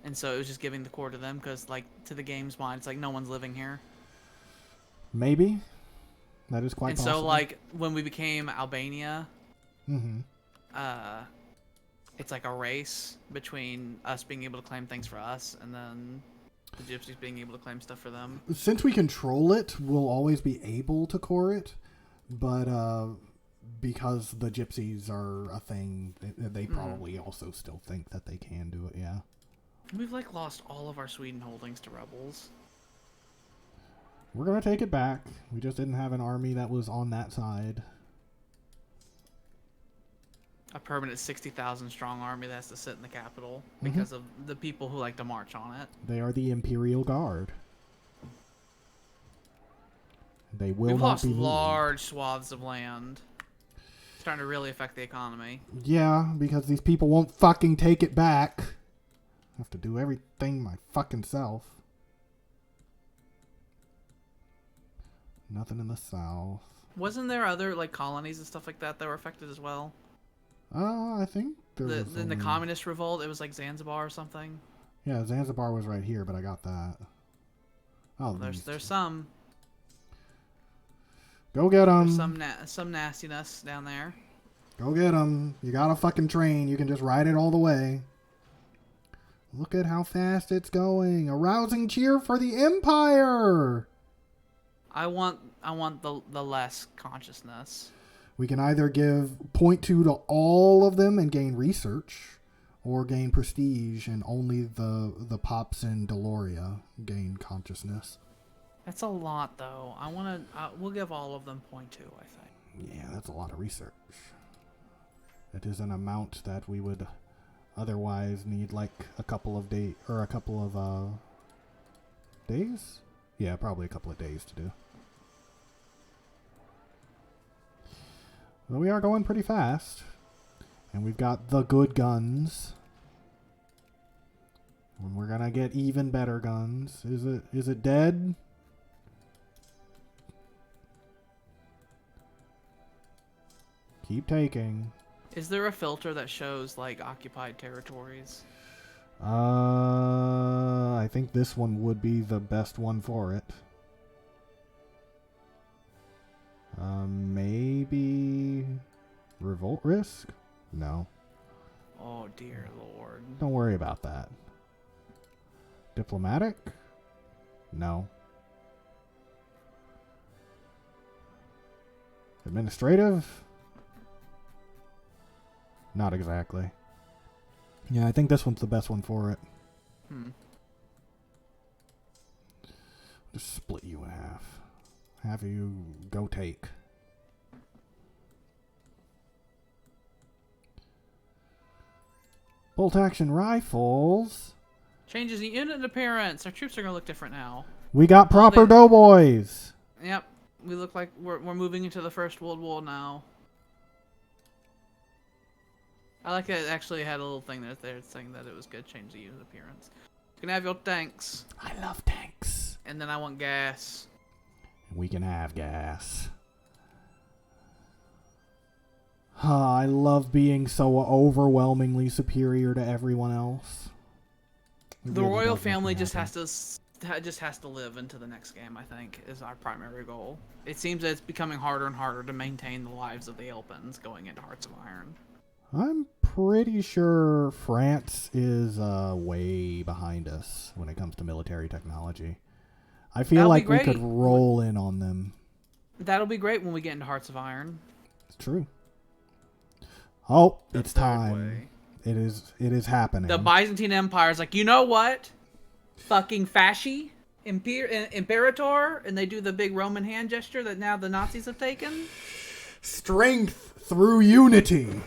And so it was just giving the core to them because, like, to the game's mind, it's like no one's living here. Maybe. That is quite possible. And so, like, when we became Albania, mm-hmm. It's like a race between us being able to claim things for us and then the gypsies being able to claim stuff for them. Since we control it, we'll always be able to core it, but because the gypsies are a thing, they probably also still think that they can do it, yeah. We've, like, lost all of our Sweden holdings to rebels. We're going to take it back. We just didn't have an army that was on that side. A permanent 60,000 strong army that has to sit in the capital because of the people who like to march on it. They are the Imperial Guard. They will We've not lost be moved. large swaths of land. It's starting to really affect the economy. Yeah, because these people won't fucking take it back. I have to do everything my fucking self. Nothing in the south. Wasn't there other like colonies and stuff like that were affected as well? I think there was in the communist revolt, it was like Zanzibar or something. Yeah, Zanzibar was right here, but I got that. Oh, there's some. Go get them. There's some nastiness down there. Go get them. You got a fucking train. You can just ride it all the way. Look at how fast it's going. A rousing cheer for the Empire. I want the less consciousness. We can either give 0.2 to all of them and gain research, or gain prestige and only the Pops and Deloria gain consciousness. That's a lot, though. We'll give all of them 0.2, I think. Yeah, that's a lot of research. It is an amount that we would otherwise need like a couple of days, or a couple of days? Yeah, probably a couple of days to do. But we are going pretty fast. And we've got the good guns. And we're gonna get even better guns. Is it dead? Keep taking. Is there a filter that shows like occupied territories? I think this one would be the best one for it. Maybe revolt risk? No. Oh dear lord. Don't worry about that. Diplomatic? No. Administrative? Not exactly. Yeah, I think this one's the best one for it. Just split you in half. Have you go take. Bolt action rifles. Changes the unit appearance. Our troops are gonna look different now. We got proper doughboys. Yep. We look like we're moving into the First World War now. I like it actually had a little thing there saying that it was good, change the unit appearance. You can have your tanks. I love tanks. And then I want gas. We can have gas. I love being so overwhelmingly superior to everyone else. The royal family just has to live into the next game, I think, is our primary goal. It seems that it's becoming harder and harder to maintain the lives of the Elpins going into Hearts of Iron. I'm pretty sure France is way behind us when it comes to military technology. I feel like we could roll in on them. That'll be great when we get into Hearts of Iron. It's true. Oh, it's time. It is happening. The Byzantine Empire is like, you know what? Fucking fasci, imperator, and they do the big Roman hand gesture that now the Nazis have taken. Strength through unity.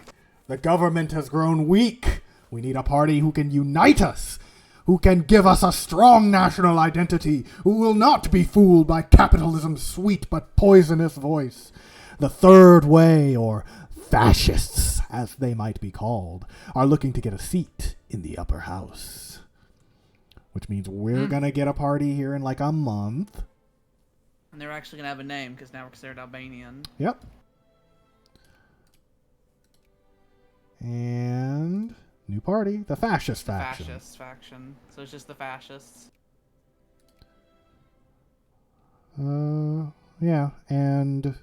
The government has grown weak. We need a party who can unite us, who can give us a strong national identity, who will not be fooled by capitalism's sweet but poisonous voice. The Third Way, or fascists, as they might be called, are looking to get a seat in the upper house. Which means we're gonna get a party here in like a month. And they're actually going to have a name because now we're considered Albanian. Yep. And new party, the fascist faction. Fascist faction. So it's just the fascists. Yeah, and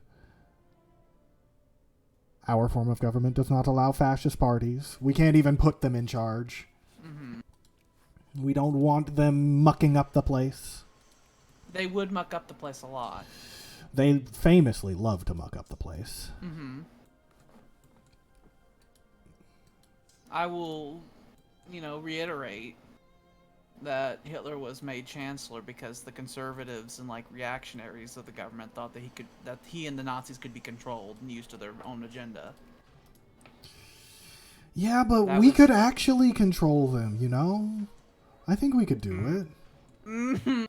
our form of government does not allow fascist parties. We can't even put them in charge. Mm-hmm. We don't want them mucking up the place. They would muck up the place a lot. They famously love to muck up the place. Mm-hmm. I will, reiterate that Hitler was made chancellor because the conservatives and reactionaries of the government thought that he and the Nazis could be controlled and used to their own agenda. Yeah, but we could actually control them, I think we could do it. Mm-hmm.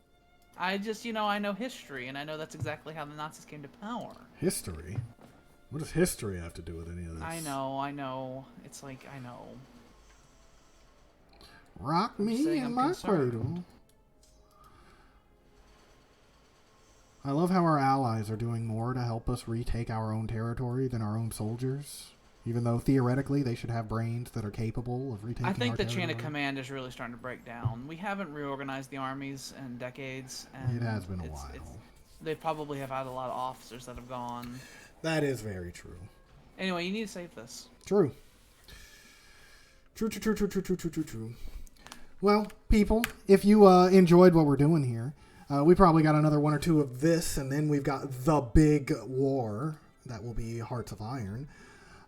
I just, I know history, and I know that's exactly how the Nazis came to power. History? What does history have to do with any of this? I know. It's I know. Rock me in my cradle. I love how our allies are doing more to help us retake our own territory than our own soldiers. Even though theoretically they should have brains that are capable of retaking our territory. I think the chain of command is really starting to break down. We haven't reorganized the armies in decades. And it has been a while. They probably have had a lot of officers that have gone. That is very true. Anyway, you need to save this. True. True. Well, people, if you enjoyed what we're doing here, we probably got another one or two of this, and then we've got the big war. That will be Hearts of Iron.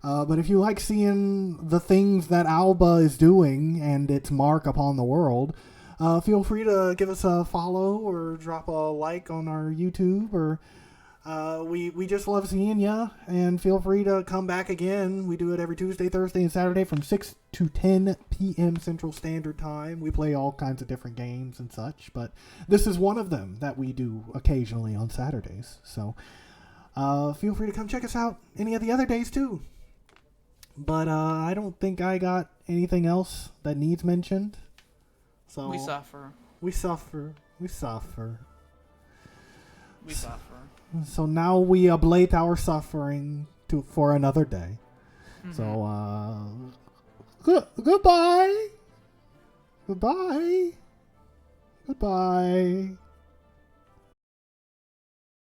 But if you like seeing the things that Alba is doing and its mark upon the world, feel free to give us a follow or drop a like on our YouTube. Or we just love seeing ya, and feel free to come back again. We do it every Tuesday, Thursday, and Saturday from 6 to 10 p.m. Central Standard Time. We play all kinds of different games and such, but this is one of them that we do occasionally on Saturdays. So feel free to come check us out any of the other days too. But I don't think I got anything else that needs mentioned. So we suffer. So now we ablate our suffering for another day. Mm-hmm. So goodbye.